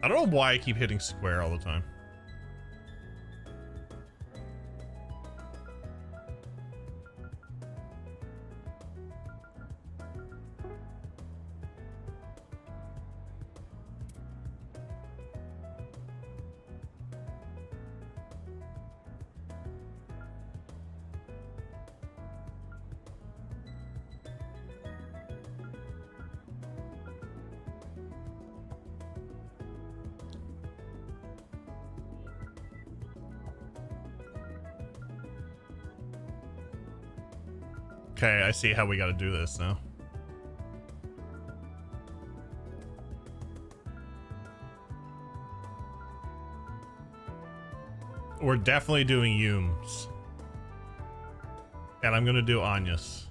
I don't know why I keep hitting square all the time. Okay, I see how we gotta do this now. We're definitely doing Humes. And I'm gonna do Anya's.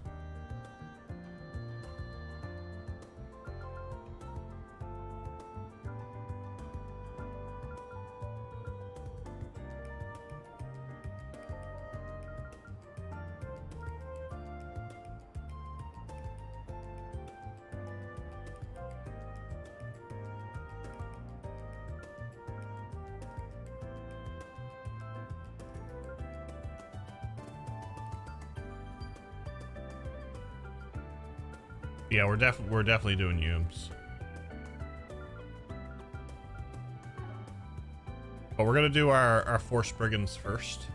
Yeah, we're definitely doing Humes. But we're gonna do our 4 Spriggans first.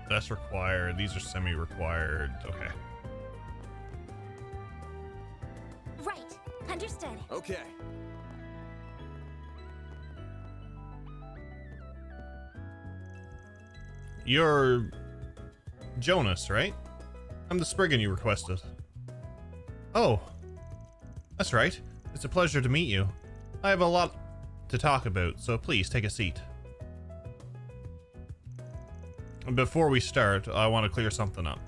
That's required. These are semi-required. Okay. Right. Understood. Okay. You're Jonas, right? I'm the Spriggan you requested. Oh, that's right. It's a pleasure to meet you. I have a lot to talk about, so please take a seat. Before we start, I want to clear something up.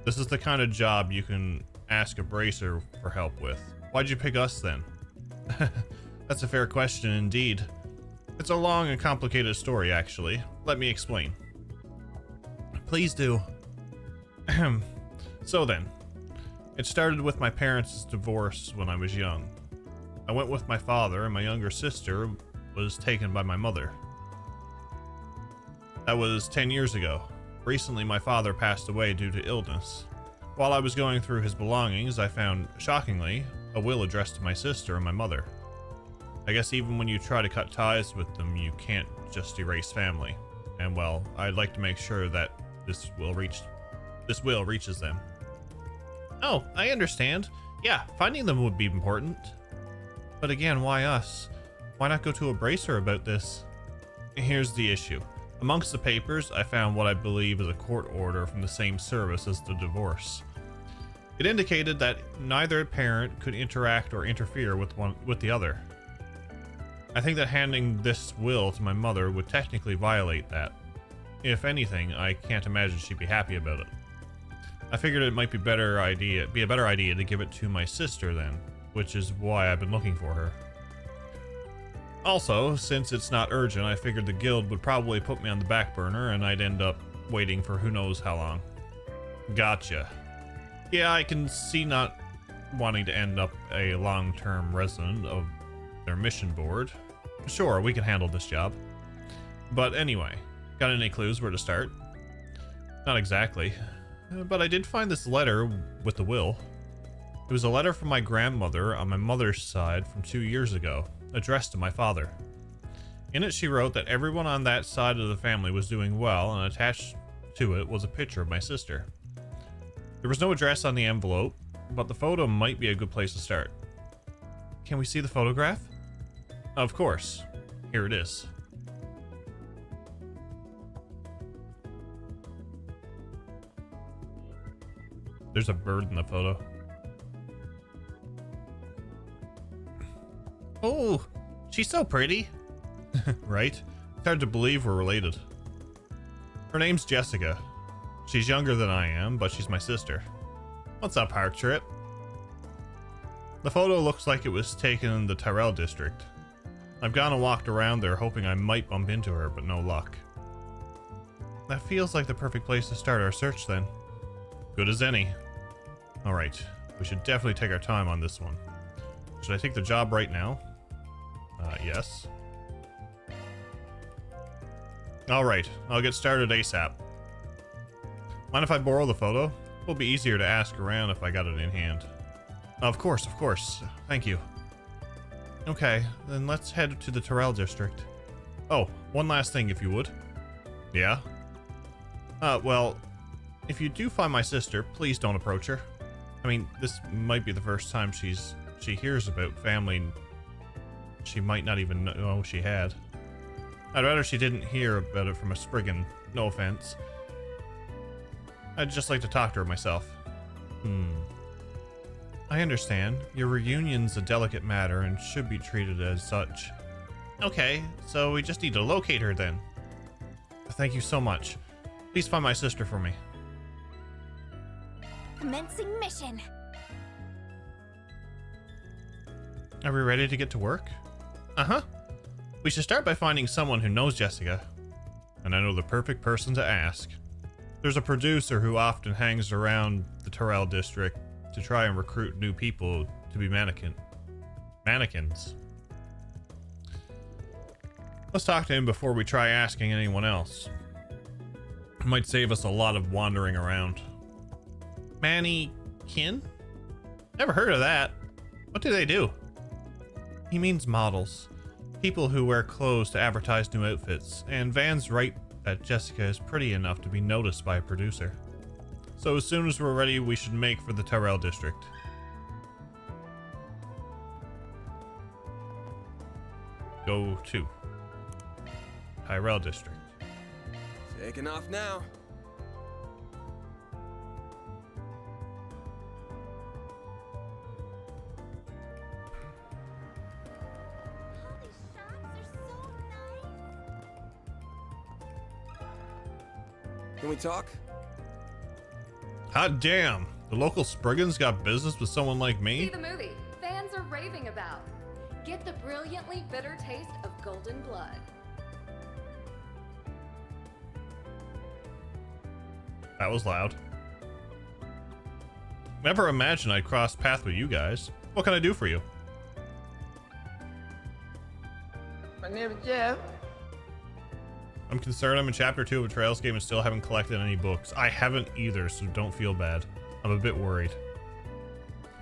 This is the kind of job you can ask a bracer for help with. Why'd you pick us then? That's a fair question indeed. It's a long and complicated story, actually. Let me explain. Please do. So then, it started with my parents' divorce when I was young. I went with my father, and my younger sister was taken by my mother. That was 10 years ago. Recently, my father passed away due to illness. While I was going through his belongings, I found, shockingly, a will addressed to my sister and my mother. I guess even when you try to cut ties with them, you can't just erase family. And well, I'd like to make sure that this will reaches them. Oh, I understand. Yeah, finding them would be important. But again, why us? Why not go to a bracer about this? Here's the issue. Amongst the papers, I found what I believe is a court order from the same service as the divorce. It indicated that neither parent could interact or interfere with the other. I think that handing this will to my mother would technically violate that. If anything, I can't imagine she'd be happy about it. I figured it might be a better idea to give it to my sister then, which is why I've been looking for her. Also, since it's not urgent, I figured the guild would probably put me on the back burner and I'd end up waiting for who knows how long. Gotcha. Yeah, I can see not wanting to end up a long-term resident of their mission board. Sure, we can handle this job. But anyway, got any clues where to start? Not exactly, but I did find this letter with the will. It was a letter from my grandmother on my mother's side from 2 years ago, addressed to my father. In it, she wrote that everyone on that side of the family was doing well, and attached to it was a picture of my sister. There was no address on the envelope, but the photo might be a good place to start. Can we see the photograph? Of course. Here it is. There's a bird in the photo. Oh, she's so pretty. Right? It's hard to believe we're related. Her name's Jessica. She's younger than I am, but she's my sister. What's up, Heart Trip? The photo looks like it was taken in the Tyrell district. I've gone and walked around there hoping I might bump into her, but no luck. That feels like the perfect place to start our search then. Good as any. Alright, we should definitely take our time on this one. Should I take the job right now? Yes. Alright, I'll get started ASAP. Mind if I borrow the photo? It'll be easier to ask around if I got it in hand. Of course, of course. Thank you. Okay, then let's head to the Tyrell district. Oh, one last thing if you would. Yeah? Well, if you do find my sister, please don't approach her. I mean, this might be the first time she hears about family she might not even know she had. I'd rather she didn't hear about it from a Spriggan, no offense. I'd just like to talk to her myself. I understand. Your reunion's a delicate matter and should be treated as such. Okay, so we just need to locate her then. Thank you so much. Please find my sister for me. Commencing mission. Are we ready to get to work? Uh-huh. We should start by finding someone who knows Jessica. And I know the perfect person to ask. There's a producer who often hangs around the Tyrell district to try and recruit new people to be mannequins. Let's talk to him before we try asking anyone else. It might save us a lot of wandering around. Mannequin? Never heard of that. What do they do? He means models. People who wear clothes to advertise new outfits, and Van's right that Jessica is pretty enough to be noticed by a producer. So as soon as we're ready, we should make for the Tyrell district. Go to Tyrell district. Taking off now. All these shots are so nice. Can we talk? Hot damn! The local Spriggans got business with someone like See me? the movie fans are raving about. Get the brilliantly bitter taste of golden blood. That was loud. Never imagined I'd cross paths with you guys. What can I do for you? My name is Jeff. I'm concerned I'm in chapter 2 of a Trails game and still haven't collected any books. I haven't either, so don't feel bad. I'm a bit worried.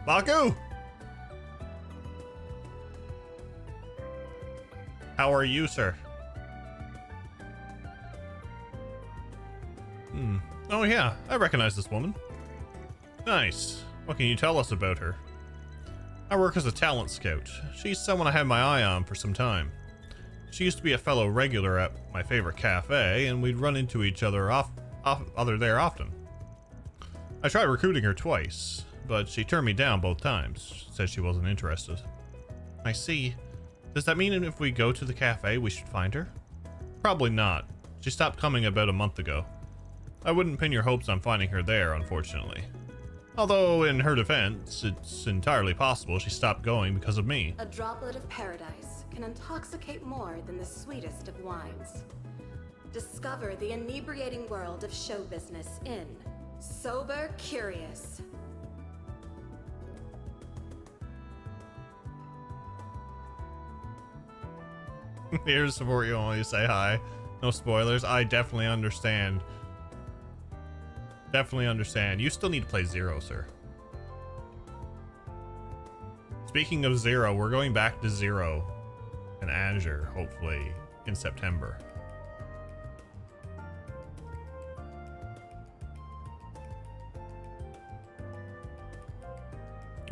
Baku! How are you, sir? Oh yeah, I recognize this woman. Nice. What can you tell us about her? I work as a talent scout. She's someone I had my eye on for some time. She used to be a fellow regular at my favorite cafe, and we'd run into each other there often. I tried recruiting her twice, but she turned me down both times, said she wasn't interested. I see. Does that mean if we go to the cafe, we should find her? Probably not. She stopped coming about a month ago. I wouldn't pin your hopes on finding her there, unfortunately. Although, in her defense, it's entirely possible she stopped going because of me. A droplet of paradise can intoxicate more than the sweetest of wines. Discover the inebriating world of show business in Sober Curious. Here to support you only say hi. No spoilers. I definitely understand. Definitely understand. You still need to play Zero, sir. Speaking of Zero, we're going back to Zero in Azure, hopefully, in September.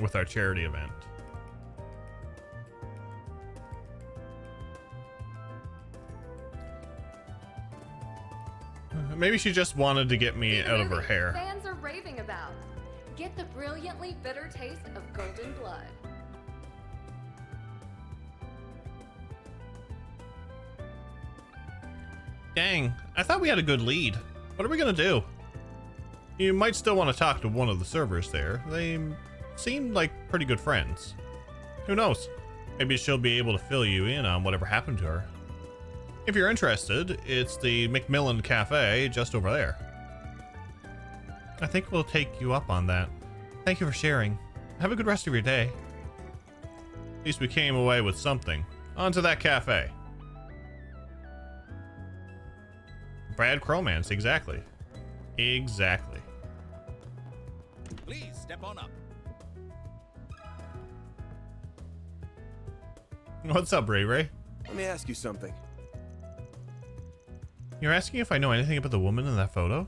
With our charity event. Maybe she just wanted to get me See the out of her movie hair. fans are raving about. Get the brilliantly bitter taste of golden blood. Dang, I thought we had a good lead. What are we gonna do? You might still want to talk to one of the servers there. They seem like pretty good friends. Who knows? Maybe she'll be able to fill you in on whatever happened to her. If you're interested, it's the Macmillan Cafe just over there. I think we'll take you up on that. Thank you for sharing. Have a good rest of your day. At least we came away with something. On to that cafe. Brad Cromance, exactly. Exactly. Please step on up. What's up, Ray Ray? Let me ask you something. You're asking if I know anything about the woman in that photo?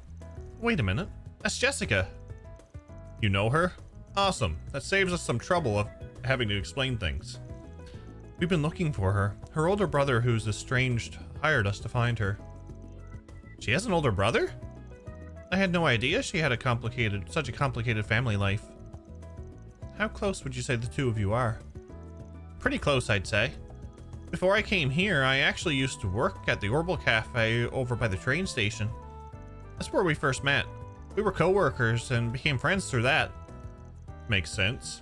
Wait a minute. That's Jessica. You know her? Awesome. That saves us some trouble of having to explain things. We've been looking for her. Her older brother, who's estranged, hired us to find her. She has an older brother? I had no idea she had such a complicated family life. How close would you say the two of you are? Pretty close, I'd say. Before I came here, I actually used to work at the Orbital Cafe over by the train station. That's where we first met. We were co-workers and became friends through that. Makes sense.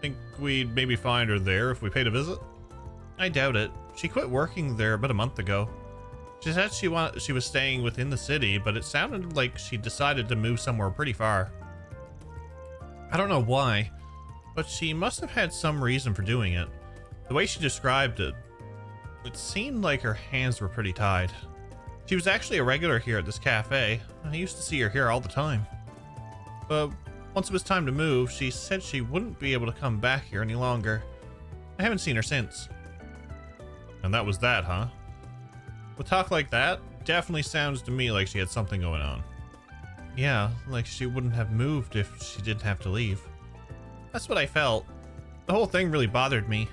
Think we'd maybe find her there if we paid a visit? I doubt it. She quit working there about a month ago. She said she was staying within the city, but it sounded like she decided to move somewhere pretty far. I don't know why, but she must have had some reason for doing it. The way she described it, it seemed like her hands were pretty tied. She was actually a regular here at this cafe. I used to see her here all the time. But once it was time to move, she said she wouldn't be able to come back here any longer. I haven't seen her since. And that was that, huh? With talk like that, definitely sounds to me like she had something going on. Yeah, like she wouldn't have moved if she didn't have to leave. That's what I felt. The whole thing really bothered me.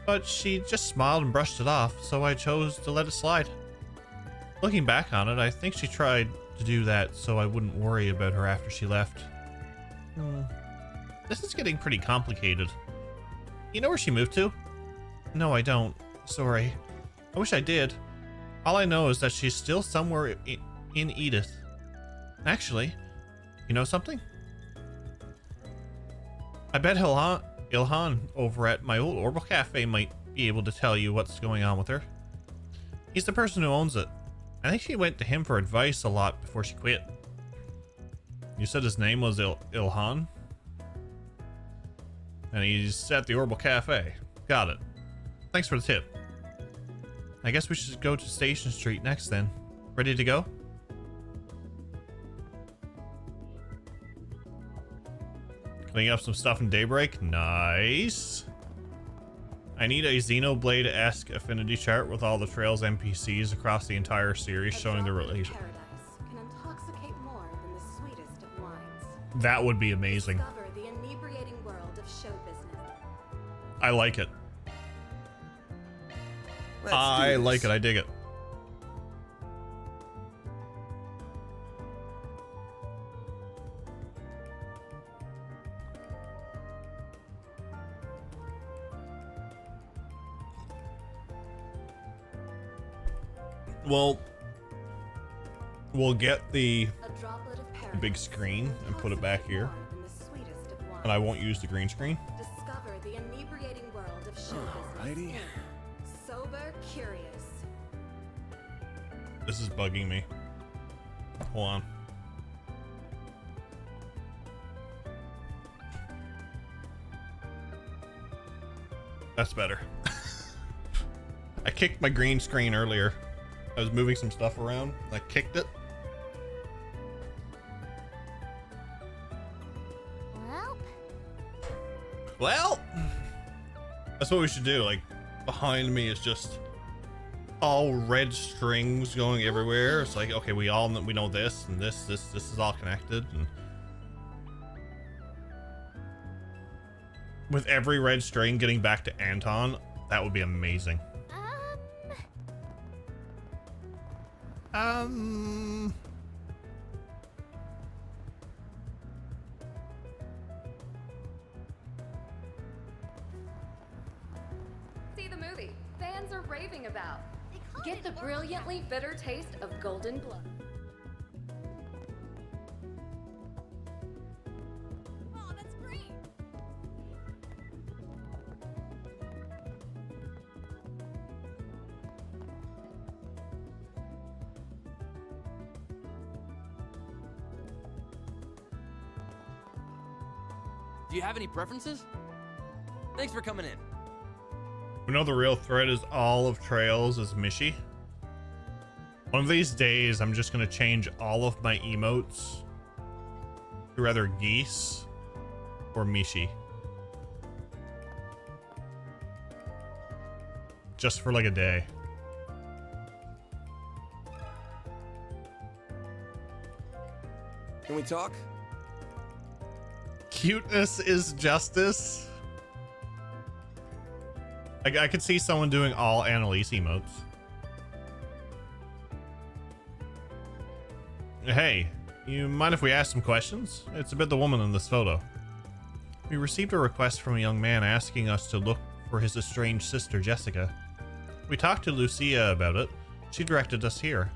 But she just smiled and brushed it off, so I chose to let it slide. Looking back on it, I think she tried to do that so I wouldn't worry about her after she left. This is getting pretty complicated. You know where she moved to? No, I don't. Sorry. I wish I did. All I know is that she's still somewhere in Edith. Actually, you know something? I bet Ilhan over at my old Orbital Cafe might be able to tell you what's going on with her. He's the person who owns it. I think she went to him for advice a lot before she quit. You said his name was Ilhan? And he's at the Orbital Cafe. Got it. Thanks for the tip. I guess we should go to Station Street next then. Ready to go? Cleaning up some stuff in Daybreak. Nice. I need a Xenoblade-esque affinity chart with all the Trails NPCs across the entire series showing the relation. Paradise can intoxicate more than the sweetest of wines. That would be amazing. Discover the inebriating world of show business. I like it. I like it. I dig it. Well, we'll get the A droplet of paradise big screen and put it back here, more than the sweetest of wines. and I won't use the green screen. Discover the inebriating world of show Alrighty. business. Sober Curious. This is bugging me. Hold on. That's better. I kicked my green screen earlier. I was moving some stuff around. I kicked it. Well, Well, that's what we should do. Like, behind me is just all red strings going everywhere. It's like, okay, we know this and this is all connected, and with every red string getting back to Anton, that would be amazing. See the movie. Fans are raving about. they call Get it the Orca. brilliantly bitter taste of golden blood. Oh, that's great. Do you have any preferences? Thanks for coming in. We know the real threat is all of Trails is Mishi. One of these days, I'm just gonna change all of my emotes to either Geese or Mishi. Just for like a day. Can we talk? Cuteness is justice. I could see someone doing all Annalise emotes. Hey, you mind if we ask some questions? It's about the woman in this photo. We received a request from a young man asking us to look for his estranged sister, Jessica. We talked to Lucia about it. She directed us here.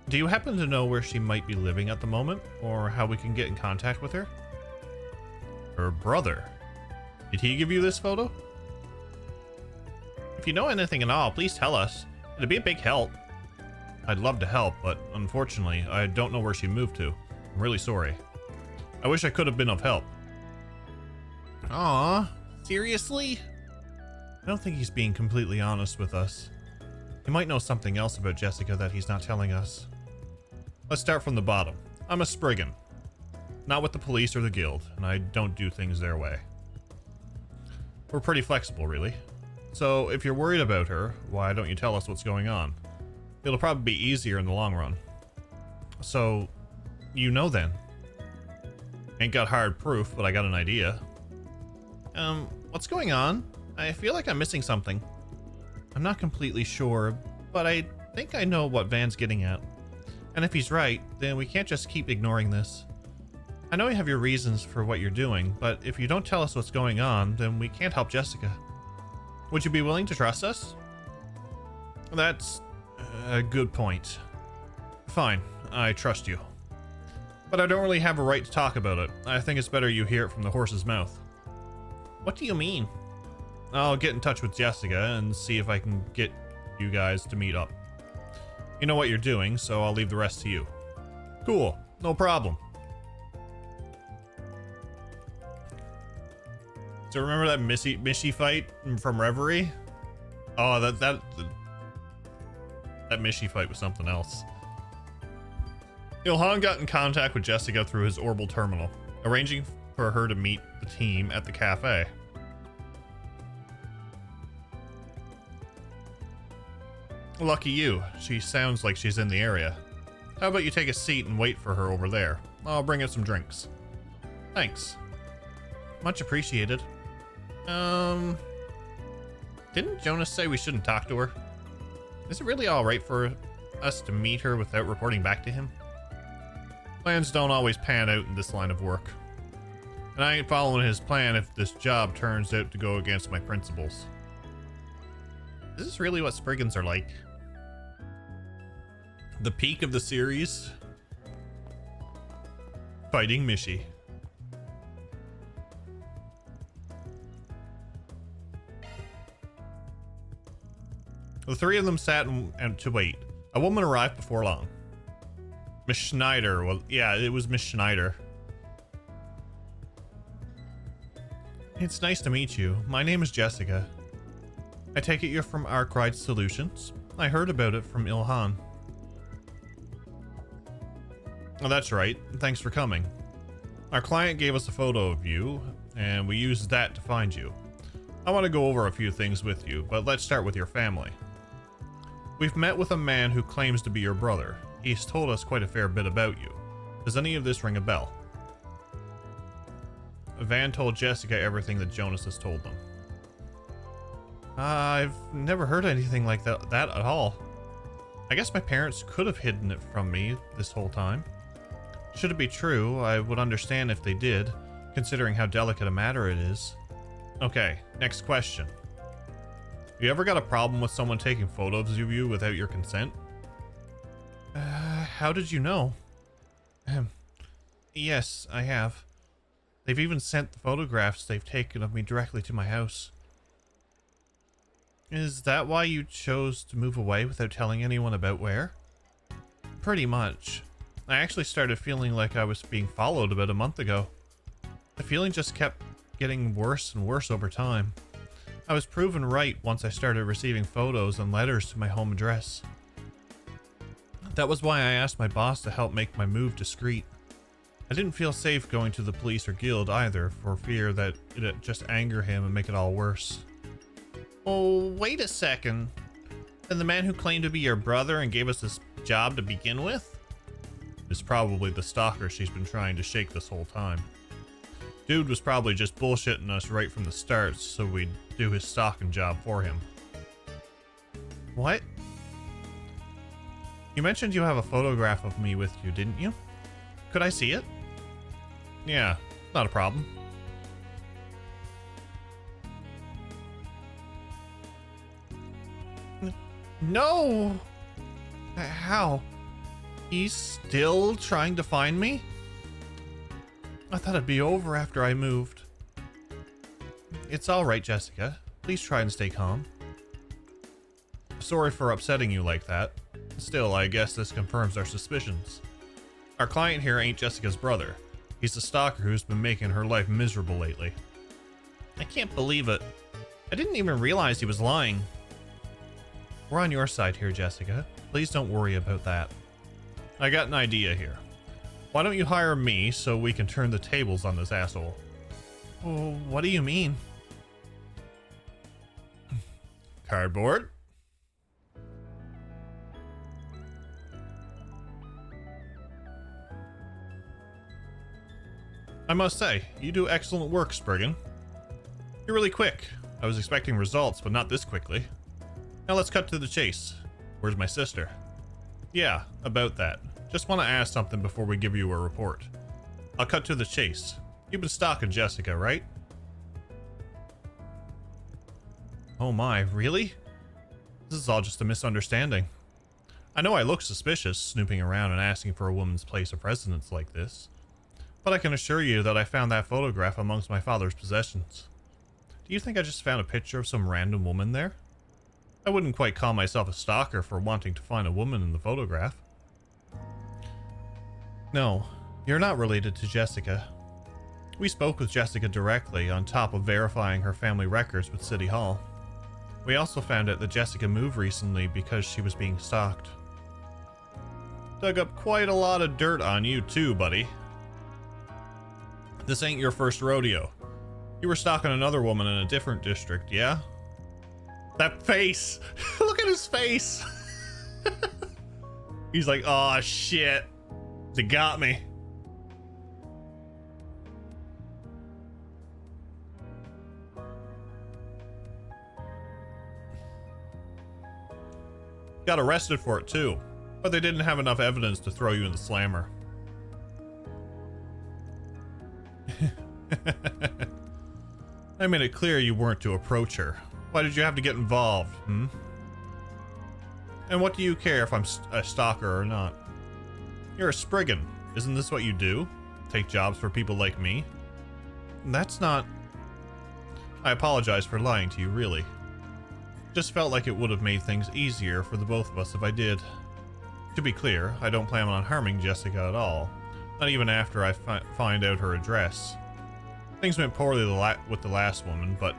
Do you happen to know where she might be living at the moment, or how we can get in contact with her? Her brother. Did he give you this photo? If you know anything at all, please tell us. It'd be a big help. I'd love to help, but unfortunately, I don't know where she moved to. I'm really sorry. I wish I could have been of help. Aw, seriously? I don't think he's being completely honest with us. He might know something else about Jessica that he's not telling us. Let's start from the bottom. I'm a Spriggan. Not with the police or the guild, and I don't do things their way. We're pretty flexible, really. So if you're worried about her, why don't you tell us what's going on? It'll probably be easier in the long run. So, you know then. Ain't got hard proof, but I got an idea. What's going on? I feel like I'm missing something. I'm not completely sure, but I think I know what Van's getting at. And if he's right, then we can't just keep ignoring this. I know you have your reasons for what you're doing, but if you don't tell us what's going on, then we can't help Jessica. Would you be willing to trust us? That's a good point. Fine, I trust you. But I don't really have a right to talk about it. I think it's better you hear it from the horse's mouth. What do you mean? I'll get in touch with Jessica and see if I can get you guys to meet up. You know what you're doing, so I'll leave the rest to you. Cool, no problem. So remember that Mishi fight from Reverie? Oh, that Mishi fight was something else. Ilhan got in contact with Jessica through his orbital terminal, arranging for her to meet the team at the cafe. Lucky you. She sounds like she's in the area. How about you take a seat and wait for her over there? I'll bring in some drinks. Thanks. Much appreciated. Didn't Jonas say we shouldn't talk to her? Is it really alright for us to meet her without reporting back to him? Plans don't always pan out in this line of work. And I ain't following his plan if this job turns out to go against my principles. Is this really what Spriggans are like? The peak of the series? Fighting Mishi. The three of them sat and to wait. A woman arrived before long. Miss Schneider. Well, yeah, it was Miss Schneider. It's nice to meet you. My name is Jessica. I take it you're from Arkwright Solutions. I heard about it from Ilhan. Oh, that's right. Thanks for coming. Our client gave us a photo of you, and we used that to find you. I want to go over a few things with you, but let's start with your family. We've met with a man who claims to be your brother. He's told us quite a fair bit about you. Does any of this ring a bell? Van told Jessica everything that Jonas has told them. I've never heard anything like that at all. I guess my parents could have hidden it from me this whole time. Should it be true, I would understand if they did, considering how delicate a matter it is. Okay, next question. You ever got a problem with someone taking photos of you without your consent? How did you know? Yes, I have. They've even sent the photographs they've taken of me directly to my house. Is that why you chose to move away without telling anyone about where? Pretty much. I actually started feeling like I was being followed about a month ago. The feeling just kept getting worse and worse over time. I was proven right once I started receiving photos and letters to my home address. That was why I asked my boss to help make my move discreet. I didn't feel safe going to the police or guild either, for fear that it'd just anger him and make it all worse. Oh, wait a second. Then the man who claimed to be your brother and gave us this job to begin with is probably the stalker she's been trying to shake this whole time. Dude was probably just bullshitting us right from the start so we'd do his stalking job for him. What? You mentioned you have a photograph of me with you, didn't you? Could I see it? Yeah, not a problem. No! How? He's still trying to find me? I thought it'd be over after I moved. It's alright, Jessica. Please try and stay calm. Sorry for upsetting you like that. Still, I guess this confirms our suspicions. Our client here ain't Jessica's brother. He's the stalker who's been making her life miserable lately. I can't believe it. I didn't even realize he was lying. We're on your side here, Jessica. Please don't worry about that. I got an idea here. Why don't you hire me so we can turn the tables on this asshole? Oh, what do you mean? Cardboard? I must say, you do excellent work, Spriggan. You're really quick. I was expecting results, but not this quickly. Now let's cut to the chase. Where's my sister? Yeah, about that. Just want to ask something before we give you a report. I'll cut to the chase. You've been stalking Jessica, right? Oh my, really? This is all just a misunderstanding. I know I look suspicious, snooping around and asking for a woman's place of residence like this. But I can assure you that I found that photograph amongst my father's possessions. Do you think I just found a picture of some random woman there? I wouldn't quite call myself a stalker for wanting to find a woman in the photograph. No, you're not related to Jessica. We spoke with Jessica directly, on top of verifying her family records with City Hall. We also found out that Jessica moved recently because she was being stalked. Dug up quite a lot of dirt on you too, buddy. This ain't your first rodeo. You were stalking another woman in a different district, yeah? That face! Look at his face! He's like, oh shit. They got me. Got arrested for it too, but they didn't have enough evidence to throw you in the slammer. I made it clear you weren't to approach her. Why did you have to get involved, hmm? And what do you care if I'm a stalker or not? You're a Spriggan. Isn't this what you do? Take jobs for people like me? That's not... I apologize for lying to you, really. Just felt like it would have made things easier for the both of us if I did. To be clear, I don't plan on harming Jessica at all. Not even after I find out her address. Things went poorly with the last woman, but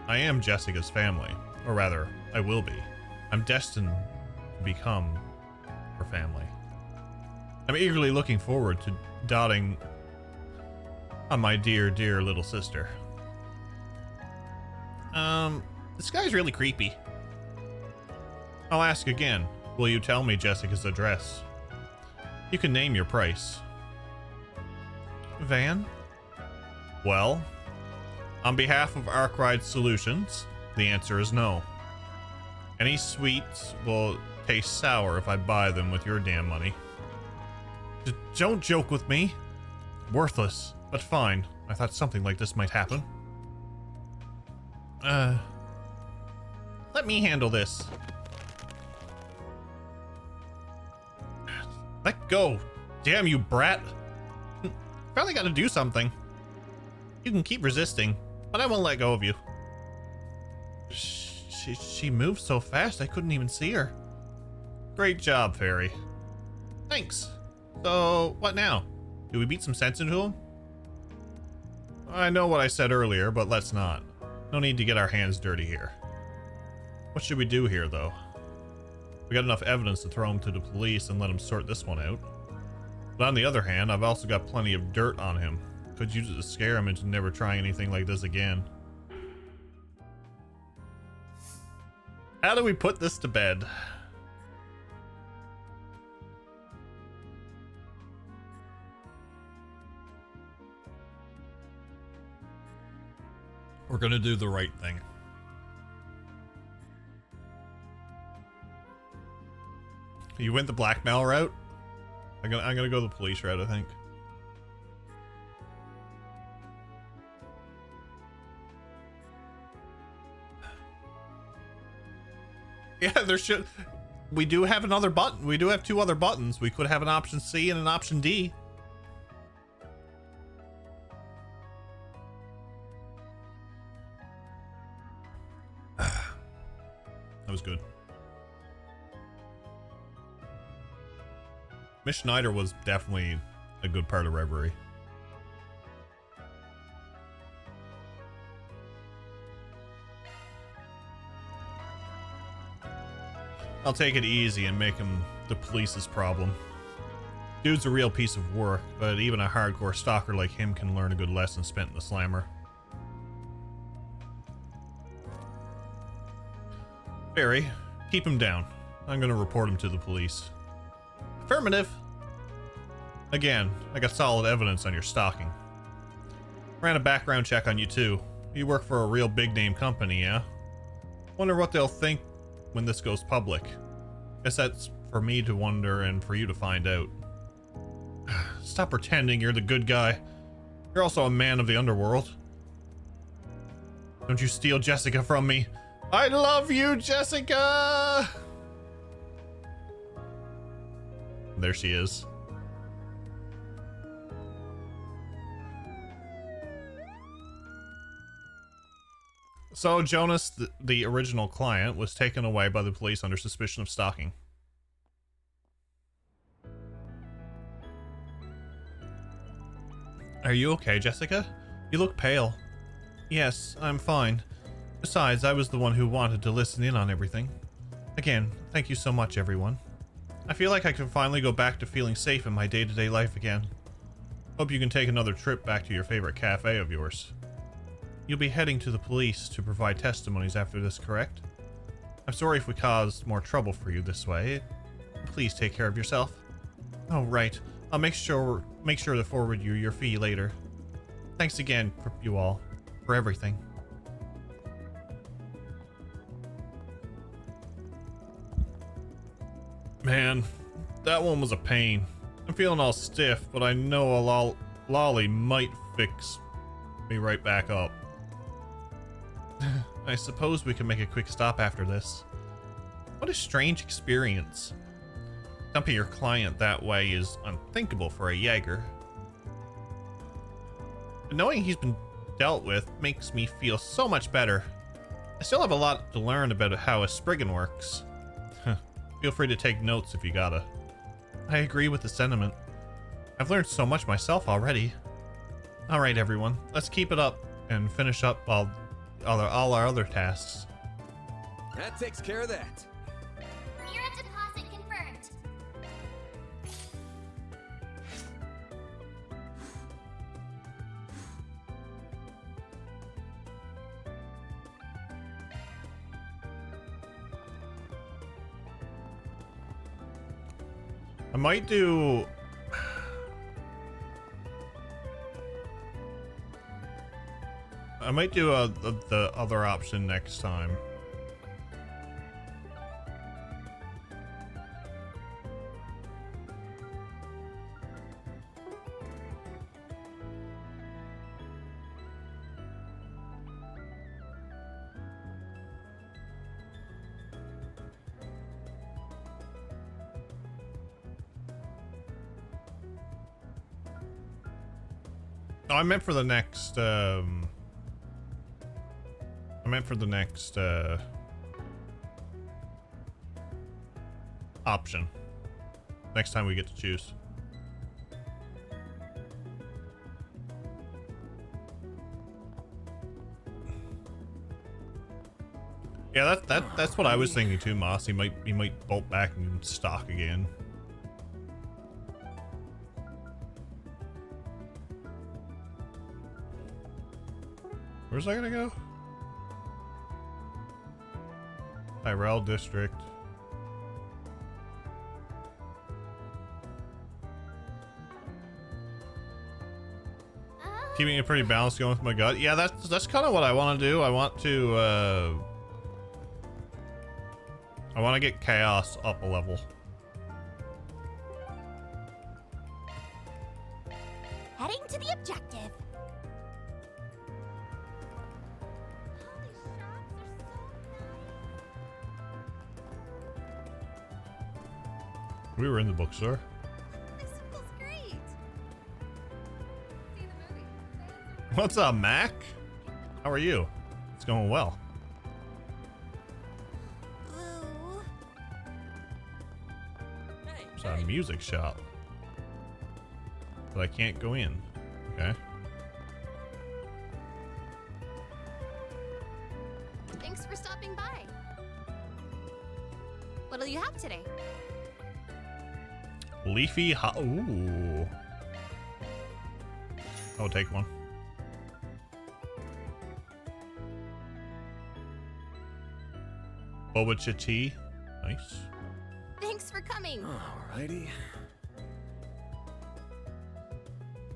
I am Jessica's family. Or rather, I will be. I'm destined to become her family. I'm eagerly looking forward to dotting on my dear, dear little sister. This guy's really creepy. I'll ask again. Will you tell me Jessica's address? You can name your price. Van? Well, on behalf of Arkwright Solutions, the answer is no. Any sweets will taste sour if I buy them with your damn money. Don't joke with me. Worthless, but fine. I thought something like this might happen. Let me handle this. Let go. Damn you, brat. Probably gotta do something. You can keep resisting, but I won't let go of you. She moved so fast I couldn't even see her. Great job, Fairy. Thanks. So, what now? Do we beat some sense into him? I know what I said earlier, but let's not. No need to get our hands dirty here. What should we do here, though? We got enough evidence to throw him to the police and let him sort this one out. But on the other hand, I've also got plenty of dirt on him. Could use it to scare him into never trying anything like this again. How do we put this to bed? We're gonna do the right thing. You went the blackmail route? I'm gonna go the police route, I think. Yeah, there should. We do have another button. We do have two other buttons. We could have an option C and an option D. That was good. Miss Schneider was definitely a good part of Reverie. I'll take it easy and make him the police's problem. Dude's a real piece of work, but even a hardcore stalker like him can learn a good lesson spent in the slammer. Barry, keep him down. I'm gonna report him to the police. Affirmative. Again, I got solid evidence on your stalking. Ran a background check on you too. You work for a real big name company, yeah? Wonder what they'll think when this goes public. Guess that's for me to wonder and for you to find out. Stop pretending you're the good guy. You're also a man of the underworld. Don't you steal Jessica from me. I love you, Jessica! There she is. So Jonas, the original client, was taken away by the police under suspicion of stalking. Are you okay, Jessica? You look pale. Yes, I'm fine. Besides, I was the one who wanted to listen in on everything. Again, thank you so much, everyone. I feel like I can finally go back to feeling safe in my day-to-day life again. Hope you can take another trip back to your favorite cafe of yours. You'll be heading to the police to provide testimonies after this, correct? I'm sorry if we caused more trouble for you this way. Please take care of yourself. Oh, right. I'll make sure to forward you your fee later. Thanks again for you all, for everything. Man, that one was a pain. I'm feeling all stiff, but I know a lolly might fix me right back up. I suppose we can make a quick stop after this. What a strange experience. Dumping your client that way is unthinkable for a Jaeger. But knowing he's been dealt with makes me feel so much better. I still have a lot to learn about how a Spriggan works. Feel free to take notes if you gotta. I agree with the sentiment. I've learned so much myself already. Alright everyone, let's keep it up and finish up all our other tasks. That takes care of that. Mirror deposit confirmed. I might do... the other option next time. Oh, I meant for the next, option. Next time we get to choose. Yeah, that's what I was thinking too, Moss. He might bolt back and stock again. Where's I gonna go? Tyrell District. Keeping it pretty balanced going with my gut. Yeah, that's kind of what I want to do. I want to get chaos up a level. Heading to the objective. We were in the bookstore. This feels great. See the movie. What's up, Mac? How are you? It's going well. Ooh. Hey, It's a music shop. But I can't go in. Okay. Thanks for stopping by. What'll you have today? Leafy ooh. I'll take one. Boba tea. Nice. Thanks for coming. Alrighty.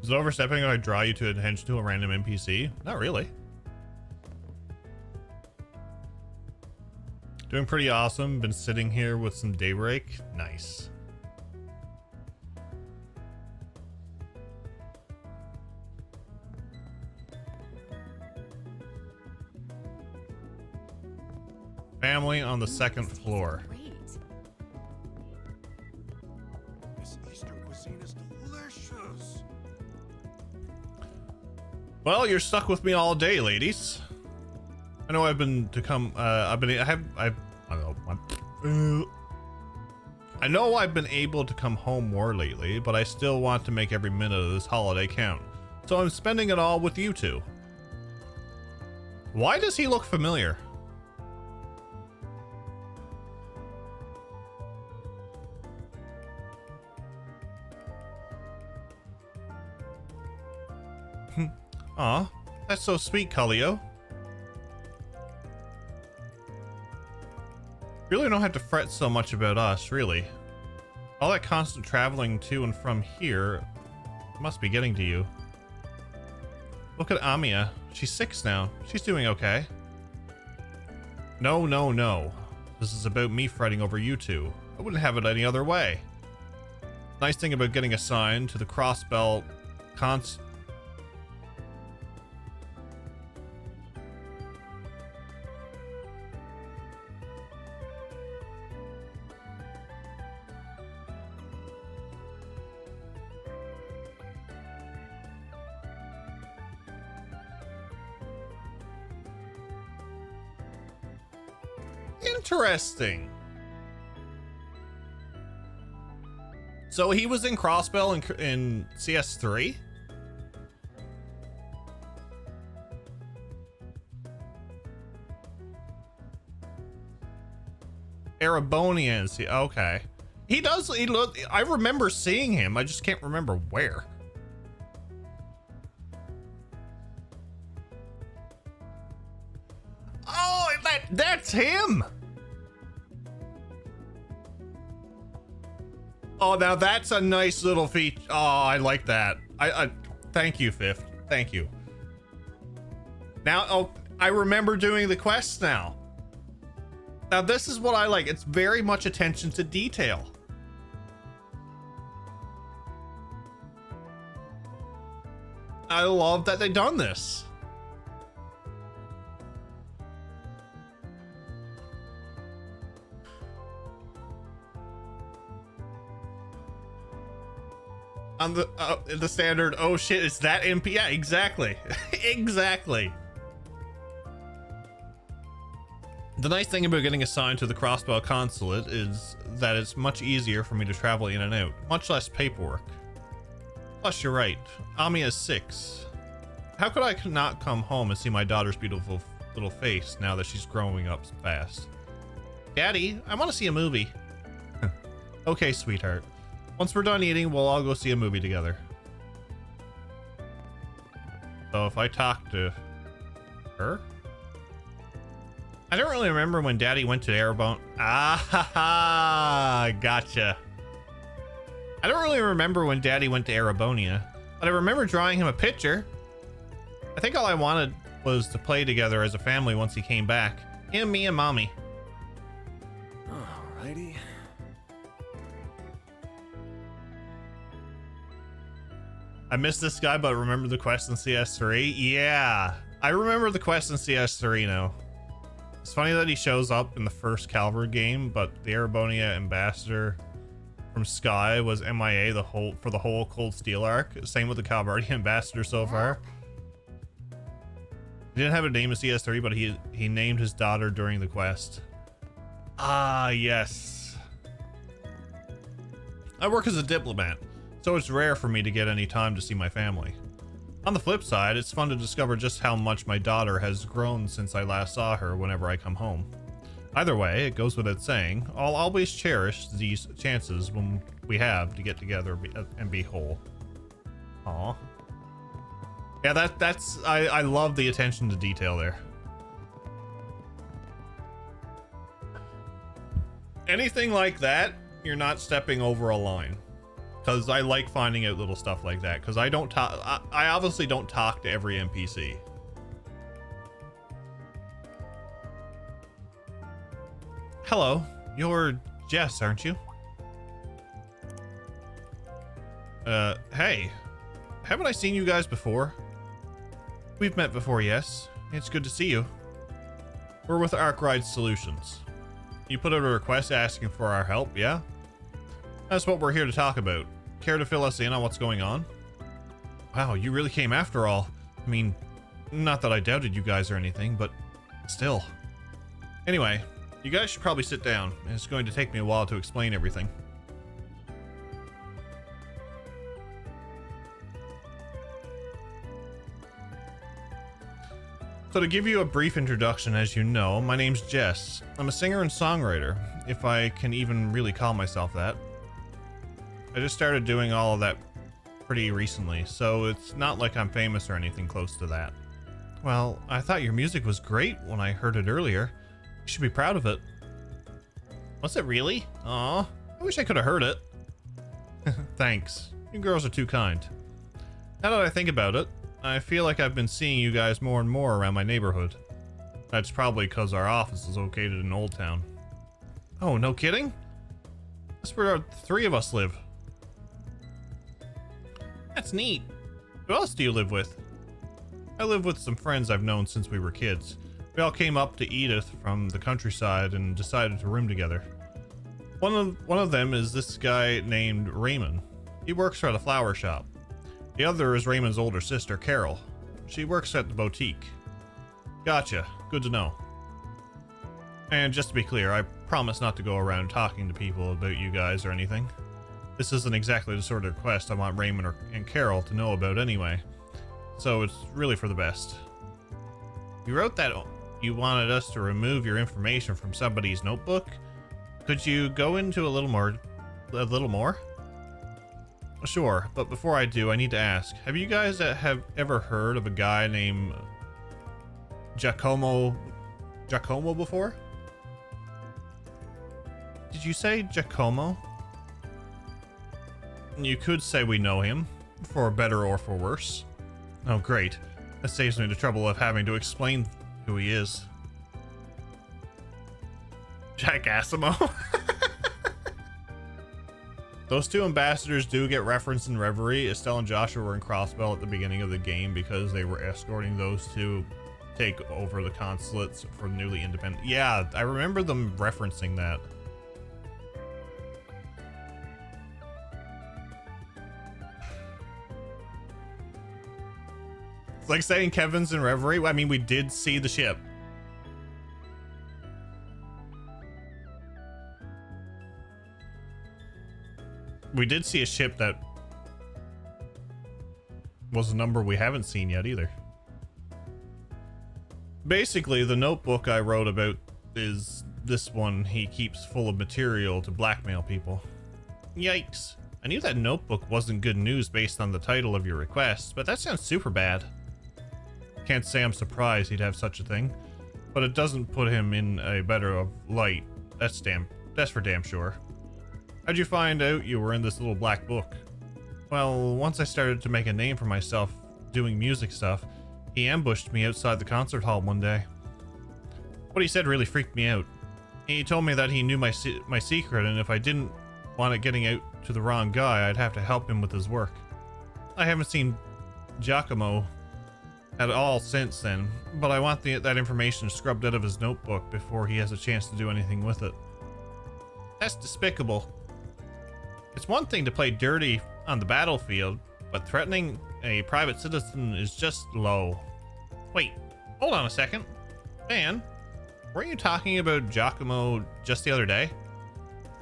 Is it overstepping if I draw you to attention to a random NPC? Not really. Doing pretty awesome. Been sitting here with some Daybreak. Nice. Family on the second floor. Great. This Eastern cuisine is delicious. Well, you're stuck with me all day, ladies. I know I've been to come. I know I've been able to come home more lately, but I still want to make every minute of this holiday count. So I'm spending it all with you two. Why does he look familiar? Aw, that's so sweet, Cullio. Really don't have to fret so much about us, really. All that constant traveling to and from here must be getting to you. Look at Amiya. She's 6 now. She's doing okay. No, no, no. This is about me fretting over you two. I wouldn't have it any other way. Nice thing about getting assigned to the Crossbelt Interesting. So he was in Crossbell in CS3? Erebonians. Okay. He does. I remember seeing him. I just can't remember where. Oh, that's him. Oh, now that's a nice little feature. Oh, I like that. I thank you, Fifth. Thank you. Now, oh, I remember doing the quests now. Now, this is what I like. It's very much attention to detail. I love that they've done this. On the standard, oh shit, it's that MP. Yeah, exactly. Exactly. The nice thing about getting assigned to the Crossbow Consulate is that it's much easier for me to travel in and out, much less paperwork. Plus, you're right. Amiya is 6. How could I not come home and see my daughter's beautiful little face now that she's growing up fast. Daddy, I want to see a movie. Okay, sweetheart. Once we're done eating, we'll all go see a movie together. So if I talk to her? I don't really remember when Daddy went to Airborne. Ah, gotcha. I don't really remember when Daddy went to Arabonia, but I remember drawing him a picture. I think all I wanted was to play together as a family once he came back. Him, me, and Mommy. Alrighty. I missed this guy, but remember the quest in CS3? Yeah, I remember the quest in CS3 now. It's funny that he shows up in the first Calvary game, but the Arabonia ambassador from Sky was MIA for the whole Cold Steel arc. Same with the Calvary ambassador so far. He didn't have a name in CS3, but he named his daughter during the quest. Ah, yes. I work as a diplomat, so it's rare for me to get any time to see my family. On the flip side, it's fun to discover just how much my daughter has grown since I last saw her whenever I come home. Either way, it goes without saying, I'll always cherish these chances when we have to get together and be whole. Aw. Yeah, I love the attention to detail there. Anything like that, you're not stepping over a line. Because I like finding out little stuff like that. Because I obviously don't talk to every NPC. Hello, you're Jess, aren't you? Hey. Haven't I seen you guys before? We've met before, yes. It's good to see you. We're with Arkwright Solutions. You put out a request asking for our help, yeah? That's what we're here to talk about. Care to fill us in on what's going on? Wow, you really came after all. I mean, not that I doubted you guys or anything, but still. Anyway, you guys should probably sit down. It's going to take me a while to explain everything. So to give you a brief introduction, as you know, my name's Jess. I'm a singer and songwriter, if I can even really call myself that. I just started doing all of that pretty recently, so it's not like I'm famous or anything close to that. Well, I thought your music was great when I heard it earlier. You should be proud of it. Was it really? Aw, I wish I could have heard it. Thanks. You girls are too kind. Now that I think about it, I feel like I've been seeing you guys more and more around my neighborhood. That's probably because our office is located in Old Town. Oh, no kidding? That's where the three of us live. That's neat. Who else do you live with? I live with some friends I've known since we were kids. We all came up to Edith from the countryside and decided to room together. One of them is this guy named Raymond. He works at a flower shop. The other is Raymond's older sister, Carol. She works at the boutique. Gotcha. Good to know. And just to be clear, I promise not to go around talking to people about you guys or anything. This isn't exactly the sort of request I want Raymond and Carol to know about anyway. So it's really for the best. You wrote that you wanted us to remove your information from somebody's notebook. Could you go into a little more? Sure, but before I do, I need to ask, have you guys have ever heard of a guy named Giacomo before? Did you say Giacomo? You could say we know him, for better or for worse. Oh, great. That saves me the trouble of having to explain who he is. Jack Asimo? Those two ambassadors do get referenced in Reverie. Estelle and Joshua were in Crossbell at the beginning of the game because they were escorting those two take over the consulates for newly independent. Yeah, I remember them referencing that. It's like saying Kevin's in Reverie. I mean, we did see the ship. We did see a ship that was a number we haven't seen yet either. Basically, the notebook I wrote about is this one he keeps full of material to blackmail people. Yikes. I knew that notebook wasn't good news based on the title of your request, but that sounds super bad. Can't say I'm surprised he'd have such a thing, but it doesn't put him in a better light. That's for damn sure. How'd you find out you were in this little black book? Well, once I started to make a name for myself doing music stuff, he ambushed me outside the concert hall one day. What he said really freaked me out. He told me that he knew my secret, and if I didn't want it getting out to the wrong guy, I'd have to help him with his work. I haven't seen Giacomo at all since then, but I want that information scrubbed out of his notebook before he has a chance to do anything with it. That's despicable. It's one thing to play dirty on the battlefield, but threatening a private citizen is just low. Wait, hold on a second. Man, weren't you talking about Giacomo just the other day?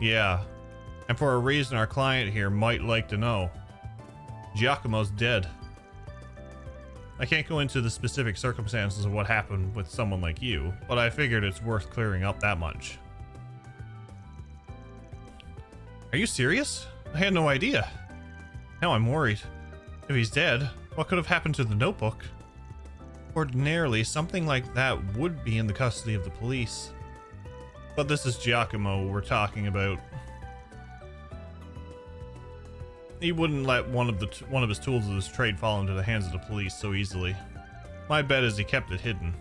Yeah, and for a reason our client here might like to know. Giacomo's dead. I can't go into the specific circumstances of what happened with someone like you, but I figured it's worth clearing up that much. Are you serious? I had no idea. Now I'm worried. If he's dead, what could have happened to the notebook? Ordinarily, something like that would be in the custody of the police. But this is Giacomo we're talking about. He wouldn't let one of his tools of his trade fall into the hands of the police so easily. My bet is he kept it hidden.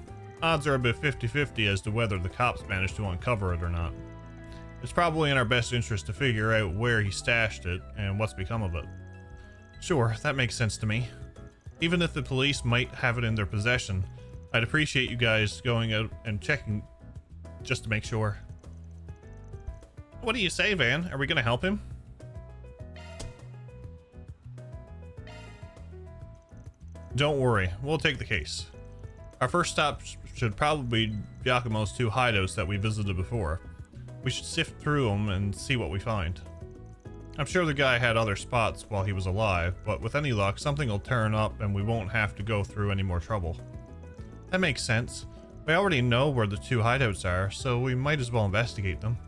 Odds are about 50-50 as to whether the cops managed to uncover it or not. It's probably in our best interest to figure out where he stashed it and what's become of it. Sure, that makes sense to me. Even if the police might have it in their possession, I'd appreciate you guys going out and checking just to make sure. What do you say, Van? Are we gonna help him? Don't worry, we'll take the case. Our first stop should probably be Giacomo's 2 hideouts that we visited before. We should sift through them and see what we find. I'm sure the guy had other spots while he was alive, but with any luck, something will turn up and we won't have to go through any more trouble. That makes sense. We already know where the 2 hideouts are, so we might as well investigate them.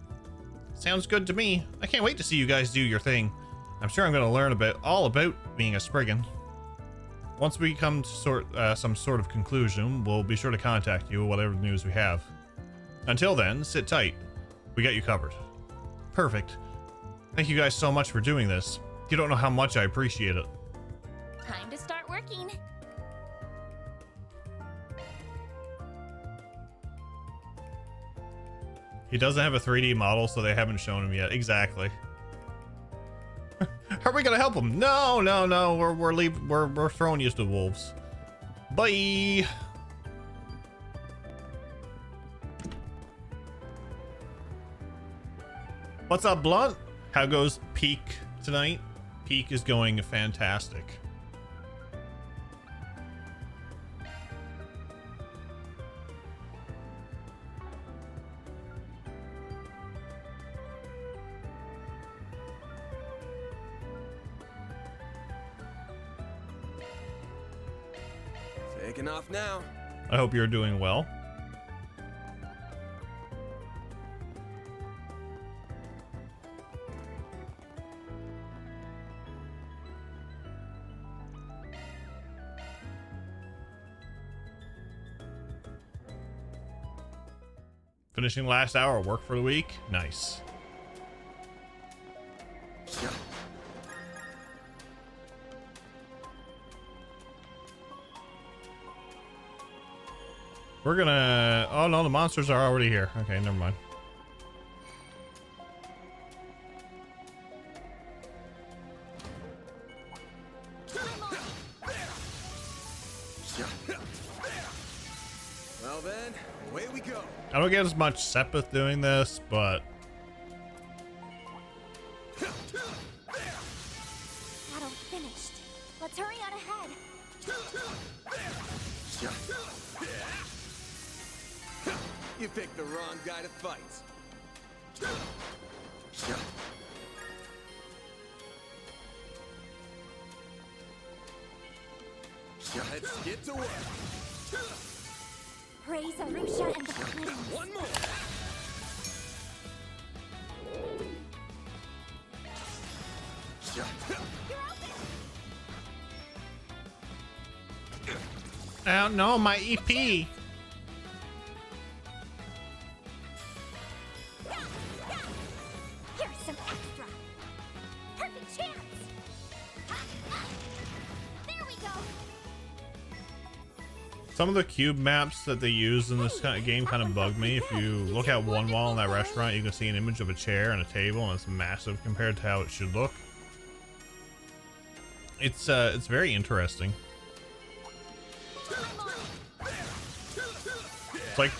Sounds good to me. I can't wait to see you guys do your thing. I'm sure I'm going to learn all about being a Spriggan. Once we come to some sort of conclusion, we'll be sure to contact you with whatever news we have. Until then, sit tight. We got you covered. Perfect. Thank you guys so much for doing this. You don't know how much I appreciate it. Time to start working. He doesn't have a 3D model, so they haven't shown him yet. Exactly. Are we gonna help him? No. We're throwing you to the wolves. Bye. What's up, Blunt? How goes Peak tonight? Peak is going fantastic. Taking off now. I hope you're doing well. Finishing last hour work for the week. Nice. We're gonna... Oh no, the monsters are already here. Okay, never mind. Well then, away we go. I don't get as much Sepith doing this, but... Battle finished. Let's hurry on ahead. You picked the wrong guy to fight. Let's get to work. Praise Arusha and the flames. One more. Oh no, my EP. Here's some extra. Perfect chance. There we go. Some of the cube maps that they use in this kind of game kind of bug me. If you look at one wall in that restaurant, you can see an image of a chair and a table, and it's massive compared to how it should look. It's very interesting.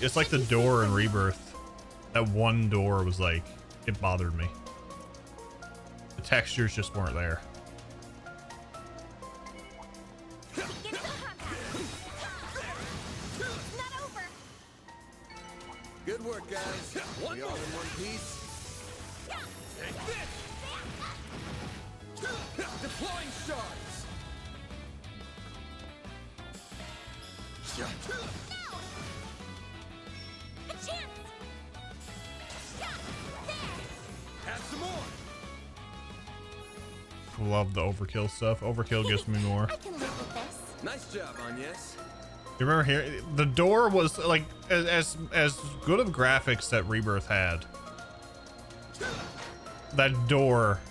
It's like the door in Rebirth. That one door was like, it bothered me. The textures just weren't there. Good work, guys. We all in one piece. Take this. Deploying shards. A chance. There. Have some more. Love the overkill stuff. Overkill gives me more. I can live with this. Nice job, Agnes. You remember here, the door was like as good of graphics that Rebirth had. That door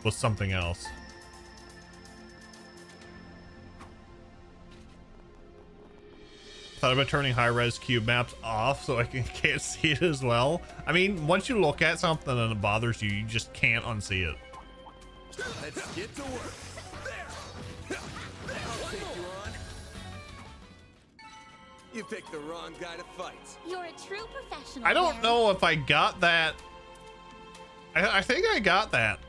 was something else. Thought about turning high-res cube maps off so I can't see it as well. I mean, once you look at something and it bothers you, you just can't unsee it. Let's get to work. There. I'll take you on. You picked the wrong guy to fight. You're a true professional. I don't Baron. know if I got that. I think I got that.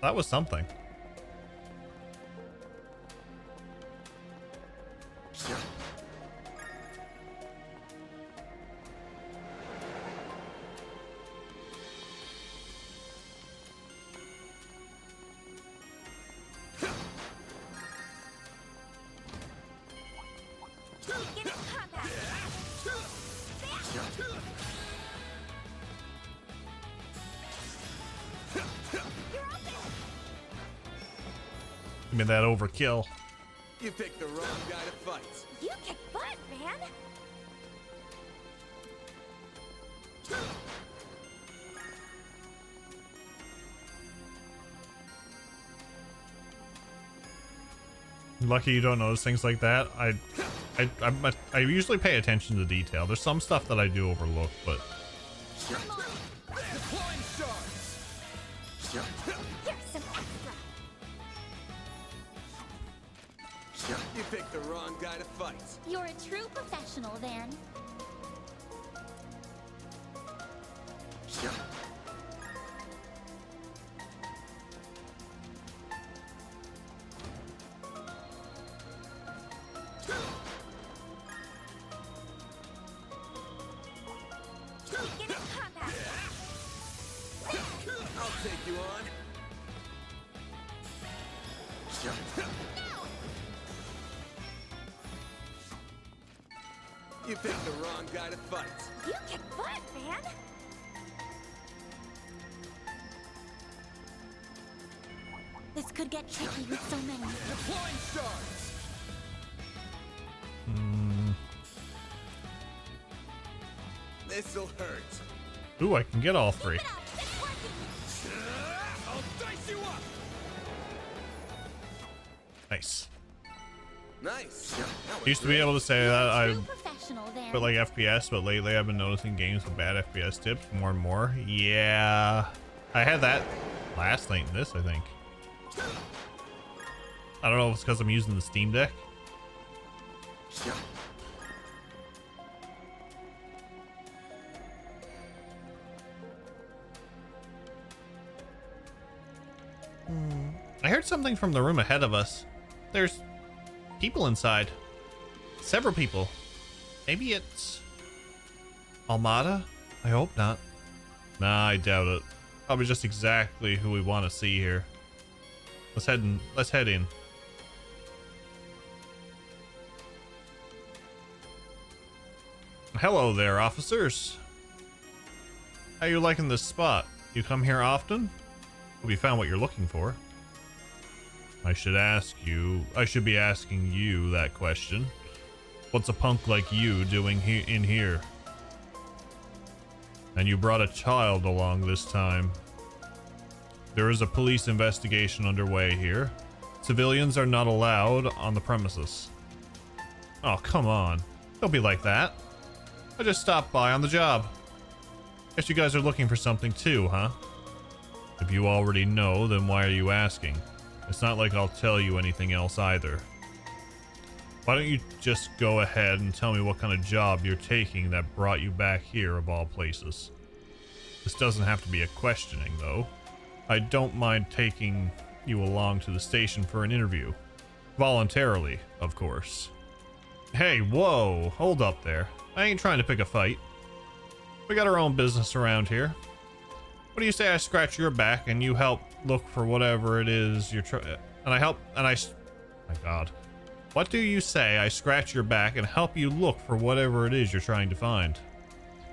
That was something. Get in combat. Give me that overkill. You picked the wrong guy to fight. You kick butt, man. Lucky you don't notice things like that. I usually pay attention to detail. There's some stuff that I do overlook, but Deploying shards. Here's some extra. You picked the wrong guy to fight. You're a true professional, then. Get in combat. I'll take you on. You picked the wrong guy to fight. You kick butt, man. This could get tricky with so many. Deploying shards. This'll hurt. ooh, I can get all three. Keep it up. It's working. I'll dice you up. Nice. Nice. Used to be able to say that I True professional, then. put like FPS, but lately I've been noticing games with bad FPS tips more and more. Yeah, I had that last night in this, I think. I don't know if it's because I'm using the Steam Deck. I heard something from the room ahead of us. There's people inside. Several people. Maybe it's Almada? I hope not. Nah, I doubt it. Probably just exactly who we want to see here. Let's head in. Hello there, officers. How you liking this spot? You come here often? Hope you found what you're looking for. I should be asking you that question. What's a punk like you doing in here? And you brought a child along this time. There is a police investigation underway here. Civilians are not allowed on the premises. Oh, come on. Don't be like that. I just stopped by on the job. Guess you guys are looking for something too, huh? If you already know, then why are you asking? It's not like I'll tell you anything else either. Why don't you just go ahead and tell me what kind of job you're taking that brought you back here of all places? This doesn't have to be a questioning, though. I don't mind taking you along to the station for an interview. Voluntarily, of course. Hey, whoa, hold up there. I ain't trying to pick a fight. We got our own business around here. What do you say I scratch your back and you help look for whatever it is you're my God. What do you say I scratch your back and help you look for whatever it is you're trying to find?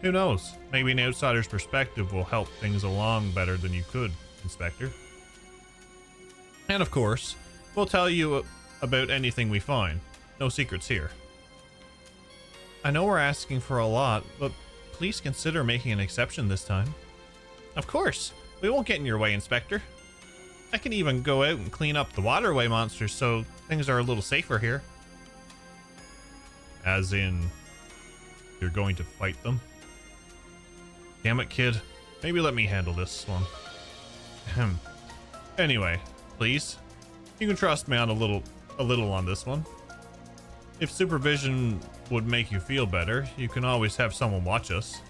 Who knows? Maybe an outsider's perspective will help things along better than you could, Inspector. And of course, we'll tell you about anything we find. No secrets here. I know we're asking for a lot, but please consider making an exception this time. Of course. We won't get in your way, Inspector. I can even go out and clean up the waterway monsters so things are a little safer here. As in, you're going to fight them? Damn it, kid. Maybe let me handle this one. Anyway, please. You can trust me on a little on this one. If supervision would make you feel better, you can always have someone watch us.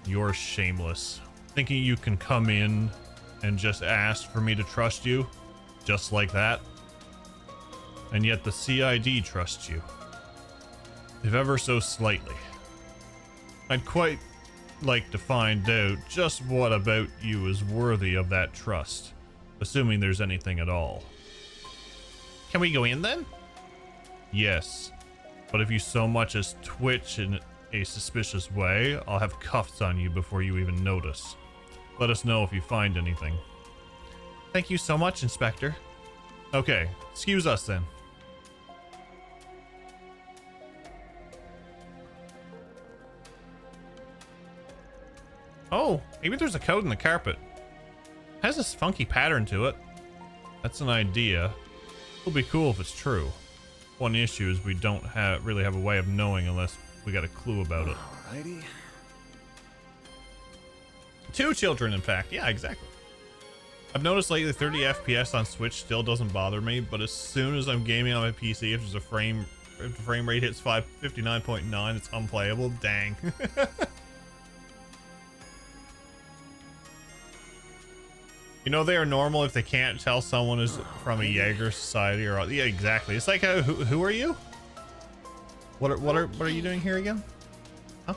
You're shameless. Thinking you can come in and just ask for me to trust you, just like that. And yet the CID trusts you. If ever so slightly. I'd quite like to find out just what about you is worthy of that trust, assuming there's anything at all. Can we go in then? Yes, but if you so much as twitch in a suspicious way, I'll have cuffs on you before you even notice. Let us know if you find anything. Thank you so much, Inspector. Okay, excuse us then. Oh, maybe there's a code in the carpet. It has this funky pattern to it. That's an idea. It'll be cool if it's true. One issue is we don't really have a way of knowing unless we got a clue about it. Alrighty. 2 children, in fact. Yeah, exactly. I've noticed lately 30 FPS on Switch still doesn't bother me, but as soon as I'm gaming on my PC, if the frame rate hits 59.9, it's unplayable. Dang. You know they are normal if they can't tell someone is from a Jaeger society or yeah, exactly. It's like who are you? What are you doing here again? Huh?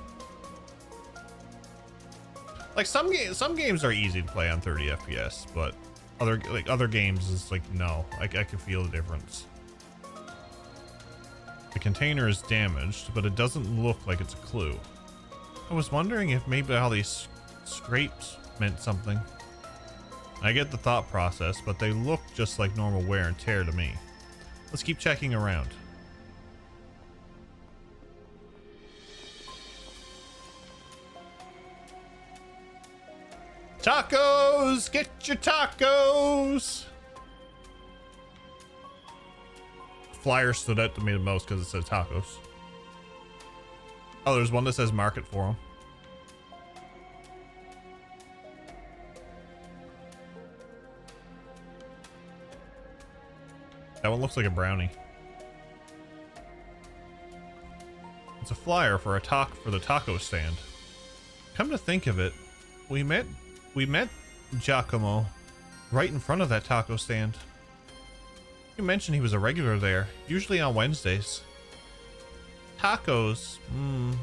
Like some games are easy to play on 30 FPS, but other games is like no. I can feel the difference. The container is damaged, but it doesn't look like it's a clue. I was wondering if maybe all these scrapes meant something. I get the thought process, but they look just like normal wear and tear to me. Let's keep checking around. Tacos! Get your tacos! Flyer stood out to me the most because it said tacos. Oh, there's one that says market for them. That one looks like a brownie. It's a flyer for the taco stand. Come to think of it, we met Giacomo right in front of that taco stand. You mentioned he was a regular there, usually on Wednesdays. Tacos.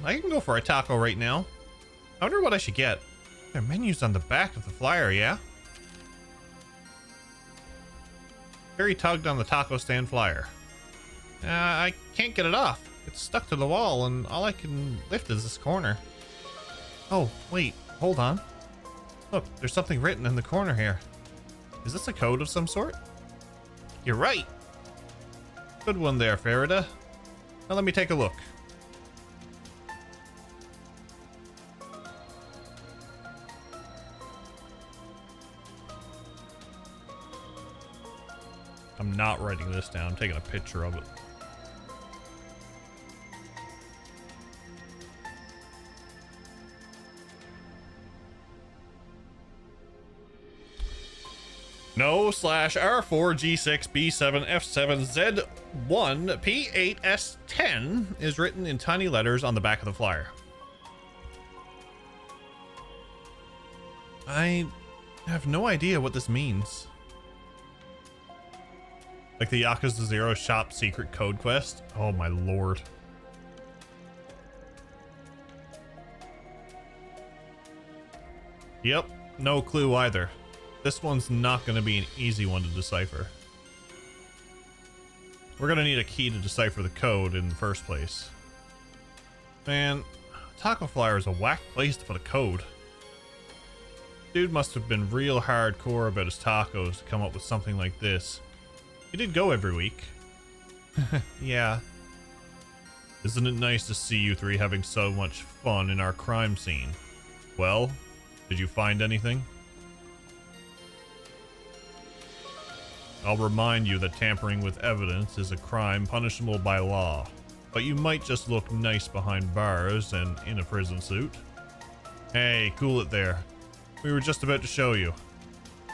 I can go for a taco right now. I wonder what I should get. There are menus on the back of the flyer, yeah? Harry tugged on the taco stand flyer. I can't get it off. It's stuck to the wall and all I can lift is this corner. Oh, wait, hold on. Look, there's something written in the corner here. Is this a code of some sort? You're right. Good one there, Farida. Now let me take a look. I'm not writing this down. I'm taking a picture of it. No /R4G6B7F7Z1P8S10 is written in tiny letters on the back of the flyer. I have no idea what this means. Like the Yakuza 0 shop secret code quest? Oh my lord. Yep, no clue either. This one's not going to be an easy one to decipher. We're going to need a key to decipher the code in the first place. Man, Taco Flyer is a whack place to put a code. Dude must have been real hardcore about his tacos to come up with something like this. He did go every week. Yeah. Isn't it nice to see you three having so much fun in our crime scene? Well, did you find anything? I'll remind you that tampering with evidence is a crime punishable by law, but you might just look nice behind bars and in a prison suit. Hey, cool it there. We were just about to show you.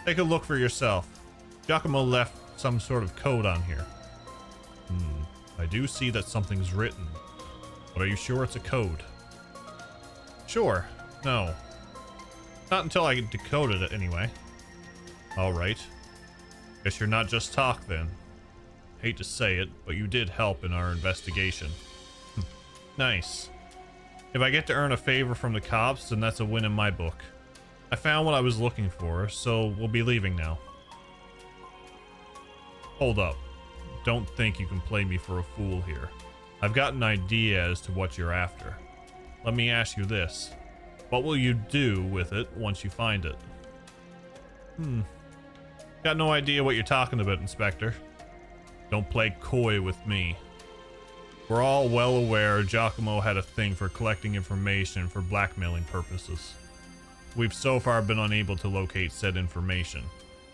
Take a look for yourself. Giacomo left some sort of code on here. I do see that something's written, but are you sure it's a code? Sure. No. Not until I decoded it anyway. Alright. Guess you're not just talk then. Hate to say it, but you did help in our investigation. Nice. If I get to earn a favor from the cops, then that's a win in my book. I found what I was looking for, so we'll be leaving now. Hold up. Don't think you can play me for a fool here. I've got an idea as to what you're after. Let me ask you this. What will you do with it once you find it? Got no idea what you're talking about, Inspector. Don't play coy with me. We're all well aware Giacomo had a thing for collecting information for blackmailing purposes. We've so far been unable to locate said information.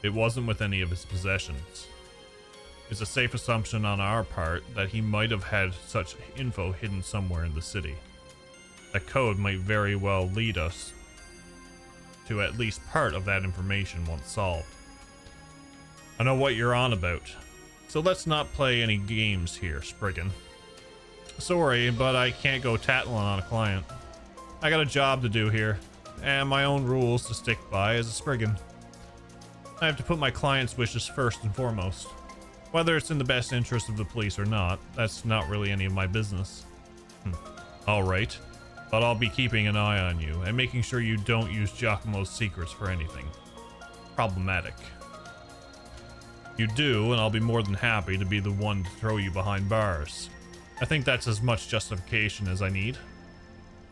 It wasn't with any of his possessions. It's a safe assumption on our part that he might have had such info hidden somewhere in the city. That code might very well lead us to at least part of that information once solved. I know what you're on about, so let's not play any games here, Spriggan. Sorry, but I can't go tattling on a client. I got a job to do here, and my own rules to stick by as a Spriggan. I have to put my client's wishes first and foremost. Whether it's in the best interest of the police or not, that's not really any of my business. Alright, but I'll be keeping an eye on you and making sure you don't use Giacomo's secrets for anything problematic. You do, and I'll be more than happy to be the one to throw you behind bars. I think that's as much justification as I need.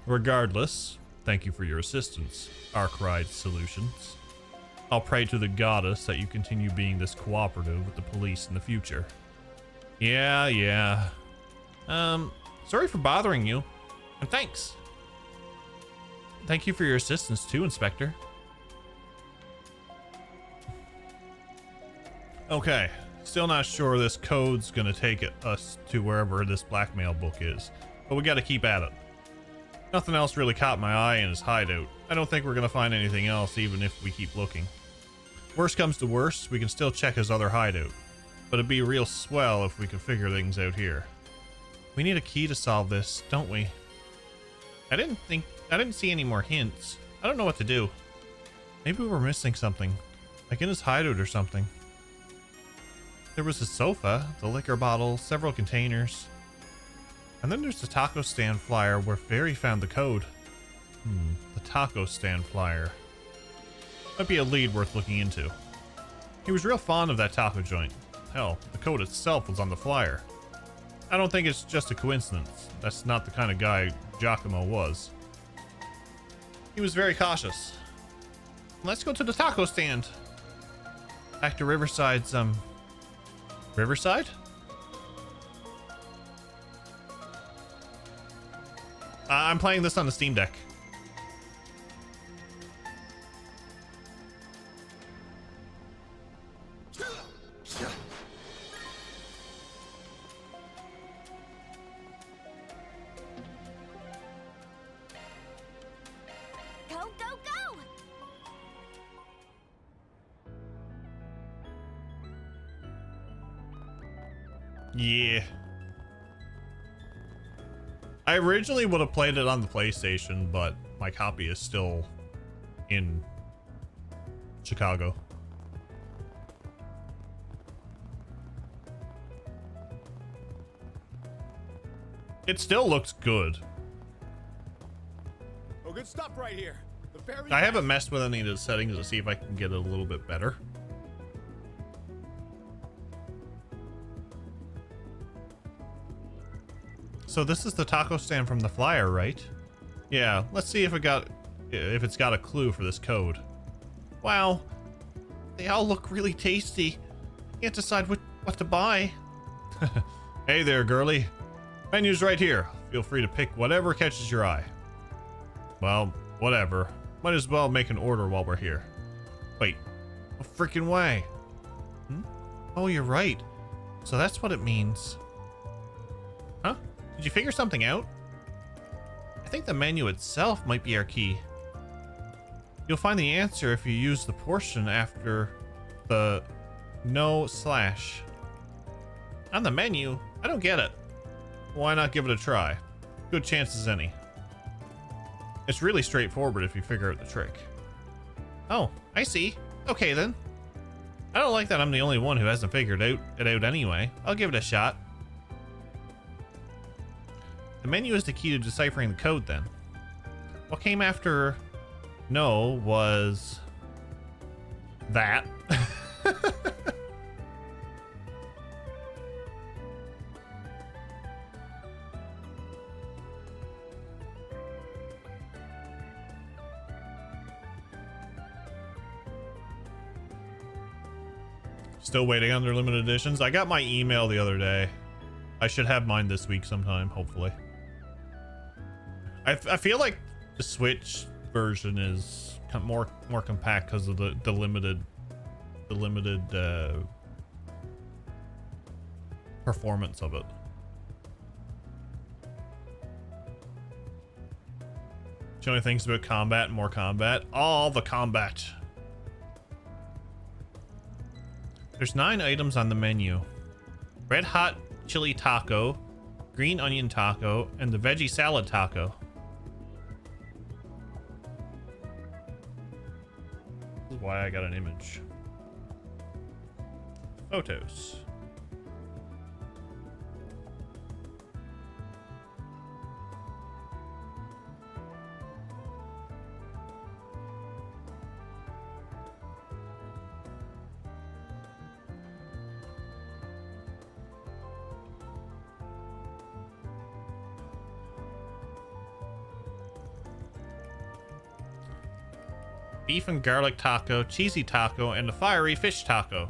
Regardless, thank you for your assistance, Arkwright Solutions. I'll pray to the goddess that you continue being this cooperative with the police in the future. Yeah. Sorry for bothering you. And thanks. Thank you for your assistance too, Inspector. Okay, still not sure this code's gonna take us to wherever this blackmail book is, but we gotta keep at it. Nothing else really caught my eye in his hideout. I don't think we're gonna find anything else even if we keep looking. Worst comes to worst, we can still check his other hideout, but it'd be real swell if we could figure things out here. We need a key to solve this, don't we? I didn't see any more hints. I don't know what to do. Maybe we're missing something, like in his hideout or something. There was a sofa, the liquor bottle, several containers. And then there's the taco stand flyer where Fairy found the code. The taco stand flyer. Might be a lead worth looking into. He was real fond of that taco joint. Hell, the code itself was on the flyer. I don't think it's just a coincidence. That's not the kind of guy Giacomo was. He was very cautious. Let's go to the taco stand. Back to Riverside's, Riverside? I'm playing this on the Steam Deck. Go, go, go! Yeah. I originally would have played it on the PlayStation, but my copy is still in Chicago. It still looks good. Oh, good stop right here. The very I haven't messed with any of the settings to see if I can get it a little bit better. So this is the taco stand from the flyer, right? Yeah, let's see if it's got a clue for this code. Wow, they all look really tasty. Can't decide what to buy. Hey there, girly. Menu's right here. Feel free to pick whatever catches your eye. Well, whatever. Might as well make an order while we're here. Wait, no freaking way. Oh, you're right. So that's what it means. Huh? Did you figure something out? I think the menu itself might be our key. You'll find the answer if you use the portion after the no slash. On the menu? I don't get it. Why not give it a try? Good chance as any. It's really straightforward if you figure out the trick. Oh, I see. Okay then. I don't like that I'm the only one who hasn't figured it out anyway. I'll give it a shot. The menu is the key to deciphering the code then. What came after no was that. Still waiting on their limited editions. I got my email the other day. I should have mine this week sometime, hopefully. I feel like the Switch version is more compact because of the limited performance of it. Showing things about combat and more combat. All the combat. There's 9 items on the menu. Red hot chili taco, green onion taco, and the veggie salad taco. This is why I got an image. Photos. Beef and garlic taco, cheesy taco, and a fiery fish taco.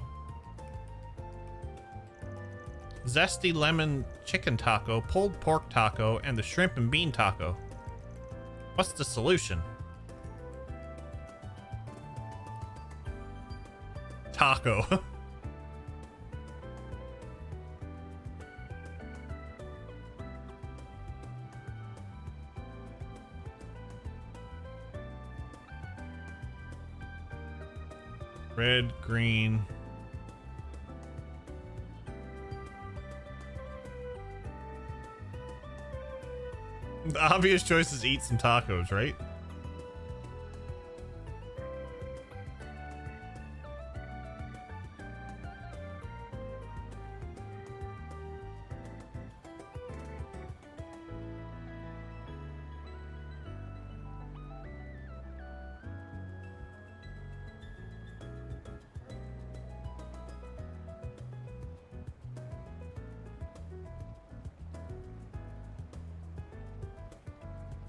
Zesty lemon chicken taco, pulled pork taco, and the shrimp and bean taco. What's the solution? Taco. Red, green. The obvious choice is eat some tacos, right?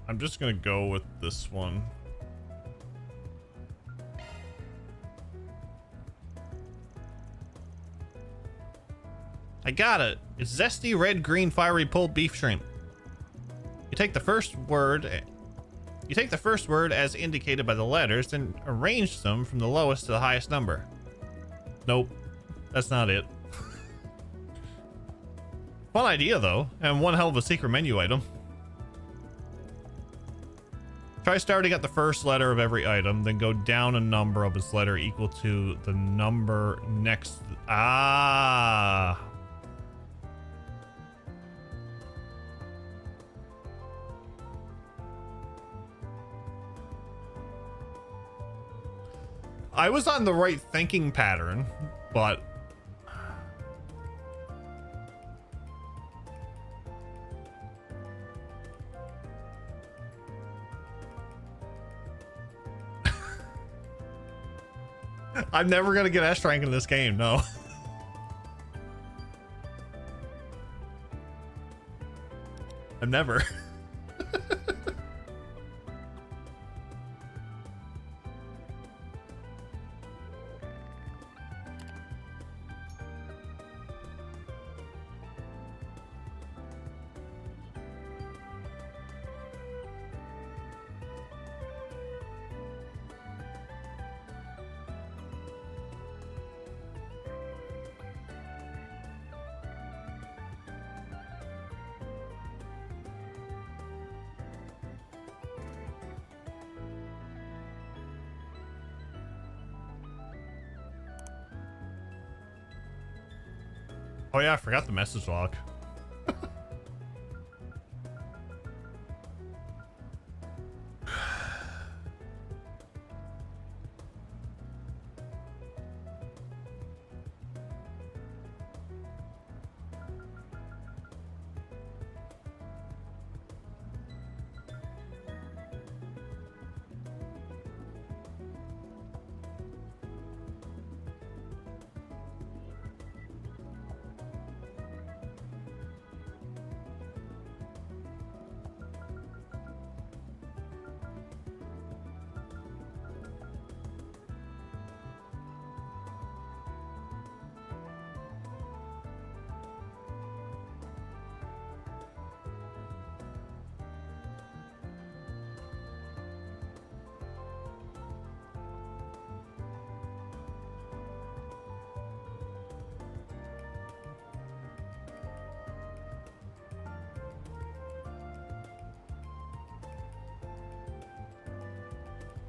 I'm just gonna go with this one. I got it. It's zesty red green fiery pulled beef shrimp. You take the first word as indicated by the letters, then arrange them from the lowest to the highest number. Nope, that's not it. Fun idea though, and one hell of a secret menu item. Try starting at the first letter of every item, then go down a number of its letter equal to the number next. Ah. I was on the right thinking pattern, but I'm never gonna get S rank in this game, no. I'm never. Oh yeah, I forgot the message log.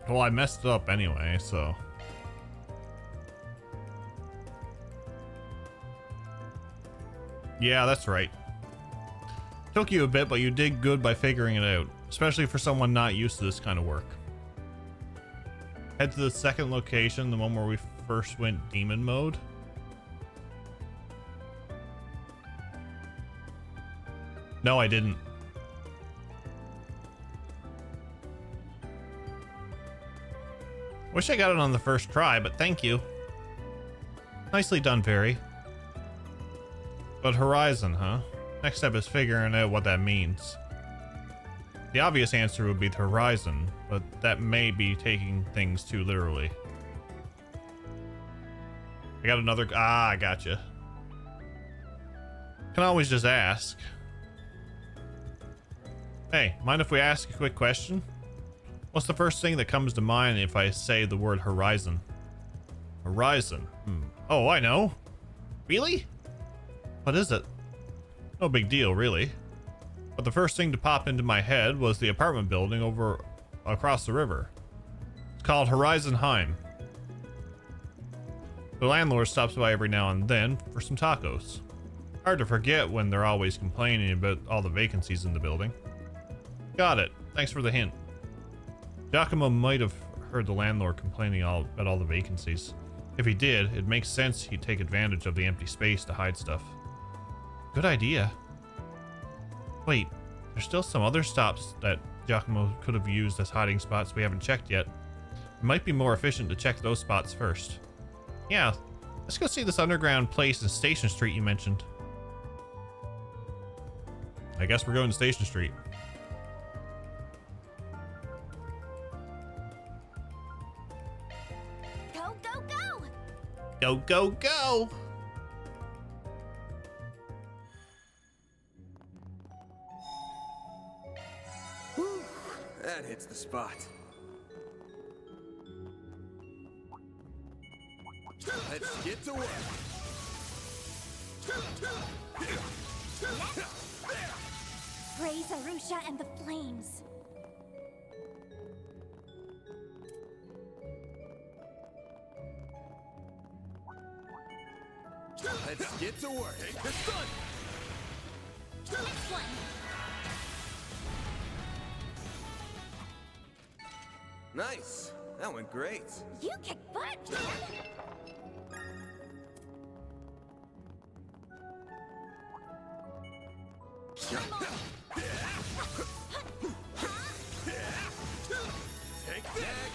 Well, I messed it up anyway, so. Yeah, that's right. Took you a bit, but you did good by figuring it out, especially for someone not used to this kind of work. Head to the second location, the one where we first went demon mode. No, I didn't. Wish I got it on the first try, but thank you. Nicely done, Fairy. But Horizon, huh? Next step is figuring out what that means. The obvious answer would be the Horizon, but that may be taking things too literally. I got another... Ah, I gotcha. Can always just ask. Hey, mind if we ask a quick question? What's the first thing that comes to mind if I say the word Horizon? Horizon. Oh, I know. Really? What is it? No big deal, really. But the first thing to pop into my head was the apartment building over across the river. It's called Horizon Heim. The landlord stops by every now and then for some tacos. Hard to forget when they're always complaining about all the vacancies in the building. Got it. Thanks for the hint. Giacomo might have heard the landlord complaining about all the vacancies. If he did, it makes sense he'd take advantage of the empty space to hide stuff. Good idea. Wait, there's still some other stops that Giacomo could have used as hiding spots we haven't checked yet. It might be more efficient to check those spots first. Yeah, let's go see this underground place in Station Street you mentioned. I guess we're going to Station Street. Go, go, go! Whew, that hits the spot. Let's get to work. Praise Arusha and the flames. Let's get to work. Take the sun. Next one. Nice. That went great. You kick butt, man. Take that.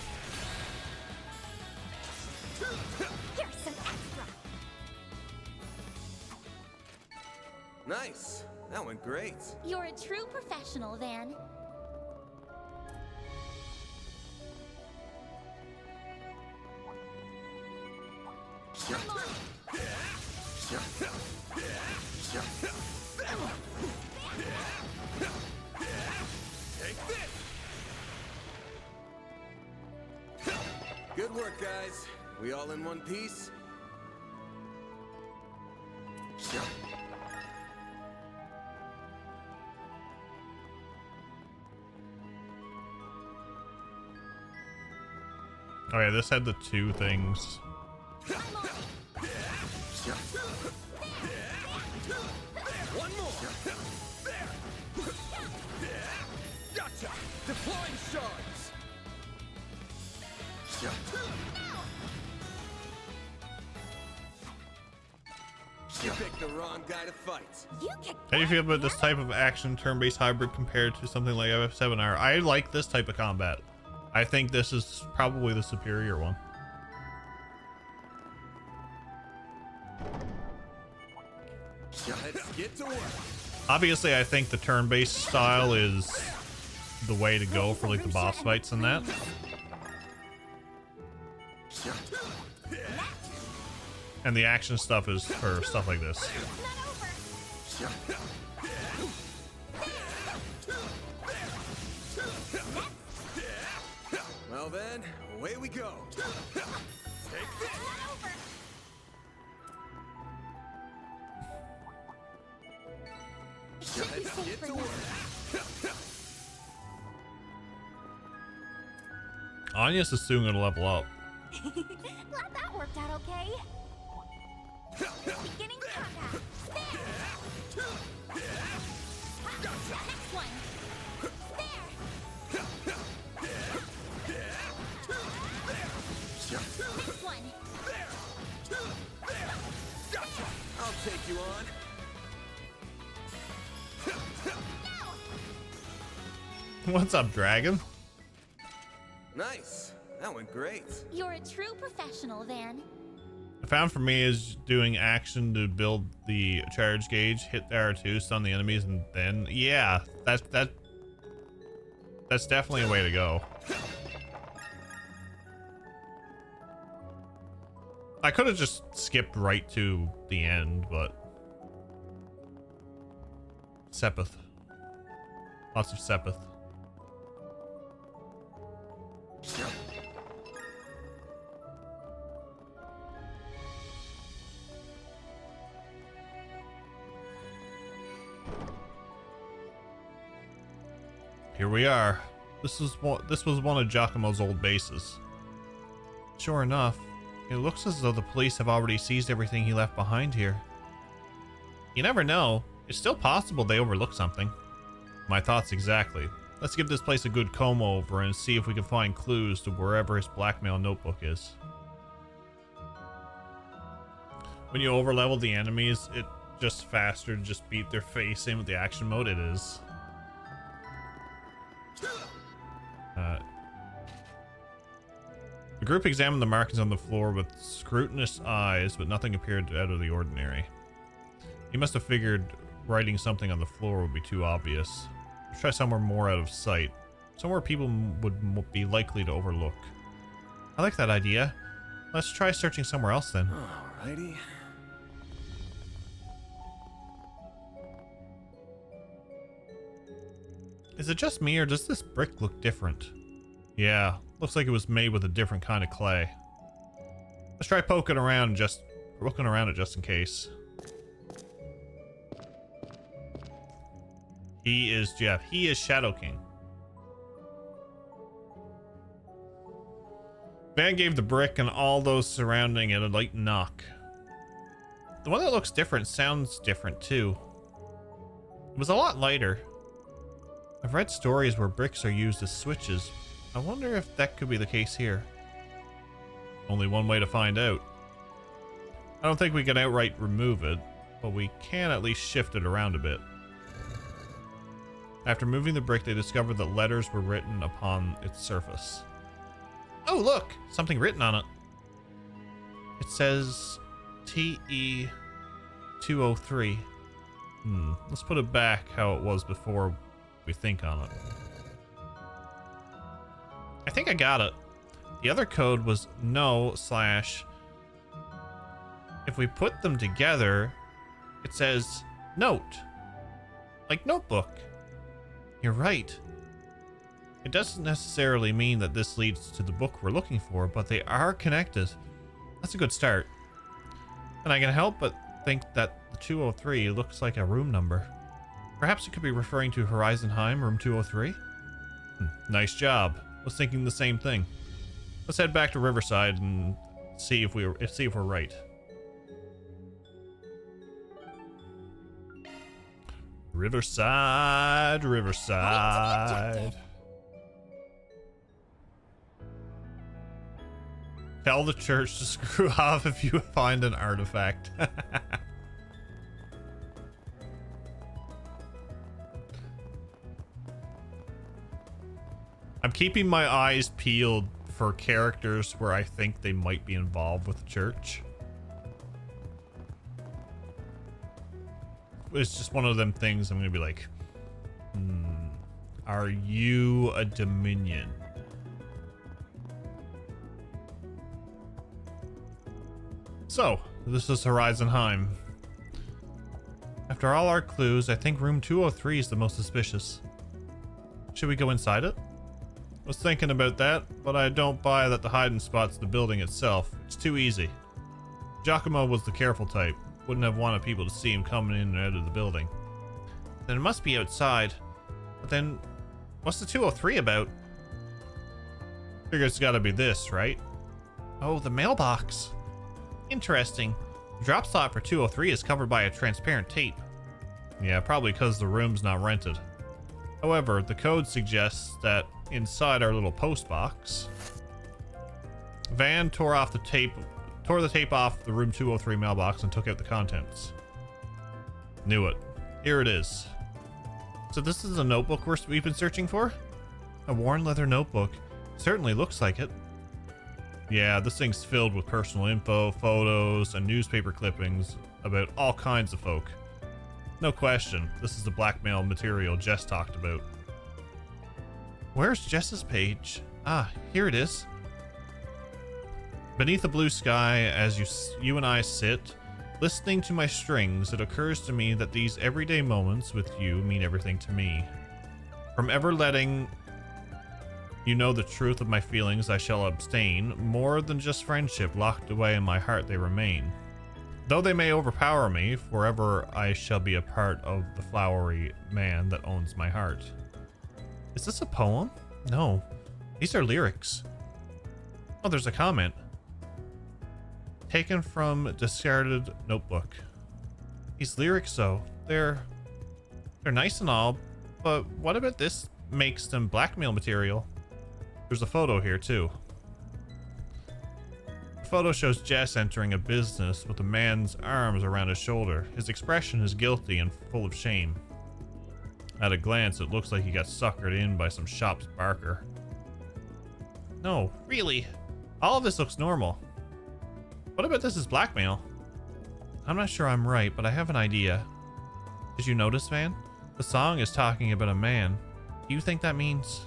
Here's some extra. Nice. That went great. You're a true professional, Van. Take this. Good work, guys. We all in one piece? Oh yeah, this had the two things. One more. There. Gotcha. Deploying shards. You picked the wrong guy to fight. You kick How do you butt, feel about this man. type of action turn-based hybrid compared to something like FF7R? I like this type of combat. I think this is probably the superior one. Let's get to work. Obviously, I think the turn-based style is the way to go for like the boss fights and that. And the action stuff is for stuff like this. Not over. Well then, away we go. Take this. Not over. It should be Let's safe get for to now. work. Anya's is soon gonna level up. Glad that worked out okay. Beginning combat. There. Next one. There. Next one. Gotcha. I'll take you on. What's up, dragon? Nice. That went great. You're a true professional, Van. I found for me is doing action to build the charge gauge, hit the R2, stun the enemies, and then yeah, that's definitely a way to go. I could have just skipped right to the end, but Sepith. Lots of Sepith. Here we are. This was one of Giacomo's old bases. Sure enough, it looks as though the police have already seized everything he left behind here. You never know. It's still possible they overlooked something. My thoughts exactly. Let's give this place a good comb over and see if we can find clues to wherever his blackmail notebook is. When you overlevel the enemies, it just faster to just beat their face in with the action mode it is. The group examined the markings on the floor with scrutinous eyes, but nothing appeared out of the ordinary. He must have figured writing something on the floor would be too obvious. Let's try somewhere more out of sight, somewhere people would be likely to overlook. I like that idea. Let's try searching somewhere else then. Alrighty. Is it just me or does this brick look different? Yeah, looks like it was made with a different kind of clay. Let's try looking around it just in case. He is Jeff. He is Shadow King. Van gave the brick and all those surrounding it a light knock. The one that looks different sounds different too. It was a lot lighter. I've read stories where bricks are used as switches. I wonder if that could be the case here. Only one way to find out. I don't think we can outright remove it, but we can at least shift it around a bit. After moving the brick, they discovered that letters were written upon its surface. Oh, look! Something written on it. It says TE 203. Let's put it back how it was before we think on it. I think I got it. The other code was no/. If we put them together, it says note. Like notebook. You're right. It doesn't necessarily mean that this leads to the book we're looking for, but they are connected. That's a good start. And I can help but think that the 203 looks like a room number. Perhaps it could be referring to Horizonheim, room 203? Nice job. Was thinking the same thing. Let's head back to Riverside and see if we're right. Riverside. Tell the church to screw off if you find an artifact. I'm keeping my eyes peeled for characters where I think they might be involved with the church. It's just one of them things I'm gonna be like, are you a Dominion? So, this is Horizonheim. After all our clues, I think room 203 is the most suspicious. Should we go inside it? Was thinking about that, but I don't buy that the hiding spot's the building itself. It's too easy. Giacomo was the careful type. Wouldn't have wanted people to see him coming in and out of the building. Then it must be outside. But then, what's the 203 about? Figure it's gotta be this, right? Oh, the mailbox. Interesting. The drop slot for 203 is covered by a transparent tape. Yeah, probably because the room's not rented. However, the code suggests that inside our little post box, Van tore the tape off the room 203 mailbox and took out the contents. Knew it. Here it is. So this is a notebook we've been searching for? A worn leather notebook. Certainly looks like it. Yeah, this thing's filled with personal info, photos, and newspaper clippings about all kinds of folk. No question, this is the blackmail material Jess talked about. Where's Jess's page? Ah, here it is. Beneath the blue sky, as you and I sit, listening to my strings, it occurs to me that these everyday moments with you mean everything to me. From ever letting you know the truth of my feelings, I shall abstain. More than just friendship, locked away in my heart they remain. Though they may overpower me, forever I shall be a part of the flowery man that owns my heart. Is this a poem? No, these are lyrics. Oh, there's a comment. Taken from discarded notebook. These lyrics, though, they're nice and all, but what about this makes them blackmail material? There's a photo here too. The photo shows Jess entering a business with a man's arms around his shoulder. His expression is guilty and full of shame. At a glance, it looks like he got suckered in by some shop's barker. No, really? All of this looks normal. What about this is blackmail? I'm not sure I'm right, but I have an idea. Did you notice, Van? The song is talking about a man. Do you think that means...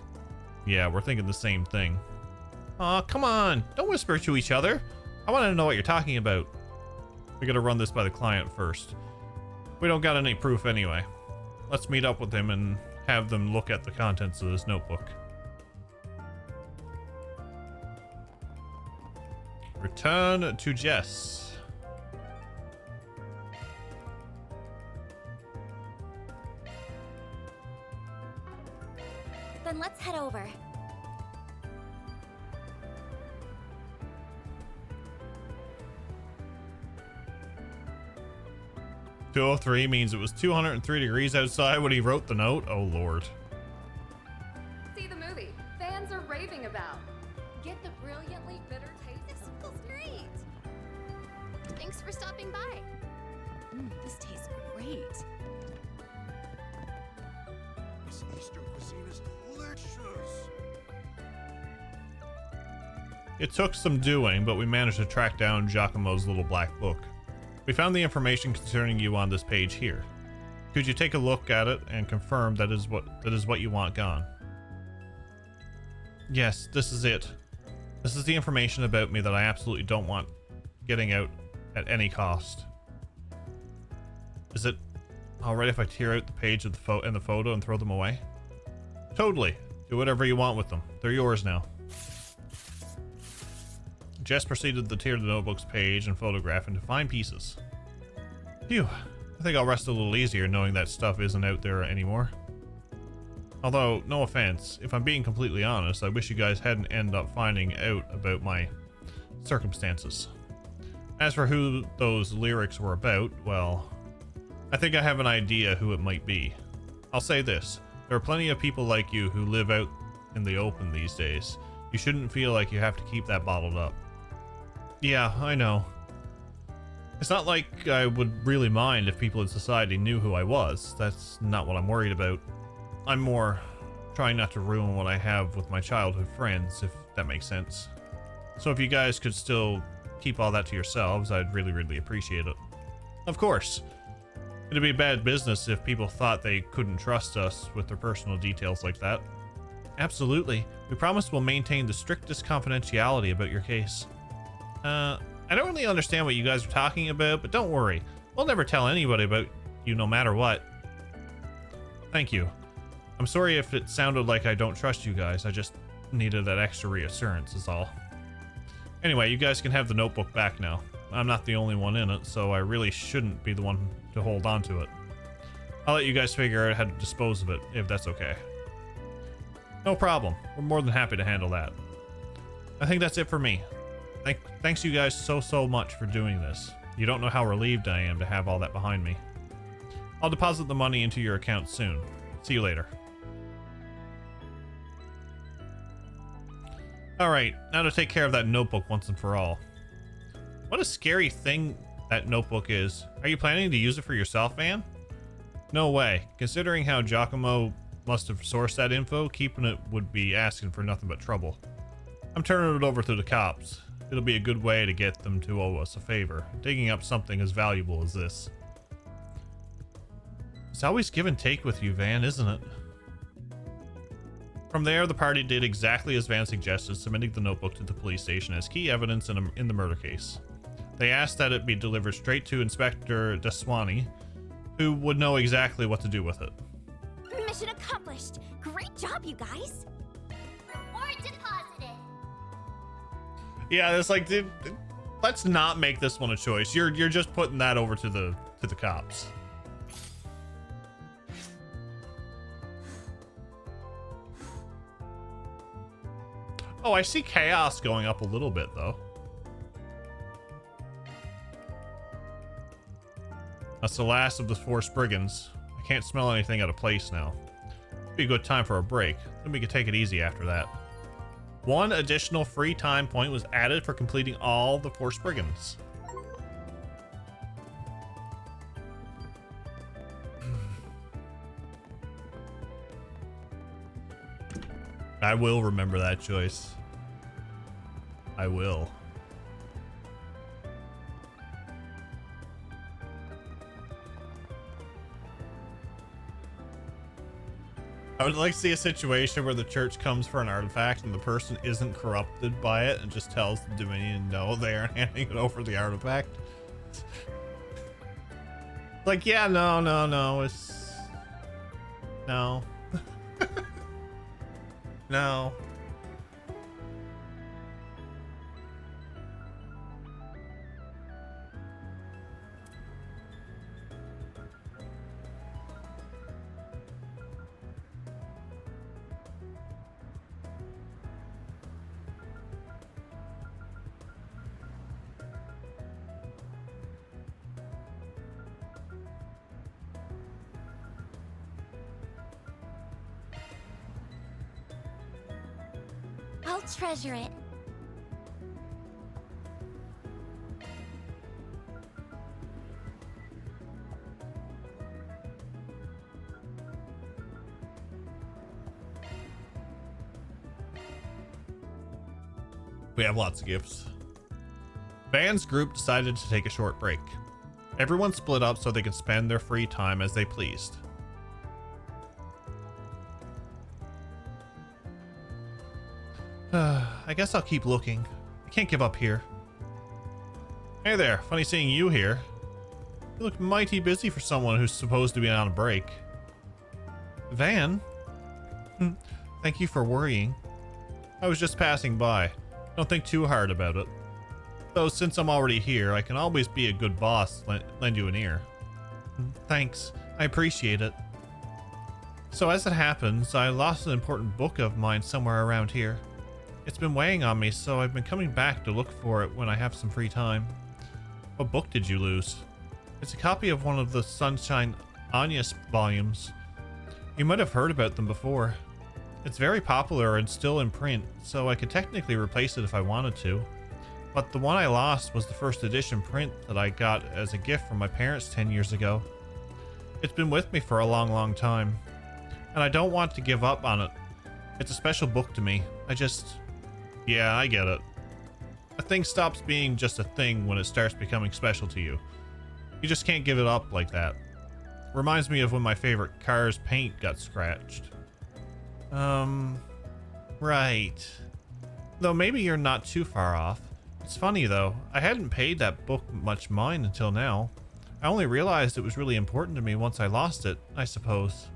Yeah, we're thinking the same thing. Aw, come on. Don't whisper to each other. I want to know what you're talking about. We gotta run this by the client first. We don't got any proof anyway. Let's meet up with him and have them look at the contents of this notebook. Return to Jess. Then let's head over. .203 means it was 203 degrees outside when he wrote the note. Oh lord. See the movie fans are raving about. Get the brilliantly bitter taste. This feels great. Thanks for stopping by. This tastes great. This Eastern cuisine is delicious. It took some doing, but we managed to track down Giacomo's little black book. We found the information concerning you on this page here. Could you take a look at it and confirm that is what you want gone? Yes, this is it. This is the information about me that I absolutely don't want getting out at any cost. Is it alright if I tear out the page of the photo and throw them away? Totally. Do whatever you want with them. They're yours now. Jess proceeded to tear the notebook's page and photograph into fine pieces. Phew, I think I'll rest a little easier knowing that stuff isn't out there anymore. Although, no offense, if I'm being completely honest, I wish you guys hadn't ended up finding out about my circumstances. As for who those lyrics were about, well, I think I have an idea who it might be. I'll say this, there are plenty of people like you who live out in the open these days. You shouldn't feel like you have to keep that bottled up. Yeah, I know. It's not like I would really mind if people in society knew who I was. That's not what I'm worried about. I'm more trying not to ruin what I have with my childhood friends, if that makes sense. So if you guys could still keep all that to yourselves, I'd really, really appreciate it. Of course. It'd be bad business if people thought they couldn't trust us with their personal details like that. Absolutely. We promise we'll maintain the strictest confidentiality about your case. I don't really understand what you guys are talking about, but don't worry. We'll never tell anybody about you no matter what. Thank you. I'm sorry if it sounded like I don't trust you guys. I just needed that extra reassurance is all. Anyway, you guys can have the notebook back now. I'm not the only one in it, so I really shouldn't be the one to hold on to it. I'll let you guys figure out how to dispose of it, if that's okay. No problem. We're more than happy to handle that. I think that's it for me. Thanks you guys so much for doing this. You don't know how relieved I am to have all that behind me. I'll deposit the money into your account soon. See you later. Alright, now to take care of that notebook once and for all. What a scary thing that notebook is. Are you planning to use it for yourself, Van? No way. Considering how Giacomo must have sourced that info, keeping it would be asking for nothing but trouble. I'm turning it over to the cops. It'll be a good way to get them to owe us a favor, digging up something as valuable as this. It's always give and take with you, Van, isn't it? From there, the party did exactly as Van suggested, submitting the notebook to the police station as key evidence in the murder case. They asked that it be delivered straight to Inspector Deswani, who would know exactly what to do with it. Mission accomplished. Great job, you guys. Reward deposited. Yeah, it's like, dude, let's not make this one a choice. You're just putting that over to the cops. Oh, I see chaos going up a little bit though. That's the last of the 4 Spriggans. I can't smell anything out of place now. Be a good time for a break. Then we can take it easy after that. 1 additional free time point was added for completing all the 4 Spriggans. I will remember that choice. I will. I would like to see a situation where the church comes for an artifact and the person isn't corrupted by it and just tells the Dominion no, they aren't handing it over the artifact. Like, yeah, no, it's... No. No. I'll treasure it. We have lots of gifts. Van's group decided to take a short break. Everyone split up so they could spend their free time as they pleased. I guess I'll keep looking. I can't give up here. Hey there, funny seeing you here. You look mighty busy for someone who's supposed to be on a break. Van? Thank you for worrying. I was just passing by. Don't think too hard about it. Though since I'm already here, I can always be a good boss, lend you an ear. Thanks, I appreciate it. So as it happens, I lost an important book of mine somewhere around here. It's been weighing on me, so I've been coming back to look for it when I have some free time. What book did you lose? It's a copy of one of the Sunshine Agnes volumes. You might have heard about them before. It's very popular and still in print, so I could technically replace it if I wanted to. But the one I lost was the first edition print that I got as a gift from my parents 10 years ago. It's been with me for a long time, and I don't want to give up on it. It's a special book to me. Yeah, I get it. A thing stops being just a thing when it starts becoming special to you. You just can't give it up like that. Reminds me of when my favorite car's paint got scratched. Right. Though maybe you're not too far off. It's funny though, I hadn't paid that book much mind until now. I only realized it was really important to me once I lost it, I suppose.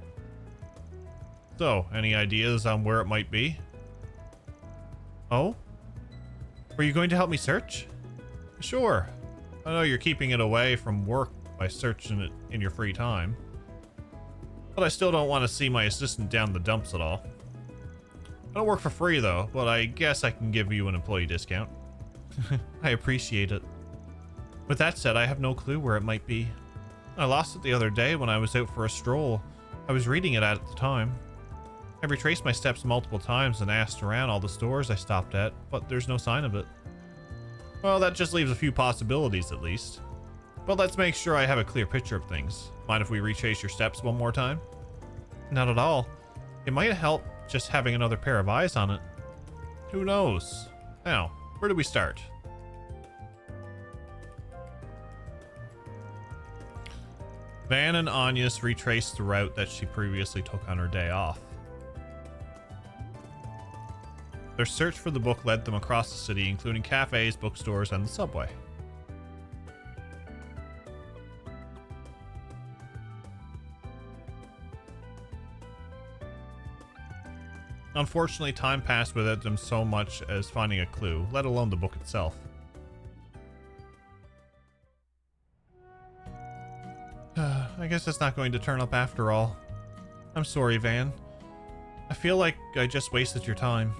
So, any ideas on where it might be? Oh? Were you going to help me search? Sure. I know you're keeping it away from work by searching it in your free time. But I still don't want to see my assistant down the dumps at all. I don't work for free though, but I guess I can give you an employee discount. I appreciate it. With that said, I have no clue where it might be. I lost it the other day when I was out for a stroll. I was reading it at the time. I retraced my steps multiple times and asked around all the stores I stopped at, but there's no sign of it. Well, that just leaves a few possibilities at least. But let's make sure I have a clear picture of things. Mind if we retrace your steps one more time? Not at all. It might help just having another pair of eyes on it. Who knows? Now, where do we start? Van and Agnes retraced the route that she previously took on her day off. Their search for the book led them across the city, including cafes, bookstores, and the subway. Unfortunately, time passed without them so much as finding a clue, let alone the book itself. I guess it's not going to turn up after all. I'm sorry, Van. I feel like I just wasted your time.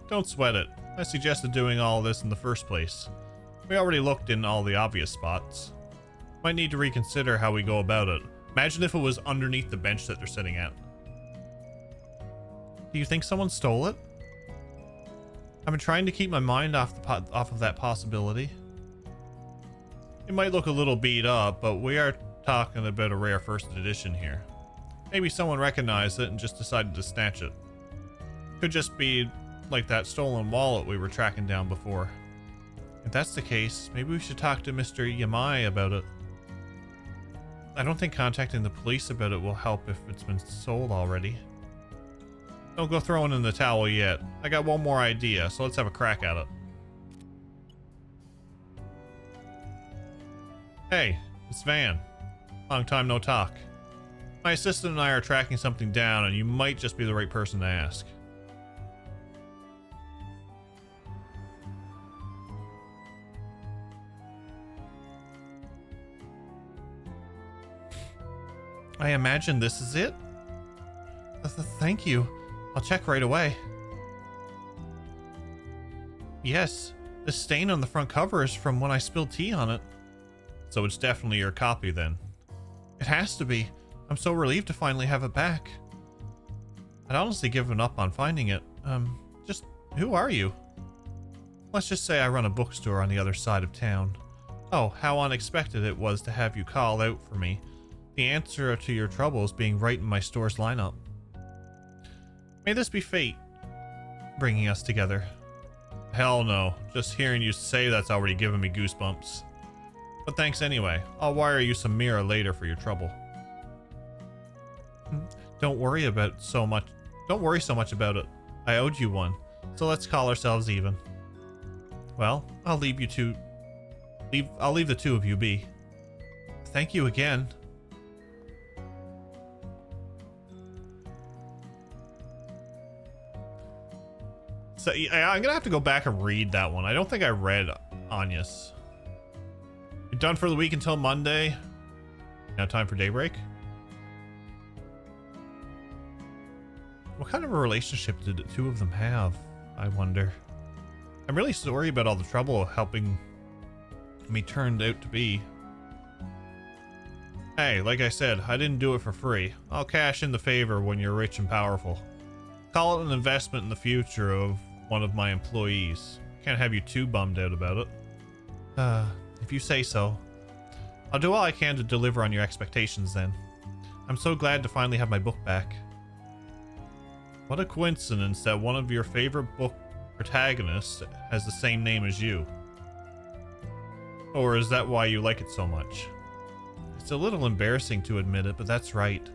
Don't sweat it. I suggested doing all this in the first place. We already looked in all the obvious spots. Might need to reconsider how we go about it. Imagine if it was underneath the bench that they're sitting at. Do you think someone stole it? I've been trying to keep my mind off of that possibility. It might look a little beat up, but we are talking about a rare first edition here. Maybe someone recognized it and just decided to snatch it. Could just be like that stolen wallet we were tracking down before. If that's the case, maybe we should talk to Mr. Yamai about it. I don't think contacting the police about it will help if it's been sold already. Don't go throwing in the towel yet. I got one more idea, so let's have a crack at it. Hey, it's Van. Long time no talk. My assistant and I are tracking something down, and you might just be the right person to ask. I imagine this is it? Thank you. I'll check right away. Yes, the stain on the front cover is from when I spilled tea on it. So it's definitely your copy then. It has to be. I'm so relieved to finally have it back. I'd honestly given up on finding it. Just who are you? Let's just say I run a bookstore on the other side of town. Oh, how unexpected it was to have you call out for me. The answer to your troubles being right in my store's lineup. May this be fate bringing us together. Hell no. Just hearing you say that's already giving me goosebumps. But thanks anyway. I'll wire you some mirror later for your trouble. Don't worry so much about it. I owed you one. So let's call ourselves even. Well, I'll leave the two of you be. Thank you again. So I'm gonna have to go back and read that one. I don't think I read Anya's. You're done for the week until Monday. Now time for Daybreak. What kind of a relationship did the two of them have, I wonder? I'm really sorry about all the trouble helping me turned out to be. Hey, like I said, I didn't do it for free. I'll cash in the favor when you're rich and powerful. Call it an investment in the future of one of my employees. Can't have you too bummed out about it. If you say so. I'll do all I can to deliver on your expectations then. I'm so glad to finally have my book back. What a coincidence that one of your favorite book protagonists has the same name as you. Or is that why you like it so much? It's a little embarrassing to admit it, but that's right.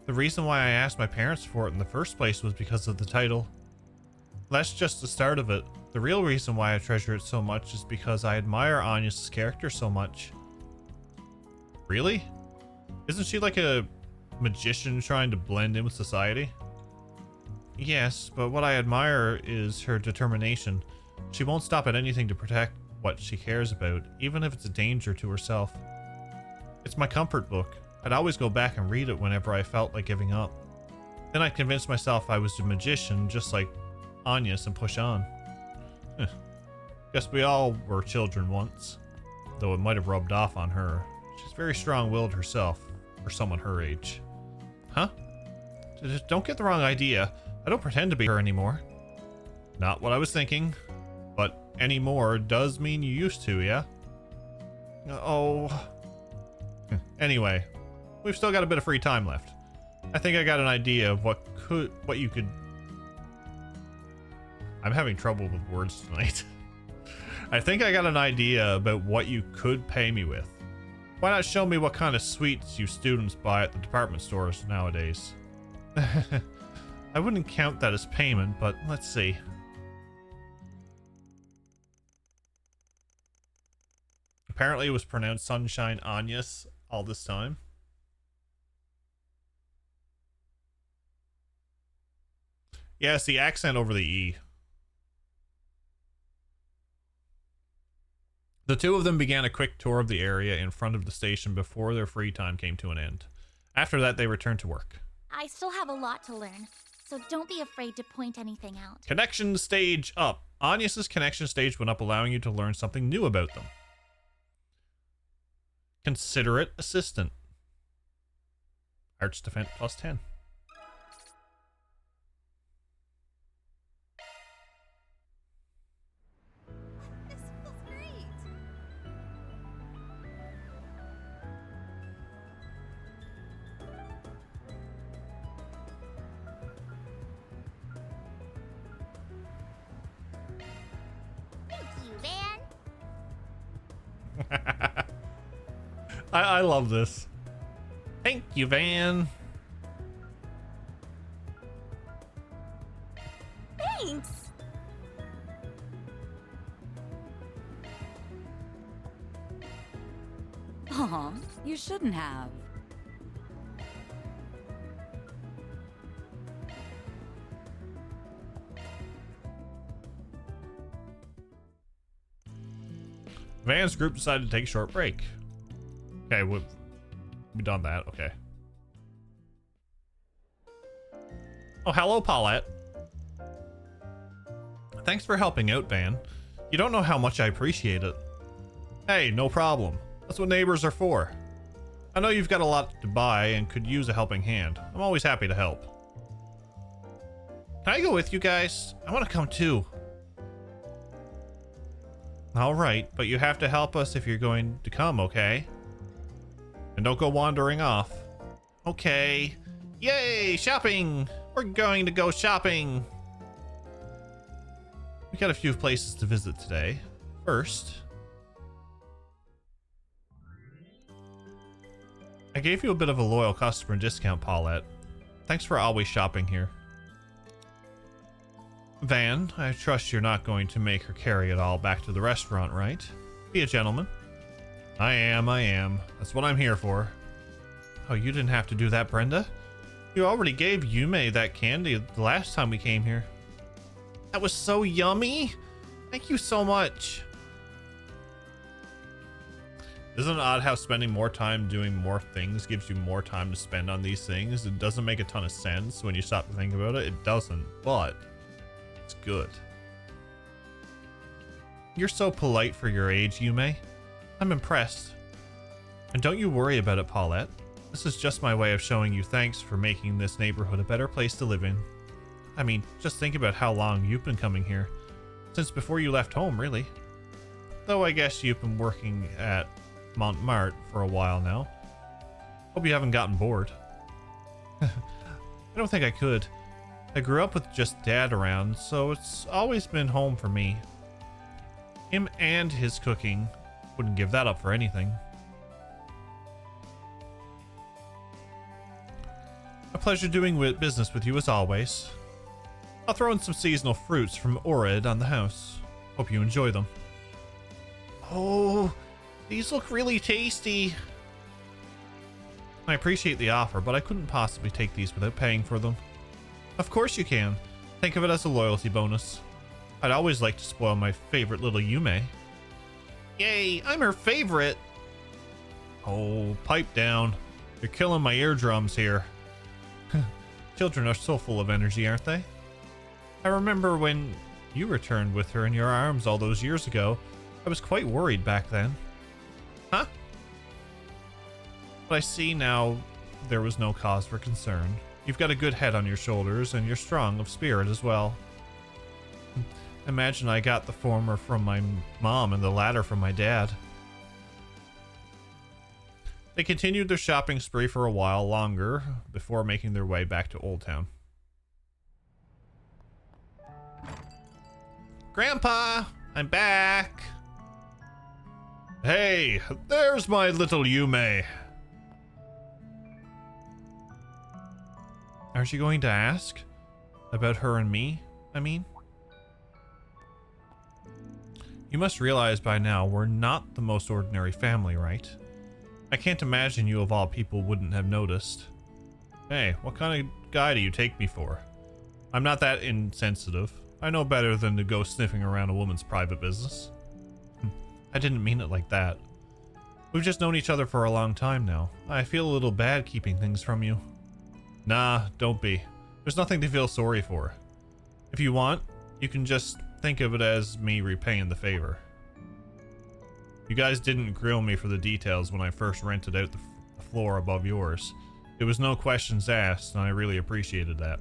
The reason why I asked my parents for it in the first place was because of the title. That's just the start of it. The real reason why I treasure it so much is because I admire Anya's character so much. Really? Isn't she like a magician trying to blend in with society? Yes, but what I admire is her determination. She won't stop at anything to protect what she cares about, even if it's a danger to herself. It's my comfort book. I'd always go back and read it whenever I felt like giving up. Then I'd convince myself I was a magician just like Anya's and push on. Guess we all were children once, though it might have rubbed off on her. She's very strong-willed herself, for someone her age. Huh? Don't get the wrong idea. I don't pretend to be her anymore. Not what I was thinking, but anymore does mean you used to, yeah? Oh. Anyway, we've still got a bit of free time left. I think I got an idea of what you could... I'm having trouble with words tonight. I think I got an idea about what you could pay me with. Why not show me what kind of sweets you students buy at the department stores nowadays? I wouldn't count that as payment, but let's see. Apparently it was pronounced Sunshine Anyas all this time. Yeah, it's the accent over the E. The two of them began a quick tour of the area in front of the station before their free time came to an end. After that, they returned to work. I still have a lot to learn, so don't be afraid to point anything out. Connection stage up. Anyas's connection stage went up, allowing you to learn something new about them. Considerate assistant. Arts defense plus 10. This feels great. Thank you, Van. I love this. Thank you, Van. Thanks! Aw, you shouldn't have. Van's group decided to take a short break. Okay, we've done that. Okay. Oh, hello, Paulette. Thanks for helping out, Van. You don't know how much I appreciate it. Hey, no problem. That's what neighbors are for. I know you've got a lot to buy and could use a helping hand. I'm always happy to help. Can I go with you guys? I want to come too. All right, but you have to help us if you're going to come, okay? And don't go wandering off. Okay. Yay, shopping! We're going to go shopping! We got a few places to visit today. First, I gave you a bit of a loyal customer discount, Paulette. Thanks for always shopping here. Van, I trust you're not going to make her carry it all back to the restaurant, right? Be a gentleman. I am. That's what I'm here for. Oh, you didn't have to do that, Brenda. You already gave Yume that candy the last time we came here. That was so yummy. Thank you so much. Isn't it odd how spending more time doing more things gives you more time to spend on these things? It doesn't make a ton of sense when you stop to think about it. It doesn't, but it's good. You're so polite for your age, Yume. I'm impressed. And don't you worry about it, Paulette. This is just my way of showing you thanks for making this neighborhood a better place to live in. I mean, just think about how long you've been coming here. Since before you left home, really. Though I guess you've been working at Montmartre for a while now. Hope you haven't gotten bored. I don't think I could. I grew up with just Dad around, so it's always been home for me. Him and his cooking. Wouldn't give that up for anything. A pleasure doing business with you as always. I'll throw in some seasonal fruits from Orid on the house. Hope you enjoy them. Oh, these look really tasty. I appreciate the offer, but I couldn't possibly take these without paying for them. Of course you can. Think of it as a loyalty bonus. I'd always like to spoil my favorite little Yume. Yay, I'm her favorite. Oh, pipe down. You're killing my eardrums here. Children are so full of energy, aren't they? I remember when you returned with her in your arms all those years ago. I was quite worried back then. Huh? But I see now there was no cause for concern. You've got a good head on your shoulders, and you're strong of spirit as well. Imagine I got the former from my mom and the latter from my dad. They continued their shopping spree for a while longer before making their way back to Old Town. Grandpa, I'm back. Hey, there's my little Yume. Aren't you going to ask about her and me, I mean? You must realize by now we're not the most ordinary family, right? I can't imagine you of all people wouldn't have noticed. Hey, what kind of guy do you take me for? I'm not that insensitive. I know better than to go sniffing around a woman's private business. I didn't mean it like that. We've just known each other for a long time now. I feel a little bad keeping things from you. Nah, don't be. There's nothing to feel sorry for. If you want, you can just think of it as me repaying the favor. You guys didn't grill me for the details when I first rented out the floor above yours. It was no questions asked, and I really appreciated that.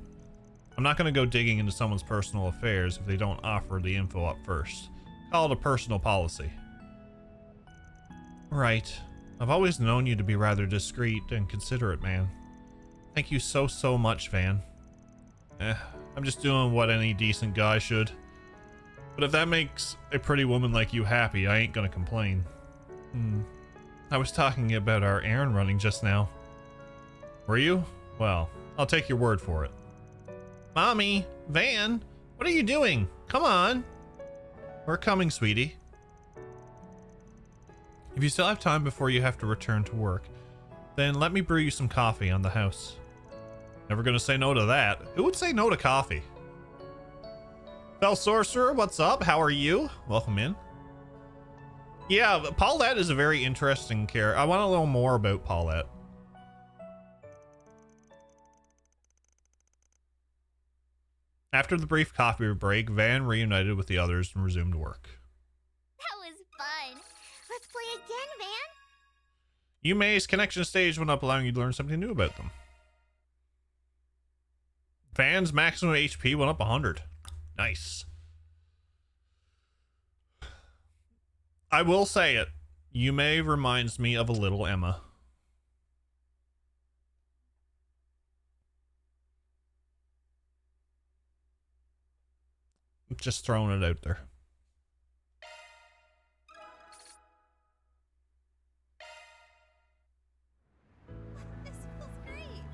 I'm not going to go digging into someone's personal affairs if they don't offer the info up first. Call it a personal policy. Right. I've always known you to be rather discreet and considerate, man. Thank you so much, Van. I'm just doing what any decent guy should. But if that makes a pretty woman like you happy, I ain't gonna complain. I was talking about our errand running just now. Were you? Well, I'll take your word for it. Mommy, Van, What are you doing? Come on. We're coming, sweetie. If you still have time before you have to return to work, then let me brew you some coffee on the house. Never gonna say no to that. Who would say no to coffee? Fell Sorcerer, what's up? How are you? Welcome in. Yeah, Paulette is a very interesting character. I want to know more about Paulette. After the brief coffee break, Van reunited with the others and resumed work. That was fun. Let's play again, Van. Yume's connection stage went up, allowing you to learn something new about them. Van's maximum HP went up 100. Nice. I will say it. Yume reminds me of a little Emma. Just throwing it out there. This feels great.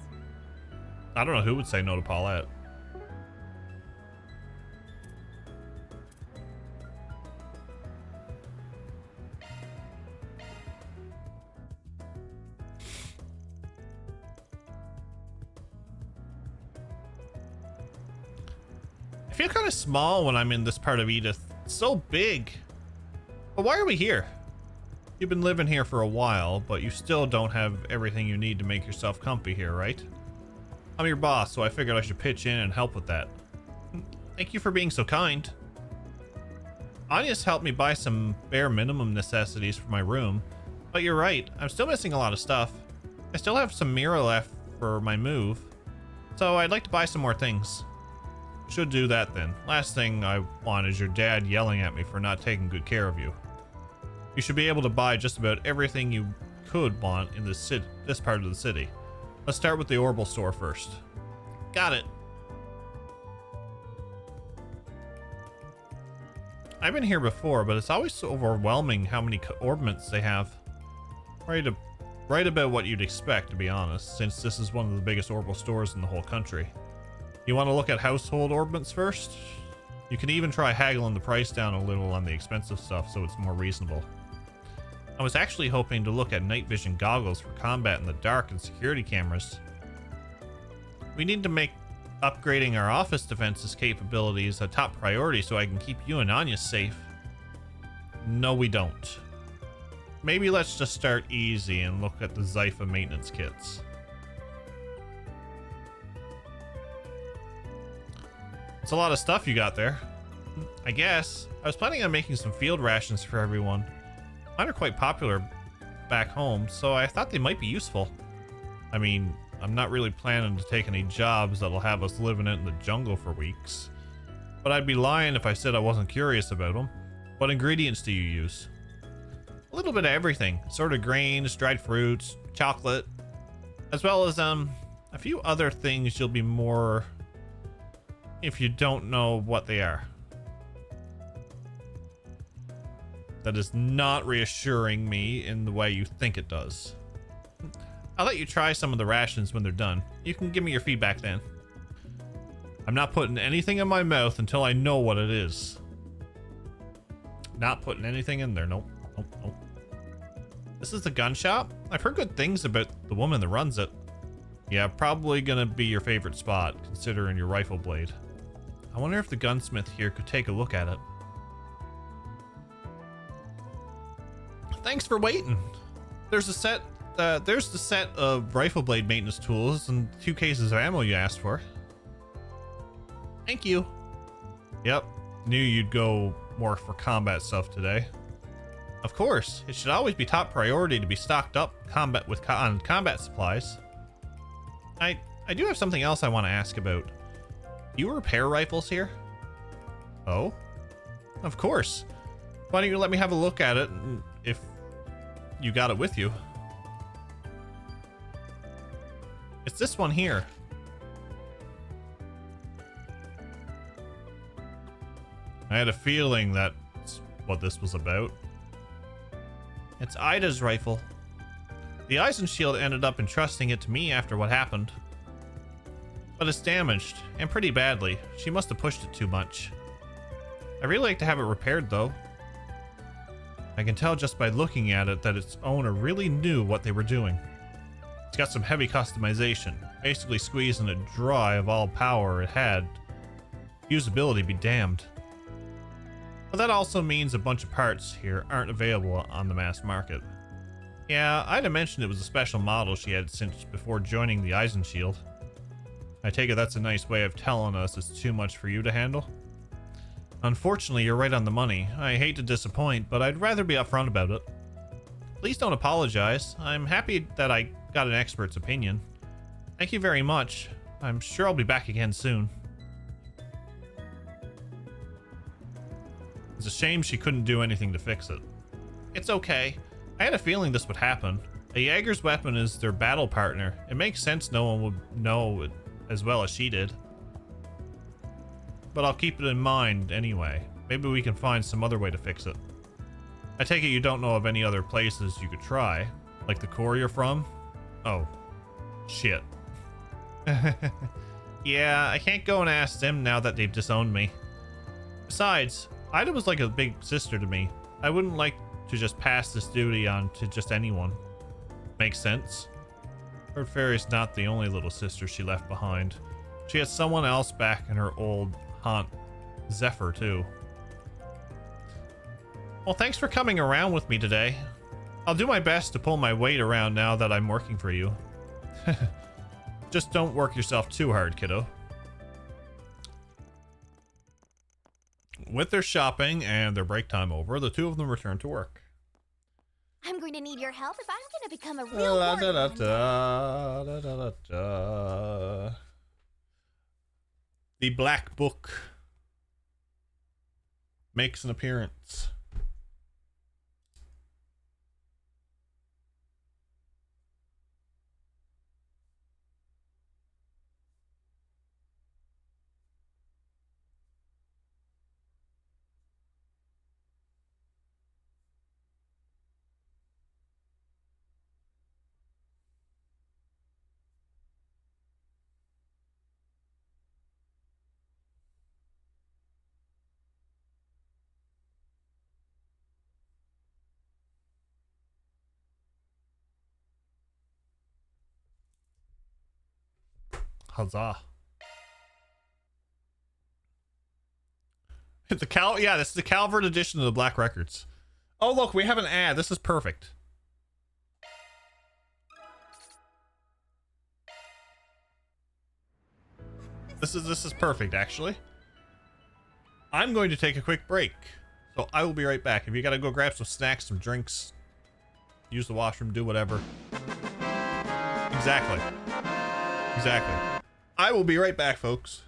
I don't know who would say no to Paulette. I feel kind of small when I'm in this part of Edith. It's so big. But why are we here? You've been living here for a while, but you still don't have everything you need to make yourself comfy here, right? I'm your boss, so I figured I should pitch in and help with that. Thank you for being so kind. Anya's helped me buy some bare minimum necessities for my room, but you're right, I'm still missing a lot of stuff. I still have some Mira left for my move, so I'd like to buy some more things. Should do that then. Last thing I want is your dad yelling at me for not taking good care of you. You should be able to buy just about everything you could want in this part of the city. Let's start with the Orbital store first. Got it. I've been here before, but it's always so overwhelming how many orbments they have. Right about what you'd expect, to be honest, since this is one of the biggest Orbital stores in the whole country. You want to look at household orbments first? You can even try haggling the price down a little on the expensive stuff so it's more reasonable. I was actually hoping to look at night vision goggles for combat in the dark and security cameras. We need to make upgrading our office defenses capabilities a top priority so I can keep you and Anya safe. No, we don't. Maybe let's just start easy and look at the Zypha maintenance kits. It's a lot of stuff you got there. I guess. I was planning on making some field rations for everyone. Mine are quite popular back home, so I thought they might be useful. I mean, I'm not really planning to take any jobs that'll have us living out in the jungle for weeks. But I'd be lying if I said I wasn't curious about them. What ingredients do you use? A little bit of everything. Assorted grains, dried fruits, chocolate, as well as a few other things you'll be more if you don't know what they are. That is not reassuring me in the way you think it does. I'll let you try some of the rations when they're done. You can give me your feedback then. I'm not putting anything in my mouth until I know what it is. Not putting anything in there. Nope. Nope. Nope. This is the gun shop? I've heard good things about the woman that runs it. Yeah, probably gonna be your favorite spot, considering your rifle blade. I wonder if the gunsmith here could take a look at it. Thanks for waiting. There's the set of rifle blade maintenance tools and 2 cases of ammo you asked for. Thank you. Yep, knew you'd go more for combat stuff today. Of course, it should always be top priority to be stocked up on combat supplies. I do have something else I want to ask about. Do you repair rifles here? Oh? Of course. Why don't you let me have a look at it if you got it with you? It's this one here. I had a feeling that's what this was about. It's Ida's rifle. The Eisenshield ended up entrusting it to me after what happened. but it's damaged, and pretty badly. She must have pushed it too much. I'd really like to have it repaired, though. I can tell just by looking at it that its owner really knew what they were doing. It's got some heavy customization, basically squeezing it dry of all power it had. Usability be damned. But that also means a bunch of parts here aren't available on the mass market. Yeah, I'd have mentioned it was a special model she had since before joining the Eisenshield. I take it that's a nice way of telling us it's too much for you to handle? Unfortunately, you're right on the money. I hate to disappoint, but I'd rather be upfront about it. Please don't apologize. I'm happy that I got an expert's opinion. Thank you very much. I'm sure I'll be back again soon. It's a shame she couldn't do anything to fix it. It's okay. I had a feeling this would happen. A Jaeger's weapon is their battle partner. It makes sense no one would know it as well as she did. But I'll keep it in mind anyway. Maybe we can find some other way to fix it. I take it you don't know of any other places you could try? Like the core you're from? Oh. Shit. Yeah, I can't go and ask them now that they've disowned me. Besides, Ida was like a big sister to me. I wouldn't like to just pass this duty on to just anyone. Makes sense. Heard Fairy's not the only little sister she left behind. She had someone else back in her old haunt, Zephyr, too. Well, thanks for coming around with me today. I'll do my best to pull my weight around now that I'm working for you. Just don't work yourself too hard, kiddo. With their shopping and their break time over, the two of them return to work. I'm going to need your help if I'm going to become a real warrior. The Black Book makes an appearance. Huzzah. Yeah, this is the Calvert edition of the Black Records. Oh, look, we have an ad. This is perfect. This is perfect, actually. I'm going to take a quick break, so I will be right back. If you gotta go grab some snacks, some drinks, use the washroom, do whatever. Exactly. I will be right back, folks.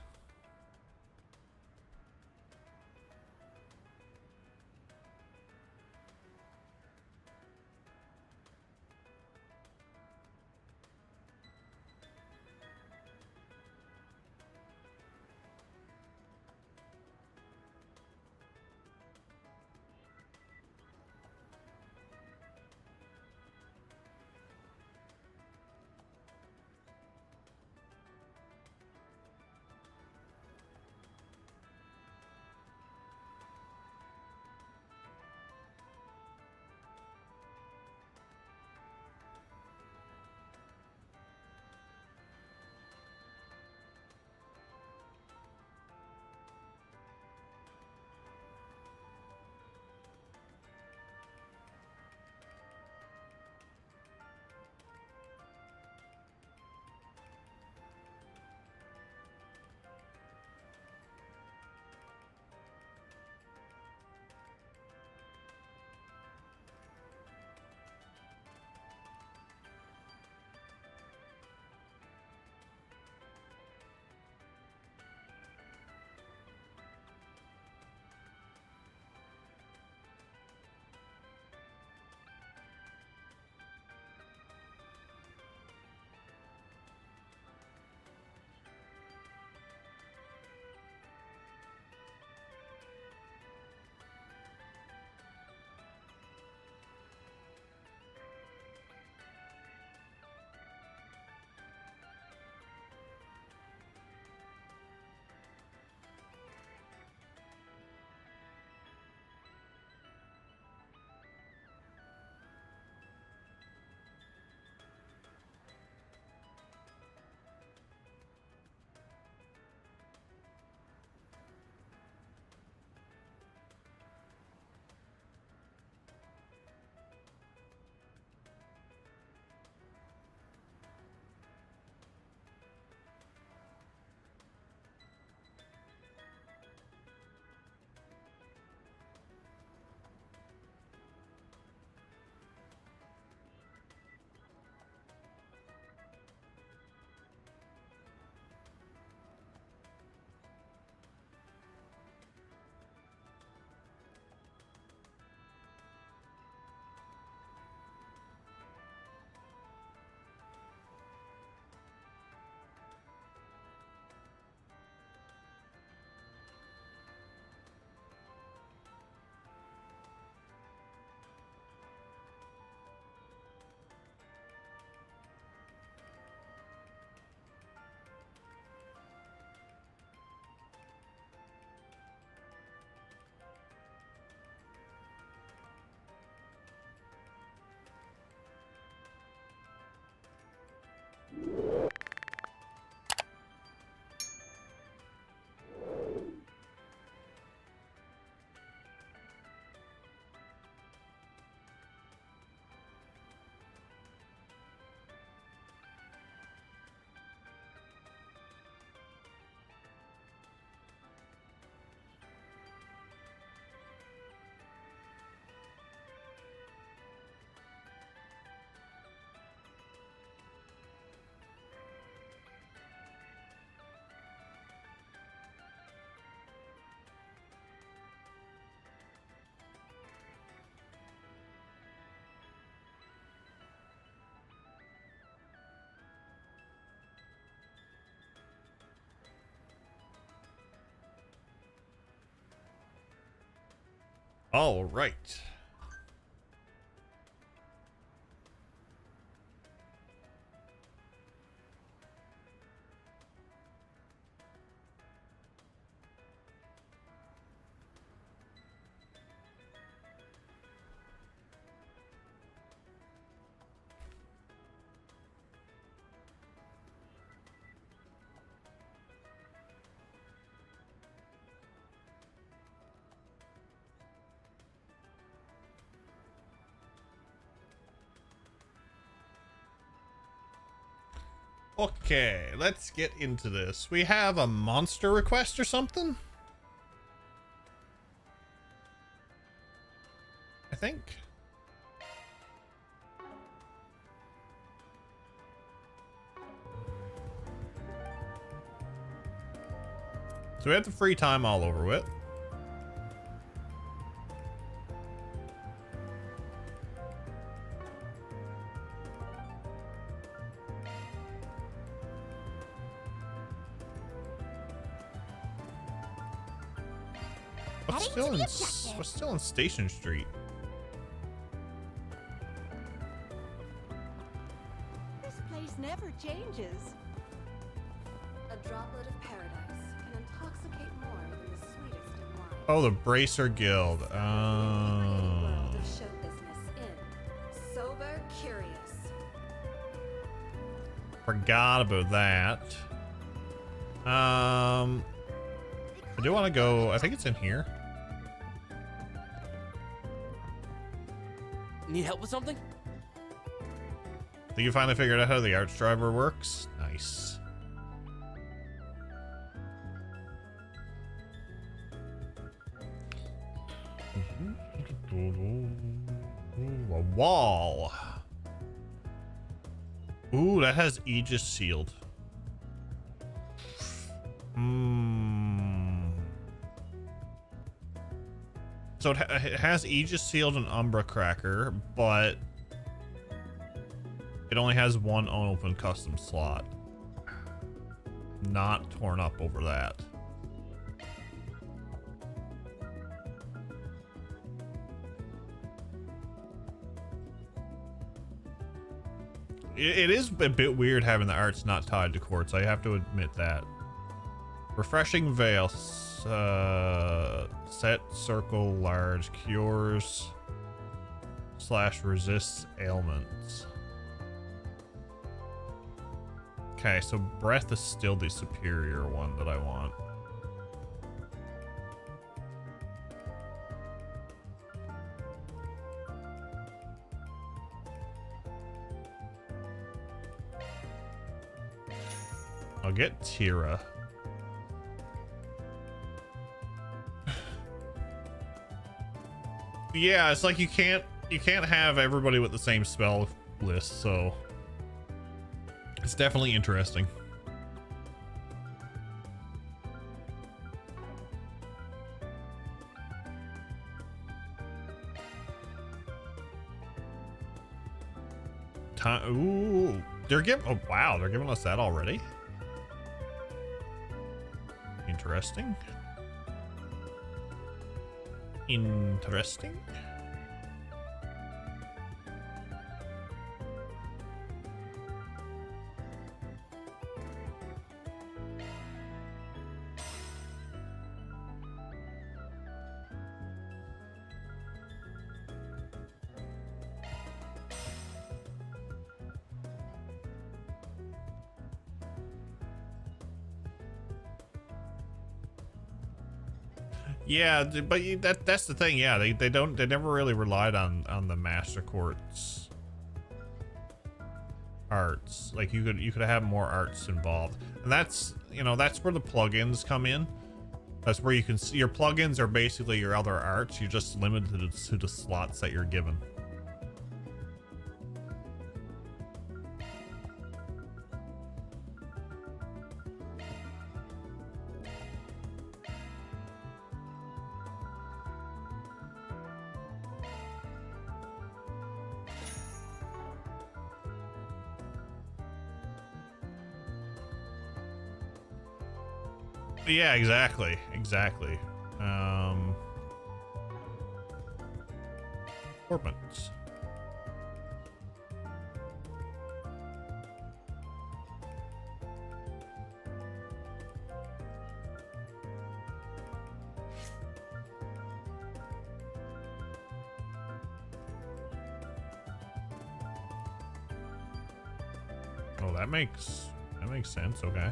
All right. Okay, let's get into this. We have a monster request or something? I think. So we have the free time all over with. What's still in Station Street? This place never changes. A droplet of paradise can intoxicate more than the sweetest of wines. Oh, the Bracer Guild. World of show business in Sober Curious. Forgot about that. I do want to go. I think it's in here. Need help with something? Think you finally figured out how the arch driver works? Nice. A wall. Ooh, that has Aegis sealed. So it has Aegis sealed and Umbra Cracker, but it only has one unopened custom slot. Not torn up over that. It is a bit weird having the arts not tied to quartz. I have to admit that. Refreshing Veil. Set circle large cures / resists ailments. Okay, so breath is still the superior one that I want. I'll get Tira. Yeah, it's like you can't have everybody with the same spell list, so it's definitely interesting. Ooh, they're giving. Oh wow, they're giving us that already. Interesting. Interesting. Yeah, but that's the thing. Yeah, they never really relied on the Master Quartz arts. Like you could have more arts involved, and that's that's where the plugins come in. That's where you can see your plugins are basically your other arts. You're just limited to the slots that you're given. Yeah, exactly. Orbits. Oh, that makes sense. Okay.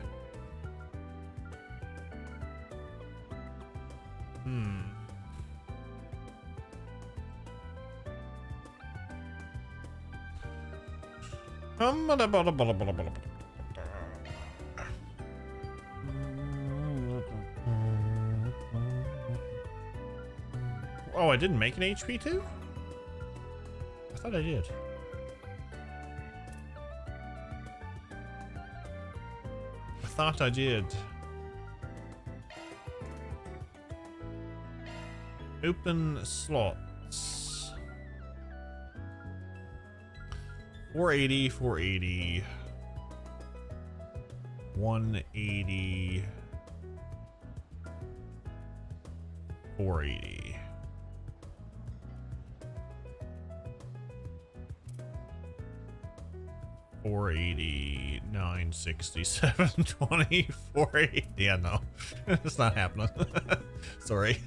Oh, I didn't make an HP too? I thought I did. I thought I did. Open slots. 480, 480. 180. 480. 480, 967, 20, 480. Yeah, no, it's not happening. Sorry.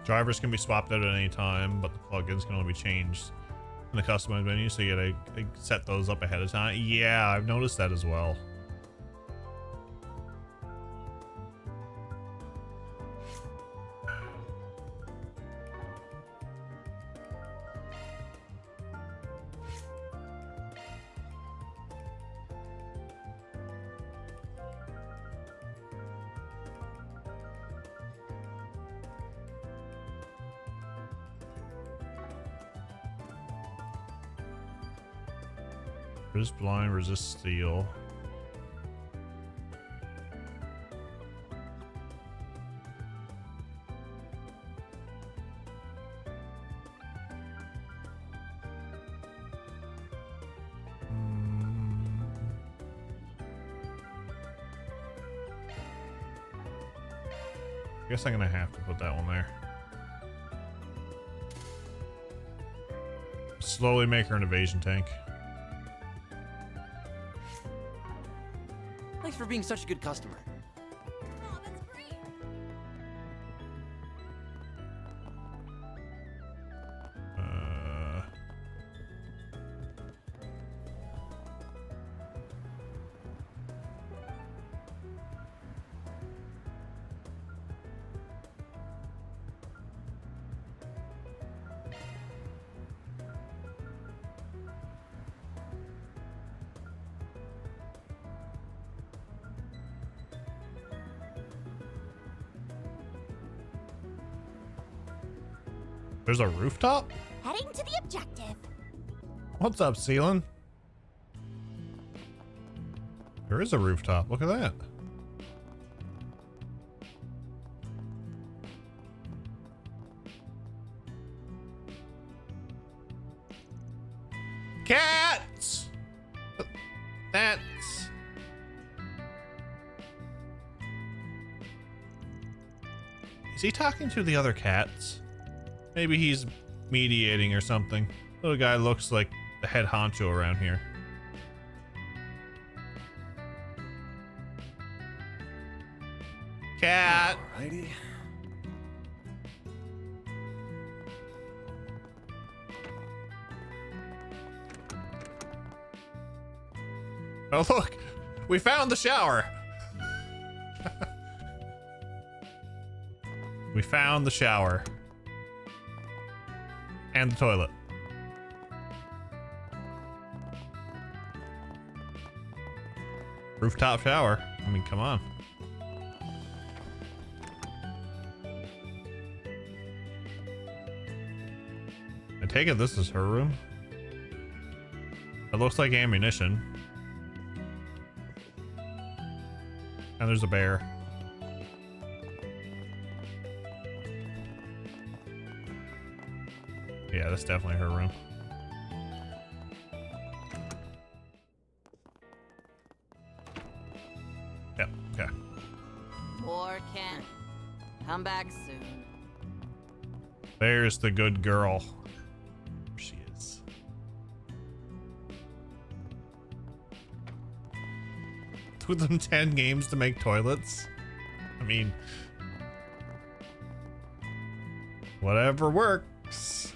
Drivers can be swapped out at any time, but the plugins can only be changed in the customized menu, so you gotta set those up ahead of time. Yeah, I've noticed that as well. Resist blind, resist steel. I guess I'm gonna have to put that one there. Slowly make her an evasion tank. Thanks for being such a good customer. Oh, that's great. There's a rooftop? Heading to the objective. What's up, ceiling? There is a rooftop. Look at that. Cats! That's... Is he talking to the other cats? Maybe he's mediating or something. Little guy looks like the head honcho around here. Cat! Alrighty. Oh look! We found the shower! We found the shower. And the toilet. Rooftop shower. I mean, come on. I take it this is her room. It looks like ammunition. And there's a bear. Yeah, that's definitely her room. Yep, okay. Poor Ken. Come back soon. There's the good girl. There she is. Took them 10 games to make toilets. I mean, whatever works.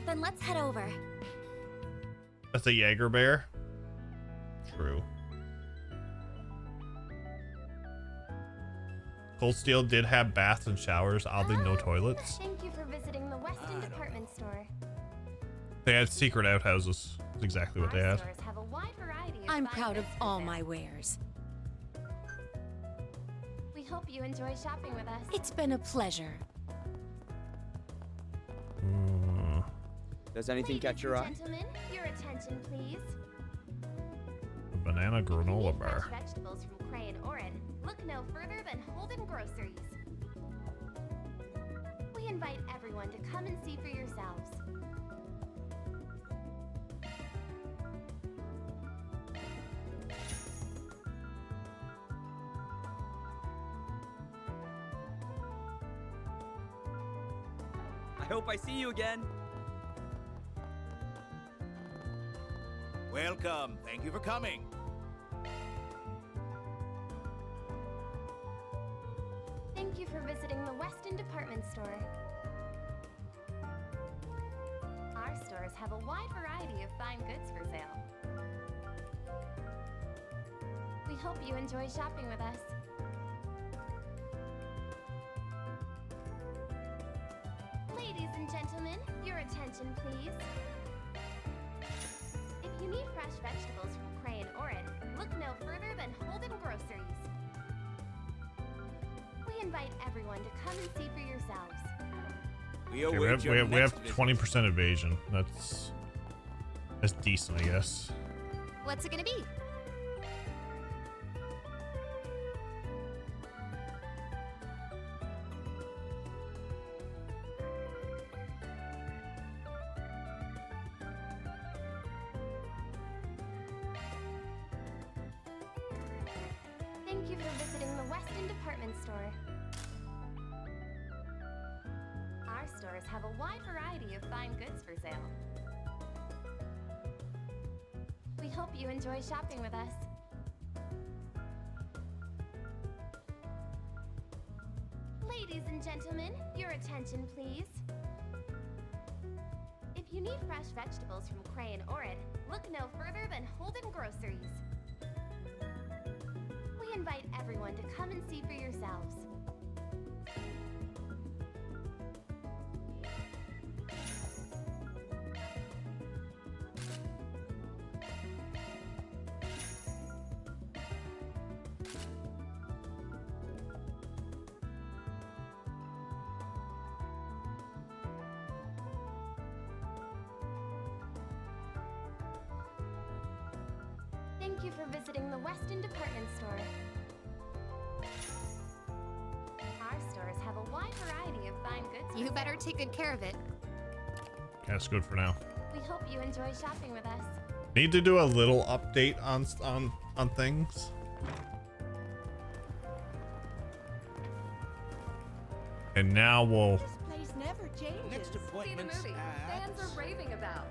Then let's head over. That's a Jaeger bear. True. Cold Steel did have baths and showers, oddly no toilets. Thank you for visiting the Weston department store. They had secret outhouses. That's exactly what they Our had. stores have a wide variety of I'm fine proud of goods for all sale. my wares. We hope you enjoy shopping with us. It's been a pleasure. Does anything Ladies catch your and eye? Gentlemen, your attention, please. A banana If you granola need bar. fresh vegetables from Cray and Oren, look no further than Holden Groceries. We invite everyone to come and see for yourselves. I hope I see you again. Welcome. Thank you for coming. Thank you for visiting the Weston department store. Our stores have a wide variety of fine goods for sale. We hope you enjoy shopping with us. Ladies and gentlemen, your attention, please. If you need fresh vegetables from Cray and Oren, look no further than Holden Groceries. We invite everyone to come and see for yourselves. We Okay, await your we have next visit. 20% evasion. That's decent, I guess. What's it gonna be? Thank you for visiting the Weston department store. Our stores have a wide variety of fine goods for sale. We hope you enjoy shopping with us. Ladies and gentlemen, your attention, please. If you need fresh vegetables from Cray and Oren, look no further than Holden Groceries. We invite everyone to come and see for yourselves. Thank you for visiting the Weston department store. Our stores have a wide variety of fine goods. You better take good care of it. That's good for now. We hope you enjoy shopping with us. Need to do a little update on things. And now we'll This place never changes. Next See the appointment's movie at... fans are raving about.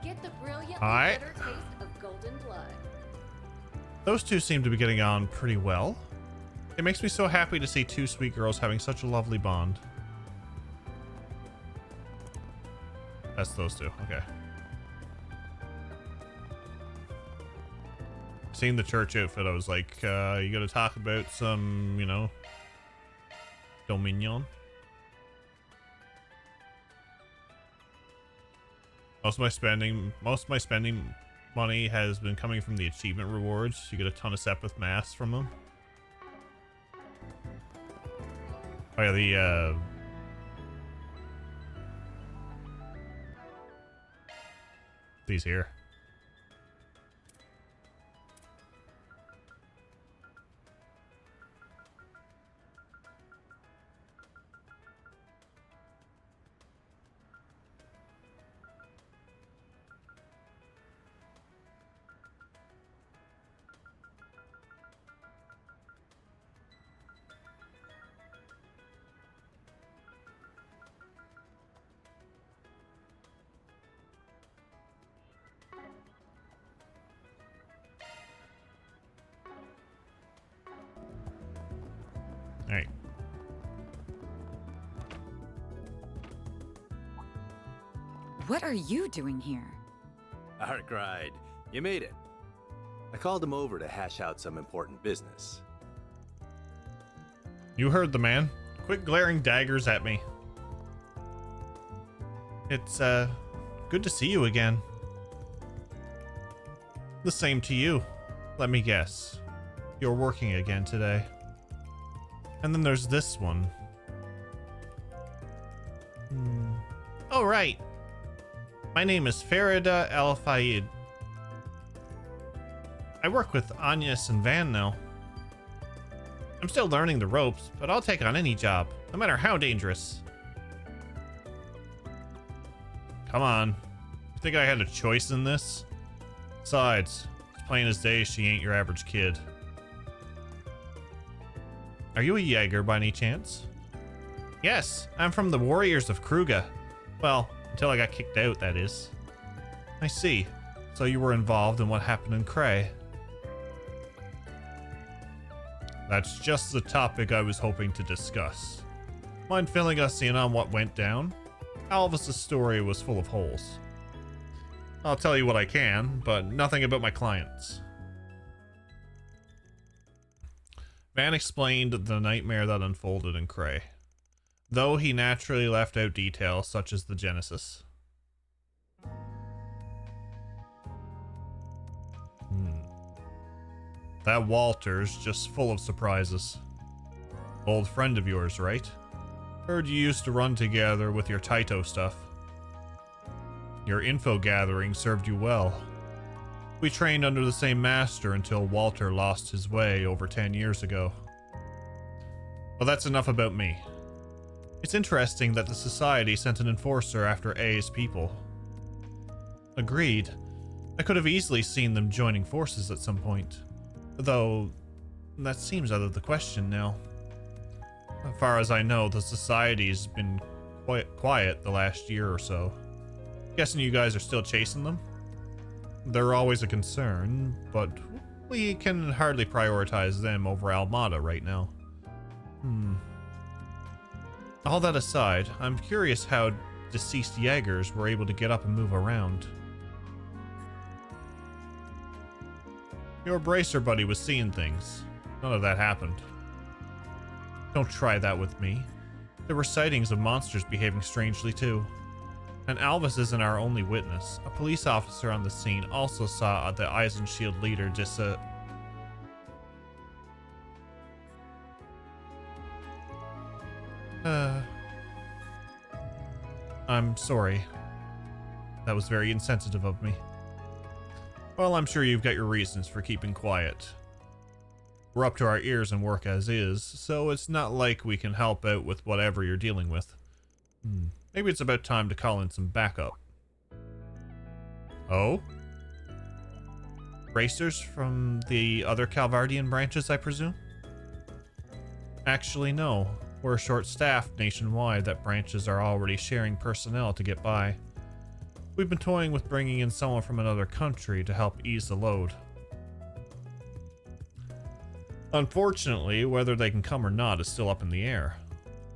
Get the brilliantly Alright. bitter taste of golden blood. those two seem to be getting on pretty well. It makes me so happy to see two sweet girls having such a lovely bond. That's those two. Okay. Seeing the church outfit, I was like, you gotta talk about some, you know, Dominion. Most of my spending money has been coming from the achievement rewards. You get a ton of Sepith masks from them. Oh yeah, He's here. All right. What are you doing here? Arkwright, you made it. I called him over to hash out some important business. You heard the man. Quit glaring daggers at me. It's, good to see you again. The same to you. Let me guess. You're working again today. And then there's this one. Oh, right. My name is Farida Al Fayed. I work with Agnes and Van now. I'm still learning the ropes, but I'll take on any job, no matter how dangerous. Come on. You think I had a choice in this? Besides, it's plain as day she ain't your average kid. Are you a Jaeger by any chance? Yes, I'm from the Warriors of Kruga. Well, until I got kicked out, that is. I see. So you were involved in what happened in Cray. That's just the topic I was hoping to discuss. Mind filling us in on what went down? Alvis's story was full of holes. I'll tell you what I can, but nothing about my clients. Van explained the nightmare that unfolded in Cray, though he naturally left out details such as the Genesis. That Walter's just full of surprises. Old friend of yours, right? Heard you used to run together with your Taito stuff. Your info gathering served you well. We trained under the same master until Walter lost his way over 10 years ago. Well, that's enough about me. It's interesting that the Society sent an enforcer after A's people. Agreed. I could have easily seen them joining forces at some point. Though, that seems out of the question now. As far as I know, the Society's been quite quiet the last year or so. Guessing you guys are still chasing them? They're always a concern, but we can hardly prioritize them over Almada right now. All that aside, I'm curious how deceased Jaegers were able to get up and move around. Your bracer buddy was seeing things. None of that happened. Don't try that with me. There were sightings of monsters behaving strangely too. And Alvis isn't our only witness. A police officer on the scene also saw the Eisenshield leader I'm sorry. That was very insensitive of me. Well, I'm sure you've got your reasons for keeping quiet. We're up to our ears in work as is, so it's not like we can help out with whatever you're dealing with. Maybe it's about time to call in some backup. Oh? Racers from the other Calvardian branches, I presume? Actually, no. We're short-staffed nationwide that branches are already sharing personnel to get by. We've been toying with bringing in someone from another country to help ease the load. Unfortunately, whether they can come or not is still up in the air.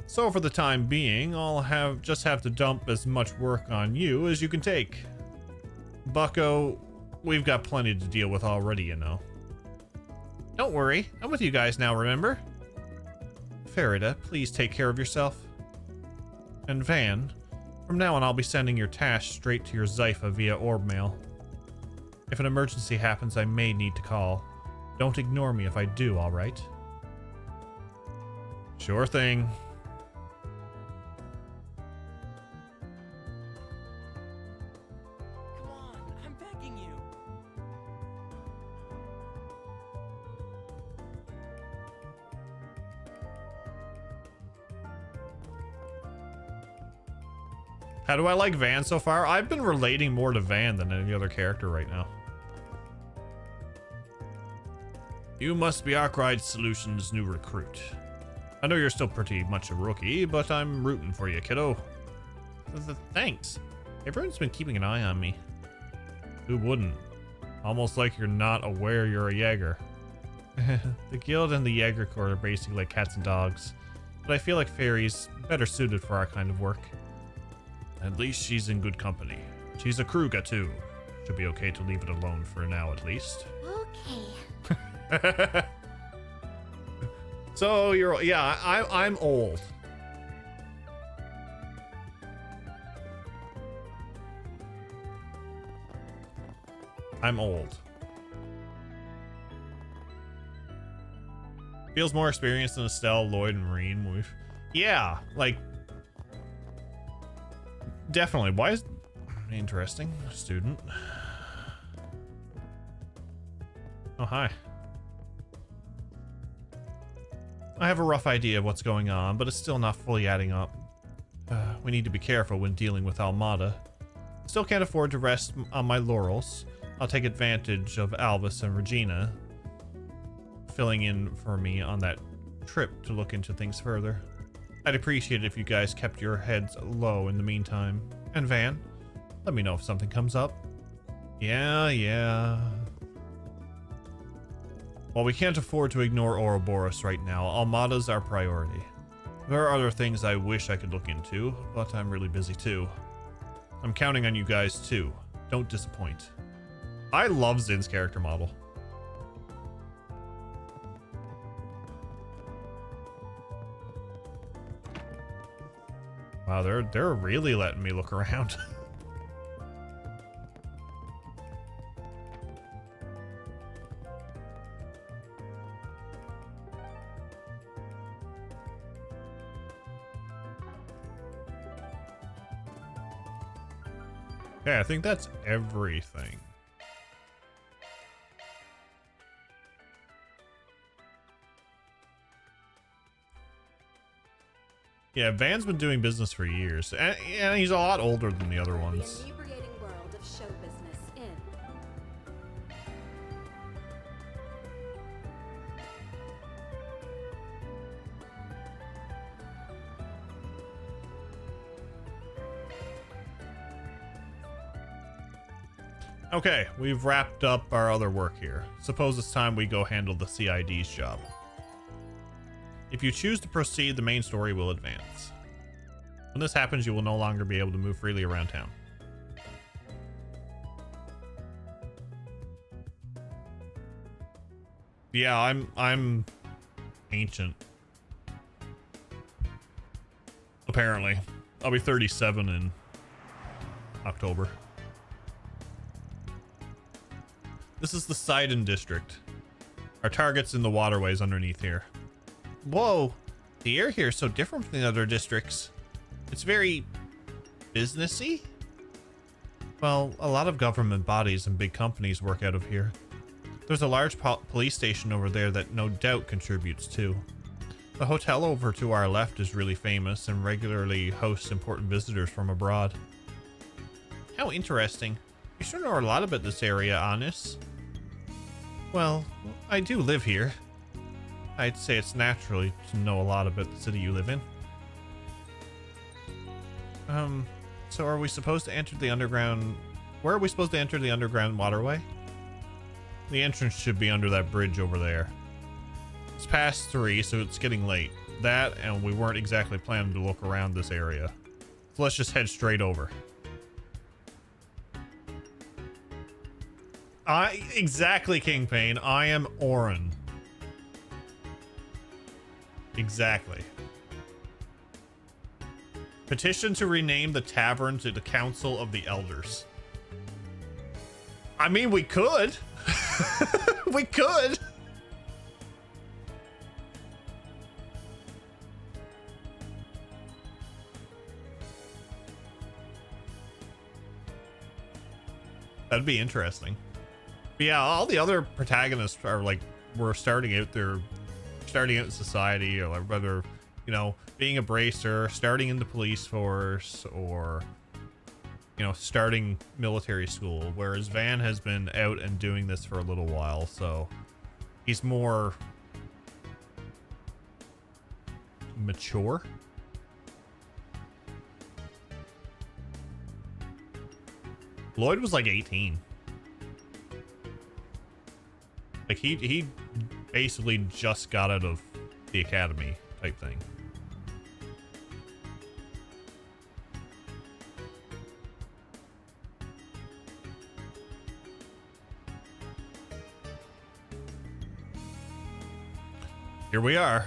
So for the time being, I'll just have to dump as much work on you as you can take. Bucko, we've got plenty to deal with already, you know. Don't worry, I'm with you guys now, remember? Farida, please take care of yourself. And Van, from now on I'll be sending your tasks straight to your Zypha via orb mail. If an emergency happens, I may need to call. Don't ignore me if I do, alright? Sure thing. Come on, How do I like Van so far? I've been relating more to Van than any other character right now. You must be Arkwright Solutions' new recruit. I know you're still pretty much a rookie, but I'm rooting for you, kiddo. Thanks. Everyone's been keeping an eye on me. Who wouldn't? Almost like you're not aware you're a Jaeger. The guild and the Jaeger Corps are basically like cats and dogs, but I feel like Fairy's better suited for our kind of work. At least she's in good company. She's a Kruga too. Should be okay to leave it alone for now at least. Okay. So you're, yeah, I'm old. I'm old. Feels more experienced than Estelle, Lloyd, and Marine. Yeah, like, definitely. Why is interesting student? Oh, hi. I have a rough idea of what's going on, but it's still not fully adding up. We need to be careful when dealing with Almada. Still can't afford to rest on my laurels. I'll take advantage of Albus and Regina filling in for me on that trip to look into things further. I'd appreciate it if you guys kept your heads low in the meantime. And Van, let me know if something comes up. Yeah. While we can't afford to ignore Ouroboros right now, Almada's our priority. There are other things I wish I could look into, but I'm really busy too. I'm counting on you guys too. Don't disappoint. I love Zin's character model. Wow, they're really letting me look around. Okay, I think that's everything. Yeah, Van's been doing business for years, and he's a lot older than the other ones. The inebriating world of show business in. Okay, we've wrapped up our other work here. Suppose it's time we go handle the CID's job. If you choose to proceed, the main story will advance. When this happens, you will no longer be able to move freely around town. Yeah, I'm ancient. Apparently. I'll be 37 in October. This is the Sidon district. Our target's in the waterways underneath here. Whoa, the air here is so different from the other districts. It's very businessy. Well, a lot of government bodies and big companies work out of here. There's a large police station over there that no doubt contributes too. The hotel over to our left is really famous and regularly hosts important visitors from abroad. How interesting. You sure know a lot about this area, Anis. Well, I do live here. I'd say it's naturally to know a lot about the city you live in. So are we supposed to enter the underground? Where are we supposed to enter the underground waterway? The entrance should be under that bridge over there. It's past 3, so it's getting late. That, and we weren't exactly planning to look around this area. So let's just head straight over. Exactly, Kingpain. I am Orin. Exactly. Petition to rename the tavern to the Council of the Elders. I mean, we could. We could. That'd be interesting. But yeah, all the other protagonists are like, we're starting out in society, or like whether, you know, being a bracer, starting in the police force, or you know, starting military school, whereas Van has been out and doing this for a little while, so he's more mature. Lloyd was like 18. Like he basically just got out of the academy type thing. Here we are.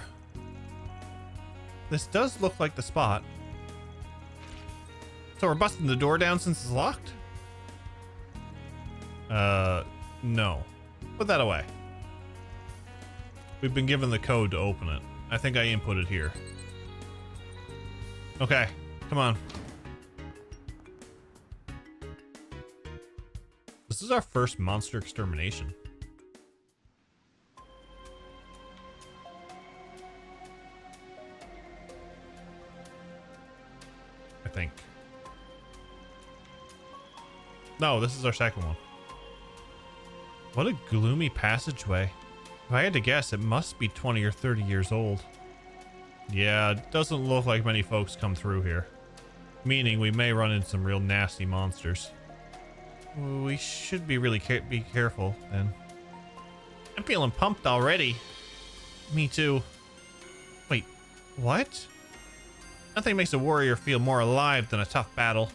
This does look like the spot. So we're busting the door down since it's locked? No. Put that away. We've been given the code to open it. I think I inputted here. Okay, come on. This is our first monster extermination. I think. No, this is our second one. What a gloomy passageway. If I had to guess, it must be 20 or 30 years old. Yeah, it doesn't look like many folks come through here. Meaning we may run into some real nasty monsters. We should be really be careful, then. I'm feeling pumped already. Me too. Wait, what? Nothing makes a warrior feel more alive than a tough battle.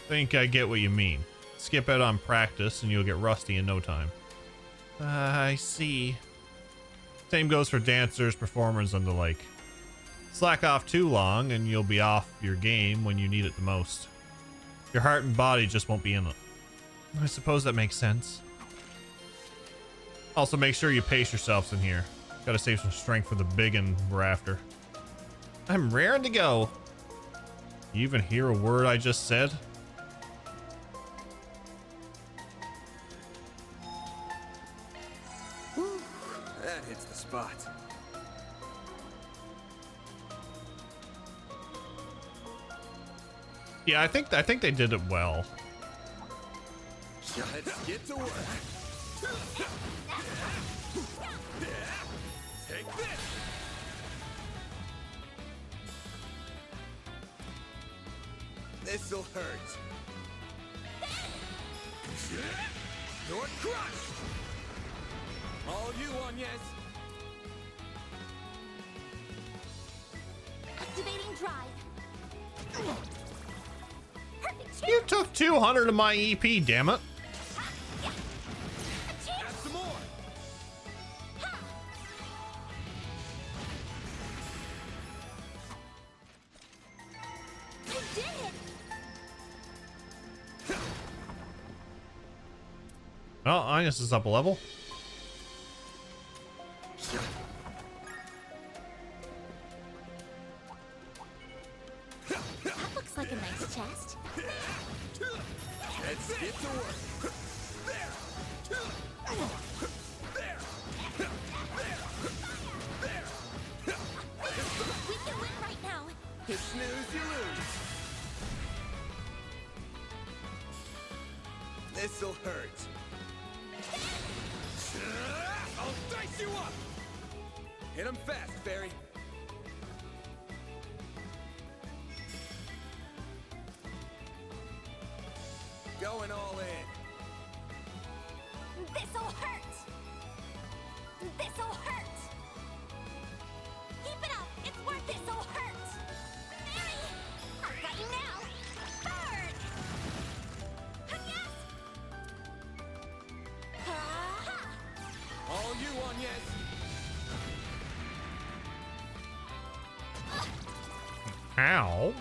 Think I get what you mean. Skip out on practice and you'll get rusty in no time. I see. Same goes for dancers, performers, and the like. Slack off too long and you'll be off your game when you need it the most. Your heart and body just won't be in it. I suppose that makes sense. Also, make sure you pace yourselves in here. Gotta save some strength for the biggin we're after. I'm raring to go. You even hear a word I just said? That hits the spot. Yeah, I think they did it well. Let's get to work. Take this. This'll hurt. You're crushed. All you on, yes. Activating drive. Perfect. You took 200 of my EP, damn it. Got some more. You did it. Well, Agnes is up a level. That looks like a nice chest. Let's get to work. There. We can win right now. You snooze, you lose. This'll hurt. I'll dice you up. Hit him fast, Barry. Going all in. This'll hurt. This'll hurt. Keep it up. It's worth it. This'll hurt. Mary, I've got you now. Bird. Yes. All you on, yes. Ow.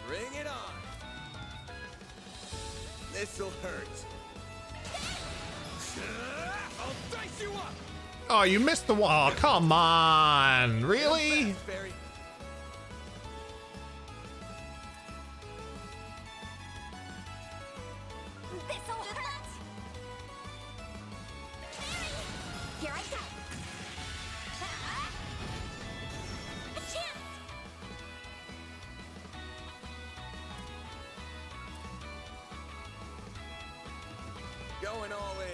Bring it on. This'll hurt. I'll dice you up. Oh, you missed the wall. Oh, come on. Really? Fast, Barry. This'll hurt. Here I go. A chance. going all in.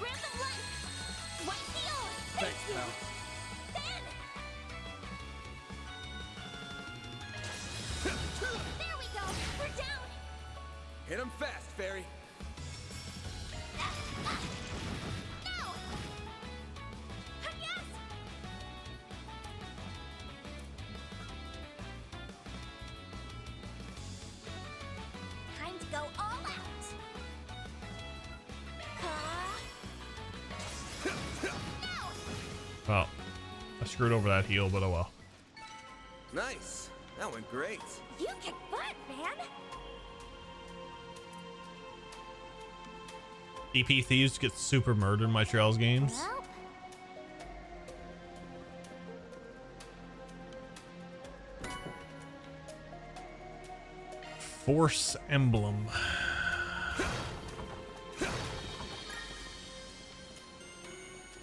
Grab the light. White heal. Thanks, pal. There we go. We're down. Hit him fast, Fairy. No. Yes. Time to go all out. No. Well, I screwed over that heal, but oh well. Nice. That went great. You kick butt, man. EP Thieves get super murdered in my Trails games. Well, Force Emblem.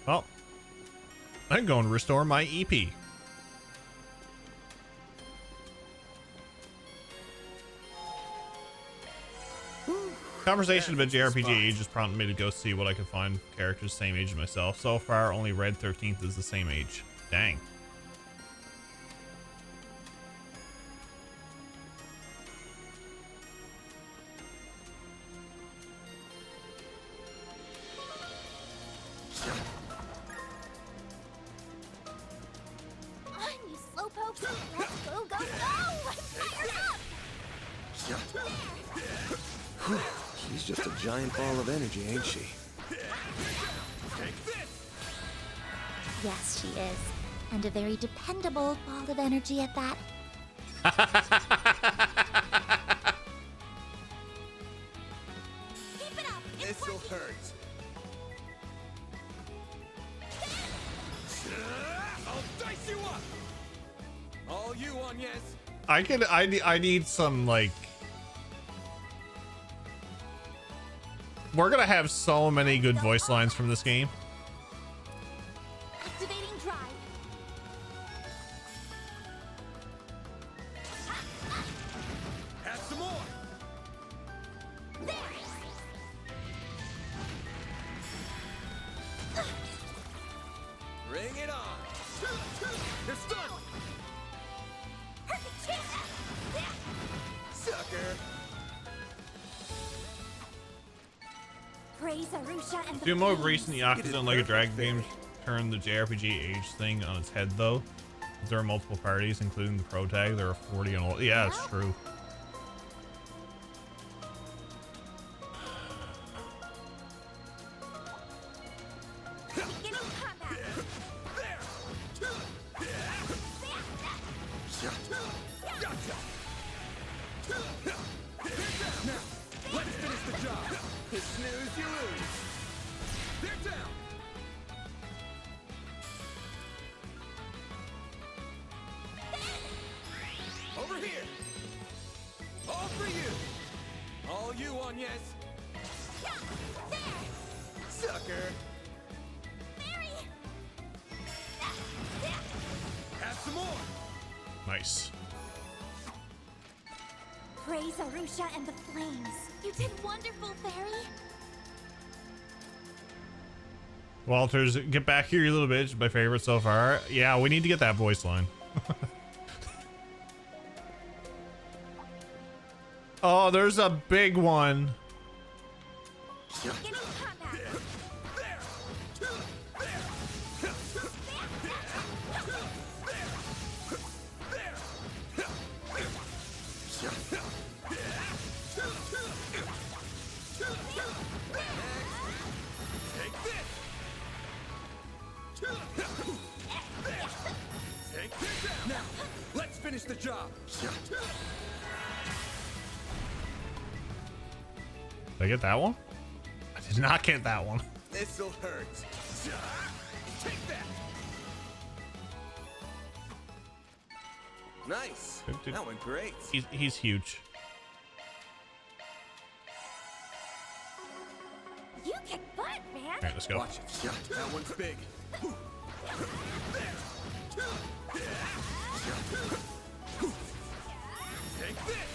Well, I'm going to restore my EP. Conversation about JRPG just prompted me to go see what I could find characters same age as myself. So far, only Red 13th is the same age. Dang. on you slowpokes. Let's go, go, go. I'm fired up. She's just a giant ball of energy, ain't she? Yes, she is. And a very dependable ball of energy at that. Keep it up. This'll hurt. I'll dice you up. All you on, yes. I need some, like, we're gonna have so many good voice lines from this game. Activating drive. Have some more. There. Bring it on. You're stunned. Perfect chance. Sucker. Praise Arusha and the Do more flames. recent Yakuza and Like a Dragon games turn the JRPG age thing on its head, though. There are multiple parties, including the pro tag. There are 40 and all. Yeah, it's true. Beginning combat. Gotcha. Now, let's finish the job. You snooze, you lose. They're down. Over here. All for you. All you on, yes. There. Sucker. Mary. Have some more. Nice. Praise Arusha and the flames. You did wonderful, Fairy. Walters, get back here, you little bitch. My favorite so far. Yeah, we need to get that voice line. Oh, there's a big one. Beginning combat. Take this. Take this out. Now, let's finish the job. Did I get that one? I did not get that one. This'll hurt. Take that. Nice. Dude. That went great. He's huge. You kick butt, man. All right, let's go. Watch it. That one's big. Take this.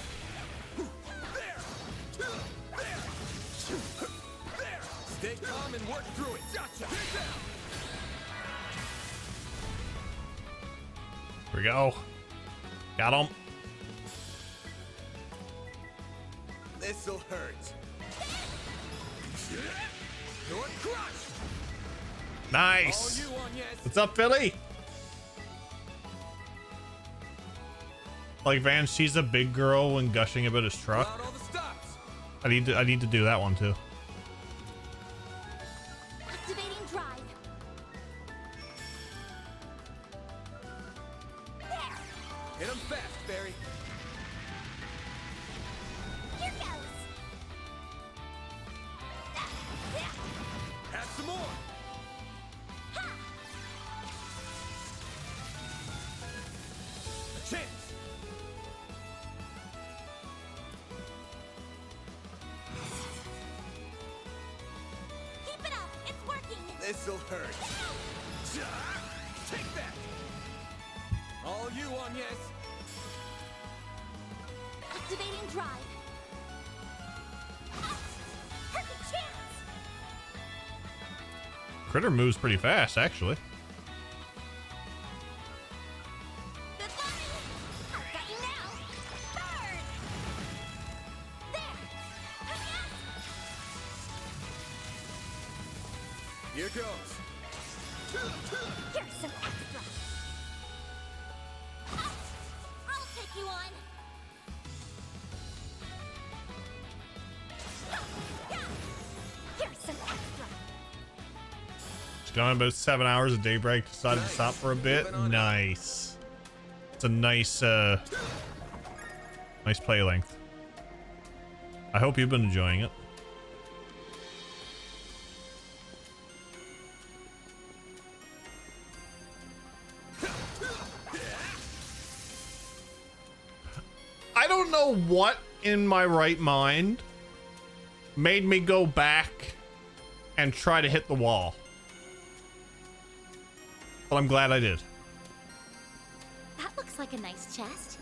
Stay calm and work through it. Gotcha. Get down. Here we go. Got him. This'll hurt. You're crushed. Nice. All you on, yes. What's up, Philly? Like Van, she's a big girl when gushing about his truck. Out all the stops. I need to do that one too. Activating drive. There. Hit him fast, Barry. Here goes. Have some more. Ha! A chance. Keep it up. It's working. This'll hurt. Take that. All you on, yes. Activating drive. Perfect chance. Critter moves pretty fast, actually. Goodbye. I've got you now. Bird. There. Here goes. Here's some extra. I'll take you on. Here's some extra. It's gone about 7 hours of Daybreak. Decided to stop for a bit. Moving on. Nice. It's a nice, nice play length. I hope you've been enjoying it. I don't know what in my right mind made me go back and try to hit the wall. But I'm glad I did. That looks like a nice chest.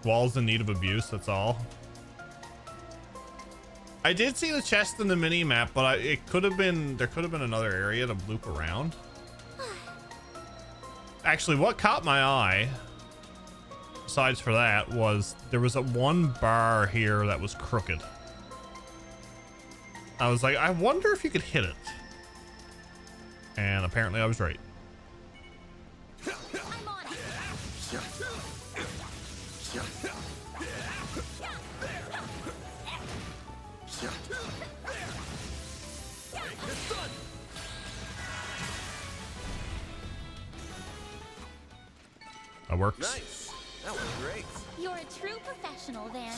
Wall's in need of abuse, that's all. I did see the chest in the mini map, but it could have been, there could have been another area to loop around. Actually, what caught my eye, besides for that, was there was a one bar here that was crooked. I was like, I wonder if you could hit it. And apparently I was right. I'm on it. That works. Nice. That was great. You're a true professional, Van.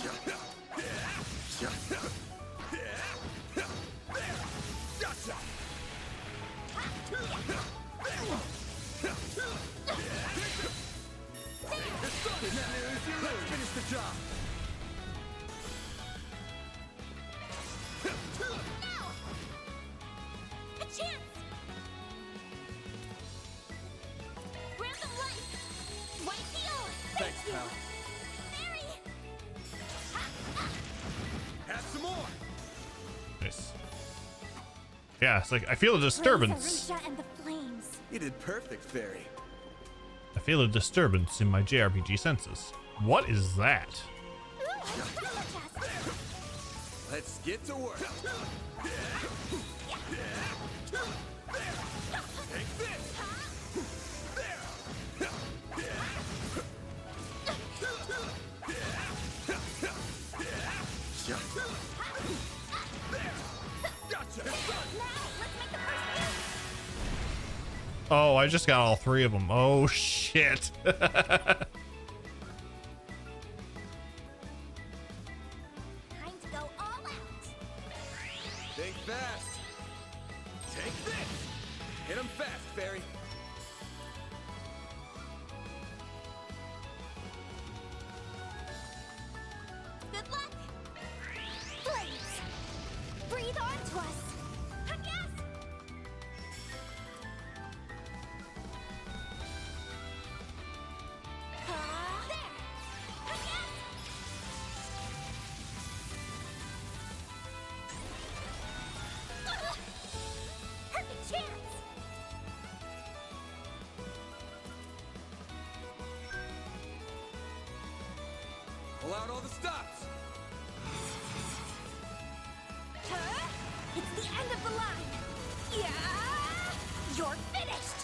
Gotcha. Let's finish the job. Now! A chance! Random life! White seal! Thanks, pal. Mary! Have some more. Nice. Yeah, it's like, I feel a disturbance. Arisha and the flames. You did perfect, Fairy. I feel a disturbance in my JRPG senses. What is that? Ooh, a treasure chest! Let's get to work. Take this. Gotcha. Now, let's make the first move! Oh, I just got all three of them. Oh, shit. Time to go all out! Think fast. Take this. Hit him fast, Fairy. Good luck! Flames! Breathe onto us! I guess! out all the stops. It's the end of the line. Yeah! You're finished!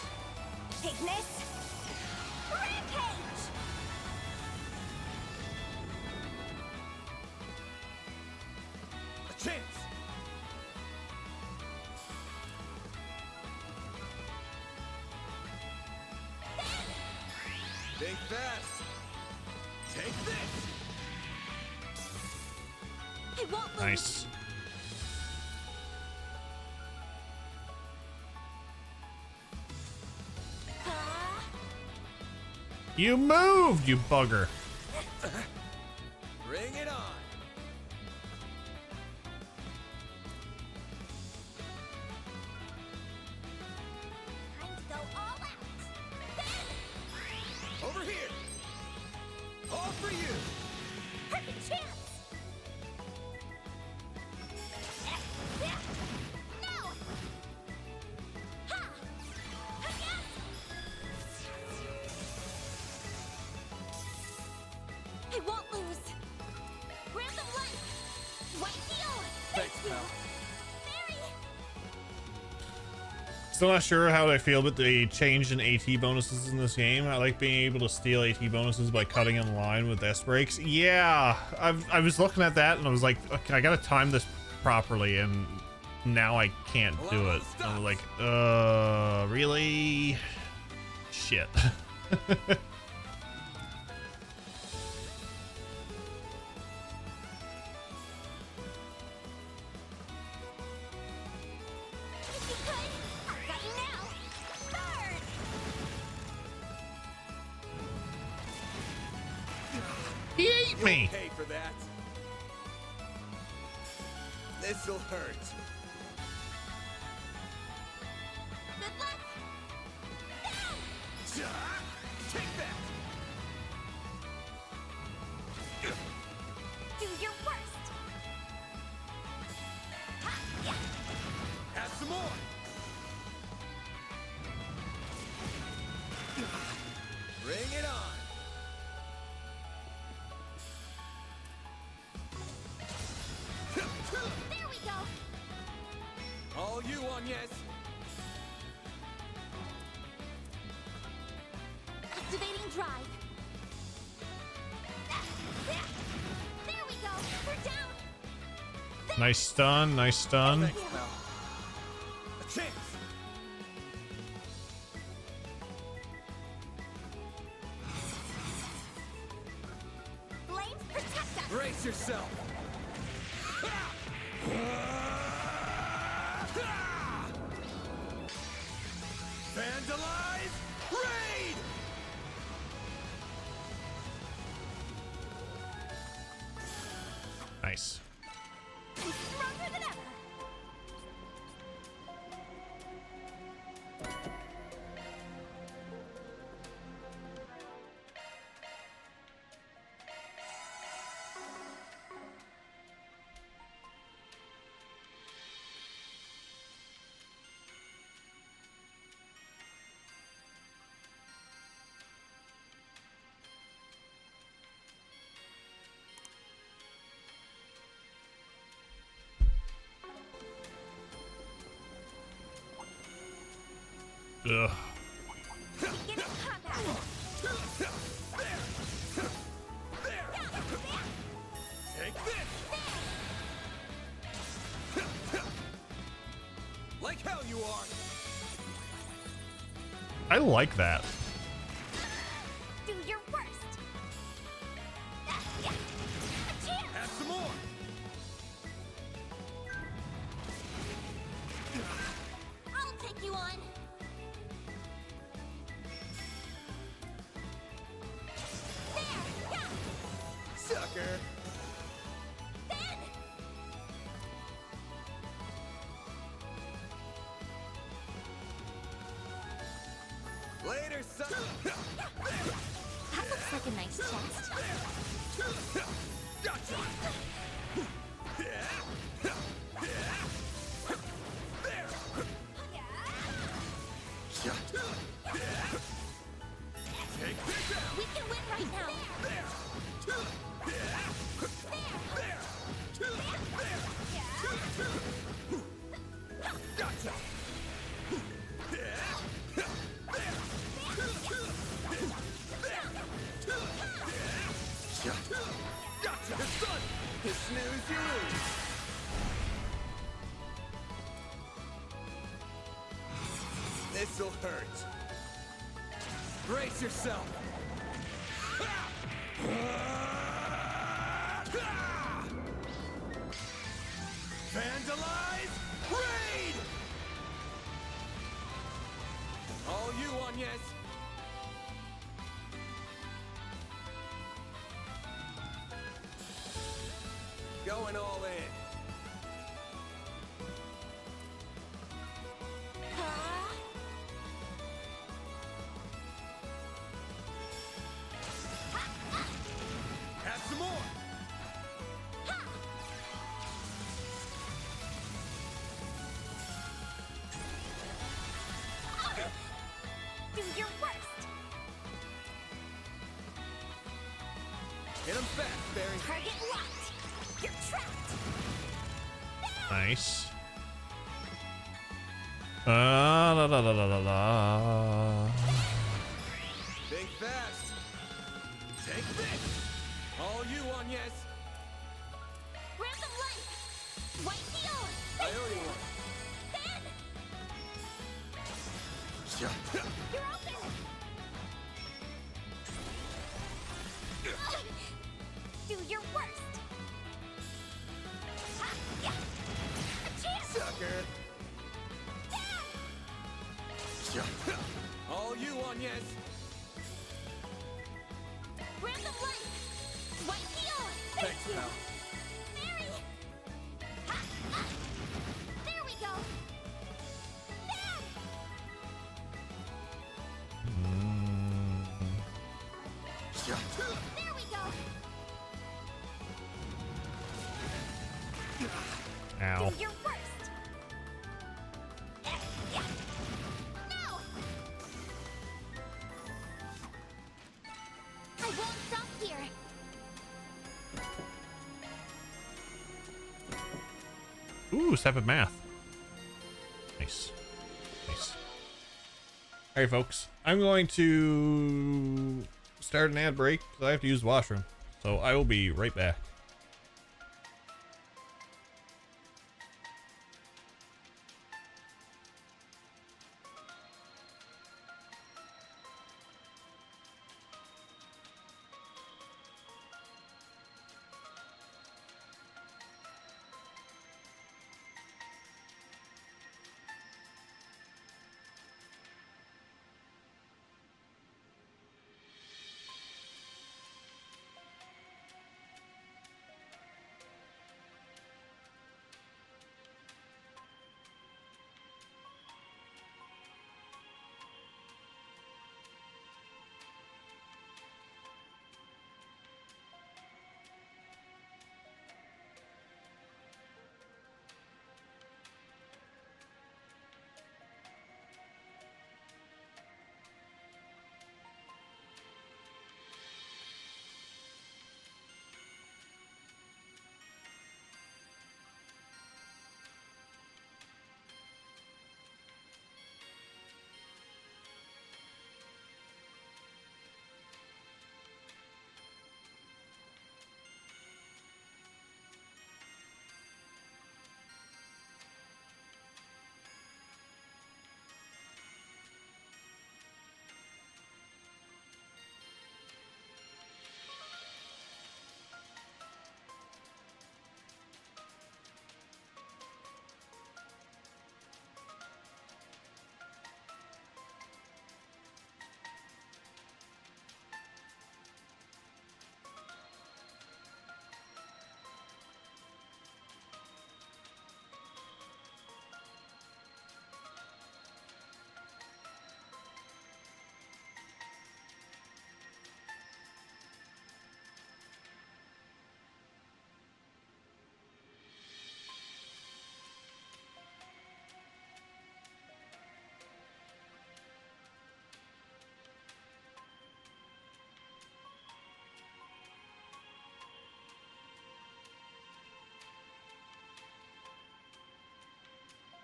Ignis! Rampage! A chance. Think fast. Take this. I won't lose. Nice. You moved, you bugger. Bring it on. Time to go all out. Over here. All for you. Perfect chance. No. Ha. Ha-ya. I won't lose. Random life. White heel. Thanks, pal. Mary. Still not sure how I feel about the change in AT bonuses in this game. I like being able to steal AT bonuses by cutting in line with S breaks. Yeah, I was looking at that and I was like, okay, I gotta time this properly, and now I can't do it. I'm like, really? Shit. If you could, I've got you now. Bird. He ate me. Pay for that. This'll hurt. Good luck. Take that. Do your worst. Ha, yeah. Have some more. Bring it on. There we go. All you on, yes. Activating drive. There we go. We're down. Nice stun, nice stun. Thanks, pal. A chance. Flames protect us. Brace yourself. Vandalize! Raid! Nice. I'm stronger than ever. Ugh. Begin combat. Take this! Like hell you are! I like that. Do your worst. A chance. Have some more! I'll take you on. There. Yeah. Sucker! Then. Later, son! That looks like a nice chest. Gotcha! Take this out! We can win right now. This'll hurt. Brace yourself. Vandalize! Raid! All you on, yes. Going all in. Have some more. Do your worst. Hit him fast, Barry. Target locked. You're trapped. Nice. La la la la la la. Think fast. Take this. All you on, yes. Grab the light. White heal. Priority one. Then. You're open. Do your worst. Ha, yeah. A chance. Sucker. All you on, yes. Grab the light. White heal. Thanks, pal. Mary. Ha, ha. There we go. There. There we go. Ow. Do your worst. Yeah. No. I won't stop here. Ooh, step of math. Nice. Nice. Alright, folks. I'm going to start an ad break because I have to use the washroom. So I will be right back.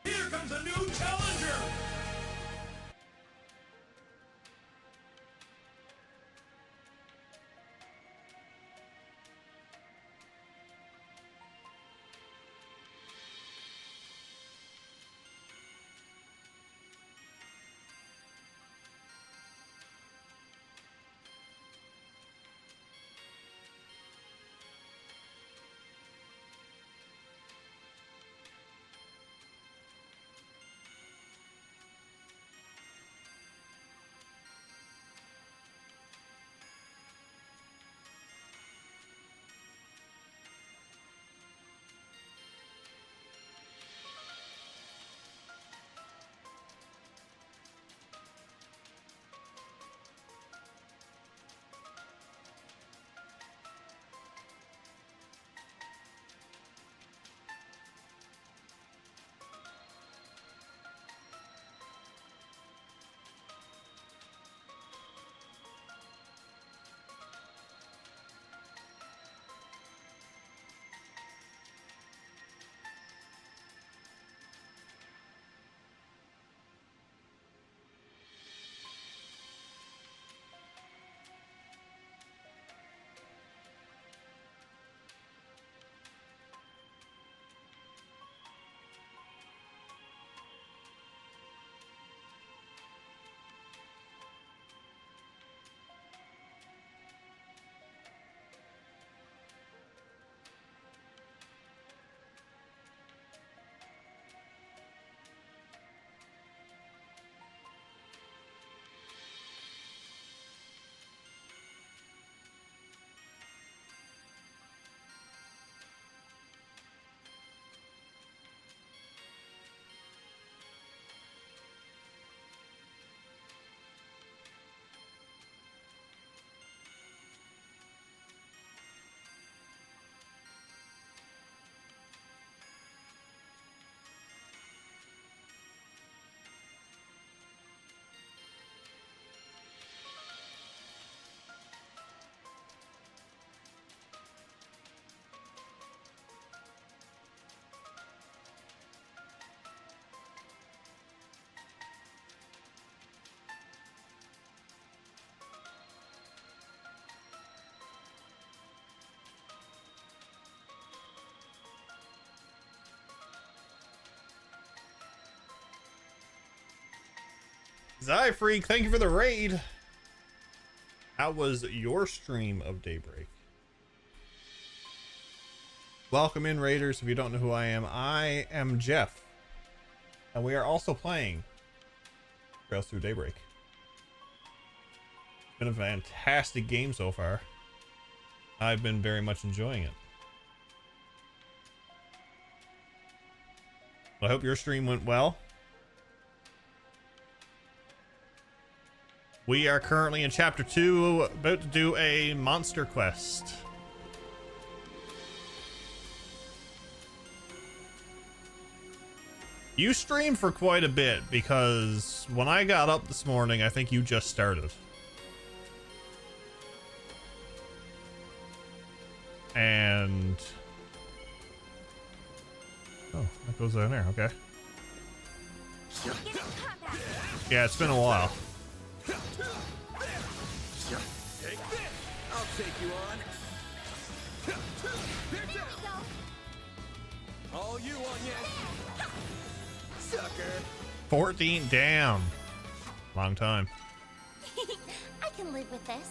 Here comes a new challenger! Zy Freak, thank you for the raid. How was your stream of Daybreak? Welcome in, Raiders. If you don't know who I am Jeff. And we are also playing Trails Through Daybreak. It's been a fantastic game so far. I've been very much enjoying it. I hope your stream went well. We are currently in chapter 2, about to do a monster quest. You streamed for quite a bit because when I got up this morning, I think you just started. And oh, that goes down there. Okay. Yeah, it's been a while. I'll take you on. All you on yet? Sucker. 14 down. Long time. I can live with this.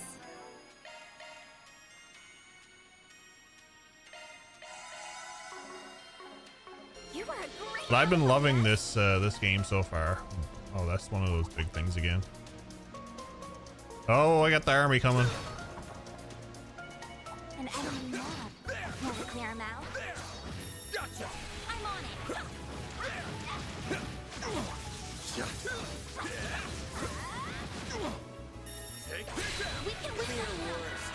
You are great. But I've been loving this this game so far. Oh, that's one of those big things again. Oh, I got the army coming. An enemy mob. Want to clear him out? Gotcha. I'm on it. Take this out. We can win Be your this. worst.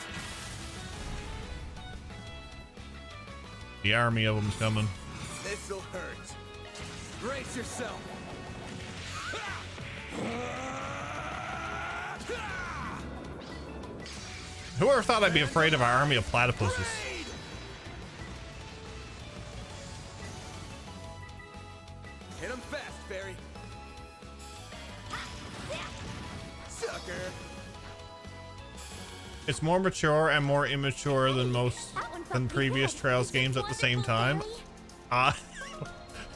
The army of them's coming. This'll hurt. Brace yourself. Whoever thought I'd be afraid of an army of platypuses? Hit him fast, Barry. Sucker. It's more mature and more immature than previous Trails games at the same time.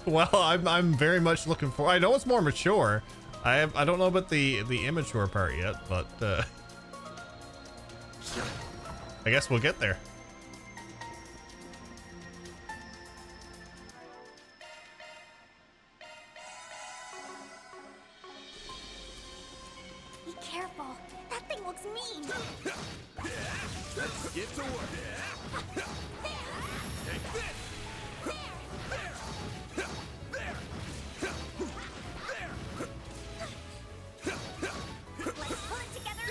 Well, I'm very much looking for. I know it's more mature. I don't know about the immature part yet, but I guess we'll get there. Be careful. That thing looks mean. Let's get to work. Take this. Let's pull it together.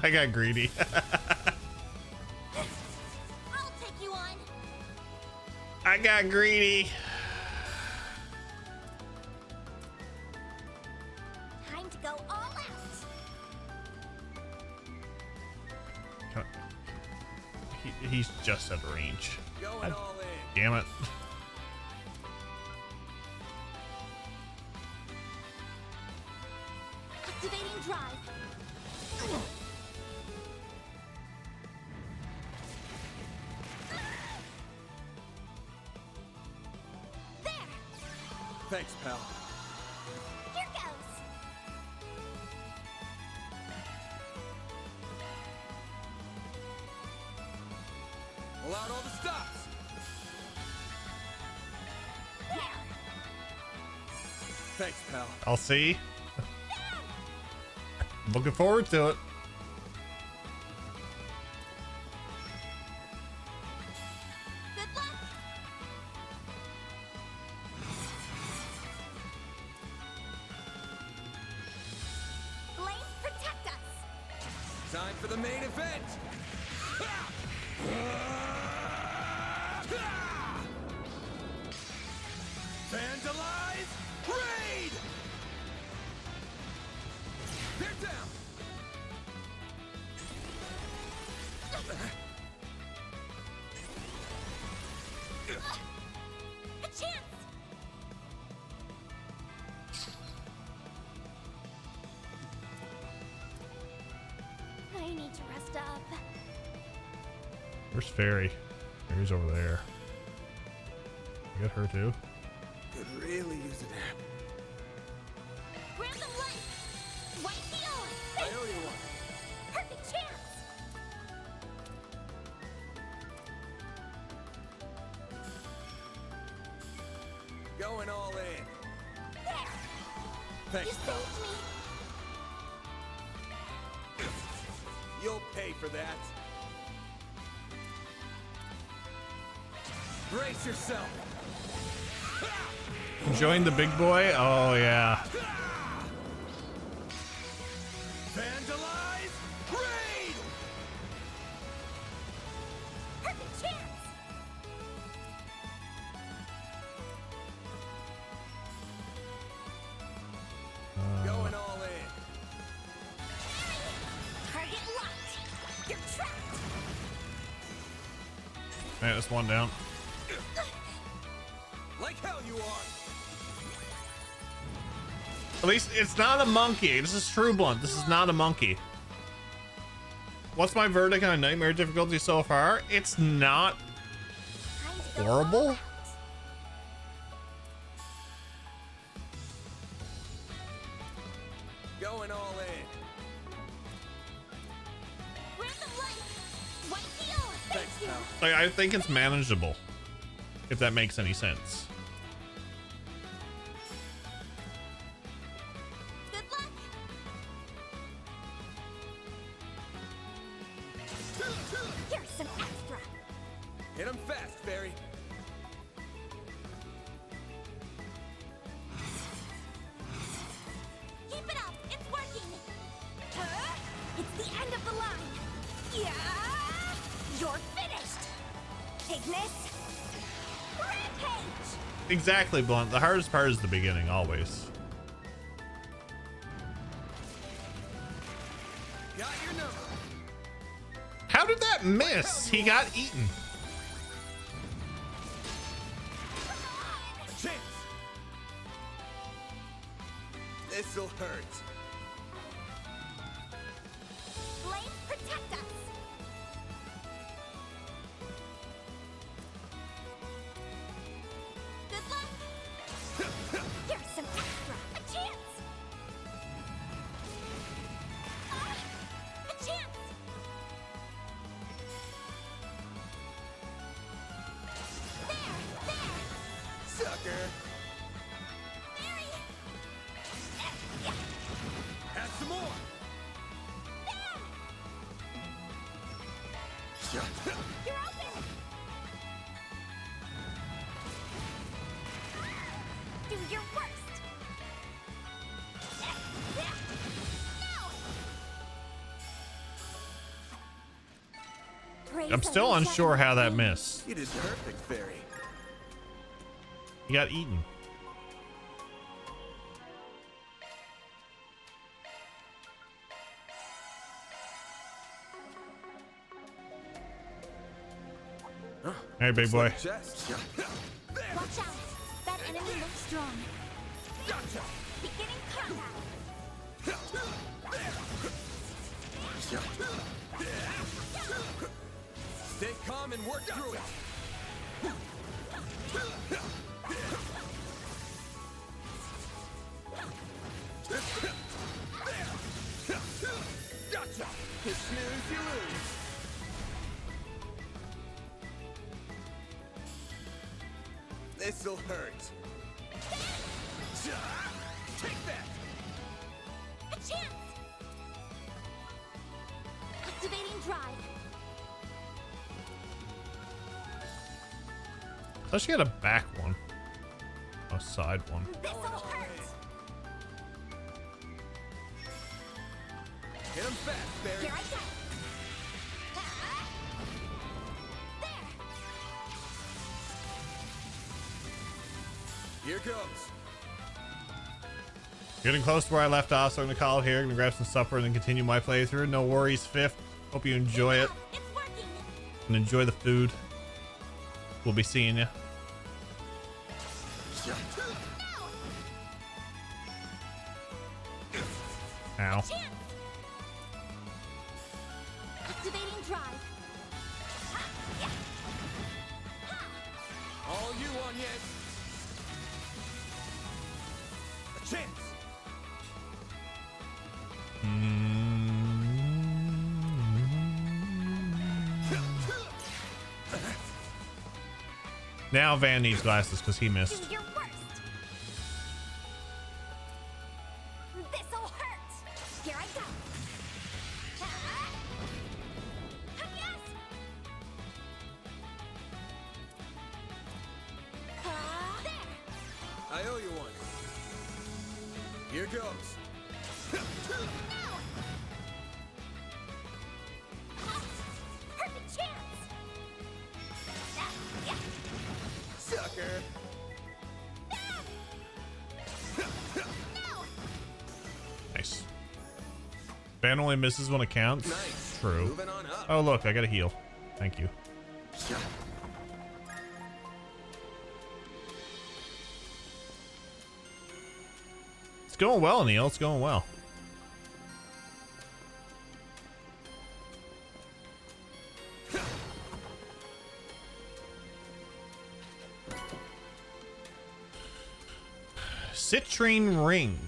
I got greedy. I'll take you on. I got greedy. Time to go all out. He's just at range. Going all in. Damn it. Activating drive. There. Thanks, pal. Here goes. Pull out all the stops. There. Thanks, pal. I'll see. Looking forward to it. Good luck. Flames protect us. Time for the main event. Vandalize! Raid! They're down! A chance! I need to rest up. Where's Fairy? Fairy's over there. You got her too? Could really use a nap. Random light! White heel! I owe you one. Perfect chance! Going all in. There! Thanks, You pal. saved me! You'll pay for that. Brace yourself. Enjoying the big boy? Oh yeah. Vandalize! Raid! Perfect chance! Going all in. Target locked! You're trapped! Man, that's one down. Like hell you are. At least it's not a monkey. This is True Blunt. This is not a monkey. What's my verdict on Nightmare difficulty so far? It's not Time to go horrible. all out. Going all in. Random light! White heel! Thanks, Thank you! pal. Like, I think it's manageable, if that makes any sense. Good luck! Here's some extra! Hit him fast, Fairy. Keep it up! It's working! It's the end of the line! Yeah! You're finished! Take this! Rampage! Exactly, Blunt. The hardest part is the beginning, always. Got your number. How did that miss? He got eaten. Chance. This'll hurt. Blades protect us! Good luck! Here's some extra! A chance! A chance! There! Sucker. Mary! Have some more. You're open! Do your worst! No! I'm still unsure how that missed. You did perfect, Fairy. He got eaten. Hey, big boy. Chest. Watch out! That enemy looks strong. Gotcha. Beginning combat. Stay calm and work through it. Gotcha. You snooze, you lose. This'll hurt. Take that. A chance! Activating drive. I thought she had a back one. A side one. This'll hurt! Hit him fast, Barry. Here I go! There! Here goes. Getting close to where I left off, so I'm gonna call it here. Gonna grab some supper and then continue my playthrough. No worries, Fifth. Hope you enjoy it It's working! and enjoy the food. We'll be seeing you. Ow. Activating drive. All you on yet? A chance. Now Van needs glasses because he missed. Do your worst. This'll hurt. Here I go. Yes. There. I owe you one. Here goes. Perfect chance. Sucker. Nice. Van only misses when it counts. Nice. True. Moving on up. Oh, look, I got a heal. Thank you. It's going well, Neil. It's going well. Citrine ring.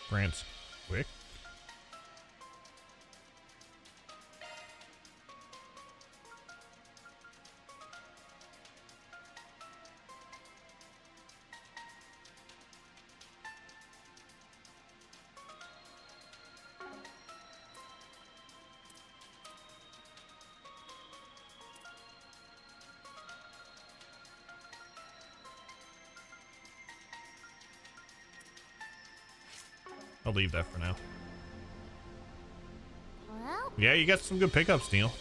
Grant's quick. I'll leave that for now. Well, Yeah, you got some good pickups, Neil.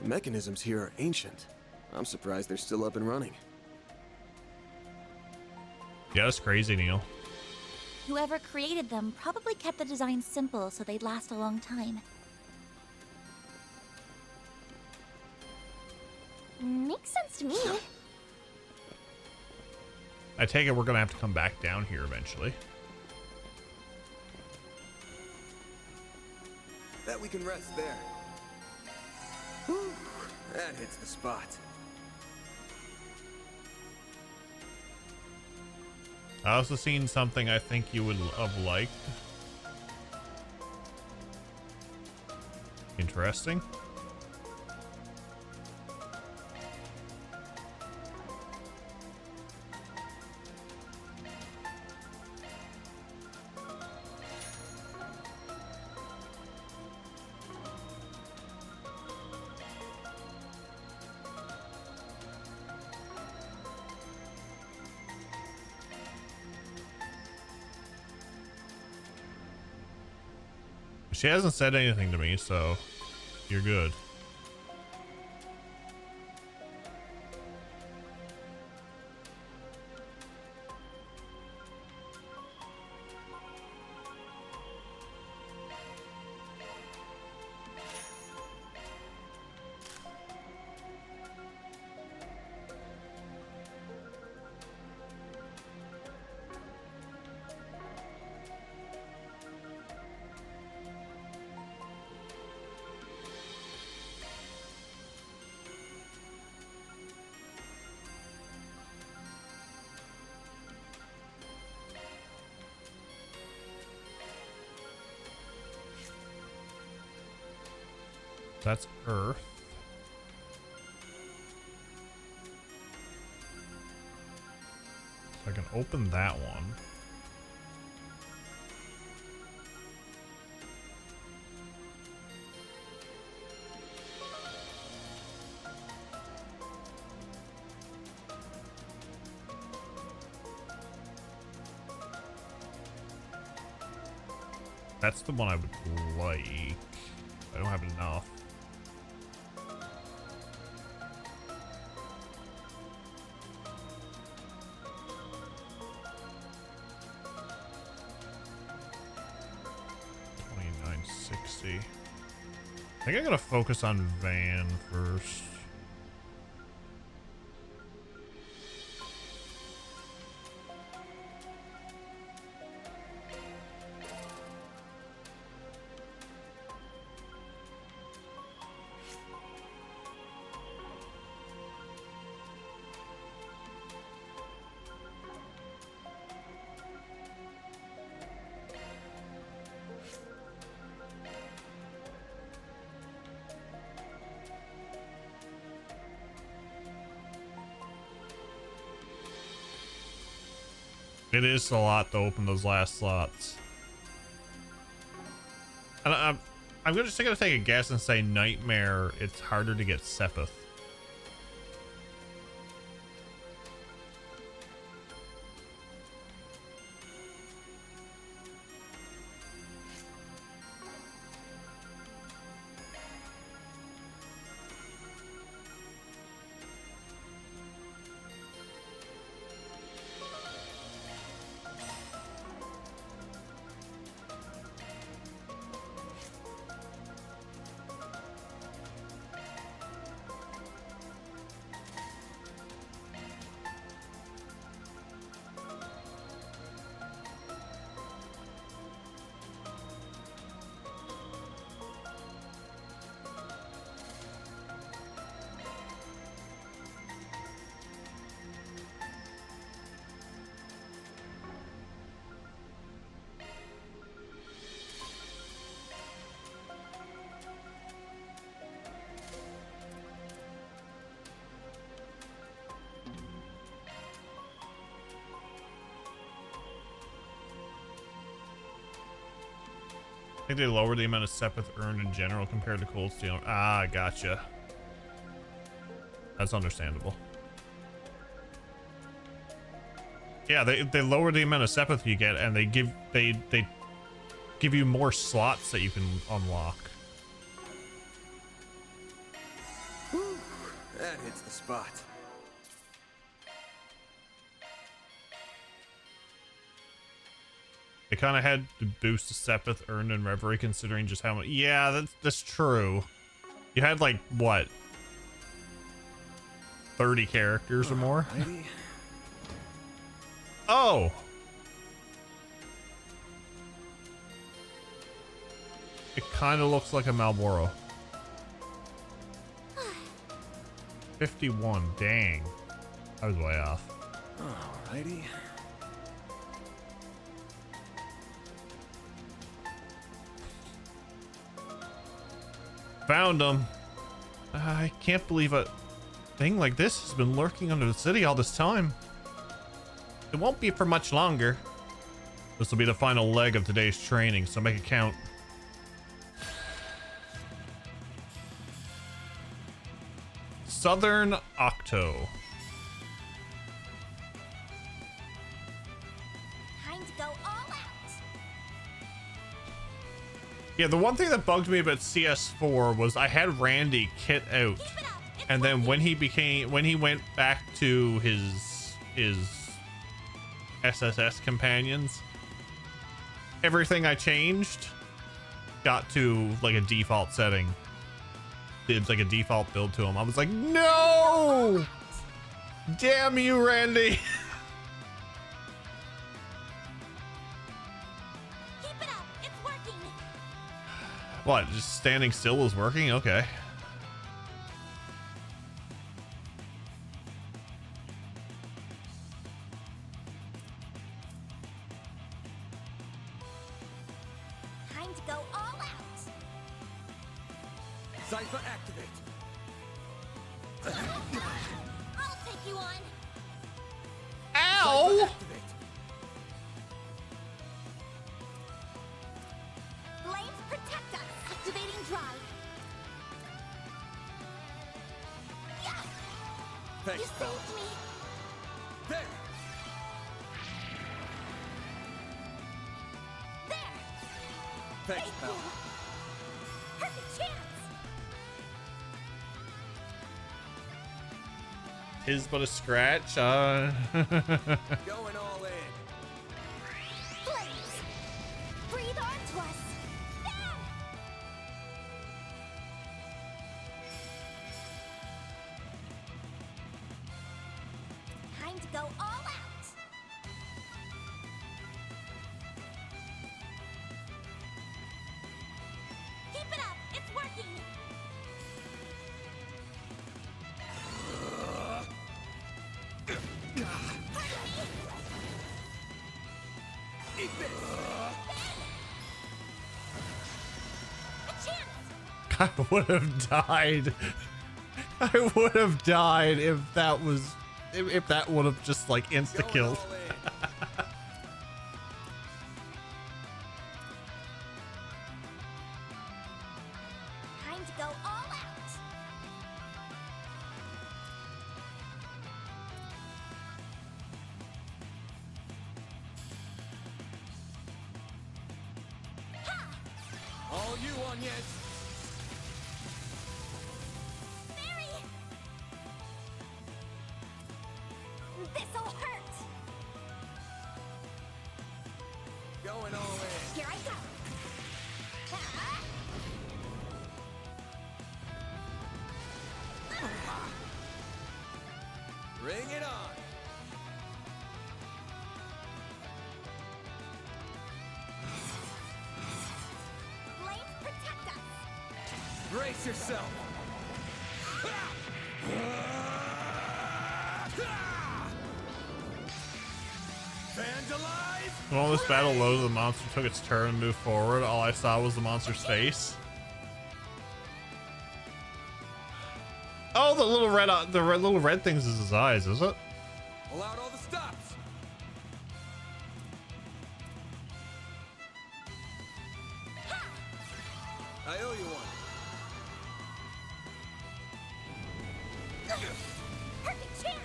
The mechanisms here are ancient. I'm surprised they're still up and running. Yeah, that's crazy, Neil. whoever created them probably kept the design simple so they'd last a long time. Makes sense to me. I take it we're gonna have to come back down here eventually. Bet we can rest there. Whew, that hits the spot. I also seen something I think you would have liked. Interesting. She hasn't said anything to me, so you're good. That's Earth. So I can open that one. That's the one I would like. I don't have enough. $29.60. I think I gotta focus on Van first. It is a lot to open those last slots. And I'm just gonna take a guess and say Nightmare, it's harder to get Sepith. I think they lowered the amount of Sepith earned in general compared to Cold Steel. Ah, gotcha. That's understandable. Yeah, they lower the amount of Sepith you get, and they give you more slots that you can unlock. Whew, that hits the spot. They kind of had to boost the Sepith earned in Reverie, considering just how much. Yeah, that's true. You had like what, 30 characters or more? Maybe. Oh, it kind of looks like a Malboro. 51. Dang, I was way off. Alrighty. Found them. I can't believe a thing like this has been lurking under the city all this time. It won't be for much longer. This will be the final leg of today's training, so make it count. Southern Octo. Time to go all out. Yeah, the one thing that bugged me about CS4 was I had Randy kit out, and then when he went back to his SSS companions, everything I changed got to like a default setting. It's like a default build to him. I was like, no! Damn you, Randy! Keep it up. It's working. What, just standing still is working? Okay. Time to go all out. Cypher activate. I'll take you on. Ow! Cypher activate. Flames protect us. Activating drive. Yeah! Thanks, You Bella. saved me. There. There. Thanks, pal. Perfect chance. Tis but a scratch. Going all in. Flames. Breathe onto us. There. Time to go all out. Keep it up. It's working. Eat this. A chance. I would have died. I would have died if that was, if that would have just like insta Going killed. all in. Time to go all out. All you, Onions. Mary! This'll hurt. Going all in. Here I go. Ah! Bring it on. Flames protect us. Brace yourself. Vandalize. When all this battle loaded, the monster took its turn and moved forward. All I saw was the monster's face. Oh, the little red, little red things is his eyes, is it? Pull out all the stops. I owe you one. Perfect chance.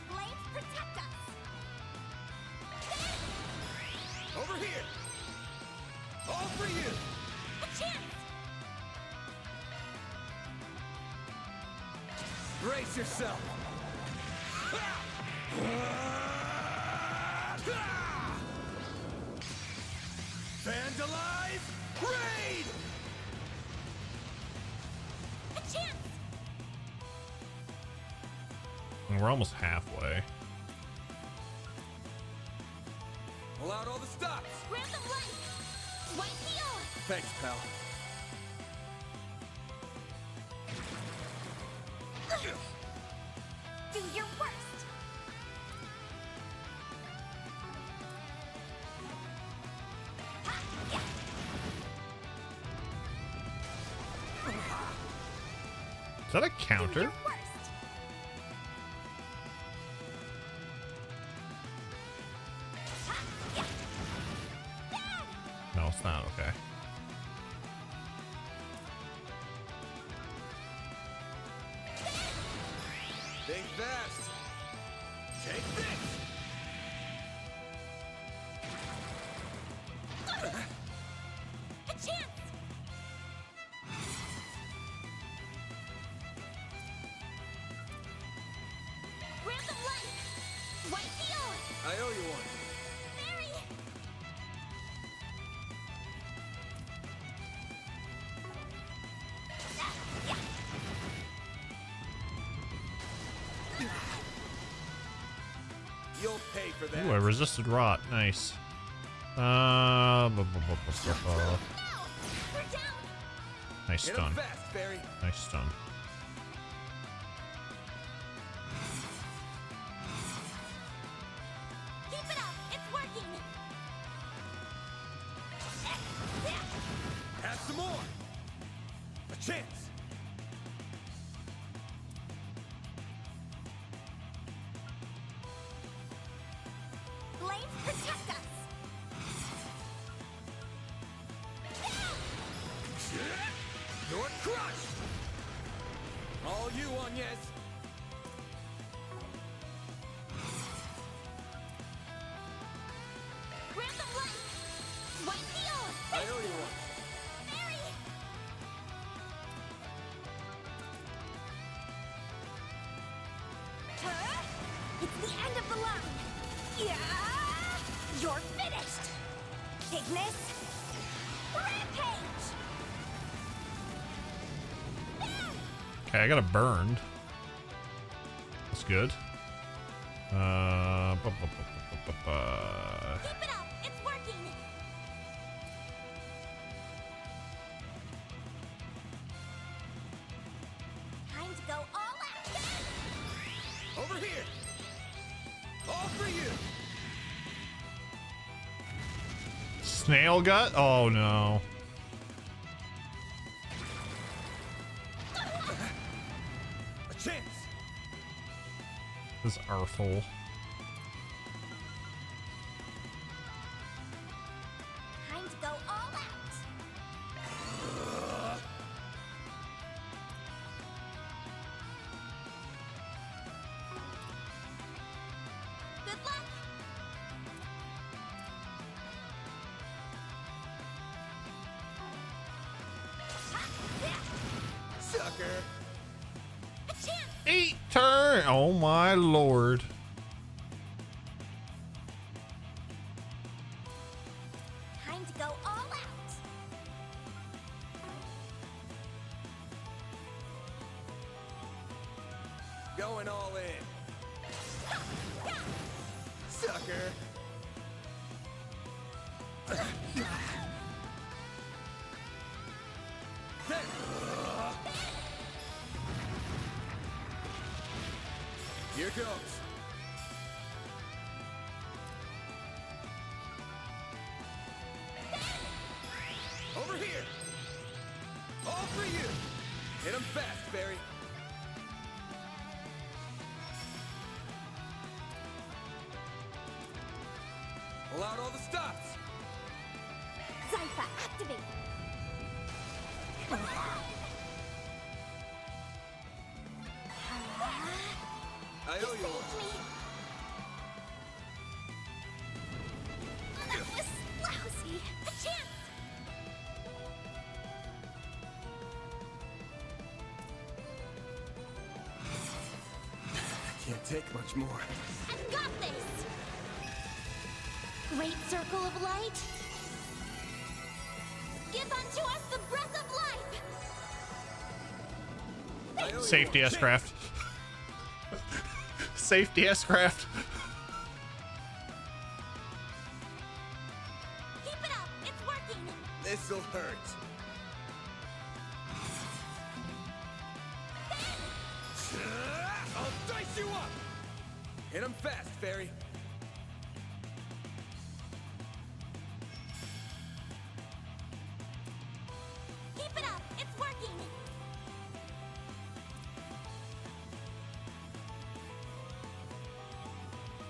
Flames protect us. Over here. All for you. A chance. Brace yourself. Vandalize. Raid. A chance. And we're almost halfway. Pull out all the stops. Random light. White heel. Thanks, pal. Do your worst. Ha, yeah. Is that a Do counter? your worst. Ha, yeah. There. No, it's not. Okay. Think fast. Take this. A chance. Random light. White heel. I owe you one. Mary. Yeah. You'll pay for that. Ooh, I resisted rot. Nice. No, we're down. Nice Hit 'em stun. fast, Barry. Nice stun. Keep it up. It's working. Have some more. A chance. Flames protect us. All you on, yes. Random light. White heel. I owe you one. Mary. Huh? It's the end of the line. Yeah. You're finished. Ignis. Rampage. Okay, I got it burned. That's good. Keep it up. It's working. Time to go all out. Over here. All for you. Snail gut? Oh no. A chance. This arsehole. Time to go all out. Good luck. Sucker. A chance. 8 turn. Oh my lord. Time to go all out. Going all in. Sucker. Here goes. Over here. All for you. Hit him fast, Barry. Pull out all the stops. Zypha, activate. I owe you one. Saved me. That was lousy. A chance. Can't take much more. I've got this. Great circle of light. Give unto us the breath of life. I owe you Safety one. S-craft. Safety S-craft. Keep it up. It's working. This'll hurt. I'll dice you up. Hit him fast, Barry. Keep it up. It's working.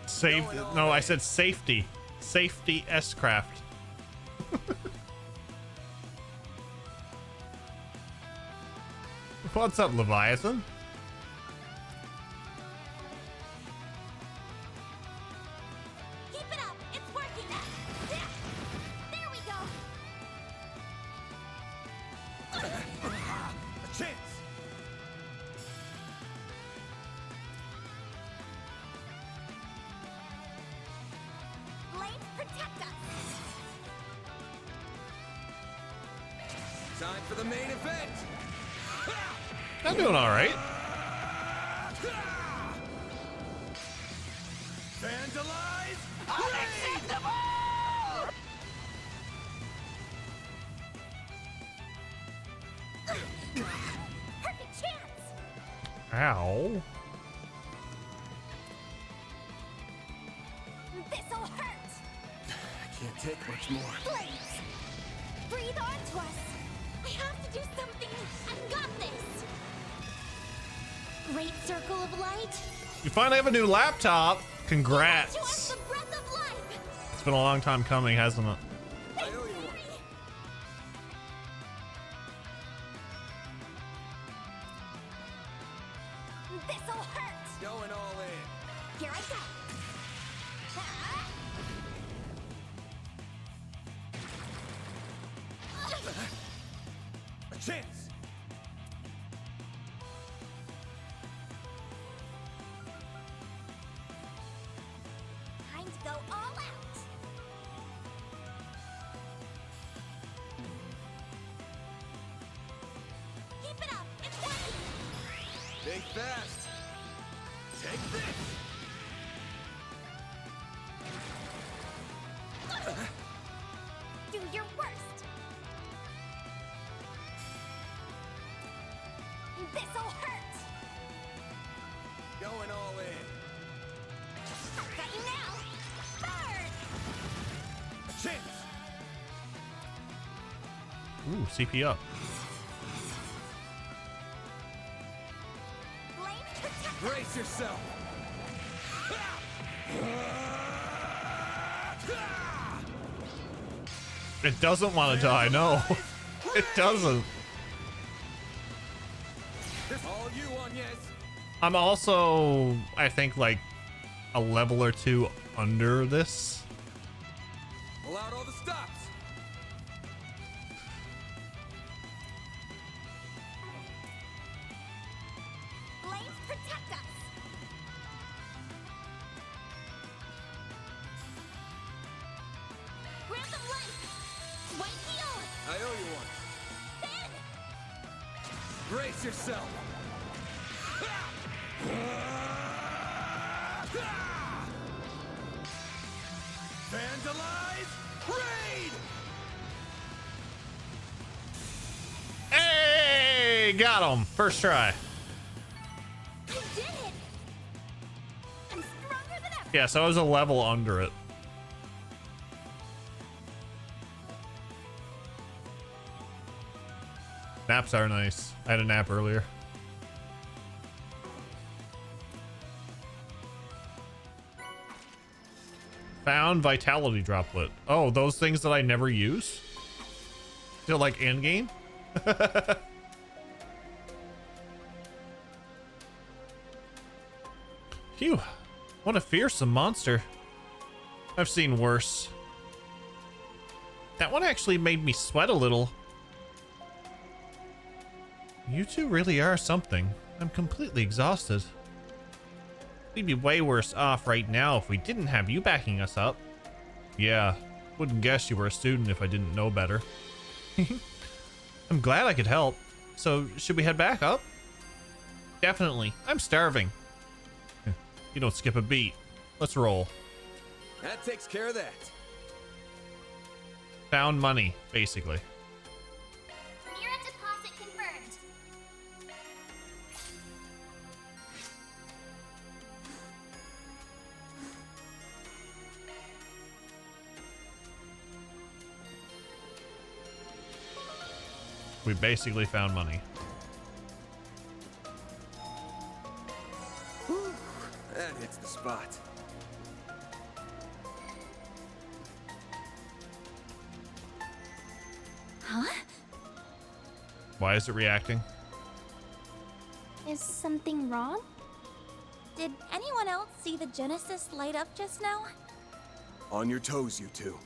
Save. No, I said safety. Safety S-craft. What's up, Leviathan? Keep it up. It's working. There we go. A chance. Blades protect us. Time for the main event. I'm doing all right. Vandalize. Raid! Perfect chance. Ow. This'll hurt. I can't take much more. Blades. Breathe onto us. I have to do something. I've got this. Great circle of light. You finally have a new laptop. To us Congrats. the breath of life. It's been a long time coming, hasn't it? I owe you one. This'll hurt. Going all in. Here I go. Ah. A chance. Time to go all out. Keep it up. It's working. Think fast. Take this. Do your worst. This'll hurt. Going all in. I've got you now. Burn. A chance. Ooh, CP up. Blame protect. Brace yourself. It doesn't want to die, no. It doesn't. All you on, yes. I'm also, I think, like a level or two under this. Pull out all the stops. Flames protect us. Grant them life. White heal. I owe you one. Then. Brace yourself. Vandalize! Raid! Hey, got him. First try. I did it. I'm stronger than ever. Yeah, so I was a level under it. Naps are nice. I had a nap earlier. Found vitality droplet. Oh, those things that I never use? Still like end game? Phew. What a fearsome monster. I've seen worse. That one actually made me sweat a little. You two really are something. I'm completely exhausted. We'd be way worse off right now if we didn't have you backing us up. Yeah, wouldn't guess you were a student if I didn't know better. I'm glad I could help. So, should we head back up? Definitely. I'm starving. You don't skip a beat. Let's roll. That takes care of that. Found money, basically. Mirror deposit confirmed. We basically found money. Whew, that hits the spot. Huh? Why is it reacting? Is something wrong? Did anyone else see the Genesis light up just now? On your toes, you two.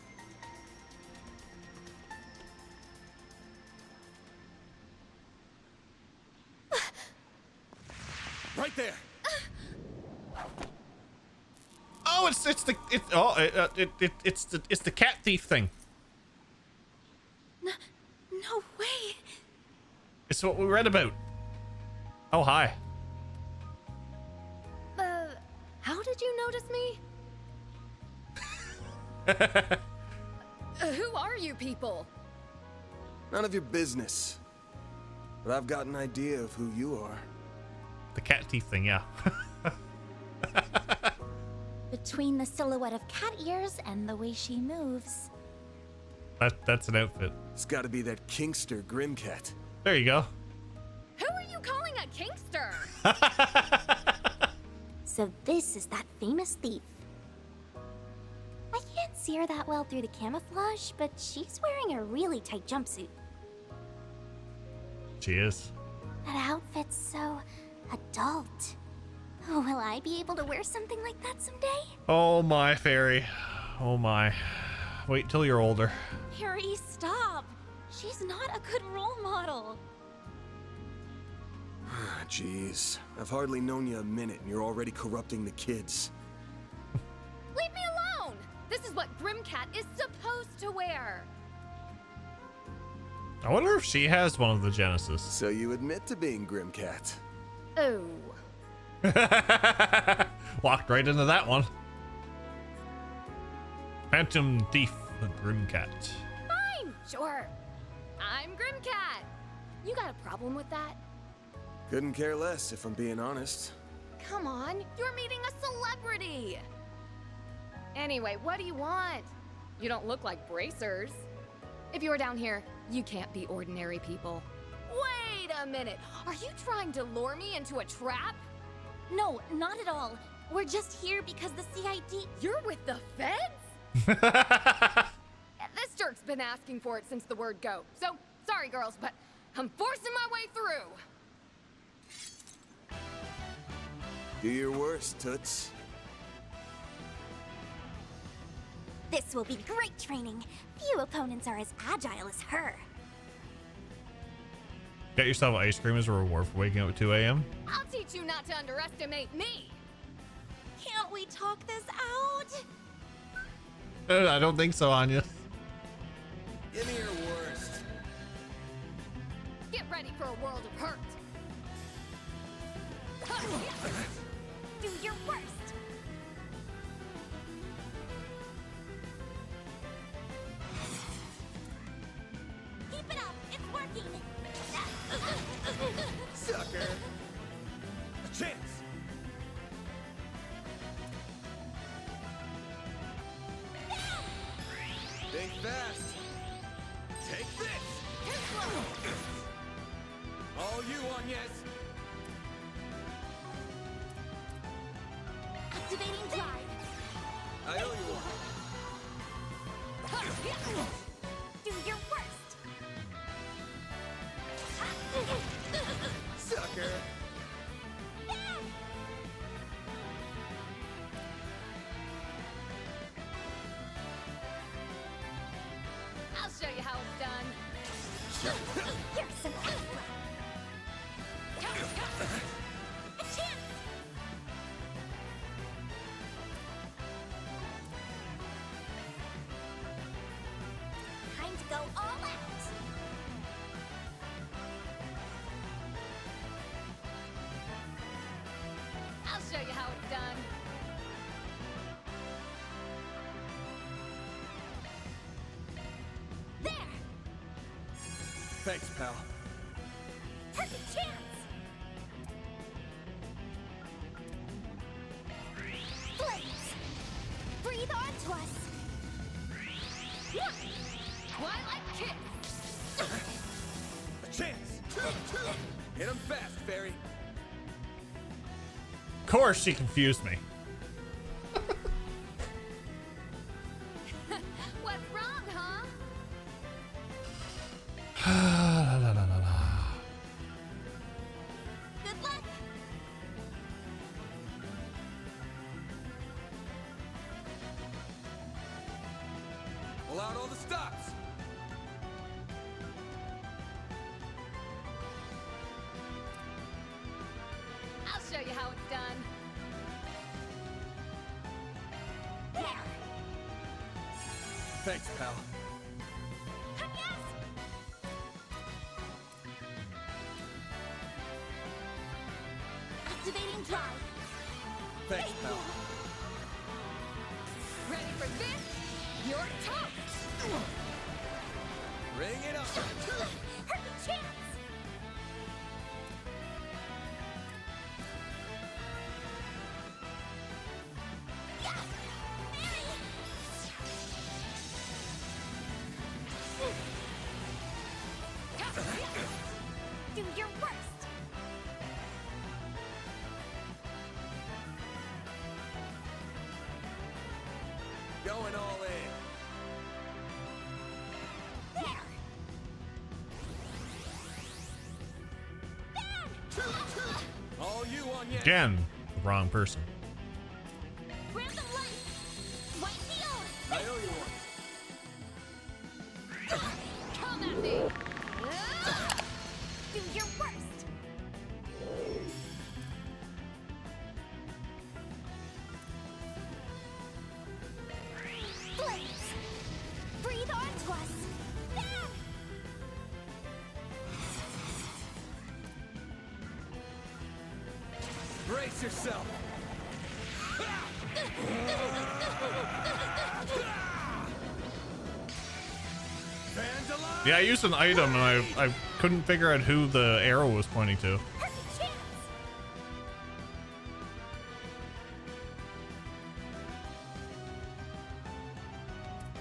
Right there. Oh, it's the cat thief thing. No way. It's what we read about. Oh, hi. How did you notice me? Who are you people? None of your business. But I've got an idea of who you are. The cat thief thing, yeah. Between the silhouette of cat ears and the way she moves. That's an outfit. It's got to be that Kingster Grimcat. There you go. Who are you calling a Kingster? So this is that famous thief. I can't see her that well through the camouflage, but she's wearing a really tight jumpsuit. She is. That outfit's so adult. Will I be able to wear something like that someday? Oh my, Fairy. Oh my. Wait till you're older. Harry, stop. She's not a good role model. Jeez, I've hardly known you a minute and you're already corrupting the kids. Leave me alone! This is what Grimcat is supposed to wear. I wonder if she has one of the Genesis. So you admit to being Grimcat? Oh. Walked right into that one. Phantom Thief, the Grimcat. Fine, sure. I'm Grimcat. You got a problem with that? Couldn't care less, if I'm being honest. Come on, you're meeting a celebrity. Anyway, what do you want? You don't look like bracers. If you were down here, you can't be ordinary people. Wait a minute. Are you trying to lure me into a trap? No, not at all. We're just here because the CID... You're with the feds? This jerk's been asking for it since the word go. So, sorry girls, but I'm forcing my way through. Do your worst, Toots. This will be great training. Few opponents are as agile as her. Get yourself ice cream as a reward for waking up at 2 a.m. I'll teach you not to underestimate me. Can't we talk this out? I don't think so, Anya. Give me your worst. Get ready for a world of hurt. Do your worst. Keep it up. It's working. Sucker. A chance. Think fast. Take this. All you on, yes. Activating drive. I owe you one. Do your worst. Sucker. I'll show you how it's done. Here's some alpha. A chance. Time to go all out. I'll show you how it's done. There. Thanks, pal. Perfect chance. Flames. Breathe onto us. Twilight kiss. A chance. Hit him fast, Fairy. Of course, she confused me. What's wrong, huh? La, la, la, la, la. Good luck. Pull out all the stops. I'll show you how it's done. There. Thanks, pal. Yes. Activating drive. Thanks, pal. Ready for this? You're toast. Bring it up. Perfect chance. Do your worst. Going all in. There. All you on, yes. Again, wrong person. Grab the light. White field. I owe you one. Come at me! Do your worst. Flames. Breathe onto us. There. Brace yourself. Vandalize. Yeah, I used an item and I couldn't figure out who the arrow was pointing to. Perfect chance.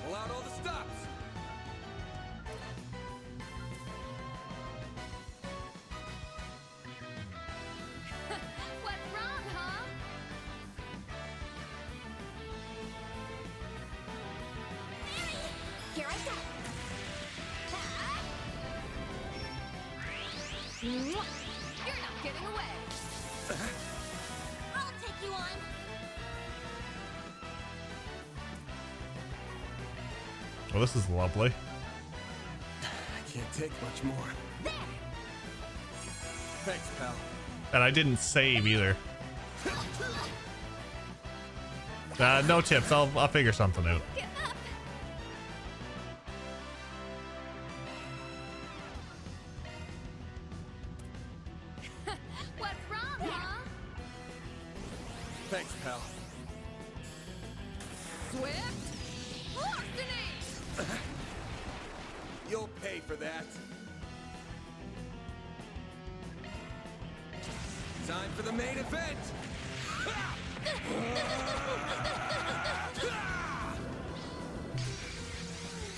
Pull out all the stops. What's wrong, huh? Here I go. You're not getting away. I'll take you on. Well, this is lovely. I can't take much more. There. Thanks, pal. And I didn't save either. No tips. I'll figure something out. Get up. What's wrong, huh? Thanks, pal. Swift? Larceny! You'll pay for that. Time for the main event.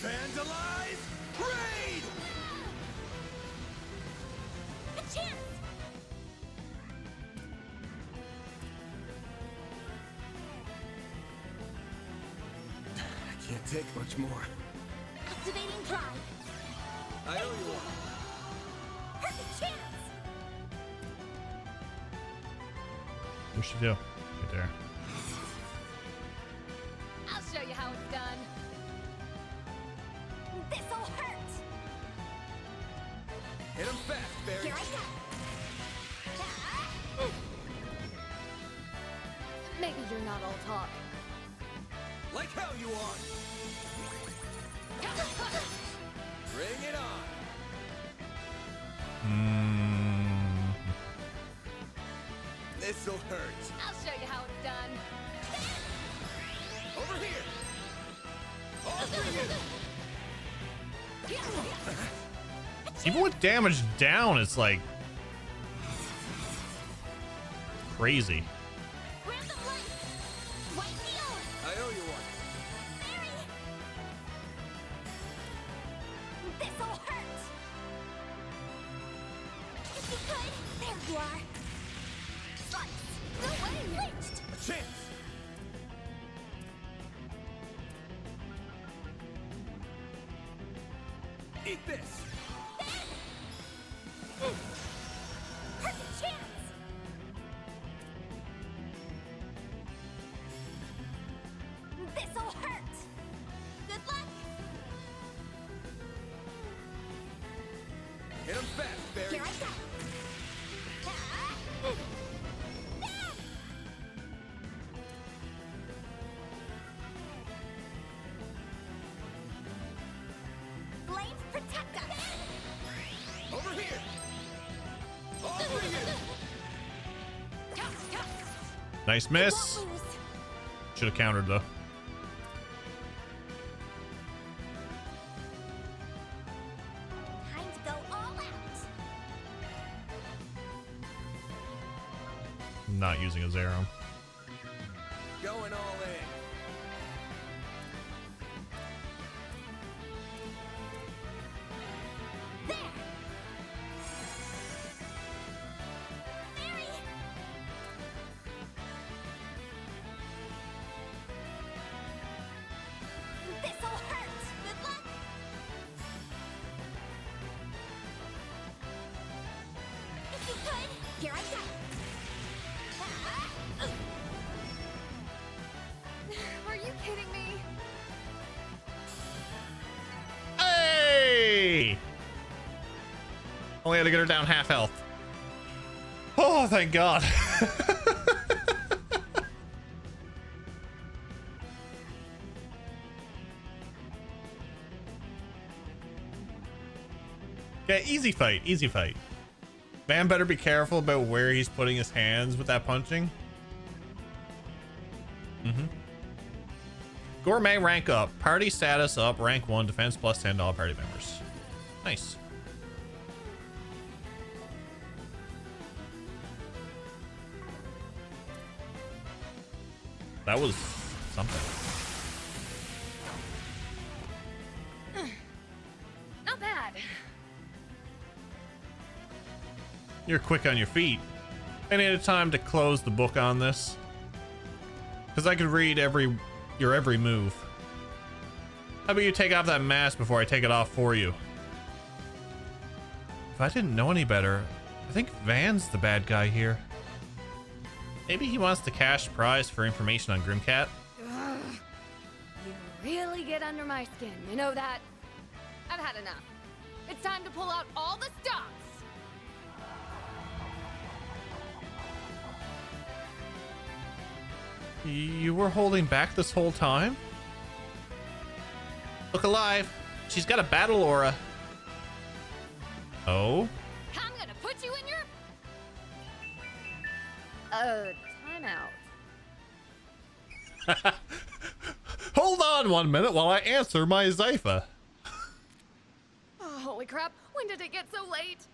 Vandalize! Raid! A chance. I can't take much more. Activating drive. I owe you one. Perfect chance. What should do? Right there. I'll show you how it's done. This'll hurt. Hit him fast, Barry. Here I go. Maybe you're not all talk. Like hell you are. Bring it on. This'll hurt. I'll show you how it's done. Over here. All for you. Even with damage down, it's like crazy. Grab the light. White field. I owe you one. Barry. This'll hurt. If you could. There you are. Slice. No way. Lynched. A chance. Eat this. Perfect chance. This'll hurt. Good luck. Hit him fast, Barry. Here I go. Flames protect us. Over here. All for you. Nice miss. Won't lose. Should have countered though. Time to go all out. Not using a Zero. Going all in. There. Mary. This'll hurt. Good luck. If you could, here I go. Only had to get her down half health. Oh, thank God. Okay, easy fight, easy fight. Van better be careful about where he's putting his hands with that punching. Gourmet rank up. Party status up. Rank 1. Defense plus 10 to all party members. Nice. That was something. Not bad. You're quick on your feet. I needed time to close the book on this, because I could read your every move. How about you take off that mask before I take it off for you? If I didn't know any better, I think Van's the bad guy here. Maybe he wants the cash prize for information on Grimcat. Ugh. You really get under my skin, you know that? I've had enough. It's time to pull out all the stops. You were holding back this whole time? Look alive. She's got a battle aura. Oh? I'm gonna put you in your... timeout. Hold on 1 minute while I answer my Zypha. Oh, holy crap. When did it get so late?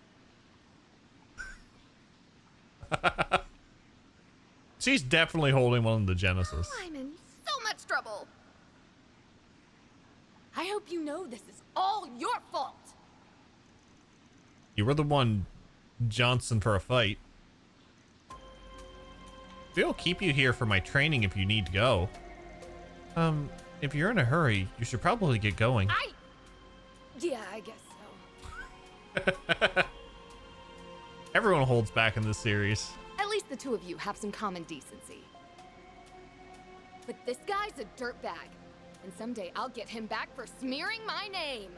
She's definitely holding one of the Genesis. I'm in so much trouble. I hope you know this is all your fault. You were the one Johnson for a fight. We'll keep you here for my training if you need to go. If you're in a hurry, you should probably get going. Yeah, I guess so. Everyone holds back in this series. At least the two of you have some common decency. But this guy's a dirtbag, and someday I'll get him back for smearing my name.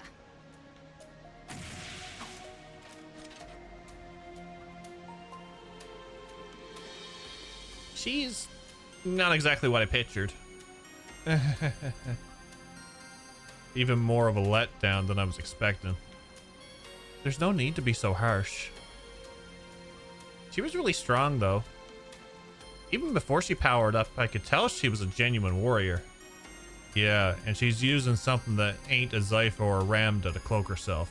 She's not exactly what I pictured. Even more of a letdown than I was expecting. There's no need to be so harsh. She was really strong, though. Even before she powered up, I could tell she was a genuine warrior. Yeah, and she's using something that ain't a Zypha or a Ram to cloak herself.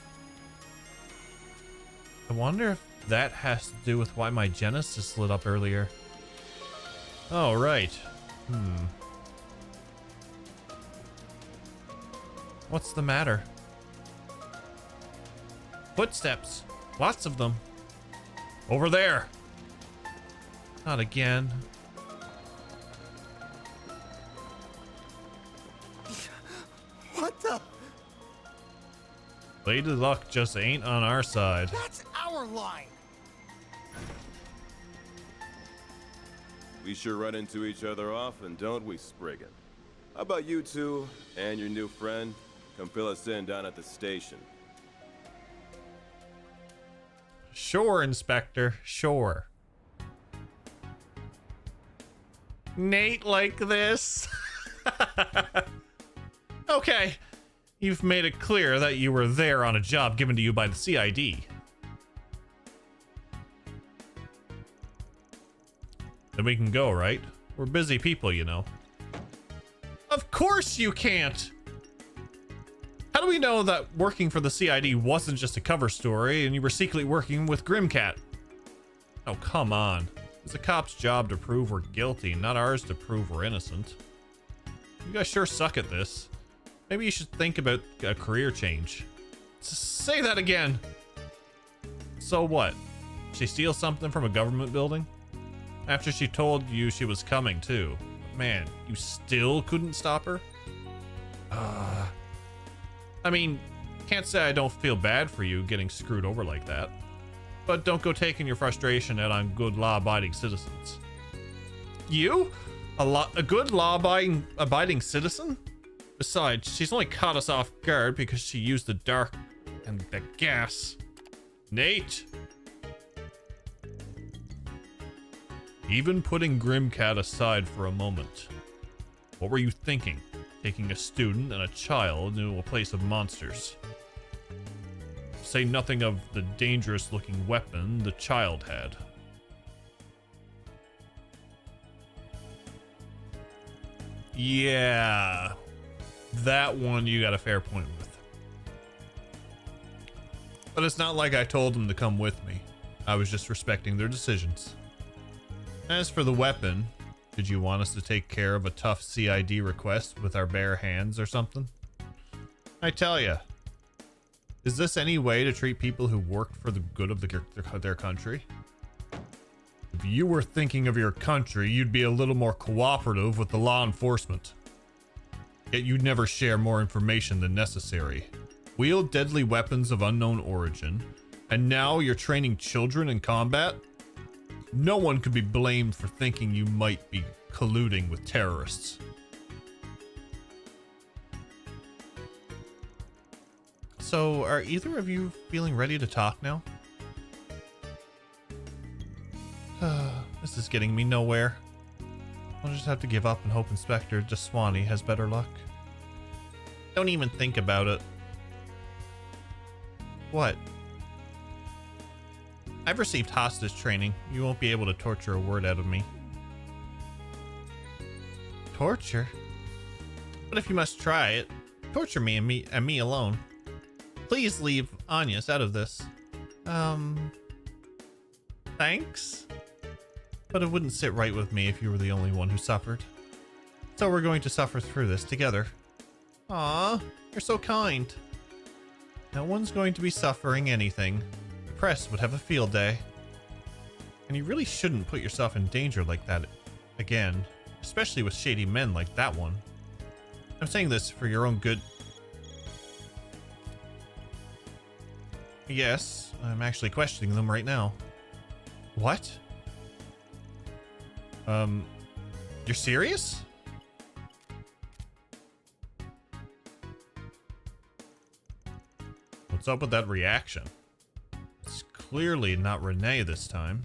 I wonder if that has to do with why my Genesis lit up earlier. Oh, right. What's the matter? Footsteps. Lots of them. Over there. Not again. What the? Lady Luck just ain't on our side. That's our line. We sure run into each other often, don't we, Spriggan? How about you two and your new friend come fill us in down at the station? Sure, Inspector. Sure. Nate like this? Okay. You've made it clear that you were there on a job given to you by the CID. Then we can go, right? We're busy people, you know. Of course you can't! How do we know that working for the CID wasn't just a cover story and you were secretly working with Grimcat? Oh, come on. It's a cop's job to prove we're guilty, not ours to prove we're innocent. You guys sure suck at this. Maybe you should think about a career change. Say that again! So what? She steal something from a government building? After she told you she was coming, too. Man, you still couldn't stop her? I mean, can't say I don't feel bad for you getting screwed over like that. But don't go taking your frustration out on good law-abiding citizens. You? A good law-abiding citizen? Besides, she's only caught us off guard because she used the dark and the gas. Nate! Even putting Grimcat aside for a moment, what were you thinking? Taking a student and a child into a place of monsters. Say nothing of the dangerous looking weapon the child had. Yeah, that one you got a fair point with. But it's not like I told them to come with me. I was just respecting their decisions. As for the weapon, did you want us to take care of a tough CID request with our bare hands or something? I tell ya, is this any way to treat people who worked for the good of their country? If you were thinking of your country, you'd be a little more cooperative with the law enforcement. Yet you'd never share more information than necessary. Wield deadly weapons of unknown origin, and now you're training children in combat? No one could be blamed for thinking you might be colluding with terrorists. So, are either of you feeling ready to talk now? This is getting me nowhere. I'll just have to give up and hope Inspector DeSwanee has better luck. Don't even think about it. What? I've received hostage training. You won't be able to torture a word out of me. Torture? But if you must try it, torture me and me alone. Please leave Agnes out of this. Thanks? But it wouldn't sit right with me if you were the only one who suffered. So we're going to suffer through this together. Aw, you're so kind. No one's going to be suffering anything. The press would have a field day. And you really shouldn't put yourself in danger like that again, especially with shady men like that one. I'm saying this for your own good. Yes, I'm actually questioning them right now. What? You're serious? What's up with that reaction? It's clearly not Renee this time.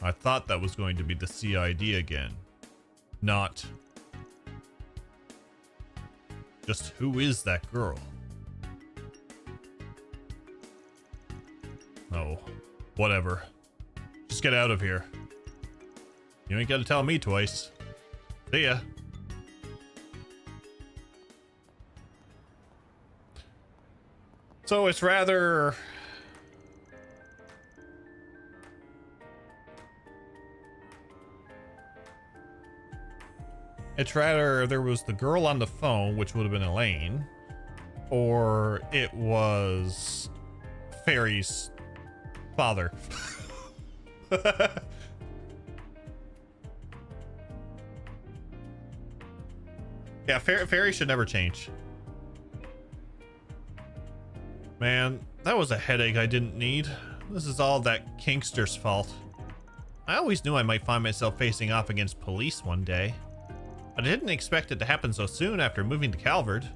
I thought that was going to be the CID again. Not. Just who is that girl? Oh, whatever. Just get out of here. You ain't got to tell me twice. See ya. So it's rather... there was the girl on the phone, which would have been Elaine, or it was Fairy's father. Yeah, Fairy should never change. Man, that was a headache I didn't need. This is all that Kinkster's fault. I always knew I might find myself facing off against police one day, but I didn't expect it to happen so soon after moving to Calvard.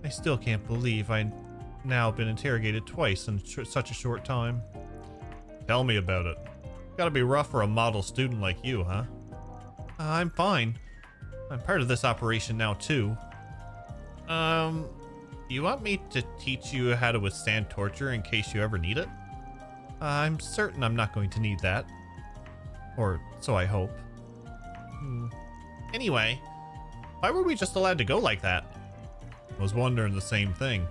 I still can't believe I've now been interrogated twice in such a short time. Tell me about it. Gotta be rough for a model student like you, huh? I'm fine. I'm part of this operation now, too. You want me to teach you how to withstand torture in case you ever need it? I'm certain I'm not going to need that. Or so I hope. Anyway, why were we just allowed to go like that? I was wondering the same thing.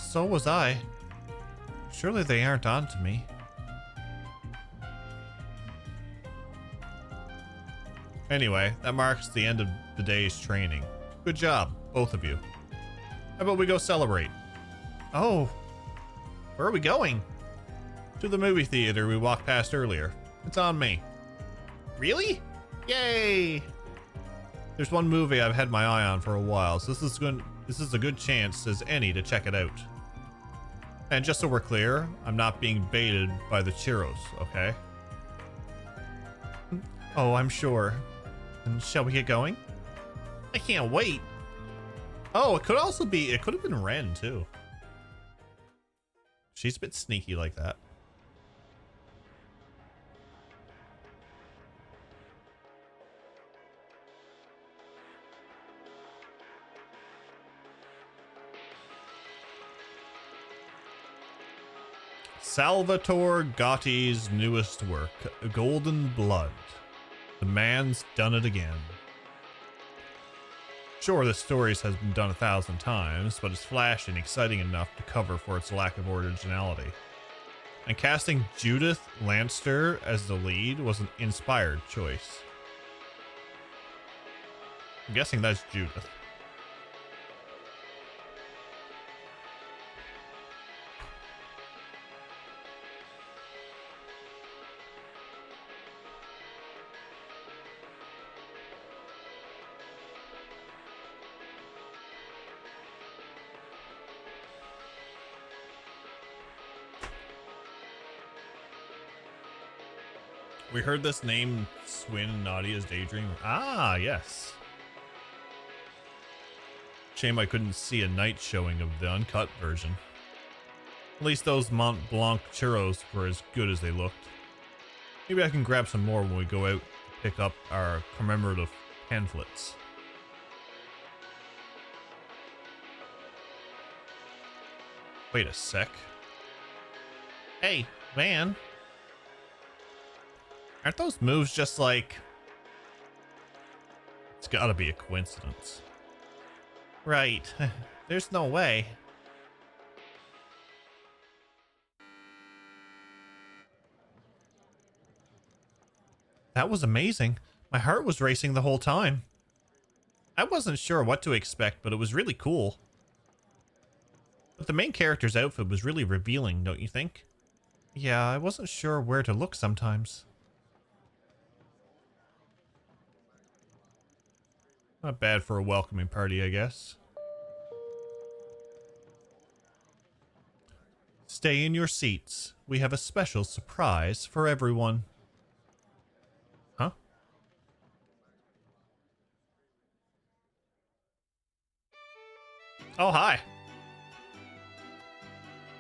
So was I. Surely they aren't on to me. Anyway, that marks the end of the day's training. Good job, both of you. How about we go celebrate? Oh, where are we going? To the movie theater we walked past earlier. It's on me. Really? Yay! There's one movie I've had my eye on for a while, so this is a good chance as any to check it out. And just so we're clear, I'm not being baited by the churros, okay? Oh, I'm sure. And shall we get going? I can't wait. Oh, it could have been Ren too. She's a bit sneaky like that. Salvatore Gotti's newest work, Golden Blood. The man's done it again. Sure, this story has been done 1,000 times, but it's flashy and exciting enough to cover for its lack of originality. And casting Judith Lanster as the lead was an inspired choice. I'm guessing that's Judith. We heard this name, Swin and Nadia's Daydream. Ah, yes. Shame I couldn't see a night showing of the uncut version. At least those Mont Blanc churros were as good as they looked. Maybe I can grab some more when we go out to pick up our commemorative pamphlets. Wait a sec. Hey, Van. Aren't those moves just like... It's gotta be a coincidence. Right. There's no way. That was amazing. My heart was racing the whole time. I wasn't sure what to expect, but it was really cool. But the main character's outfit was really revealing, don't you think? Yeah, I wasn't sure where to look sometimes. Not bad for a welcoming party, I guess. Stay in your seats. We have a special surprise for everyone. Huh? Oh, hi.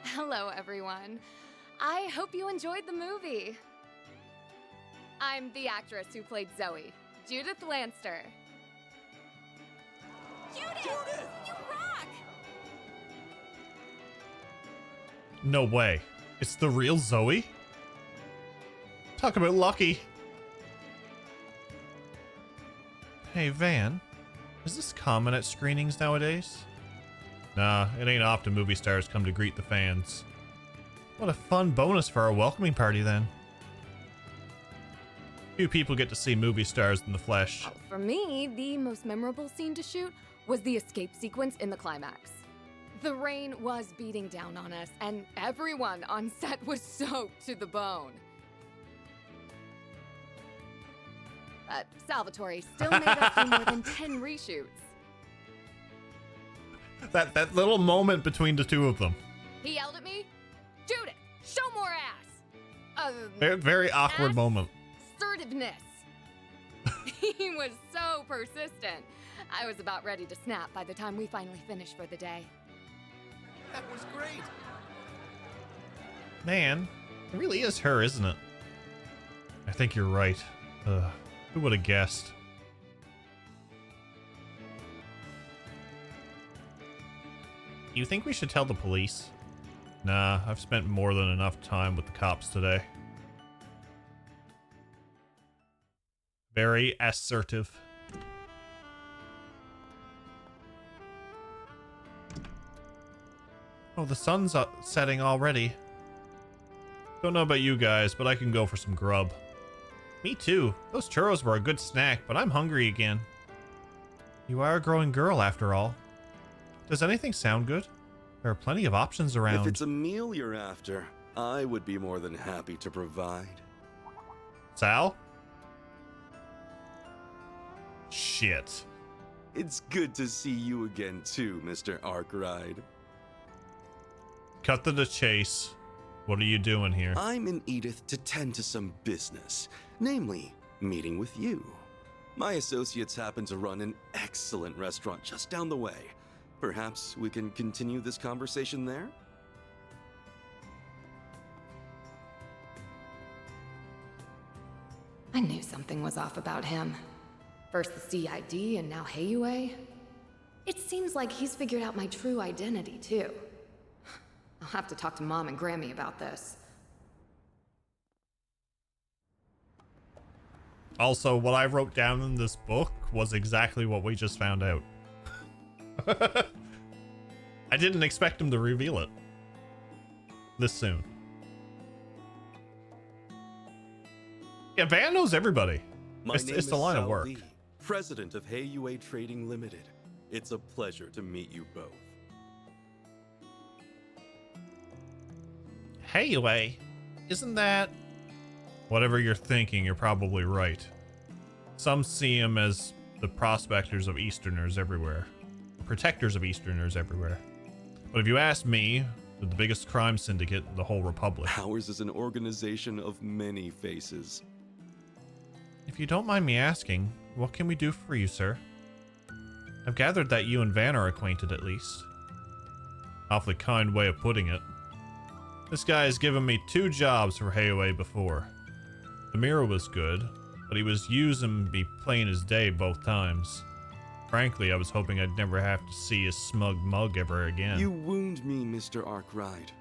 Hello, everyone. I hope you enjoyed the movie. I'm the actress who played Zoe, Judith Lanster. Judith! You rock! No way. It's the real Zoe? Talk about lucky. Hey, Van. Is this common at screenings nowadays? Nah, it ain't often movie stars come to greet the fans. What a fun bonus for our welcoming party, then. Few people get to see movie stars in the flesh. For me, the most memorable scene to shoot was the escape sequence in the climax. The rain was beating down on us, and everyone on set was soaked to the bone. But Salvatore still made us do more than 10 reshoots. That little moment between the two of them. He yelled at me, "Judith, show more ass!" Very awkward moment. Assertiveness. He was so persistent. I was about ready to snap by the time we finally finished for the day. That was great. Man, it really is her, isn't it? I think you're right. Who would have guessed? You think we should tell the police? Nah, I've spent more than enough time with the cops today. Very assertive. Oh, the sun's setting already. Don't know about you guys, but I can go for some grub. Me too. Those churros were a good snack, but I'm hungry again. You are a growing girl, after all. Does anything sound good? There are plenty of options around. If it's a meal you're after, I would be more than happy to provide. Sal? Shit. It's good to see you again too, Mr. Arkwright. Cut to the chase. What are you doing here? I'm in Edith to tend to some business, namely, meeting with you. My associates happen to run an excellent restaurant just down the way. Perhaps we can continue this conversation there? I knew something was off about him. First the CID and now Heiyue. It seems like he's figured out my true identity, too. I'll have to talk to Mom and Grammy about this. Also, what I wrote down in this book was exactly what we just found out. I didn't expect him to reveal it this soon. Yeah, Van knows everybody. My name It's is the line of Sal work. Lee, president of Heiyue Trading Limited. It's a pleasure to meet you both. Heiyue, isn't that... Whatever you're thinking, you're probably right. Some see him as the prospectors of Easterners everywhere. Protectors of Easterners everywhere. But if you ask me, they're the biggest crime syndicate in the whole Republic. Ours is an organization of many faces. If you don't mind me asking, what can we do for you, sir? I've gathered that you and Van are acquainted at least. Awfully kind way of putting it. This guy has given me 2 jobs for Heiyue before. The mirror was good, but he was using me plain as day both times. Frankly, I was hoping I'd never have to see his smug mug ever again. You wound me, Mr. Arkwright.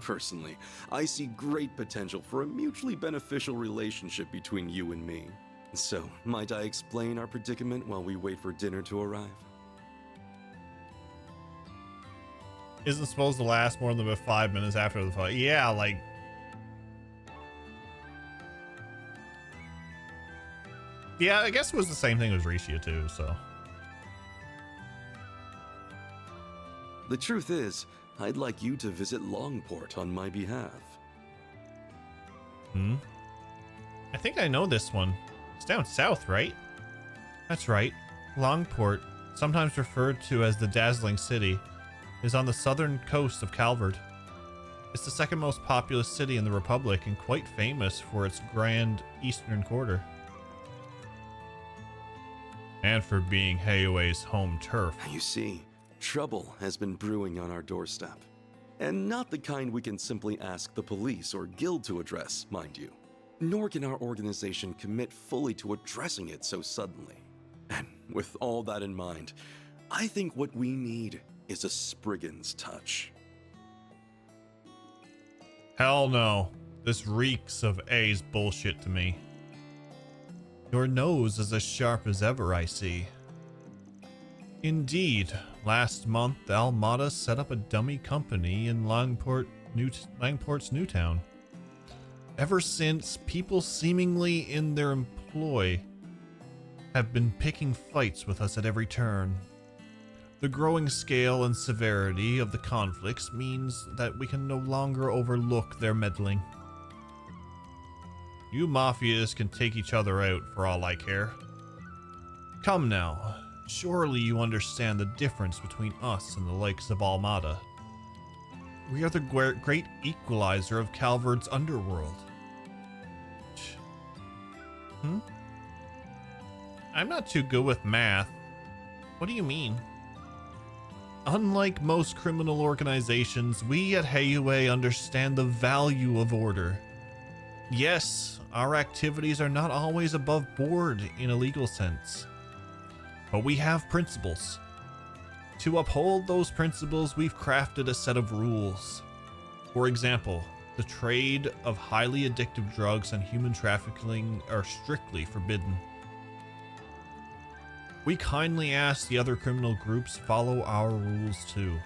Personally, I see great potential for a mutually beneficial relationship between you and me. So, might I explain our predicament while we wait for dinner to arrive? Isn't supposed to last more than about 5 minutes after the fight. Yeah, like... Yeah, I guess it was the same thing as Rishia too, so... The truth is, I'd like you to visit Longport on my behalf. I think I know this one. It's down south, right? That's right. Longport, sometimes referred to as the Dazzling City, is on the southern coast of Calvard. It's the second most populous city in the Republic and quite famous for its grand eastern quarter. And for being Heiyue's home turf. You see, trouble has been brewing on our doorstep. And not the kind we can simply ask the police or guild to address, mind you. Nor can our organization commit fully to addressing it so suddenly. And with all that in mind, I think what we need is a Spriggan's touch. Hell no. This reeks of A's bullshit to me. Your nose is as sharp as ever, I see. Indeed, last month Almada set up a dummy company in Langport's Newtown. Ever since, people seemingly in their employ have been picking fights with us at every turn. The growing scale and severity of the conflicts means that we can no longer overlook their meddling. You mafias can take each other out for all I care. Come now, surely you understand the difference between us and the likes of Almada. We are the great equalizer of Calvard's underworld. I'm not too good with math. What do you mean? Unlike most criminal organizations, we at Heiyue understand the value of order. Yes, our activities are not always above board in a legal sense, but we have principles. To uphold those principles, we've crafted a set of rules. For example, the trade of highly addictive drugs and human trafficking are strictly forbidden. We kindly ask the other criminal groups follow our rules too.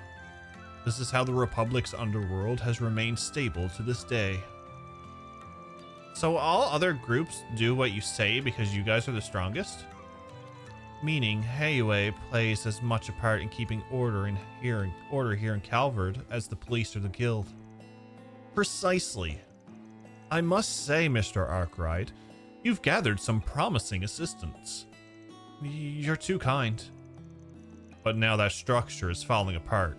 This is how the Republic's underworld has remained stable to this day. So all other groups do what you say because you guys are the strongest? Meaning Heiyue plays as much a part in keeping order here in Calvard as the police or the guild. Precisely. I must say, Mr. Arkwright, you've gathered some promising assistants. You're too kind. But now that structure is falling apart.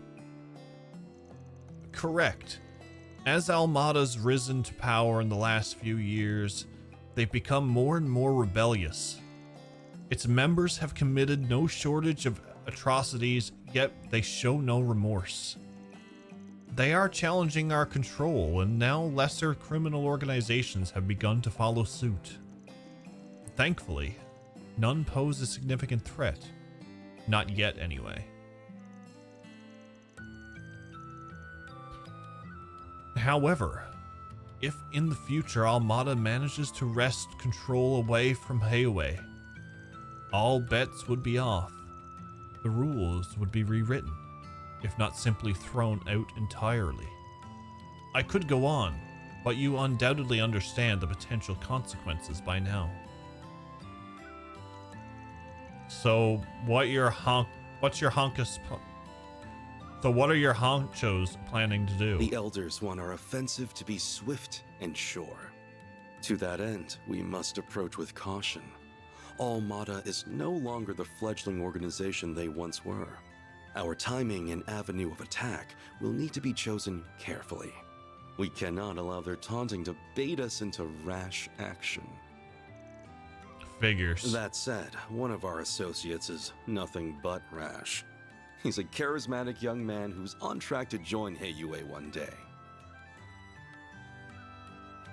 Correct. As Almada's risen to power in the last few years, they've become more and more rebellious. Its members have committed no shortage of atrocities, yet they show no remorse. They are challenging our control, and now lesser criminal organizations have begun to follow suit. thankfully, none pose a significant threat. Not yet, anyway. However, if in the future Almada manages to wrest control away from Heiwei, all bets would be off. The rules would be rewritten, if not simply thrown out entirely. I could go on, but you undoubtedly understand the potential consequences by now. So, what are your honchos planning to do? The elders want our offensive to be swift and sure. To that end, we must approach with caution. Almada is no longer the fledgling organization they once were. Our timing and avenue of attack will need to be chosen carefully. We cannot allow their taunting to bait us into rash action. Figures. That said, one of our associates is nothing but rash. He's a charismatic young man who's on track to join Heiwei one day.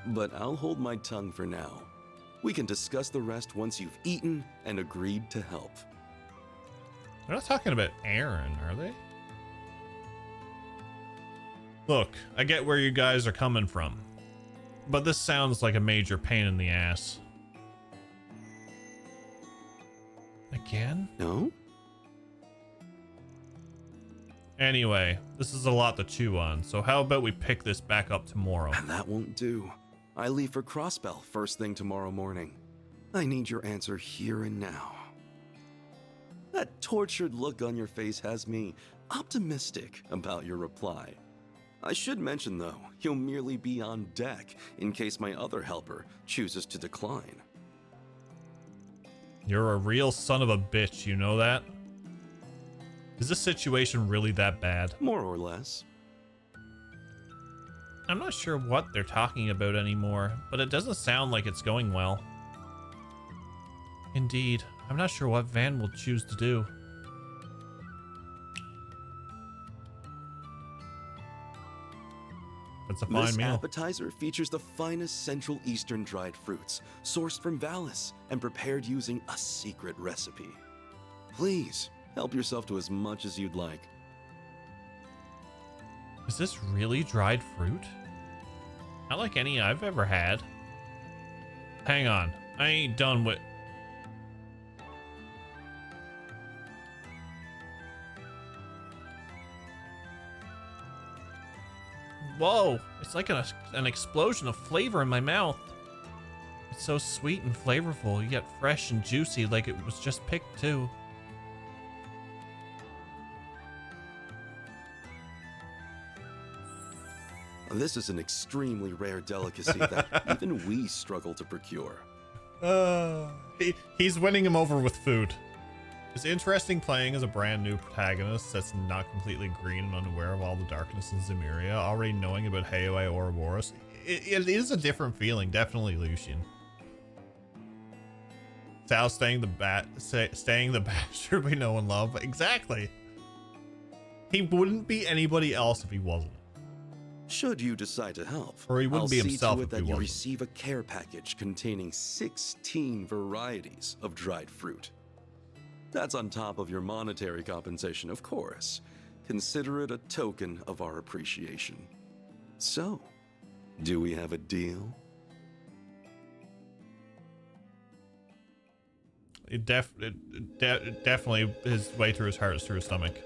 But I'll hold my tongue for now. We can discuss the rest once you've eaten and agreed to help. They're not talking about Aaron, are they? Look, I get where you guys are coming from, but this sounds like a major pain in the ass. Again? No? Anyway, this is a lot to chew on, so how about we pick this back up tomorrow? That won't do. I leave for Crossbell first thing tomorrow morning. I need your answer here and now. That tortured look on your face has me optimistic about your reply. I should mention, though, you'll merely be on deck in case my other helper chooses to decline. You're a real son of a bitch, you know that? Is this situation really that bad? More or less. I'm not sure what they're talking about anymore, but it doesn't sound like it's going well. Indeed, I'm not sure what Van will choose to do. That's a fine meal. This appetizer features the finest Central Eastern dried fruits, sourced from Valis and prepared using a secret recipe. Please, help yourself to as much as you'd like. Is this really dried fruit? Not like any I've ever had. Hang on, I ain't done with... Whoa, it's like an explosion of flavor in my mouth. It's so sweet and flavorful, yet fresh and juicy like it was just picked too. This is an extremely rare delicacy that even we struggle to procure. He's winning him over with food. It's interesting playing as a brand new protagonist that's not completely green and unaware of all the darkness in Zemuria, already knowing about Heiwei Ouroboros. It is a different feeling, definitely, Lucian. Sal staying the bastard we know and love. Exactly. He wouldn't be anybody else if he wasn't. Should you decide to help, or he wouldn't I'll be himself see to if it he that you wasn't. receive a care package containing 16 varieties of dried fruit. That's on top of your monetary compensation, of course. Consider it a token of our appreciation. So, do we have a deal? It definitely his way through his heart is through his stomach.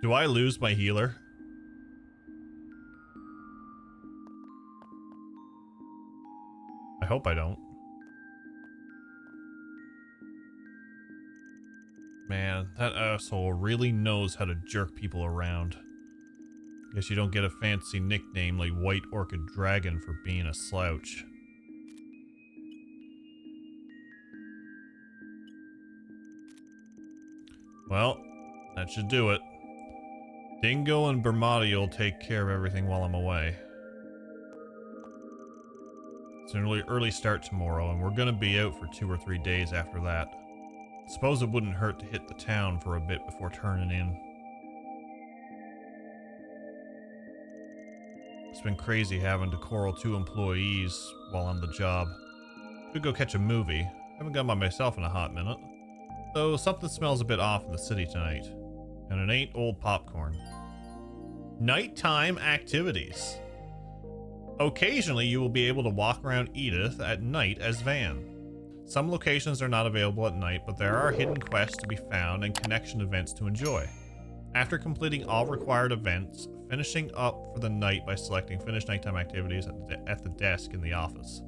Do I lose my healer? I hope I don't. Man, that asshole really knows how to jerk people around. Guess you don't get a fancy nickname like White Orchid Dragon for being a slouch. Well, that should do it. Dingo and Bermati will take care of everything while I'm away. It's an early start tomorrow, and we're gonna be out for 2 or 3 days after that. Suppose it wouldn't hurt to hit the town for a bit before turning in. It's been crazy having to coral 2 employees while on the job. Could go catch a movie. Haven't gone by myself in a hot minute. Though something smells a bit off in the city tonight. And it ain't old popcorn. Nighttime activities. Occasionally you will be able to walk around Edith at night as Van. Some locations are not available at night, but there are hidden quests to be found and connection events to enjoy. After completing all required events, finishing up for the night by selecting Finish Nighttime Activities at the desk in the office.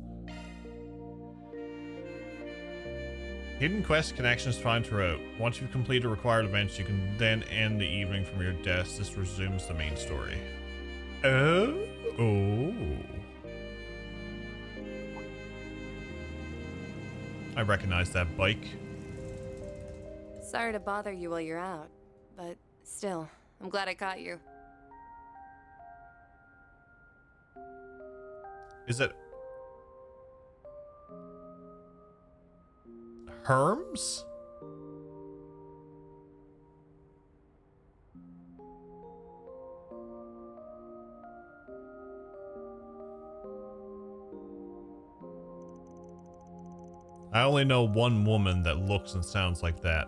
Hidden quest connections found throughout. Once you've completed required events, you can then end the evening from your desk. This resumes the main story. Oh. I recognize that bike. Sorry to bother you while you're out, but still, I'm glad I caught you. Is it Herms? I only know one woman that looks and sounds like that.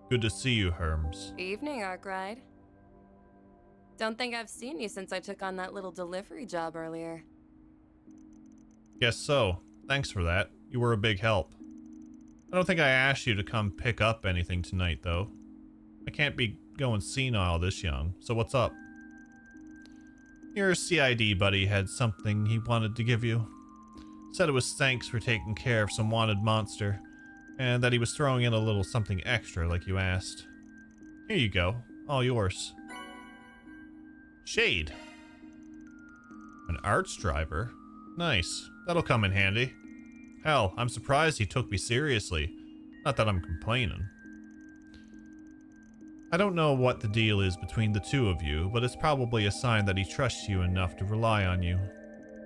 Good to see you, Herms. Evening, Arkwright. Don't think I've seen you since I took on that little delivery job earlier. Guess so. Thanks for that. You were a big help. I don't think I asked you to come pick up anything tonight, though. I can't be going senile this young, so what's up? Your CID buddy had something he wanted to give you. Said it was thanks for taking care of some wanted monster, and that he was throwing in a little something extra like you asked. Here you go. All yours. Shade. An arts driver? Nice. That'll come in handy. Hell, I'm surprised he took me seriously. Not that I'm complaining. I don't know what the deal is between the two of you, but it's probably a sign that he trusts you enough to rely on you.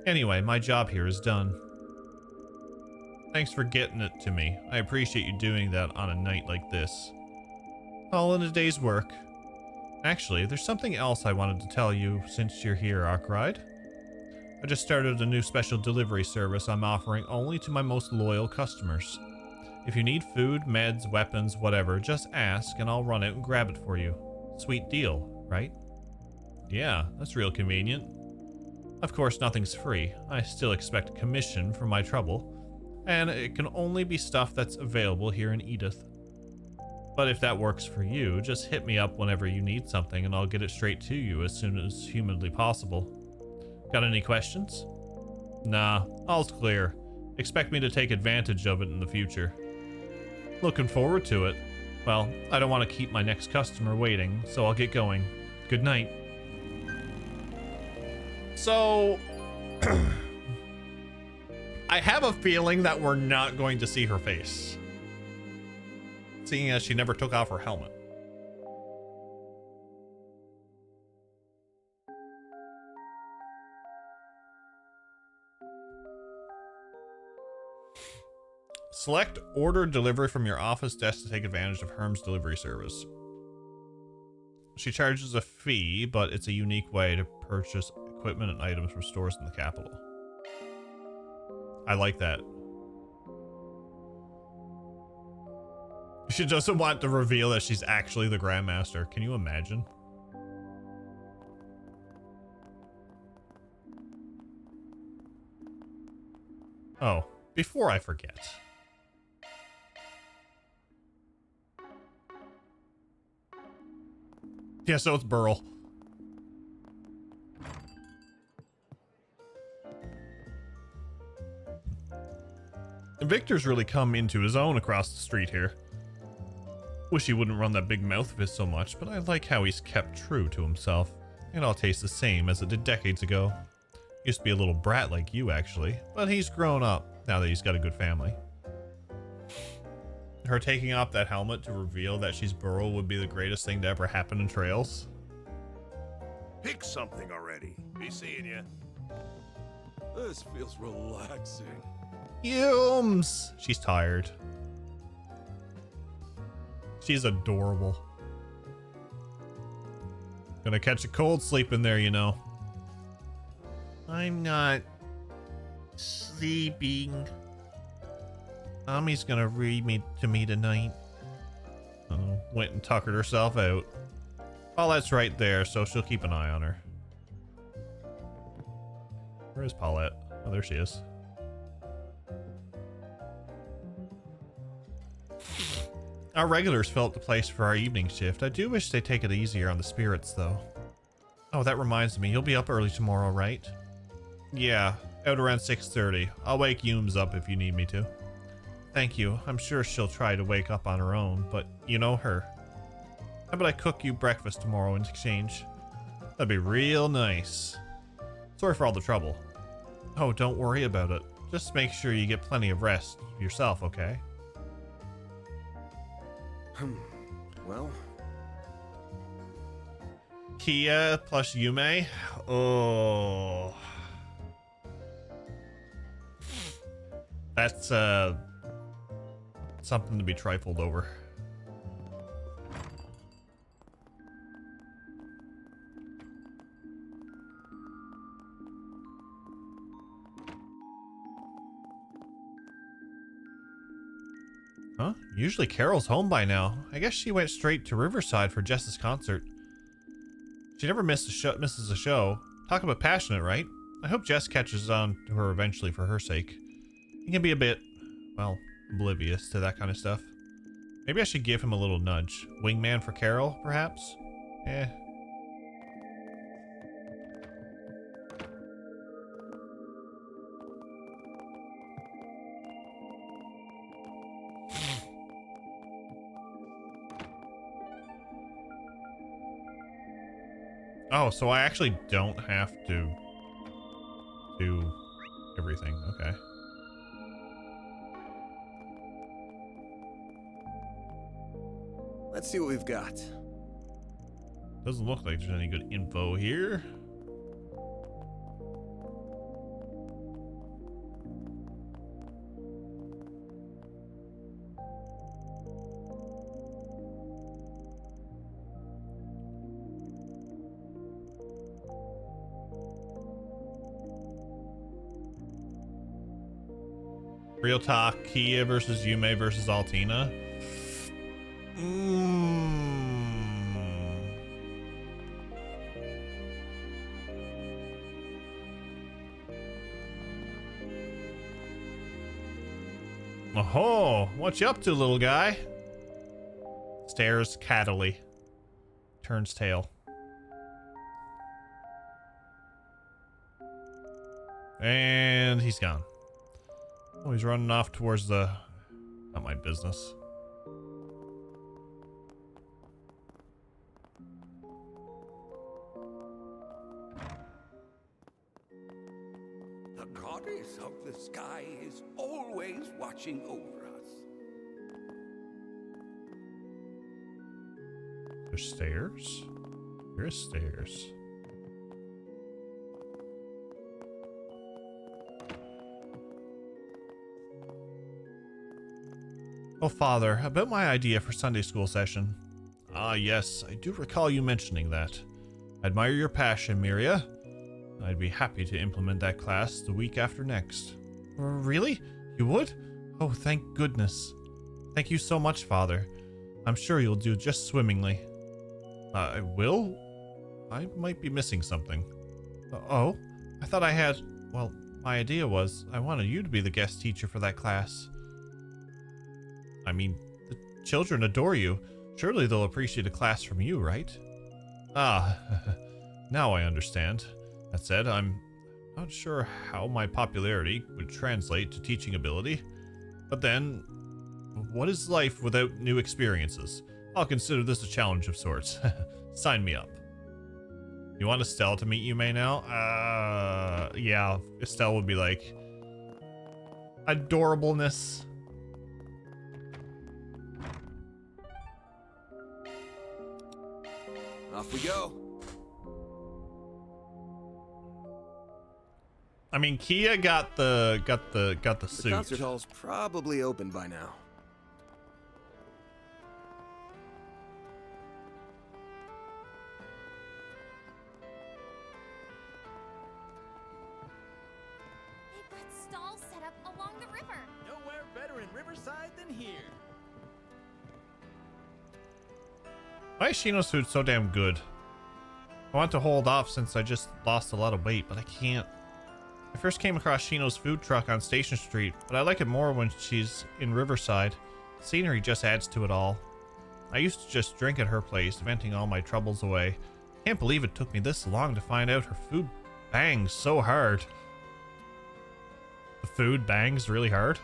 Anyway, my job here is done. Thanks for getting it to me. I appreciate you doing that on a night like this. All in a day's work. Actually, there's something else I wanted to tell you since you're here, Arkwright. I just started a new special delivery service I'm offering only to my most loyal customers. If you need food, meds, weapons, whatever, just ask and I'll run out and grab it for you. Sweet deal, right? Yeah, that's real convenient. Of course, nothing's free. I still expect a commission for my trouble. And it can only be stuff that's available here in Edith. But if that works for you, just hit me up whenever you need something and I'll get it straight to you as soon as humanly possible. Got any questions? Nah, all's clear. Expect me to take advantage of it in the future. Looking forward to it. Well, I don't want to keep my next customer waiting, so I'll get going. Good night. So... I have a feeling that we're not going to see her face, seeing as she never took off her helmet. Select order delivery from your office desk to take advantage of Herm's delivery service. She charges a fee, but it's a unique way to purchase equipment and items from stores in the capital. I like that. She doesn't want to reveal that she's actually the Grandmaster. Can you imagine? Oh, before I forget. Yeah, so it's Burl. Victor's really come into his own across the street here. Wish he wouldn't run that big mouth of his so much, but I like how he's kept true to himself. It all tastes the same as it did decades ago. Used to be a little brat like you, actually, but he's grown up now that he's got a good family. Her taking off that helmet to reveal that she's Burl would be the greatest thing to ever happen in Trails. Pick something already. Be seeing ya. This feels relaxing. Yums! She's tired. She's adorable. Gonna catch a cold sleeping there, you know. I'm not sleeping. Mommy's gonna read me to me tonight. Oh, went and tuckered herself out. Paulette's right there, so she'll keep an eye on her. Where is Paulette? Oh, there she is. Our regulars fill up the place for our evening shift. I do wish they'd take it easier on the spirits, though. Oh, that reminds me. You'll be up early tomorrow, right? Yeah, out around 6:30. I'll wake Yums up if you need me to. Thank you. I'm sure she'll try to wake up on her own, but you know her. How about I cook you breakfast tomorrow in exchange? That'd be real nice. Sorry for all the trouble. Oh, don't worry about it. Just make sure you get plenty of rest yourself, okay? Well, Kia plus Yume. Oh, that's something to be trifled over. Huh? Usually Carol's home by now. I guess she went straight to Riverside for Jess's concert. She never misses a show. Talk about passionate, right? I hope Jess catches on to her eventually for her sake. He can be a bit, well, oblivious to that kind of stuff. Maybe I should give him a little nudge. Wingman for Carol, perhaps? Eh. Oh, so I actually don't have to do everything. Okay. let's see what we've got. Doesn't look like there's any good info here. Real talk, Kia versus Yume versus Altina. Oh, what you up to, little guy? Stares cattily. Turns tail. And he's gone. Oh, he's running off towards the... Not my business. The goddess of the sky is always watching over us. There's stairs? There's stairs. Oh, Father, about my idea for Sunday school session. Ah, yes, I do recall you mentioning that. I admire your passion, Miria. I'd be happy to implement that class the week after next. Really? You would? Oh, thank goodness. Thank you so much, Father. I'm sure you'll do just swimmingly. I will? I might be missing something. Oh? I thought I had... Well, my idea was I wanted you to be the guest teacher for that class. I mean, the children adore you. Surely they'll appreciate a class from you, right? Ah, now I understand. That said, I'm not sure how my popularity would translate to teaching ability. But then, what is life without new experiences? I'll consider this a challenge of sorts. Sign me up. You want Estelle to meet Yume now? Yeah, Estelle would be like... adorableness. Off we go. I mean, Kia got the suit. The concert hall's probably open by now. stalls set up along the river. Nowhere better in Riverside than here. Why is Shino's food so damn good? I want to hold off since I just lost a lot of weight, but I can't. I first came across Shino's food truck on Station Street, but I like it more when she's in Riverside. The scenery just adds to it all. I used to just drink at her place, venting all my troubles away. Can't believe it took me this long to find out her food bangs so hard. The food bangs really hard?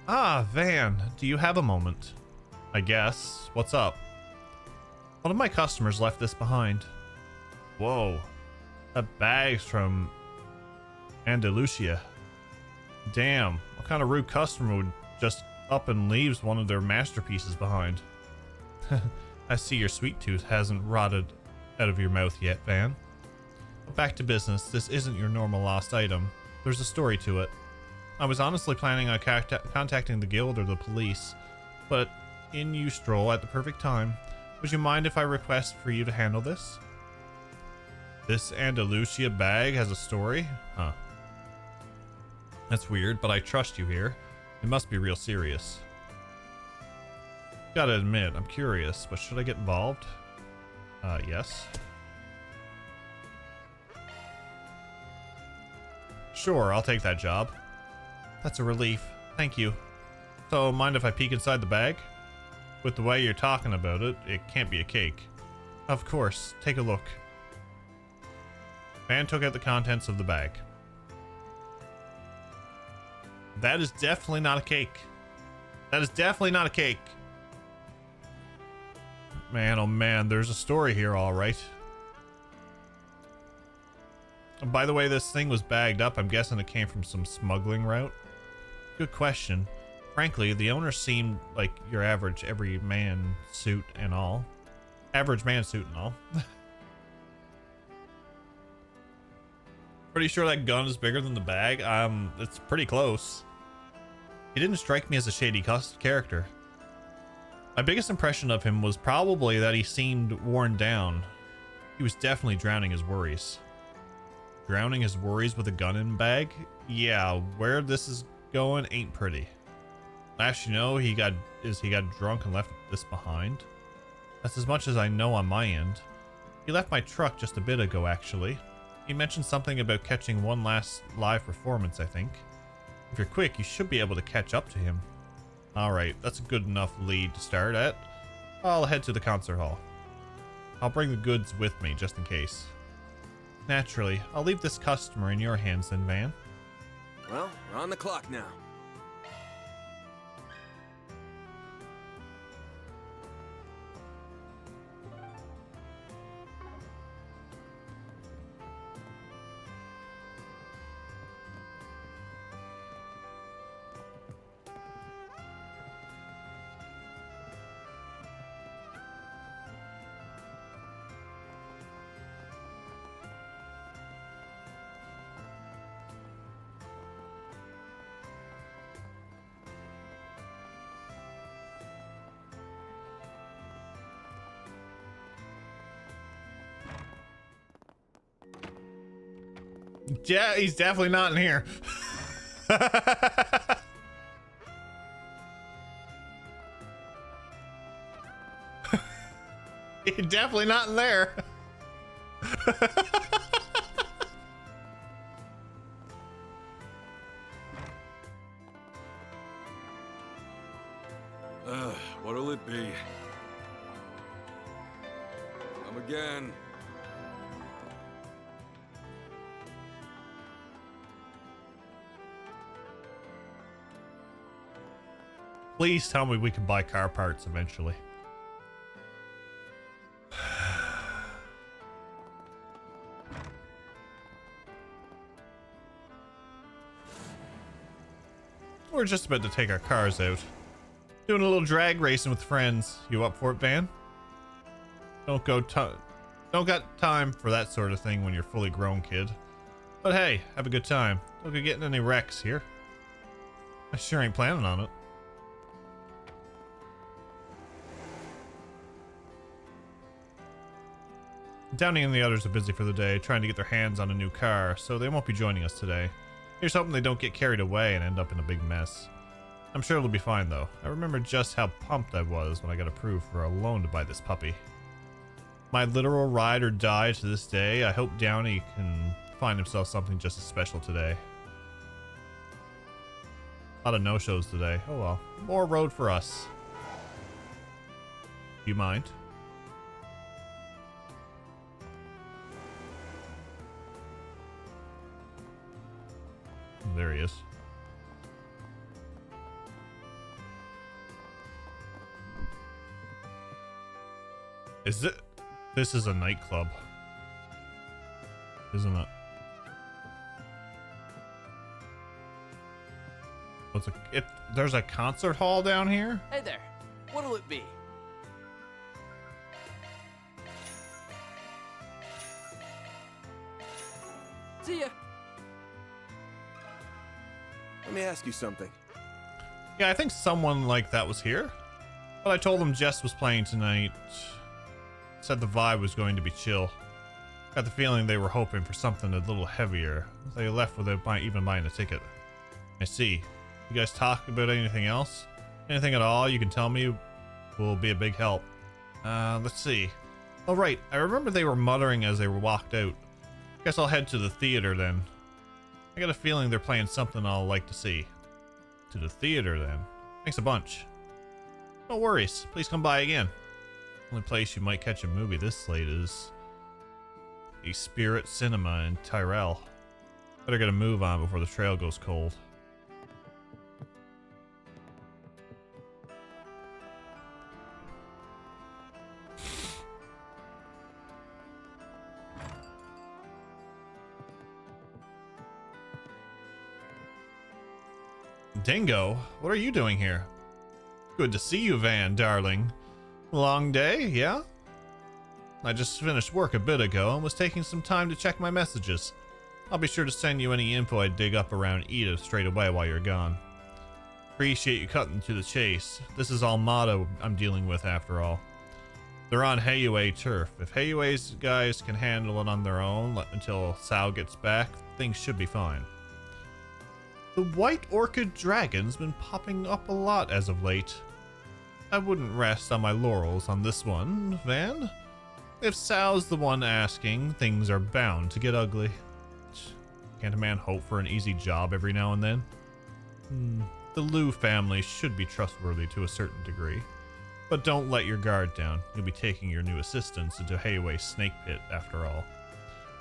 Ah, Van, do you have a moment? I guess. What's up? One of my customers left this behind. Whoa. That bag's from Andalusia. Damn, what kind of rude customer would just up and leaves one of their masterpieces behind? I see your sweet tooth hasn't rotted out of your mouth yet, Van. But back to business, this isn't your normal lost item. There's a story to it. I was honestly planning on contacting the guild or the police, but in you stroll at the perfect time. Would you mind if I request for you to handle this? This Andalusia bag has a story? Huh. That's weird, but I trust you here. It must be real serious. Gotta admit, I'm curious, but should I get involved? Yes. Sure, I'll take that job. That's a relief. Thank you. So, mind if I peek inside the bag? With the way you're talking about it, it can't be a cake. Of course, take a look. Van took out the contents of the bag. That is definitely not a cake. That is definitely not a cake. Man, oh man, there's a story here, all right. And by the way, this thing was bagged up. I'm guessing it came from some smuggling route. Good question. Frankly, the owner seemed like your average everyman suit and all. Average man suit and all. Pretty sure that gun is bigger than the bag. It's pretty close. He didn't strike me as a shady character. My biggest impression of him was probably that he seemed worn down. He was definitely drowning his worries. Drowning his worries with a gun in a bag? Yeah, where this is going ain't pretty. Last you know, he got drunk and left this behind. That's as much as I know on my end. He left my truck just a bit ago, actually. He mentioned something about catching one last live performance, I think. If you're quick, you should be able to catch up to him. Alright, that's a good enough lead to start at. I'll head to the concert hall. I'll bring the goods with me, just in case. Naturally, I'll leave this customer in your hands then, Van. Well, we're on the clock now. Yeah, he's definitely not in here. He's definitely not in there. What'll it be? Come again. Please tell me we can buy car parts eventually. We're just about to take our cars out. Doing a little drag racing with friends. You up for it, Van? Don't got time for that sort of thing when you're fully grown, kid. But hey, have a good time. Don't go getting any wrecks here. I sure ain't planning on it. Downey and the others are busy for the day, trying to get their hands on a new car, so they won't be joining us today. Here's hoping they don't get carried away and end up in a big mess. I'm sure it'll be fine, though. I remember just how pumped I was when I got approved for a loan to buy this puppy. My literal ride or die to this day. I hope Downey can find himself something just as special today. A lot of no-shows today. Oh well. More road for us. Do you mind? There he is. Is it? This is a nightclub, isn't it? There's a concert hall down here? Hey there. What'll it be? See ya. Let me ask you something. Yeah, I think someone like that was here. But I told them Jess was playing tonight. Said the vibe was going to be chill. Got the feeling they were hoping for something a little heavier. They left without even buying a ticket. I see. You guys talk about anything else? Anything at all you can tell me will be a big help. Let's see. Oh right, I remember they were muttering as they walked out. Guess I'll head to the theater then. I got a feeling they're playing something I'll like to see. To the theater then. Thanks a bunch. No worries, please come by again. Only place you might catch a movie this late is a Spirit Cinema in Tyrell. Better get a move on before the trail goes cold. Dingo, what are you doing here? Good to see you, Van, darling. Long day, yeah? I just finished work a bit ago and was taking some time to check my messages. I'll be sure to send you any info I dig up around Edith straight away while you're gone. Appreciate you cutting to the chase. This is Almada I'm dealing with after all. They're on Hayue turf. If Hayue's guys can handle it on their own until Sal gets back, things should be fine. The White Orchid Dragon's been popping up a lot as of late. I wouldn't rest on my laurels on this one, Van. If Sal's the one asking, things are bound to get ugly. Can't a man hope for an easy job every now and then? The Liu family should be trustworthy to a certain degree. But don't let your guard down. You'll be taking your new assistants into Hayway's snake pit after all.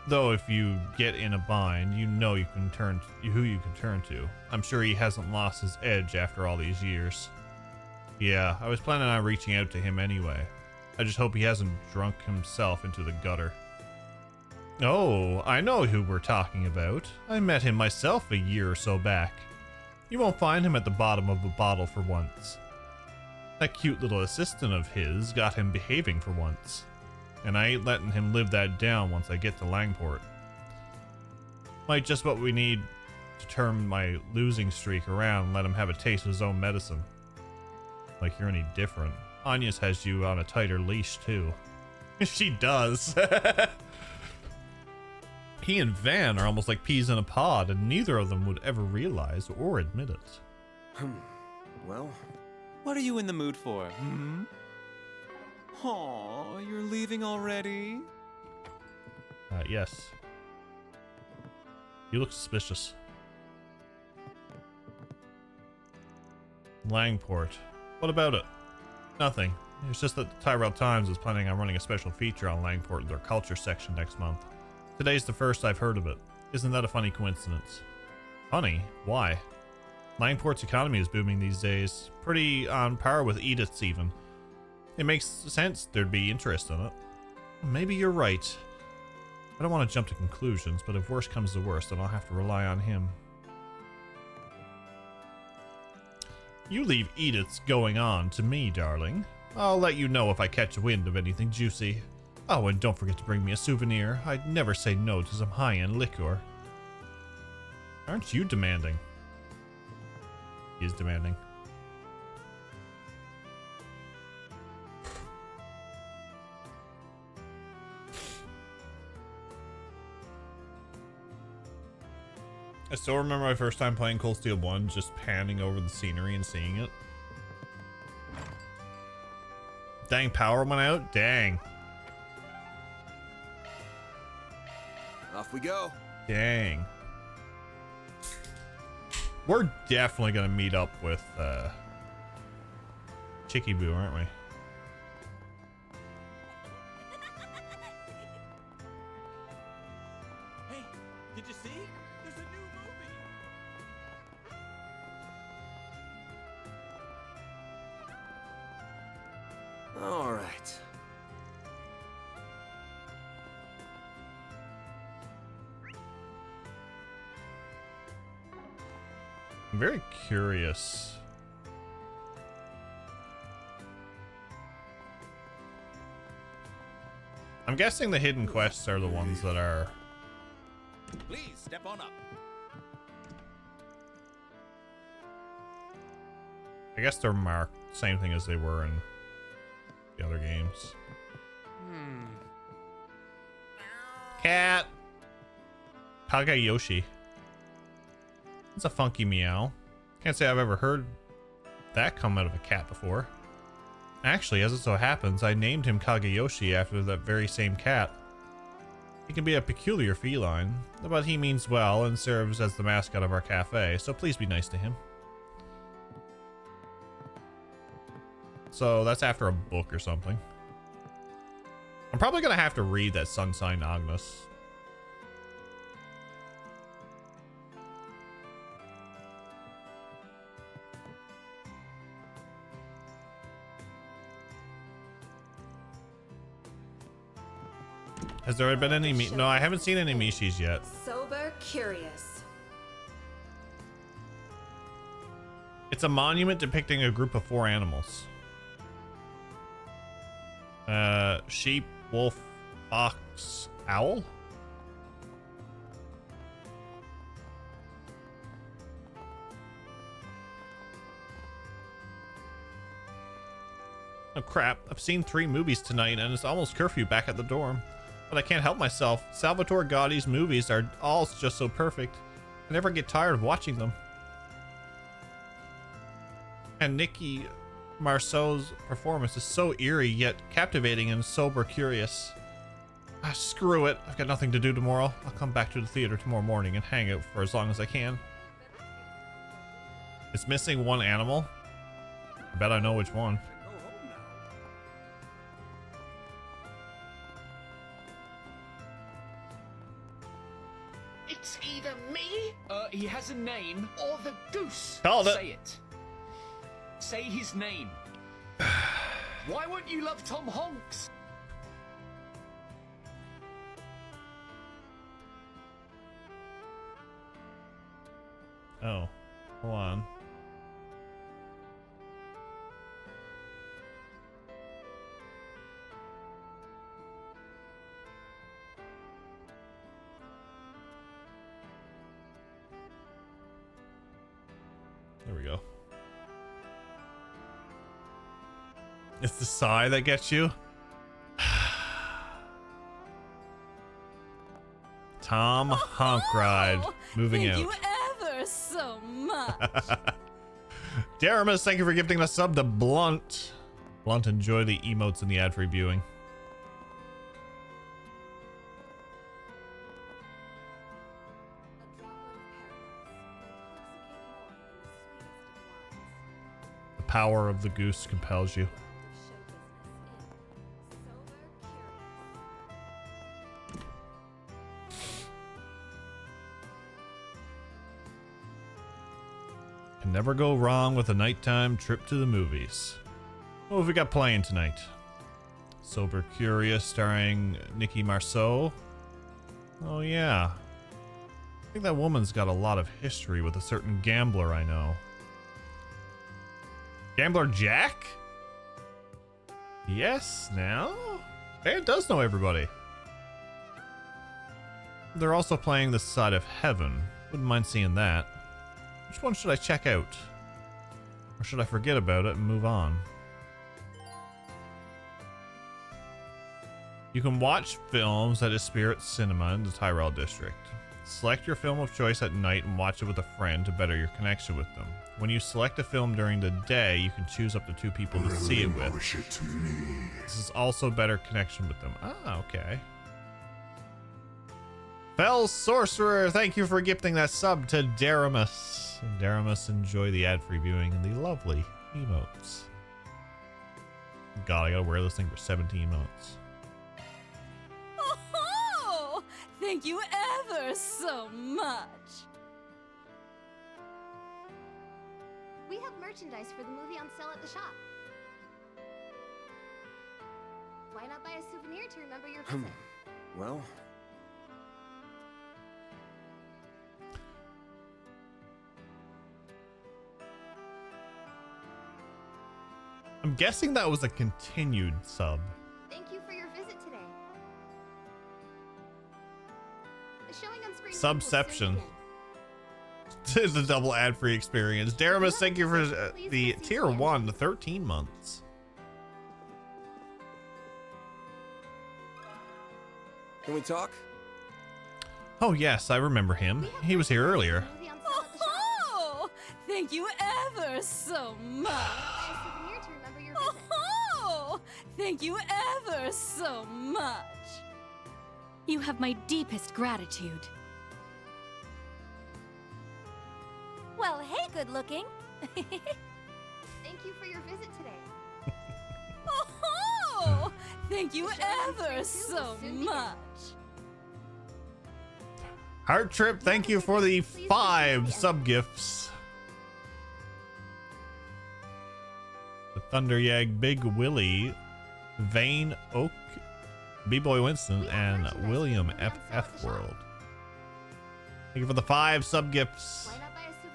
Though if you get in a bind, you know who you can turn to. I'm sure he hasn't lost his edge after all these years. Yeah, I was planning on reaching out to him anyway. I just hope he hasn't drunk himself into the gutter. Oh, I know who we're talking about. I met him myself a year or so back. You won't find him at the bottom of a bottle for once. That cute little assistant of his got him behaving for once. And I ain't letting him live that down once I get to Langport. Might just what we need to turn my losing streak around and let him have a taste of his own medicine. Like you're any different. Anya's has you on a tighter leash too. She does. He and Van are almost like peas in a pod, and neither of them would ever realize or admit it. Well, what are you in the mood for, Aw, you're leaving already? Yes. You look suspicious. Langport. What about it? Nothing. It's just that the Tyrell Times is planning on running a special feature on Langport in their culture section next month. Today's the first I've heard of it. Isn't that a funny coincidence? Funny? Why? Langport's economy is booming these days. Pretty on par with Edith's even. It makes sense there'd be interest in it. Maybe you're right. I don't want to jump to conclusions, but if worse comes to worse, then I'll have to rely on him. You leave Edith's going on to me, darling. I'll let you know if I catch wind of anything juicy. Oh, and don't forget to bring me a souvenir. I'd never say no to some high-end liquor. Aren't you demanding? He is demanding. I still remember my first time playing Cold Steel 1, just panning over the scenery and seeing it. Dang, power went out? Dang. Off we go. Dang. We're definitely gonna meet up with Chicky Boo, aren't we? Hey, did you see? There's a new movie. All right. I'm very curious. I'm guessing the hidden quests are the ones that are... Please step on up. I guess they're marked same thing as they were in the other games. Cat! Kagayoshi. It's a funky meow. Can't say I've ever heard that come out of a cat before. Actually, as it so happens, I named him Kagayoshi after that very same cat. He can be a peculiar feline, but he means well and serves as the mascot of our cafe, so please be nice to him. So that's after a book or something. I'm probably gonna have to read that Sun Sign Agnes. Has there been any No, I haven't seen any Mishis yet. Sober Curious. It's a monument depicting a group of 4 animals. Sheep, wolf, ox, owl? Oh crap, I've seen 3 movies tonight and it's almost curfew back at the dorm. But I can't help myself. Salvatore Gaudi's movies are all just so perfect. I never get tired of watching them. And Nikki Marceau's performance is so eerie yet captivating and sober curious. Ah, screw it. I've got nothing to do tomorrow. I'll come back to the theater tomorrow morning and hang out for as long as I can. It's missing 1 animal. I bet I know which one. It's either me, he has a name, or the goose. Called it. Say it. Say his name. Why won't you love Tom Hanks? Oh, hold on. There we go. It's the sigh that gets you. Tom Honkride moving out. Thank you ever so much. Daramus, thank you for gifting a sub to Blunt. Blunt, enjoy the emotes and the ad-free viewing. The power of the goose compels you. Can never go wrong with a nighttime trip to the movies. What have we got playing tonight? Sober Curious starring Nikki Marceau. Oh yeah. I think that woman's got a lot of history with a certain gambler I know. Gambler Jack? Yes, now? It does know everybody. They're also playing The Side of Heaven. Wouldn't mind seeing that. Which one should I check out? Or should I forget about it and move on? You can watch films at Spirit Cinema in the Tyrell District. Select your film of choice at night and watch it with a friend to better your connection with them. When you select a film during the day, you can choose up to 2 people to see it with. This is also better connection with them. Ah, okay. Fell Sorcerer, thank you for gifting that sub to Daramus. Daramus, enjoy the ad-free viewing and the lovely emotes. God, I gotta wear this thing for 17 months. Oh, thank you ever so much. We have merchandise for the movie on sale at the shop. Why not buy a souvenir to remember your visit? Well... I'm guessing that was a continued sub. Thank you for your visit today. The showing on screen Subception. The double ad-free experience. Daramus, thank you for the tier 1 to 13 months. Can we talk? Oh yes, I remember him. He was here earlier. Oh, thank you ever so much. Oh, thank you ever so much. You have my deepest gratitude. Well, hey, good looking. Thank you for your visit today. Oh, thank you ever so much. Heart Trip, thank you for the 5 sub gifts. The Thunder Yag, Big Willie, Vane Oak, B-Boy Winston, and William FF World. Thank you for the 5 sub gifts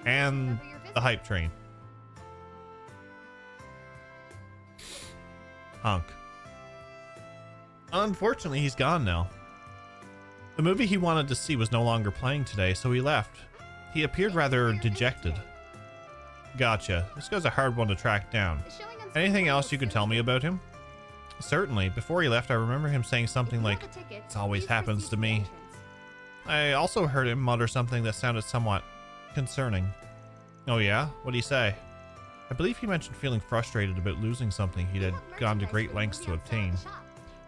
and the hype train. Honk. Unfortunately, he's gone now. The movie he wanted to see was no longer playing today, so he left. He appeared rather dejected. Gotcha. This guy's a hard one to track down. Anything else you could tell me about him? Certainly. Before he left, I remember him saying something like, "It always happens to me." I also heard him mutter something that sounded somewhat concerning. Oh yeah? What'd he say? I believe he mentioned feeling frustrated about losing something he had gone to great lengths to obtain,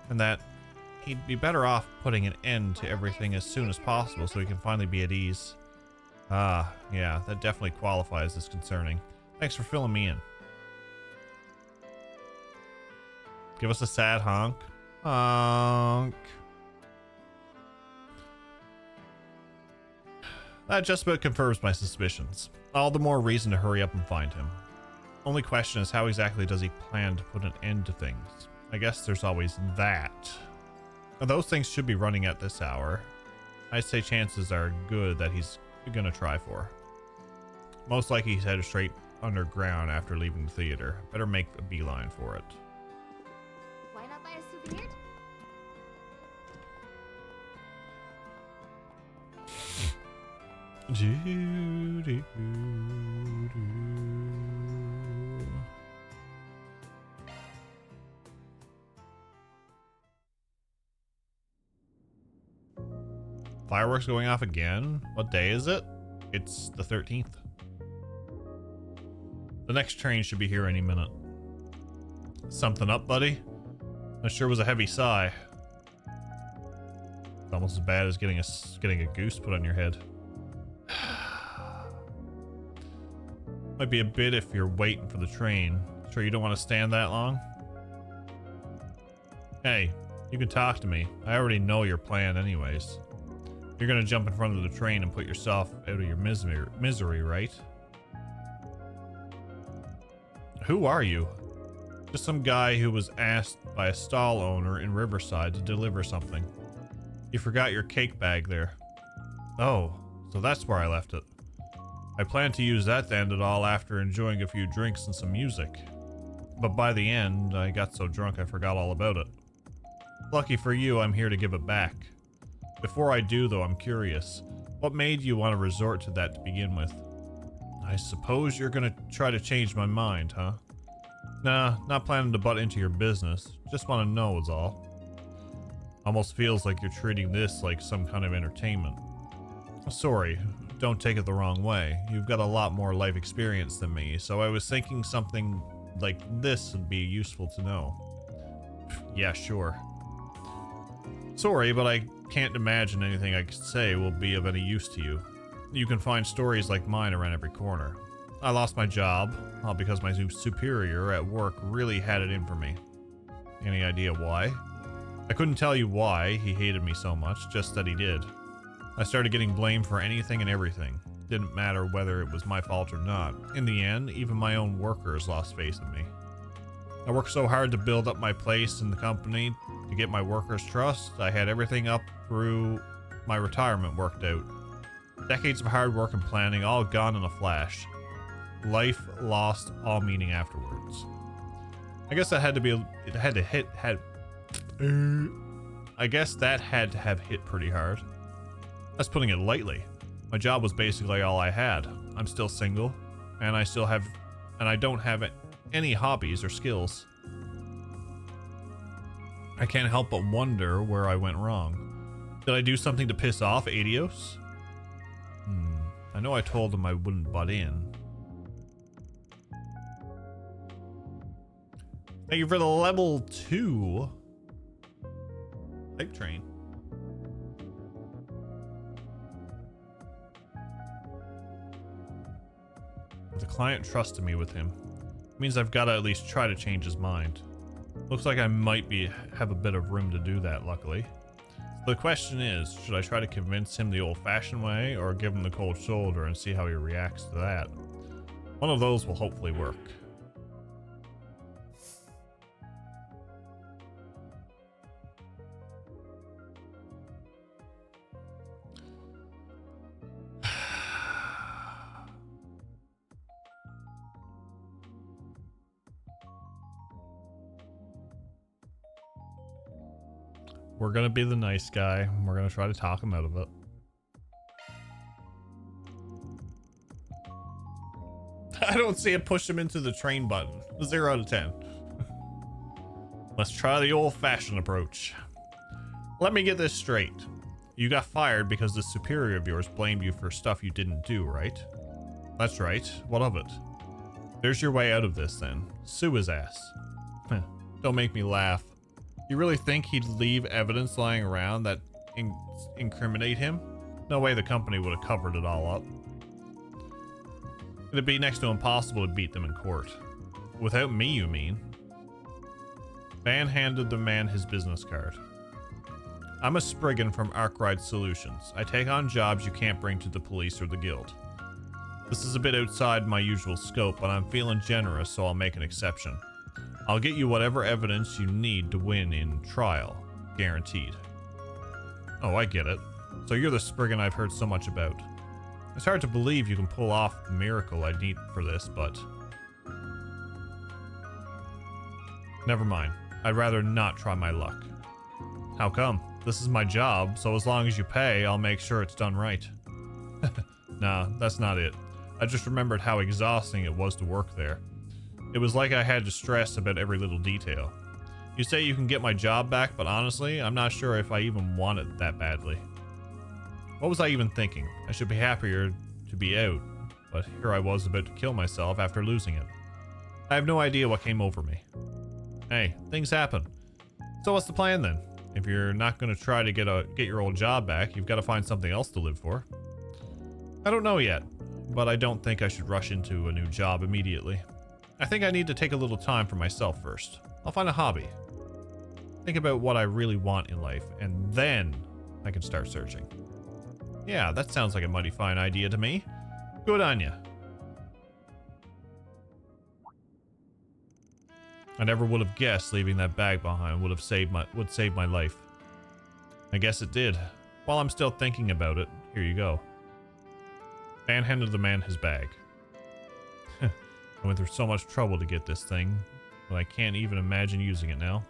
and that he'd be better off putting an end to everything as soon as possible so he can finally be at ease. Ah, yeah, that definitely qualifies as concerning. Thanks for filling me in. Give us a sad honk. Honk. That just about confirms my suspicions. All the more reason to hurry up and find him. Only question is, how exactly does he plan to put an end to things? I guess there's always that. Now, those things should be running at this hour. I'd say chances are good that he's gonna try for. Most likely he's headed straight underground after leaving the theater. Better make a beeline for it. Why not buy a souvenir? Fireworks going off again? What day is it? It's the 13th. The next train should be here any minute. Something up, buddy? That sure was a heavy sigh. It's almost as bad as getting a goose put on your head. Might be a bit if you're waiting for the train. Sure you don't want to stand that long? Hey, you can talk to me. I already know your plan anyways. You're gonna jump in front of the train and put yourself out of your misery, right? Who are you? Just some guy who was asked by a stall owner in Riverside to deliver something. You forgot your cake bag there. Oh, so that's where I left it. I planned to use that to end it all after enjoying a few drinks and some music. But by the end, I got so drunk I forgot all about it. Lucky for you, I'm here to give it back. Before I do, though, I'm curious. What made you want to resort to that to begin with? I suppose you're gonna try to change my mind, huh? Nah, not planning to butt into your business. Just want to know is all. Almost feels like you're treating this like some kind of entertainment. Sorry, don't take it the wrong way. You've got a lot more life experience than me, so I was thinking something like this would be useful to know. Yeah, sure. Sorry, but I can't imagine anything I could say will be of any use to you. You can find stories like mine around every corner. I lost my job, all because my superior at work really had it in for me. Any idea why? I couldn't tell you why he hated me so much, just that he did. I started getting blamed for anything and everything. Didn't matter whether it was my fault or not. In the end, even my own workers lost faith in me. I worked so hard to build up my place in the company, to get my workers' trust. I had everything up through my retirement worked out. Decades of hard work and planning, all gone in a flash. Life lost all meaning afterwards. I guess that had to be, I guess that had to have hit pretty hard. That's putting it lightly. My job was basically all I had. I'm still single, and I don't have any hobbies or skills. I can't help but wonder where I went wrong. Did I do something to piss off Adios? I know I told him I wouldn't butt in. Thank you for the level 2 hype train. The client trusted me with him. It means I've got to at least try to change his mind. Looks like I might have a bit of room to do that, luckily. So the question is, should I try to convince him the old-fashioned way, or give him the cold shoulder and see how he reacts to that? One of those will hopefully work. We're gonna be the nice guy. We're gonna try to talk him out of it. I don't see it push him into the train button. 0 out of 10. Let's try the old-fashioned approach. Let me get this straight. You got fired because the superior of yours blamed you for stuff you didn't do, right? That's right. What of it? There's your way out of this, then. Sue his ass. Don't make me laugh. You really think he'd leave evidence lying around that incriminate him? No way the company would have covered it all up. It'd be next to impossible to beat them in court. Without me, you mean? Van handed the man his business card. I'm a Spriggan from Arkwright Solutions. I take on jobs you can't bring to the police or the guild. This is a bit outside my usual scope, but I'm feeling generous, so I'll make an exception. I'll get you whatever evidence you need to win in trial. Guaranteed. Oh, I get it. So you're the Spriggan I've heard so much about. It's hard to believe you can pull off the miracle I need for this, but... Never mind. I'd rather not try my luck. How come? This is my job, so as long as you pay, I'll make sure it's done right. Nah, that's not it. I just remembered how exhausting it was to work there. It was like I had to stress about every little detail. You say you can get my job back, but honestly, I'm not sure if I even want it that badly. What was I even thinking? I should be happier to be out, but here I was about to kill myself after losing it. I have no idea what came over me. Hey, things happen. So what's the plan then? If you're not going to try to get your old job back, you've got to find something else to live for. I don't know yet, but I don't think I should rush into a new job immediately. I think I need to take a little time for myself first. I'll find a hobby. Think about what I really want in life, and then I can start searching. Yeah, that sounds like a mighty fine idea to me. Good on ya. I never would have guessed leaving that bag behind would save my life. I guess it did. While I'm still thinking about it, here you go. Van handed the man his bag. I went through so much trouble to get this thing, but I can't even imagine using it now.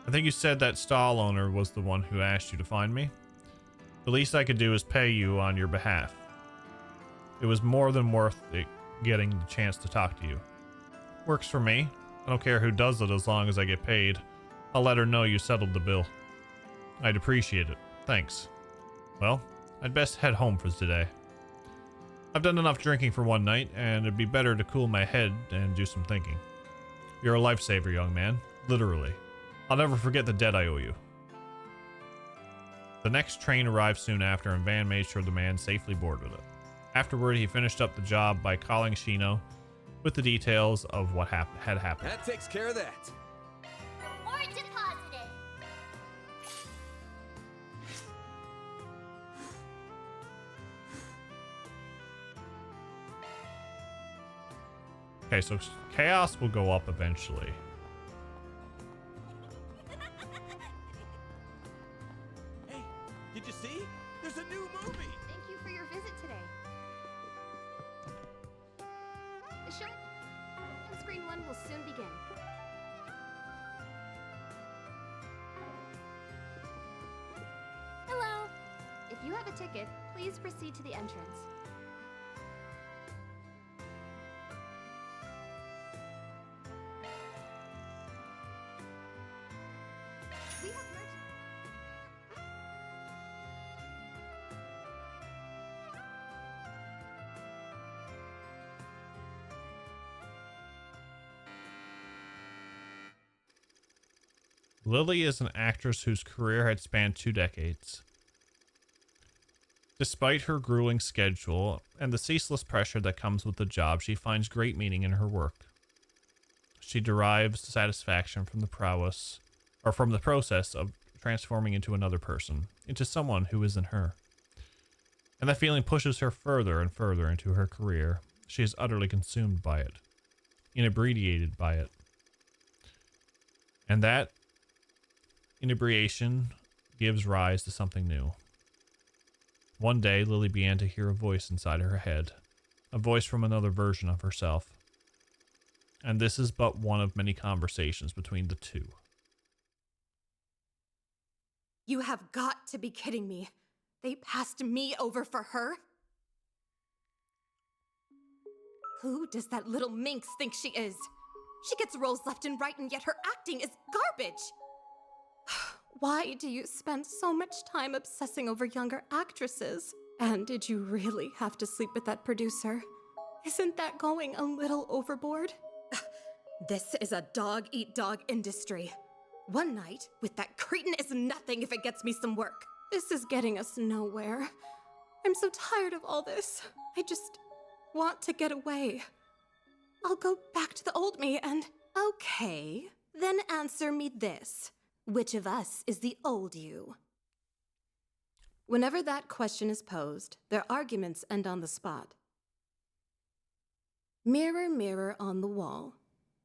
I think you said that stall owner was the one who asked you to find me. The least I could do is pay you on your behalf. It was more than worth it getting the chance to talk to you. Works for me. I don't care who does it as long as I get paid. I'll let her know you settled the bill. I'd appreciate it. Thanks. Well, I'd best head home for today. I've done enough drinking for one night, and it'd be better to cool my head and do some thinking. You're a lifesaver, young man. Literally. I'll never forget the debt I owe you. The next train arrived soon after, and Van made sure the man safely boarded it. Afterward, he finished up the job by calling Shino with the details of what had happened. That takes care of that. Or deposited. Okay, so chaos will go up eventually. Hey, did you see? There's a new movie. Thank you for your visit today. The show on screen 1 will soon begin. Hello. If you have a ticket, please proceed to the entrance. We have Lily is an actress whose career had spanned 2 decades. Despite her grueling schedule and the ceaseless pressure that comes with the job, she finds great meaning in her work. She derives satisfaction from the process of transforming into another person, into someone who isn't her. And that feeling pushes her further and further into her career. She is utterly consumed by it, inebriated by it. And that inebriation gives rise to something new. One day, Lily began to hear a voice inside her head, a voice from another version of herself. And this is but one of many conversations between the two. You have got to be kidding me. They passed me over for her? Who does that little minx think she is? She gets roles left and right, and yet her acting is garbage. Why do you spend so much time obsessing over younger actresses? And did you really have to sleep with that producer? Isn't that going a little overboard? This is a dog-eat-dog industry. One night with that cretin is nothing if it gets me some work. This is getting us nowhere. I'm so tired of all this. I just want to get away. I'll go back to the old me and... Okay, then answer me this. Which of us is the old you? Whenever that question is posed, their arguments end on the spot. Mirror, mirror on the wall,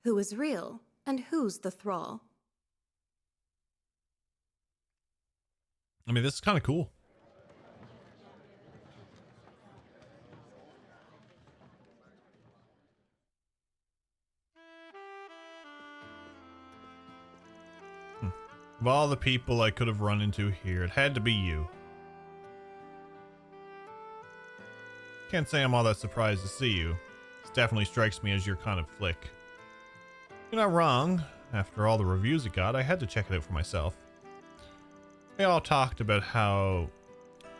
who is real and who's the thrall? I mean, this is kind of cool. Of all the people I could have run into here, it had to be you. Can't say I'm all that surprised to see you. This definitely strikes me as your kind of flick. You're not wrong. After all the reviews it got, I had to check it out for myself. They all talked about how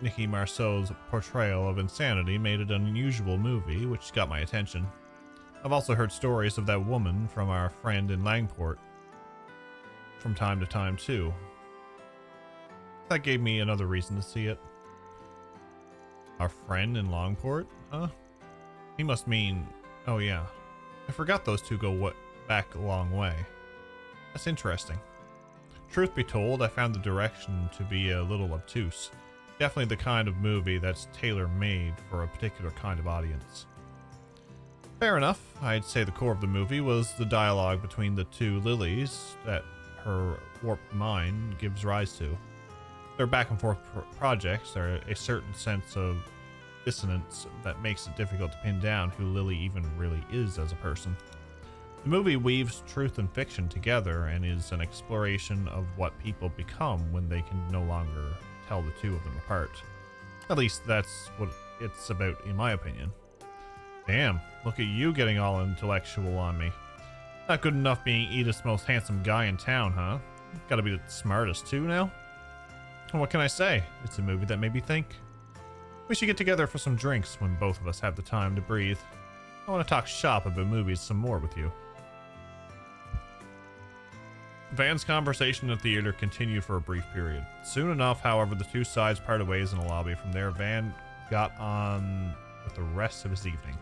Nikki Marceau's portrayal of insanity made it an unusual movie, which got my attention. I've also heard stories of that woman from our friend in Langport from time to time too. That gave me another reason to see it. Our friend in Longport? Huh? He must mean... Oh yeah. I forgot those two go back a long way. That's interesting. Truth be told, I found the direction to be a little obtuse. Definitely the kind of movie that's tailor-made for a particular kind of audience. Fair enough. I'd say the core of the movie was the dialogue between the two Lilies that her warped mind gives rise to. Their back and forth projects are a certain sense of dissonance that makes it difficult to pin down who Lily even really is as a person. The movie weaves truth and fiction together and is an exploration of what people become when they can no longer tell the two of them apart. At least that's what it's about in my opinion. Damn, look at you getting all intellectual on me. Not good enough being Edith's most handsome guy in town, huh? Gotta be the smartest too now? And what can I say? It's a movie that made me think. We should get together for some drinks when both of us have the time to breathe. I want to talk shop about movies some more with you. Van's conversation in the theater continued for a brief period. Soon enough, however, the two sides parted ways in the lobby. From there, Van got on with the rest of his evening.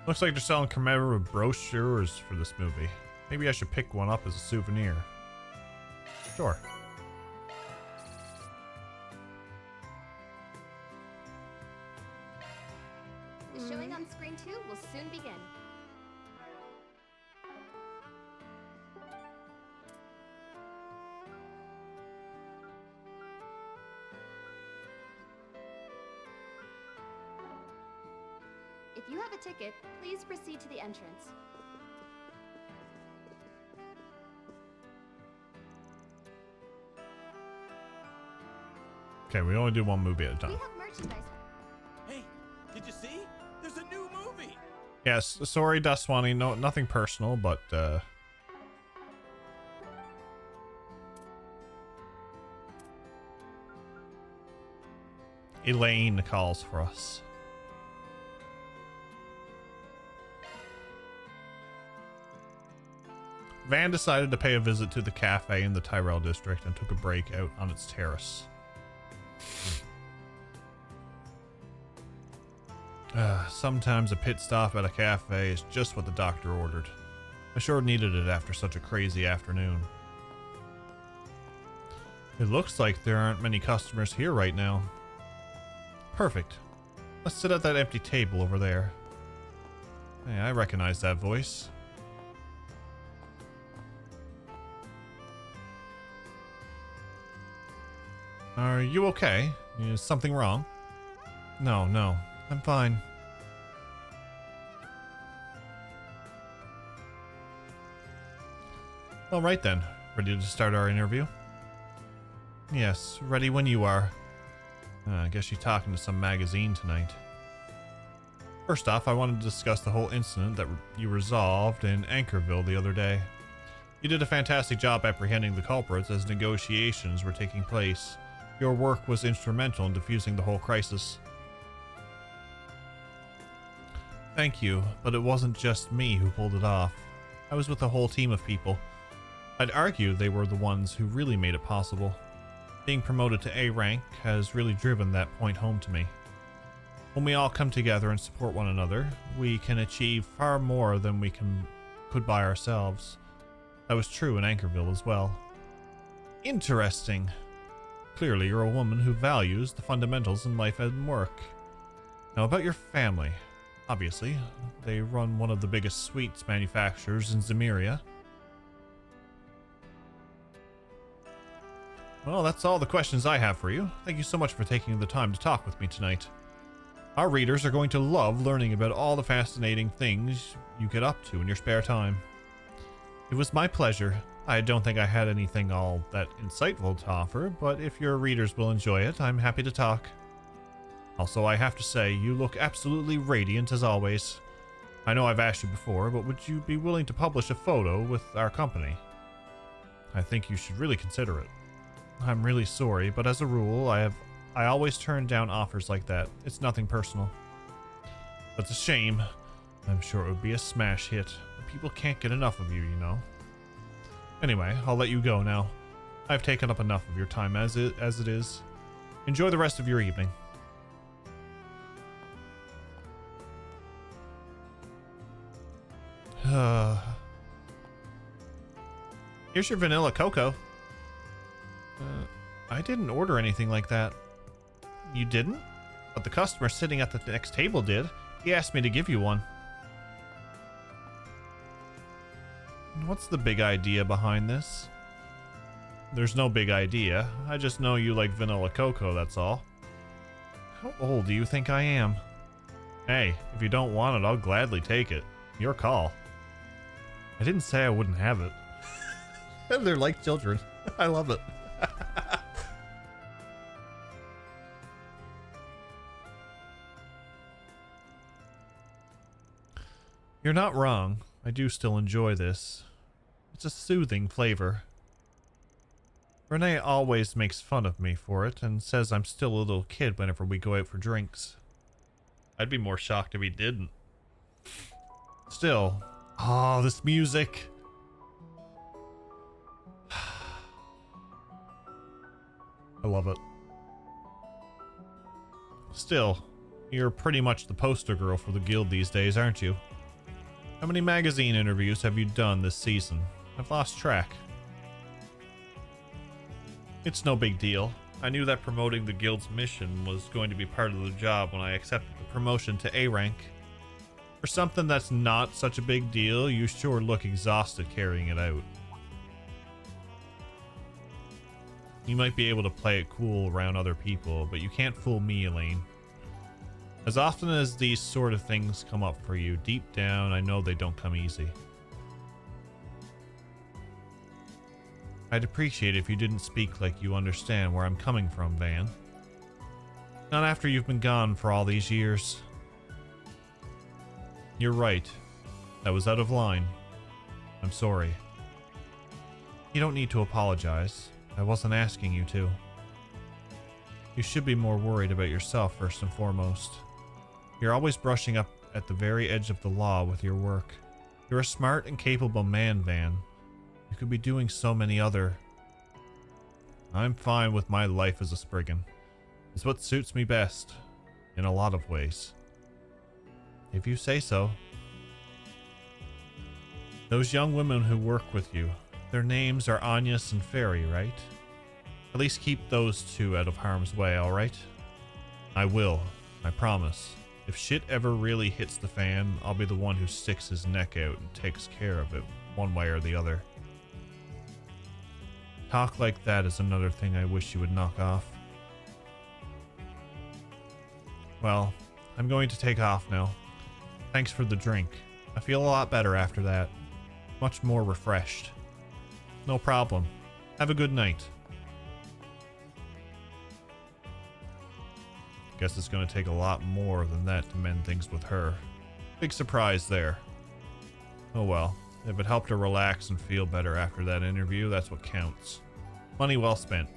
Looks like they're selling commemorative brochures for this movie. Maybe I should pick one up as a souvenir. Sure. The showing on screen 2 will soon begin. If you have a ticket, please proceed to the entrance. Okay, we only do one movie at a We time. have merchandise. Hey, did you see? There's a new movie. Yes, sorry, Dustwani. No, nothing personal, but Elaine calls for us. Van decided to pay a visit to the cafe in the Tyrell district and took a break out on its terrace. Sometimes a pit stop at a cafe is just what the doctor ordered. I sure needed it after such a crazy afternoon. It looks like there aren't many customers here right now. Perfect. Let's sit at that empty table over there. Hey, I recognize that voice. Are you okay? Is something wrong? No, I'm fine. All right then, ready to start our interview? Yes, ready when you are. I guess you're talking to some magazine tonight. First off, I wanted to discuss the whole incident that you resolved in Anchorville the other day. You did a fantastic job apprehending the culprits as negotiations were taking place. Your work was instrumental in diffusing the whole crisis. Thank you, but it wasn't just me who pulled it off. I was with a whole team of people. I'd argue they were the ones who really made it possible. Being promoted to A rank has really driven that point home to me. When we all come together and support one another, we can achieve far more than we could by ourselves. That was true in Anchorville as well. Interesting. Clearly, you're a woman who values the fundamentals in life and work. Now about your family. Obviously, they run one of the biggest sweets manufacturers in Zemeria. Well, that's all the questions I have for you. Thank you so much for taking the time to talk with me tonight. Our readers are going to love learning about all the fascinating things you get up to in your spare time. It was my pleasure. I don't think I had anything all that insightful to offer, but if your readers will enjoy it, I'm happy to talk. Also, I have to say, you look absolutely radiant as always. I know I've asked you before, but would you be willing to publish a photo with our company? I think you should really consider it. I'm really sorry, but as a rule, I always turn down offers like that. It's nothing personal. That's a shame. I'm sure it would be a smash hit. People can't get enough of you, you know. Anyway, I'll let you go now. I've taken up enough of your time as it is. Enjoy the rest of your evening. Here's your vanilla cocoa. I didn't order anything like that. You didn't? But the customer sitting at the next table did. He asked me to give you one. What's the big idea behind this? There's no big idea. I just know you like vanilla cocoa, that's all. How old do you think I am? Hey, if you don't want it, I'll gladly take it. Your call. I didn't say I wouldn't have it. They're like children. I love it. You're not wrong. I do still enjoy this. It's a soothing flavor. Renee always makes fun of me for it and says I'm still a little kid whenever we go out for drinks. I'd be more shocked if he didn't. Still, oh, this music. I love it. Still, you're pretty much the poster girl for the guild these days, aren't you? How many magazine interviews have you done this season? I've lost track. It's no big deal. I knew that promoting the guild's mission was going to be part of the job when I accepted the promotion to A rank. For something that's not such a big deal, you sure look exhausted carrying it out. You might be able to play it cool around other people, but you can't fool me, Elaine. As often as these sort of things come up for you, deep down, I know they don't come easy. I'd appreciate it if you didn't speak like you understand where I'm coming from, Van. Not after you've been gone for all these years. You're right. That was out of line. I'm sorry. You don't need to apologize. I wasn't asking you to. You should be more worried about yourself first and foremost. You're always brushing up at the very edge of the law with your work. You're a smart and capable man, Van. You could be doing so many other... I'm fine with my life as a Spriggan. It's what suits me best, in a lot of ways. If you say so. Those young women who work with you, their names are Agnes and Fairy, right? At least keep those two out of harm's way, alright? I will, I promise. If shit ever really hits the fan, I'll be the one who sticks his neck out and takes care of it, one way or the other. Talk like that is another thing I wish you would knock off. Well, I'm going to take off now. Thanks for the drink. I feel a lot better after that. Much more refreshed. No problem. Have a good night. Guess it's going to take a lot more than that to mend things with her. Big surprise there. Oh well. If it helped her relax and feel better after that interview, that's what counts. Money well spent.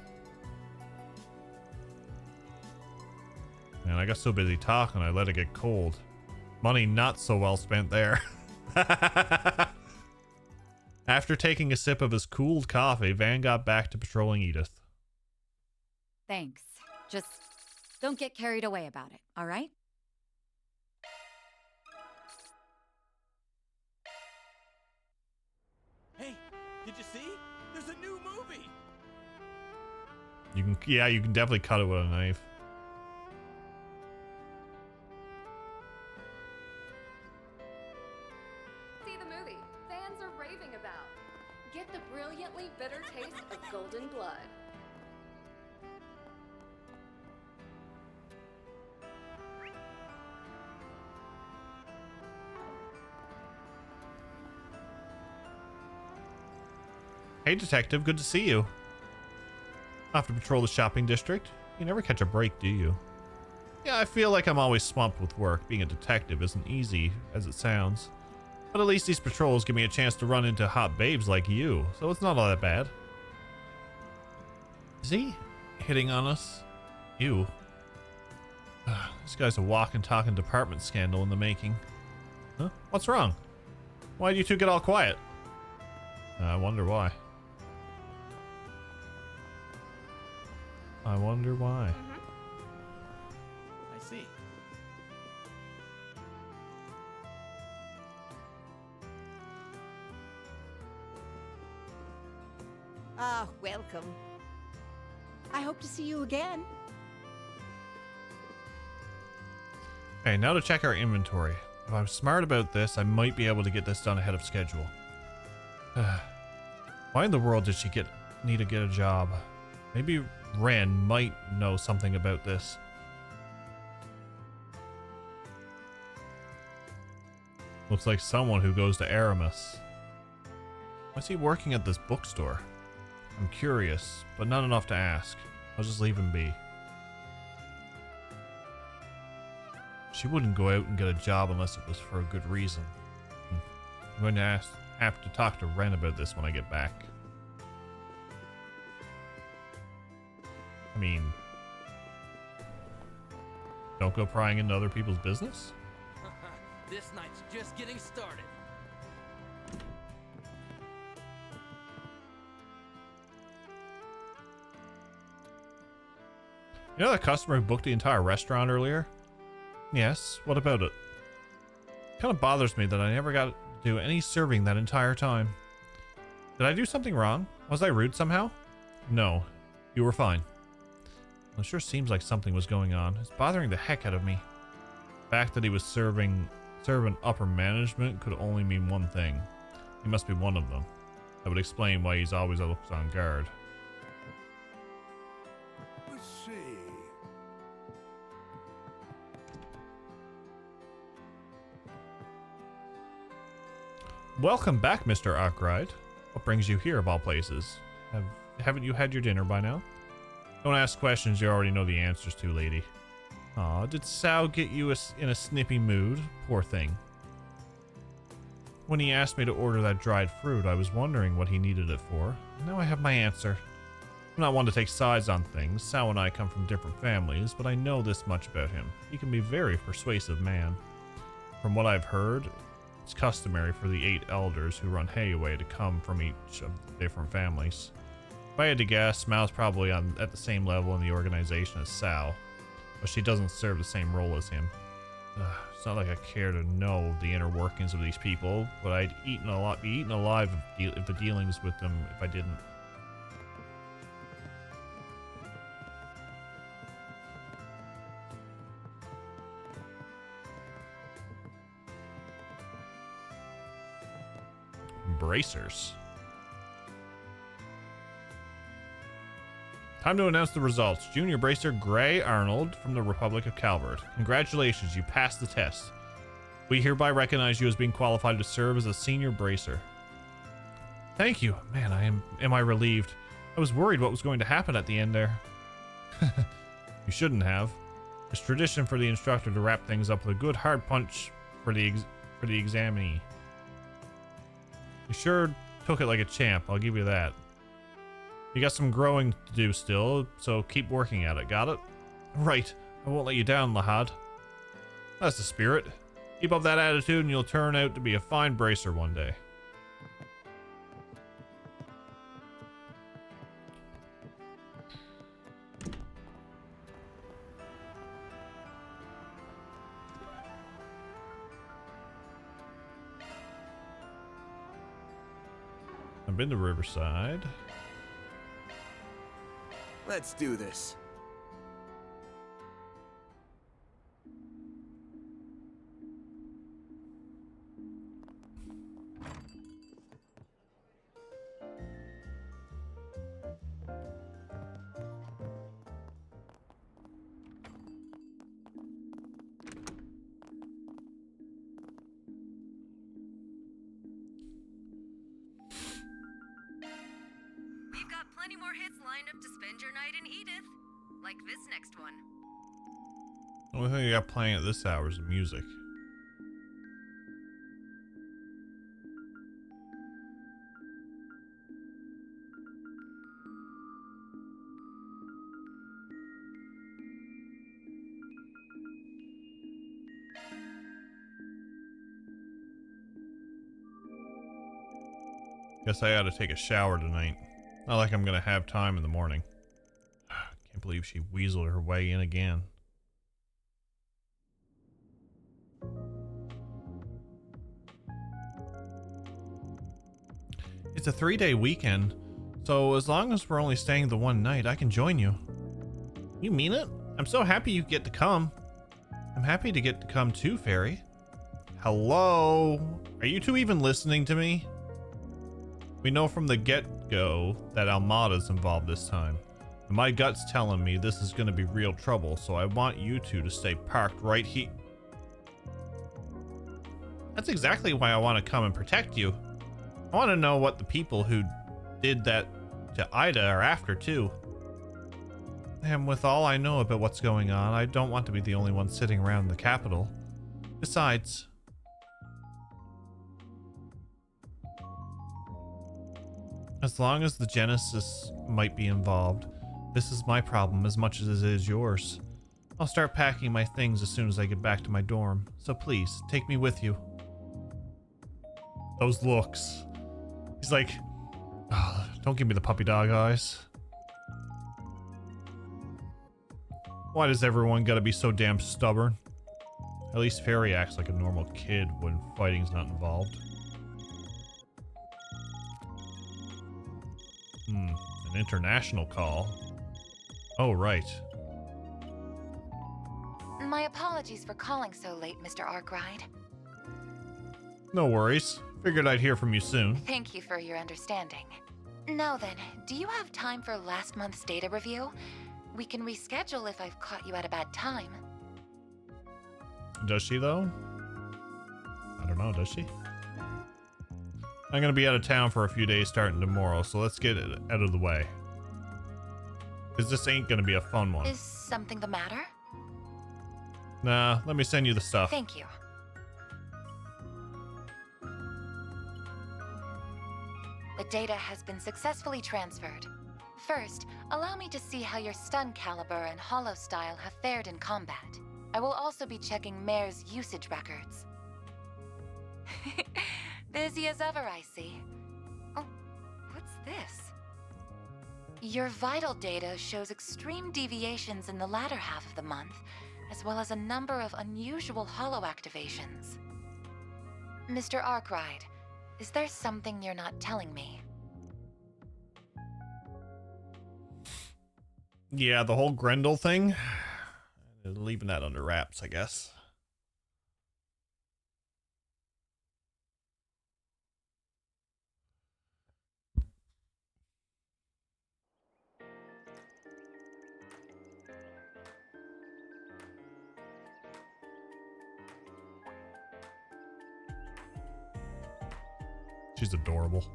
Man, I got so busy talking, I let it get cold. Money not so well spent there. After taking a sip of his cooled coffee, Van got back to patrolling Edith. Thanks. Just don't get carried away about it, all right? Hey, did you see? There's a new movie. You can definitely cut it with a knife. See the movie fans are raving about. Get the brilliantly bitter taste of golden blood. Hey detective, good to see you. Off to patrol the shopping district? You never catch a break, do you? Yeah, I feel like I'm always swamped with work. Being a detective isn't easy as it sounds. But at least these patrols give me a chance to run into hot babes like you, so it's not all that bad. Is he hitting on us? Ew. This guy's a walking, talking department scandal in the making. Huh? What's wrong? Why'd you two get all quiet? I wonder why. I wonder why. I see. Ah, welcome. I hope to see you again. Okay, now to check our inventory. If I'm smart about this, I might be able to get this done ahead of schedule. Why in the world did she need to get a job? Maybe Ren might know something about this. Looks like someone who goes to Aramis. Why's he working at this bookstore? I'm curious, but not enough to ask. I'll just leave him be. She wouldn't go out and get a job unless it was for a good reason. I'm going to have to talk to Ren about this when I get back. mean, don't go prying into other people's business? This night's just getting started. You know that customer who booked the entire restaurant earlier? Yes, what about it? Kind of bothers me that I never got to do any serving that entire time. Did I do something wrong? Was I rude somehow? No, you were fine. Well, it sure seems like something was going on. It's bothering the heck out of me. The fact that he was serving upper management could only mean one thing. He must be one of them. That would explain why he's always looks on guard. Let's see. Welcome back, Mr. Arkwright. What brings you here of all places? Haven't you had your dinner by now? Don't ask questions you already know the answers to, lady. Aw, did Sal get you in a snippy mood? Poor thing. When he asked me to order that dried fruit, I was wondering what he needed it for. Now I have my answer. I'm not one to take sides on things. Sal and I come from different families, but I know this much about him. He can be a very persuasive man. From what I've heard, it's customary for the 8 elders who run Hayaway to come from each of the different families. If I had to guess, Mal's probably at the same level in the organization as Sal, but she doesn't serve the same role as him. It's not like I care to know the inner workings of these be eaten alive if the dealings with them if I didn't. Bracers. Time to announce the results. Junior Bracer Gray Arnold from the Republic of Calvert. Congratulations, you passed the test. We hereby recognize you as being qualified to serve as a senior bracer. Thank you. Man, am I relieved. I was worried what was going to happen at the end there. You shouldn't have. It's tradition for the instructor to wrap things up with a good hard punch for the examinee. You sure took it like a champ, I'll give you that. You got some growing to do still, so keep working at it, got it? Right, I won't let you down, Lahad. That's the spirit. Keep up that attitude and you'll turn out to be a fine bracer one day. I've been to Riverside. Let's do this. We've got plenty more hits lined up to spend your night in Edith. Like this next one. The only thing I got playing at this hour is the music. Guess I ought to take a shower tonight. Not like I'm gonna have time in the morning. Can't believe she weaseled her way in again. It's a 3-day weekend, so as long as we're only staying the one night, I can join you. You mean it? I'm so happy you get to come. I'm happy to get to come too, Fairy. Hello? Are you two even listening to me? We know from the get-go that Almada's involved this time. And my gut's telling me this is going to be real trouble, so I want you two to stay parked right here. That's exactly why I want to come and protect you. I want to know what the people who did that to Ida are after, too. And with all I know about what's going on, I don't want to be the only one sitting around the capital. Besides... as long as the Genesis might be involved, This is my problem as much as it is yours. I'll start packing my things as soon as I get back to my dorm, so please, take me with you. Those looks. He's like, oh, don't give me the puppy dog eyes. Why does everyone gotta be so damn stubborn? At least Fairy acts like a normal kid when fighting's not involved. An international call. Oh, right. My apologies for calling so late, Mr. Arkwright. No worries. Figured I'd hear from you soon. Thank you for your understanding. Now then, do you have time for last month's data review? We can reschedule if I've caught you at a bad time. Does she, though? I don't know, does she? I'm gonna be out of town for a few days starting tomorrow, so let's get it out of the way. Because this ain't gonna be a fun one. Is something the matter? Nah, let me send you the stuff. Thank you. The data has been successfully transferred. First, allow me to see how your stun caliber and hollow style have fared in combat. I will also be checking Mare's usage records. Busy as ever, I see. Oh, what's this? Your vital data shows extreme deviations in the latter half of the month, as well as a number of unusual hollow activations. Mr. Arkwright, is there something you're not telling me? Yeah, the whole Grendel thing. Leaving that under wraps, I guess. She's adorable.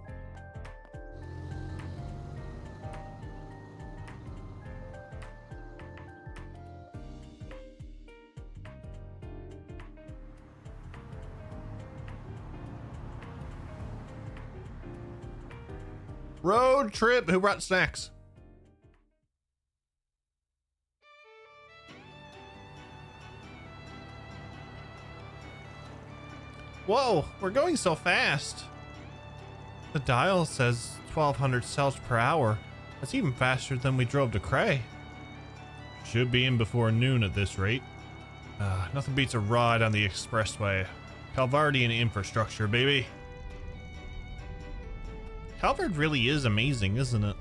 Road trip. Who brought snacks? Whoa, we're going so fast. The dial says 1,200 cells per hour. That's even faster than we drove to Cray. Should be in before noon at this rate. Nothing beats a ride on the expressway. Calvardian infrastructure, baby. Calvard really is amazing, isn't it?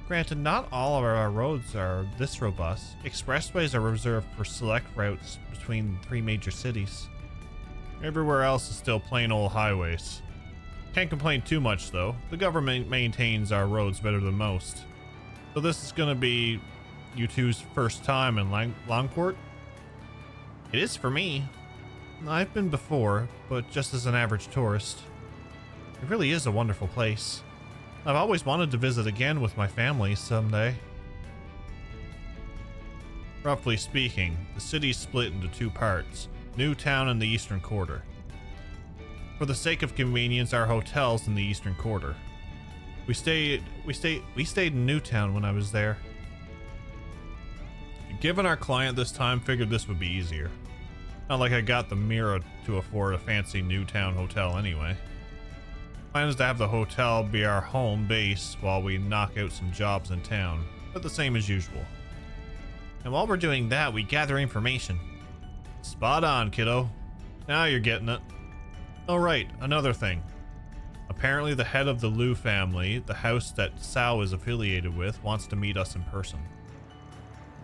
Granted, not all of our roads are this robust. Expressways are reserved for select routes between 3 major cities. Everywhere else is still plain old highways. Can't complain too much though. The government maintains our roads better than most. So this is gonna be you two's first time in Longport? It is for me. I've been before, but just as an average tourist. It really is a wonderful place. I've always wanted to visit again with my family someday. Roughly speaking, the city's split into 2 parts, Newtown and the Eastern Quarter. For the sake of convenience, our hotel's in the Eastern Quarter. We stayed in Newtown when I was there. Given our client this time, figured this would be easier. Not like I got the Mira to afford a fancy Newtown hotel anyway. Plan is to have the hotel be our home base while we knock out some jobs in town, but the same as usual. And while we're doing that, we gather information. Spot on, kiddo. Now you're getting it. Oh right, another thing. Apparently the head of the Liu family, the house that Sao is affiliated with, wants to meet us in person.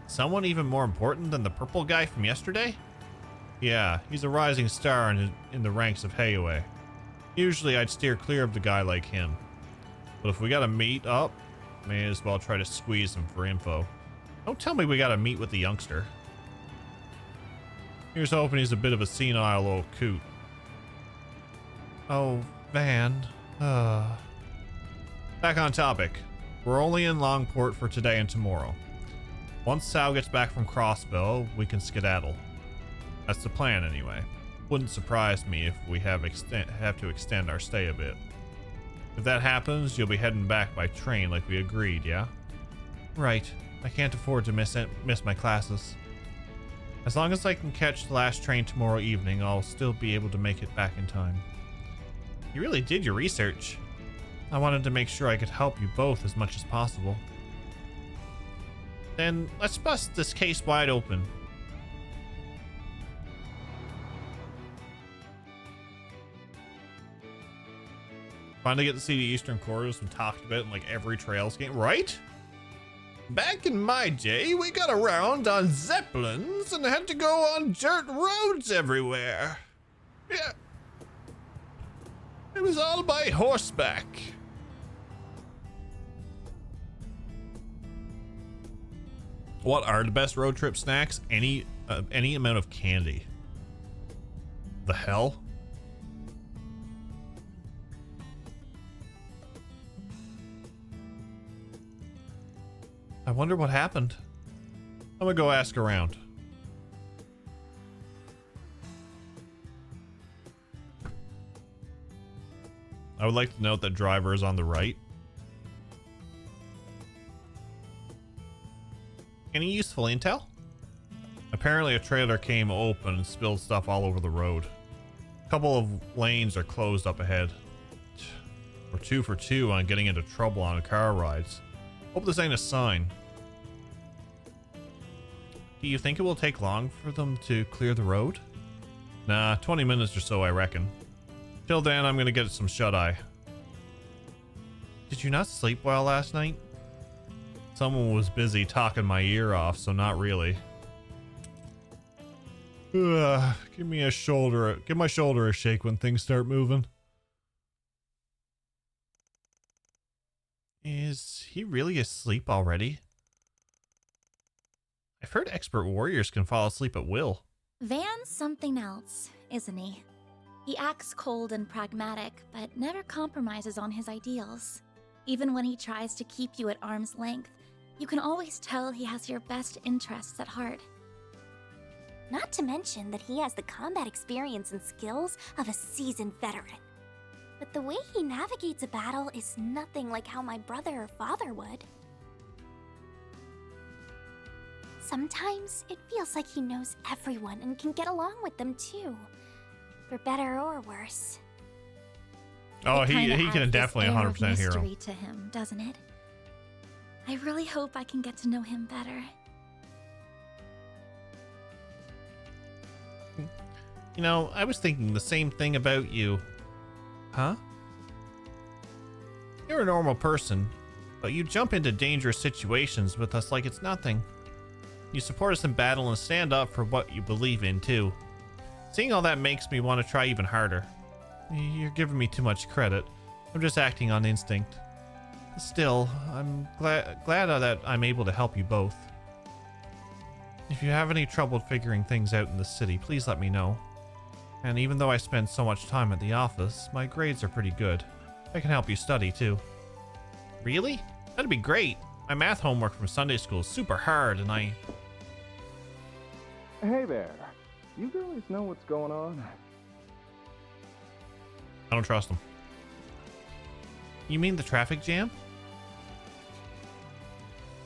Someone even more important than the purple guy from yesterday? Yeah, he's a rising star in the ranks of Heiue. Usually I'd steer clear of the guy like him. But if we gotta meet up, may as well try to squeeze him for info. Don't tell me we gotta meet with the youngster. Here's hoping he's a bit of a senile old coot. Oh, Van. Back on topic. We're only in Longport for today and tomorrow. Once Sal gets back from Crossbell, we can skedaddle. That's the plan anyway. Wouldn't surprise me if we have to extend our stay a bit. If that happens, you'll be heading back by train like we agreed, yeah? Right. I can't afford to miss my classes. As long as I can catch the last train tomorrow evening, I'll still be able to make it back in time. You really did your research. I wanted to make sure I could help you both as much as possible. Then let's bust this case wide open. Finally get to see the Eastern Quarters and talked about in like every Trails game, right? Back in my day, we got around on Zeppelins and had to go on dirt roads everywhere. Yeah. It was all by horseback. What are the best road trip snacks? Any amount of candy. The hell? I wonder what happened. I'm gonna go ask around. I would like to note that driver is on the right. Any useful intel? Apparently a trailer came open and spilled stuff all over the road. A couple of lanes are closed up ahead. We're 2 for 2 on getting into trouble on car rides. Hope this ain't a sign. Do you think it will take long for them to clear the road? Nah, 20 minutes or so, I reckon. Till then, I'm gonna get some shut-eye. Did you not sleep well last night? Someone was busy talking my ear off, so not really. Give my shoulder a shake when things start moving. Is he really asleep already? I've heard expert warriors can fall asleep at will. Van's something else, isn't he? He acts cold and pragmatic, but never compromises on his ideals. Even when he tries to keep you at arm's length, you can always tell he has your best interests at heart. Not to mention that he has the combat experience and skills of a seasoned veteran. But the way he navigates a battle is nothing like how my brother or father would. Sometimes it feels like he knows everyone and can get along with them too. For better or worse. Oh, he can definitely 100% hear him. Mystery to him, doesn't it? I really hope I can get to know him better. You know, I was thinking the same thing about you. Huh? You're a normal person, but you jump into dangerous situations with us like it's nothing. You support us in battle and stand up for what you believe in, too. Seeing all that makes me want to try even harder. You're giving me too much credit. I'm just acting on instinct. Still, I'm glad that I'm able to help you both. If you have any trouble figuring things out in the city, please let me know. And even though I spend so much time at the office, my grades are pretty good. I can help you study, too. Really? That'd be great. My math homework from Sunday school is super hard, and I... Hey there. You girlies know what's going on? I don't trust them. You mean the traffic jam?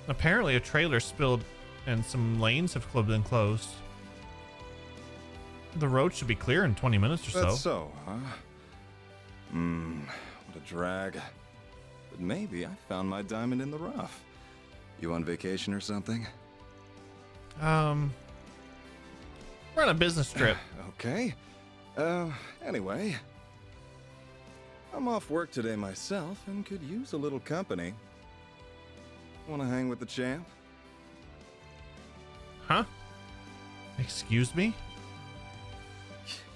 Apparently a trailer spilled and some lanes have been closed. The road should be clear in 20 minutes or so. That's so, huh? What a drag. But maybe I found my diamond in the rough. You on vacation or something? We're on a business trip. Okay. Anyway. I'm off work today myself and could use a little company. Wanna hang with the champ? Huh? Excuse me?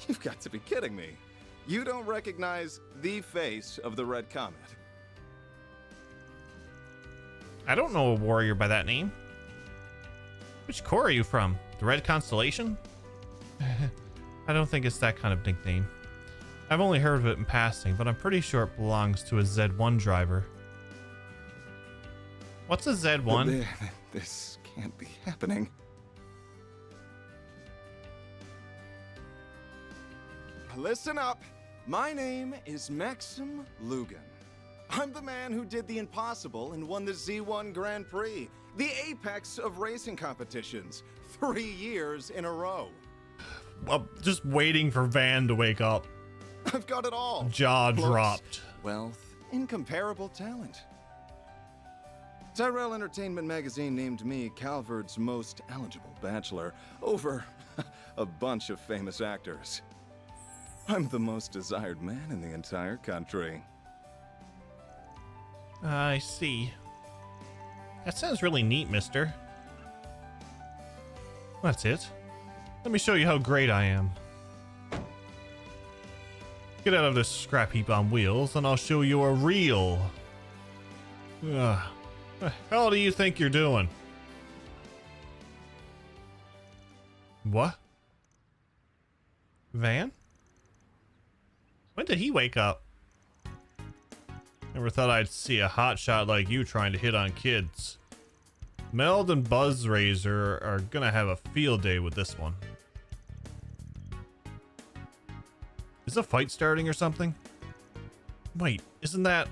You've got to be kidding me. You don't recognize the face of the Red Comet. I don't know a warrior by that name. Which corps are you from? The Red Constellation? I don't think it's that kind of nickname. I've only heard of it in passing, but I'm pretty sure it belongs to a Z1 driver. What's a Z1? This can't be happening. Listen up. My name is Maxim Lugan. I'm the man who did the impossible and won the Z1 Grand Prix, the apex of racing competitions, 3 years in a row. Well, just waiting for Van to wake up. I've got it all. Jaw Looks, dropped. wealth, incomparable talent. Tyrell Entertainment Magazine named me Calvard's most eligible bachelor over a bunch of famous actors. I'm the most desired man in the entire country. I see. That sounds really neat, mister. That's it. Let me show you how great I am. Get out of this scrap heap on wheels, and I'll show you a real... What the hell do you think you're doing? What? Van? When did he wake up? Never thought I'd see a hotshot like you trying to hit on kids. Meld and Buzzrazor are gonna have a field day with this one. Is a fight starting or something? Wait, isn't that...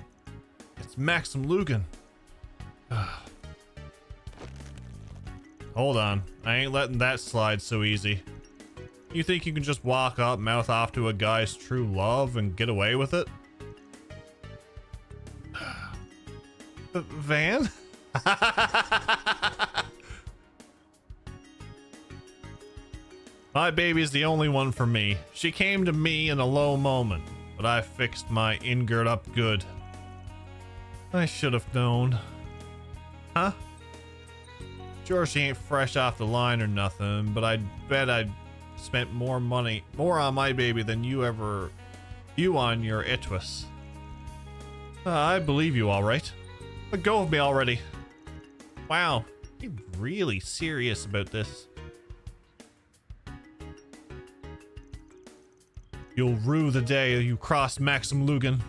It's Maxim Lugan. Hold on, I ain't letting that slide so easy. You think you can just walk up, mouth off to a guy's true love and get away with it? Van? My baby's the only one for me. She came to me in a low moment, but I fixed my ingert up good. I should have known. Huh? Sure, she ain't fresh off the line or nothing, but I bet I'd spent more on my baby than you on your Etwis. I believe you, all right. Let go of me already. Wow, you're really serious about this. You'll rue the day you cross Maxim Lugan.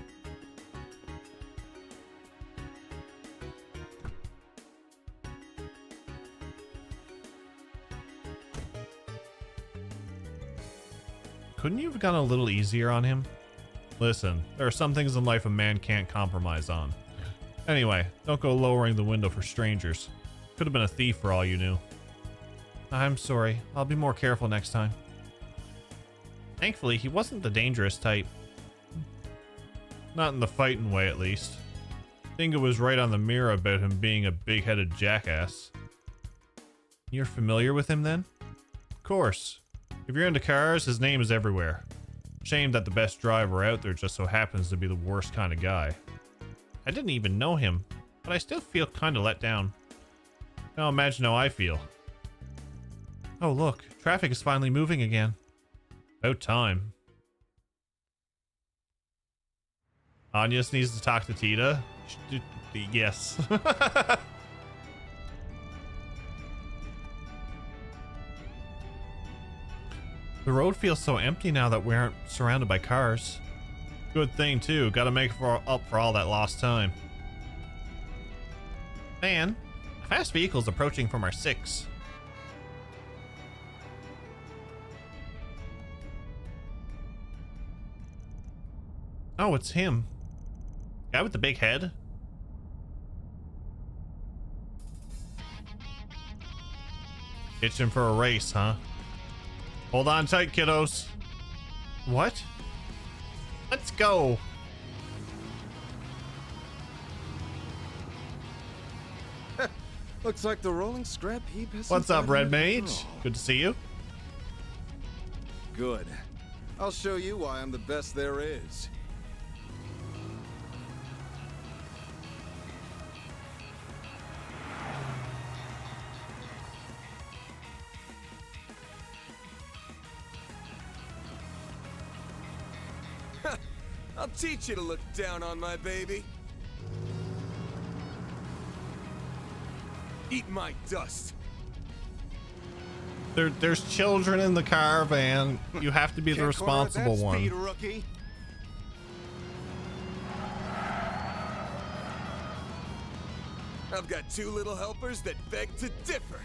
Couldn't you have gone a little easier on him? Listen, there are some things in life a man can't compromise on. Anyway, don't go lowering the window for strangers. Could have been a thief for all you knew. I'm sorry. I'll be more careful next time. Thankfully, he wasn't the dangerous type. Not in the fighting way, at least. Dingo was right on the mirror about him being a big-headed jackass. You're familiar with him, then? Of course. If you're into cars, his name is everywhere. Shame that the best driver out there just so happens to be the worst kind of guy. I didn't even know him, but I still feel kind of let down. Now imagine how I feel. Oh look, traffic is finally moving again. About time. Anya needs to talk to Tita. Yes. The road feels so empty now that we aren't surrounded by cars. Good thing too, gotta make up for all that lost time. Man, a fast vehicle's approaching from our 6. Oh, it's him. Guy with the big head? Itching for a race, huh? Hold on tight, kiddos. What? Let's go. Looks like the rolling scrap heap has... What's up, Red Mage? Good to see you. Good. I'll show you why I'm the best there is. I'll teach you to look down on my baby. Eat my dust. There's children in the caravan. You have to be the responsible one. Speed, rookie. I've got 2 little helpers that beg to differ.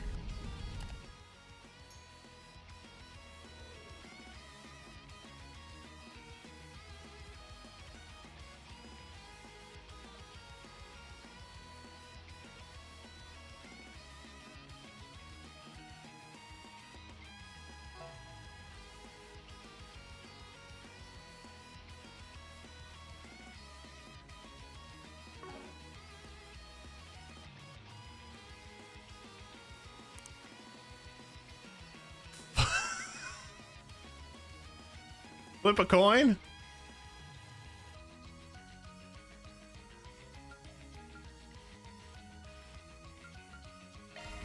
Flip a coin?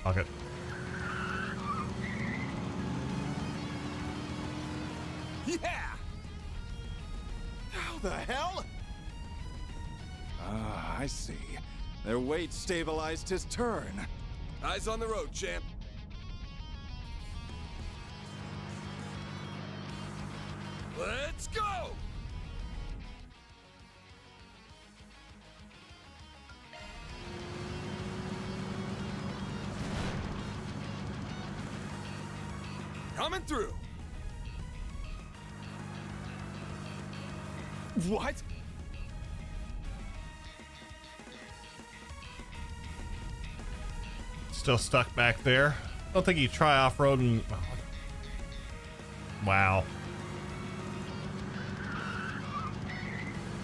Fuck it. Yeah! How the hell? Ah, I see. Their weight stabilized his turn. Eyes on the road, champ. Let's go! Coming through. What? Still stuck back there. Don't think you try off-roading. Wow.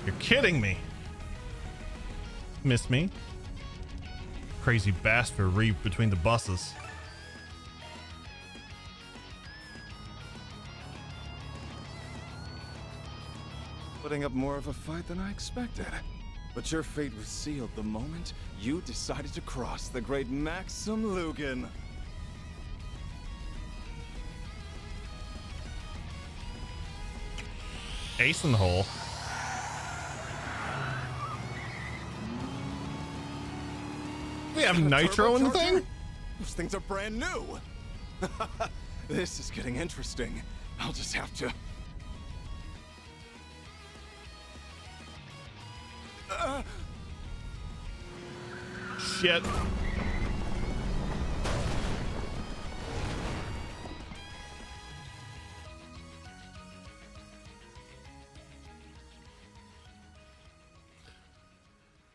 You're kidding me. Miss me? Crazy bastard reaped between the buses. Putting up more of a fight than I expected. But your fate was sealed the moment you decided to cross the great Maxim Lugan. Ace in the hole. We have nitro in the thing? Those things are brand new. This is getting interesting. I'll just have to... Shit.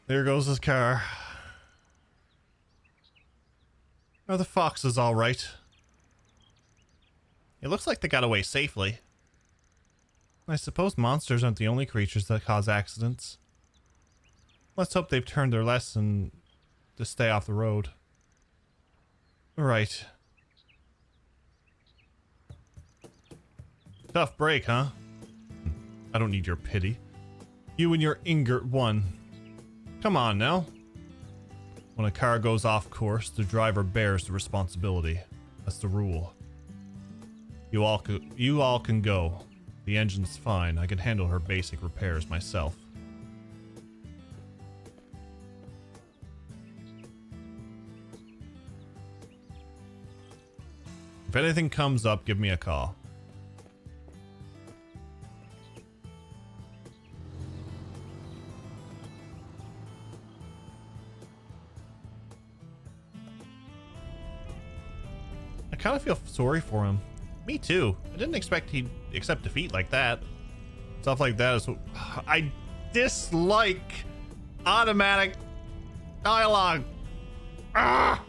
There goes his car. Are the foxes all right? It looks like they got away safely. I suppose monsters aren't the only creatures that cause accidents. Let's hope they've turned their lesson to stay off the road. Right. Tough break, huh? I don't need your pity. You and your ingot won. Come on now. When a car goes off course, the driver bears the responsibility. That's the rule. You all can go. The engine's fine. I can handle her basic repairs myself. If anything comes up, give me a call. I kind of feel sorry for him. Me too. I didn't expect he'd accept defeat like that. Stuff like that is... I dislike automatic dialogue. Ah!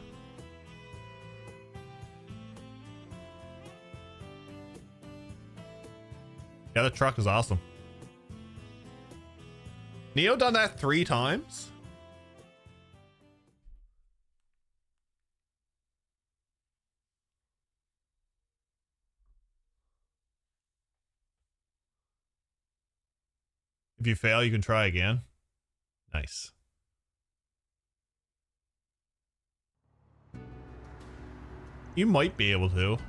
Yeah, the truck is awesome. Neo done that 3 times? If you fail, you can try again. Nice. You might be able to.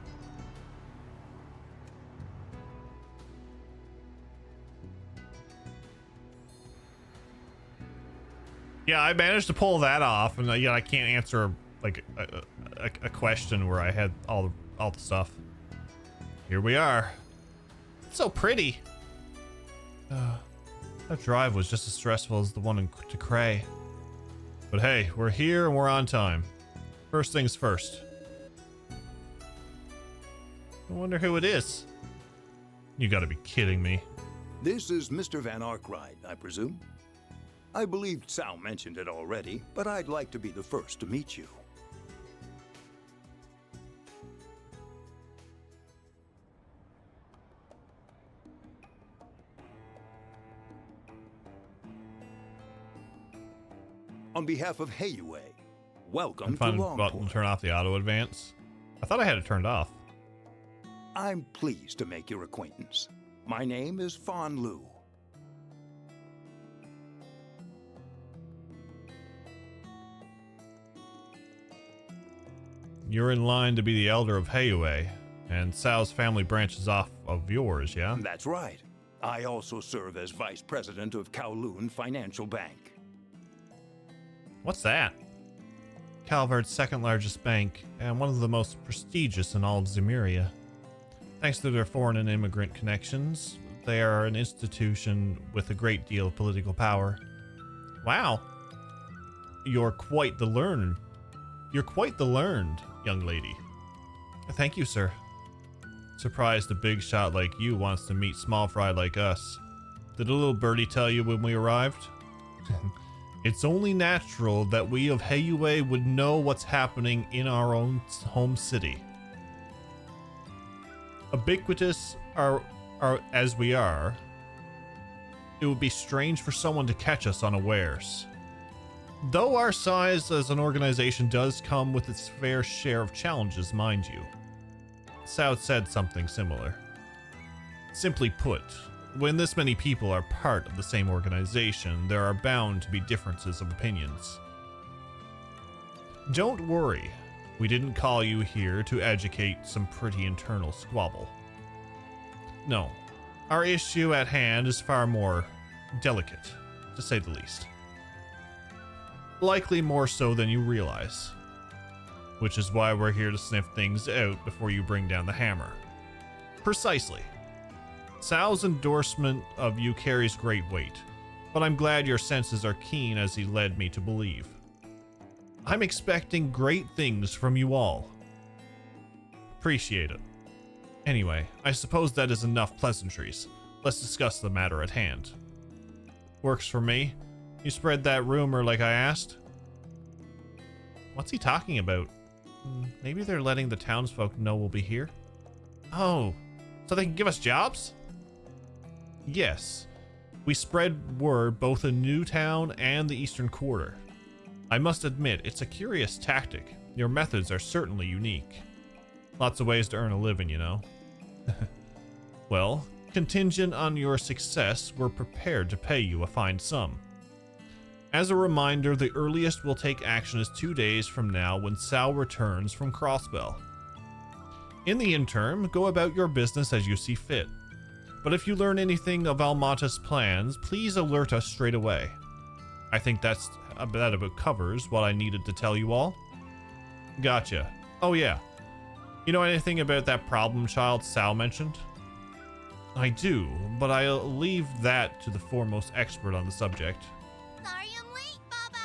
Yeah, I managed to pull that off, and yet I can't answer like a question where I had all the stuff. Here we are. It's so pretty. That drive was just as stressful as the one to Cray. But hey, we're here and we're on time. First things first. I wonder who it is. You gotta be kidding me. This is Mr. Van Arkwright, I presume? I believe Sal mentioned it already, but I'd like to be the first to meet you. On behalf of Hayuway, welcome to Button Longport. to turn off the auto advance. I thought I had it turned off. I'm pleased to make your acquaintance. My name is Fan Lu. You're in line to be the elder of Heiyue, and Sao's family branches off of yours, yeah? That's right. I also serve as vice president of Kowloon Financial Bank. What's that? Calvert's second largest bank, and one of the most prestigious in all of Zemuria. Thanks to their foreign and immigrant connections, they are an institution with a great deal of political power. Wow. You're quite the learned, young lady. Thank you, sir. Surprised a big shot like you wants to meet small fry like us. Did a little birdie tell you when we arrived? It's only natural that we of Heiyue would know what's happening in our own home city. Ubiquitous are as we are, it would be strange for someone to catch us unawares. Though our size as an organization does come with its fair share of challenges, mind you. Sao said something similar. Simply put, when this many people are part of the same organization, there are bound to be differences of opinions. Don't worry, we didn't call you here to educate some pretty internal squabble. No, our issue at hand is far more delicate, to say the least. Likely more so than you realize. Which is why we're here to sniff things out before you bring down the hammer. Precisely. Sao's endorsement of you carries great weight, but I'm glad your senses are keen as he led me to believe. I'm expecting great things from you all. Appreciate it. Anyway, I suppose that is enough pleasantries. Let's discuss the matter at hand. Works for me. You spread that rumor like I asked? What's he talking about? Maybe they're letting the townsfolk know we'll be here? Oh, so they can give us jobs? Yes. We spread word both in Newtown and the Eastern Quarter. I must admit, it's a curious tactic. Your methods are certainly unique. Lots of ways to earn a living, you know. Well, contingent on your success, we're prepared to pay you a fine sum. As a reminder, the earliest we'll take action is 2 days from now when Sao returns from Crossbell. In the interim, go about your business as you see fit. But if you learn anything of Almata's plans, please alert us straight away. I think that about covers what I needed to tell you all. Gotcha. Oh yeah. You know anything about that problem child Sao mentioned? I do, but I'll leave that to the foremost expert on the subject. Sorry I'm late, Baba.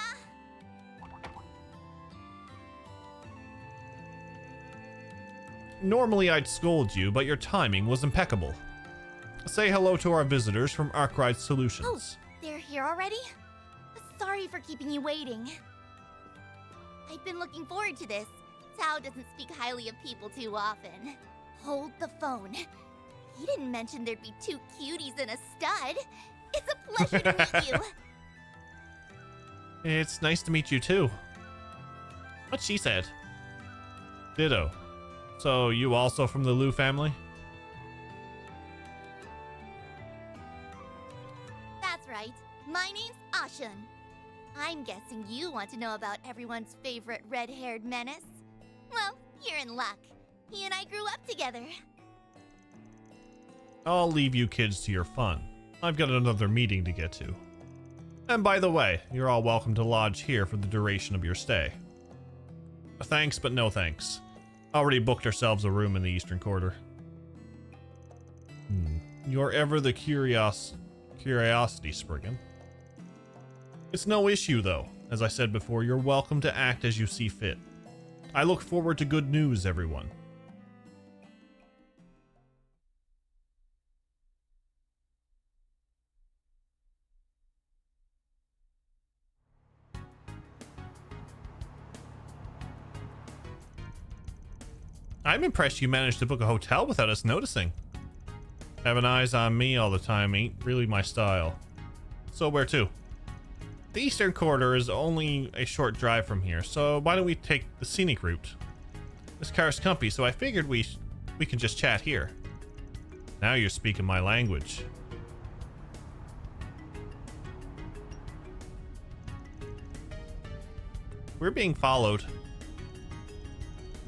Normally I'd scold you, but your timing was impeccable. Say hello to our visitors from Arkwright Solutions. Oh, they're here already? Sorry for keeping you waiting. I've been looking forward to this. Sao doesn't speak highly of people too often. Hold the phone. He didn't mention there'd be 2 cuties and a stud. It's a pleasure to meet you. It's nice to meet you too. What she said. Ditto. So you also from the Liu family? That's right. My name's Ashen. I'm guessing you want to know about everyone's favorite red-haired menace. Well, you're in luck. He and I grew up together. I'll leave you kids to your fun. I've got another meeting to get to. And by the way, you're all welcome to lodge here for the duration of your stay. Thanks, but no thanks. Already booked ourselves a room in the Eastern Quarter. You're ever the curiosity, Spriggan. It's no issue, though. As I said before, you're welcome to act as you see fit. I look forward to good news, everyone. I'm impressed you managed to book a hotel without us noticing. Having eyes on me all the time ain't really my style. So where to? The Eastern Quarter is only a short drive from here, so why don't we take the scenic route? This car's comfy, so I figured we can just chat here. Now you're speaking my language. We're being followed.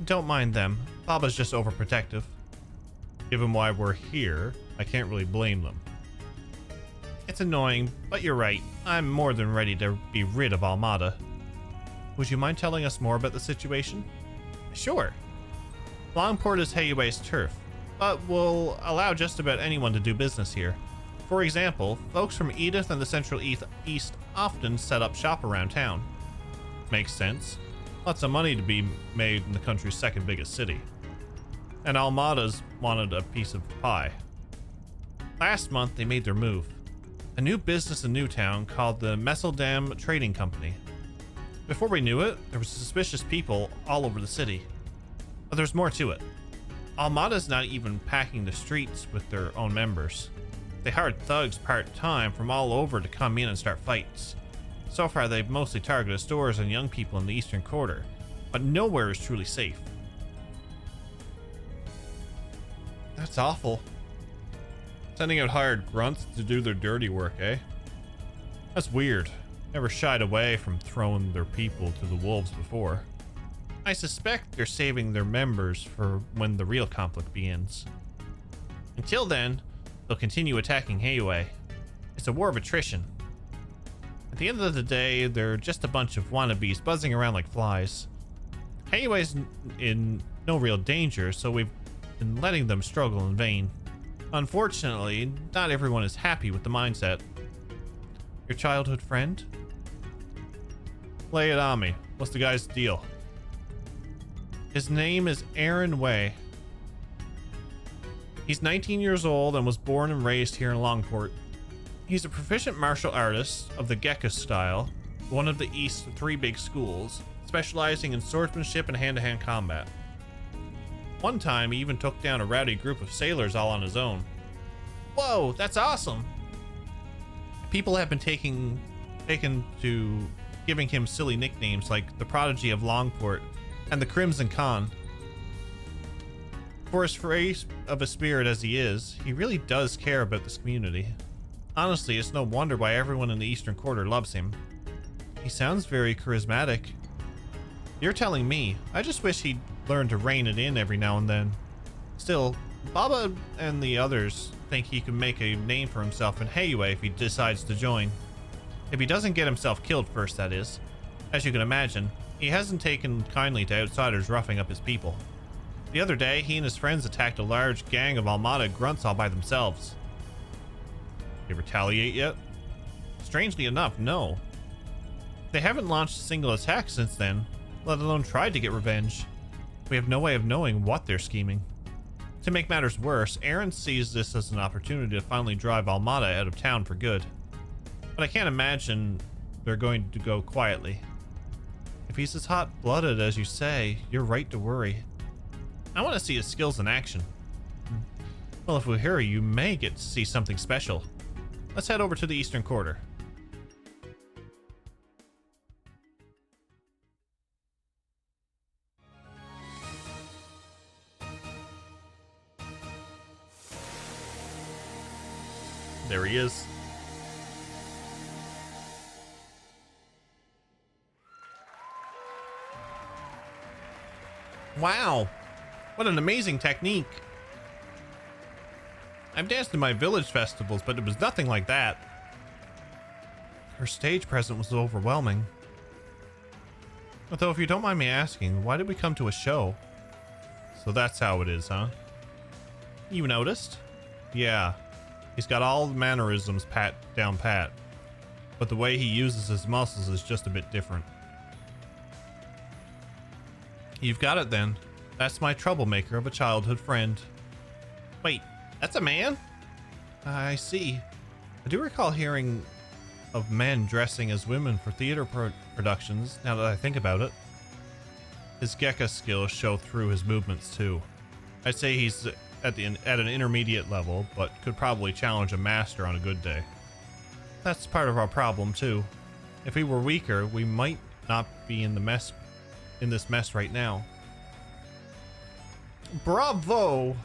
Don't mind them. Baba's just overprotective. Given why we're here, I can't really blame them. It's annoying, but you're right. I'm more than ready to be rid of Almada. Would you mind telling us more about the situation? Sure. Longport is Hayue's turf, but will allow just about anyone to do business here. For example, folks from Edith and the Central East often set up shop around town. Makes sense. Lots of money to be made in the country's second biggest city. And Almada's wanted a piece of the pie. Last month, they made their move. A new business in Newtown called the Messeldam Trading Company. Before we knew it, there were suspicious people all over the city. But there's more to it. Almada's not even packing the streets with their own members. They hired thugs part-time from all over to come in and start fights. So far, they've mostly targeted stores and young people in the Eastern Quarter, but nowhere is truly safe. That's awful. Sending out hired grunts to do their dirty work, eh? That's weird. Never shied away from throwing their people to the wolves before. I suspect they're saving their members for when the real conflict begins. Until then, they'll continue attacking Hayue. It's a war of attrition. At the end of the day, they're just a bunch of wannabes buzzing around like flies. Hayue's in no real danger, so we've been letting them struggle in vain. Unfortunately, not everyone is happy with the mindset. Your childhood friend? Lay it on me. What's the guy's deal? His name is Aaron Wei. He's 19 years old and was born and raised here in Longport. He's a proficient martial artist of the Gekka style, one of the East's 3 big schools, specializing in swordsmanship and hand-to-hand combat. One time, he even took down a rowdy group of sailors all on his own. Whoa, that's awesome! People have been taken to giving him silly nicknames like the Prodigy of Longport and the Crimson Khan. For as free of a spirit as he is, he really does care about this community. Honestly, it's no wonder why everyone in the Eastern Quarter loves him. He sounds very charismatic. You're telling me. I just wish he'd learn to rein it in every now and then. Still, Baba and the others think he can make a name for himself in Hayue if he decides to join. If he doesn't get himself killed first, that is. As you can imagine, he hasn't taken kindly to outsiders roughing up his people. The other day, he and his friends attacked a large gang of Almada grunts all by themselves. They retaliate yet? Strangely enough, no. They haven't launched a single attack since then, let alone tried to get revenge. We have no way of knowing what they're scheming. To make matters worse, Aaron sees this as an opportunity to finally drive Almada out of town for good. But I can't imagine they're going to go quietly. If he's as hot-blooded as you say, you're right to worry. I want to see his skills in action. Well, if we hurry, you may get to see something special. Let's head over to the Eastern Quarter. There he is. Wow, what an amazing technique. I've danced in my village festivals, but it was nothing like that. Her stage presence was overwhelming. Although, if you don't mind me asking, why did we come to a show? So that's how it is, huh? You noticed? Yeah. He's got all the mannerisms down pat. But the way he uses his muscles is just a bit different. You've got it then. That's my troublemaker of a childhood friend. Wait, that's a man? I see. I do recall hearing of men dressing as women for theater productions, now that I think about it. His Gekka skills show through his movements too. I'd say he's at an intermediate level, but could probably challenge a master on a good day. That's part of our problem too. If he were weaker, we might not be in this mess right now. Bravo!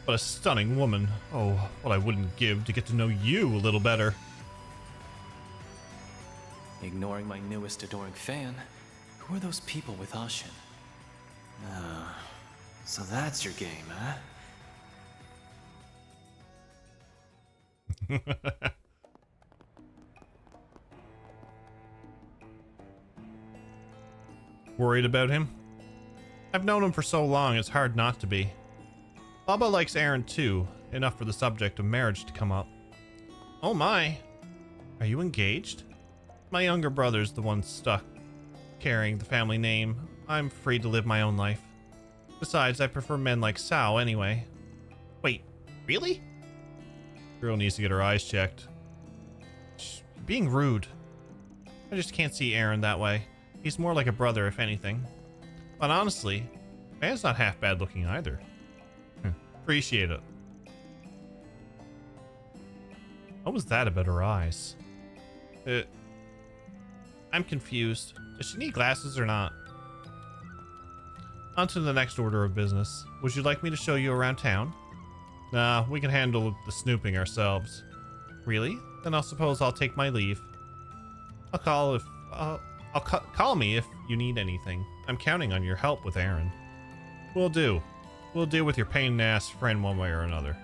What a stunning woman. Oh, what I wouldn't give to get to know you a little better. Ignoring my newest adoring fan, who are those people with Ashin? So that's your game, huh? Worried about him? I've known him for so long, it's hard not to be. Baba likes Aaron too, enough for the subject of marriage to come up. Oh my! Are you engaged? My younger brother's the one stuck carrying the family name. I'm free to live my own life. Besides, I prefer men like Sao anyway. Wait, really? Girl needs to get her eyes checked. Shh, being rude. I just can't see Aaron that way. He's more like a brother, if anything. But honestly, Van's not half bad looking either. Appreciate it. What was that about her eyes? I'm confused. Does she need glasses or not? On to the next order of business. Would you like me to show you around town? Nah, we can handle the snooping ourselves. Really? Then I'll suppose I'll take my leave. Call me if you need anything. I'm counting on your help with Aaron. Will do. We'll deal with your pain in the ass friend one way or another.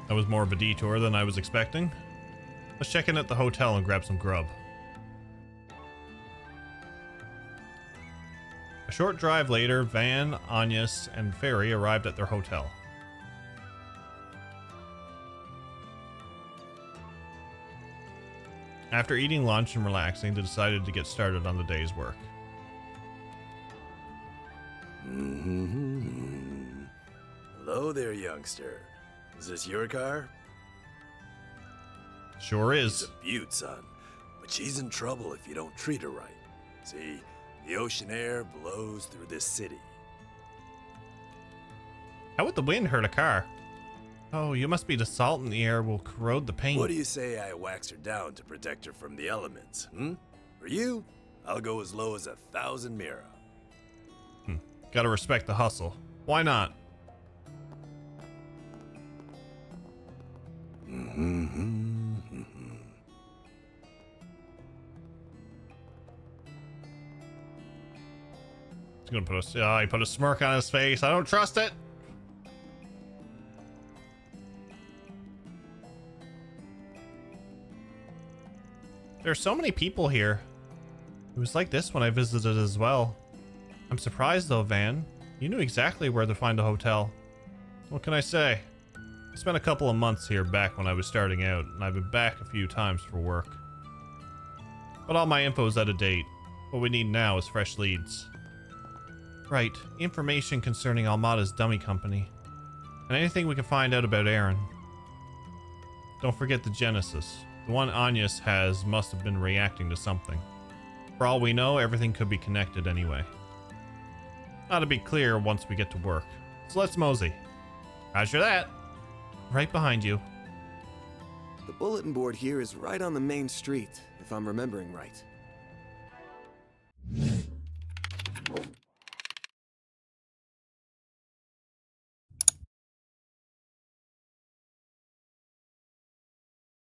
That was more of a detour than I was expecting. Let's check in at the hotel and grab some grub. A short drive later, Van, Agnes, and Ferry arrived at their hotel. After eating lunch and relaxing, they decided to get started on the day's work. Hello there, youngster. Is this your car? Sure is. She's a beaut, son. But she's in trouble if you don't treat her right. See, the ocean air blows through this city. How would the wind hurt a car? Oh, you must be the salt in the air will corrode the paint. What do you say I wax her down to protect her from the elements, For you, I'll go as low as 1,000 mira. Gotta respect the hustle. Why not? He's gonna put he put a smirk on his face. I don't trust it. There's so many people here. It was like this when I visited as well. I'm surprised though, Van. You knew exactly where to find a hotel. What can I say? I spent a couple of months here back when I was starting out, and I've been back a few times for work. But all my info's out of date. What we need now is fresh leads. Right, information concerning Almada's dummy company. And anything we can find out about Aaron. Don't forget the Genesis. The one Agnes has must have been reacting to something. For all we know, everything could be connected anyway. That'll be clear once we get to work. So let's mosey. Roger that. Right behind you. The bulletin board here is right on the main street, if I'm remembering right.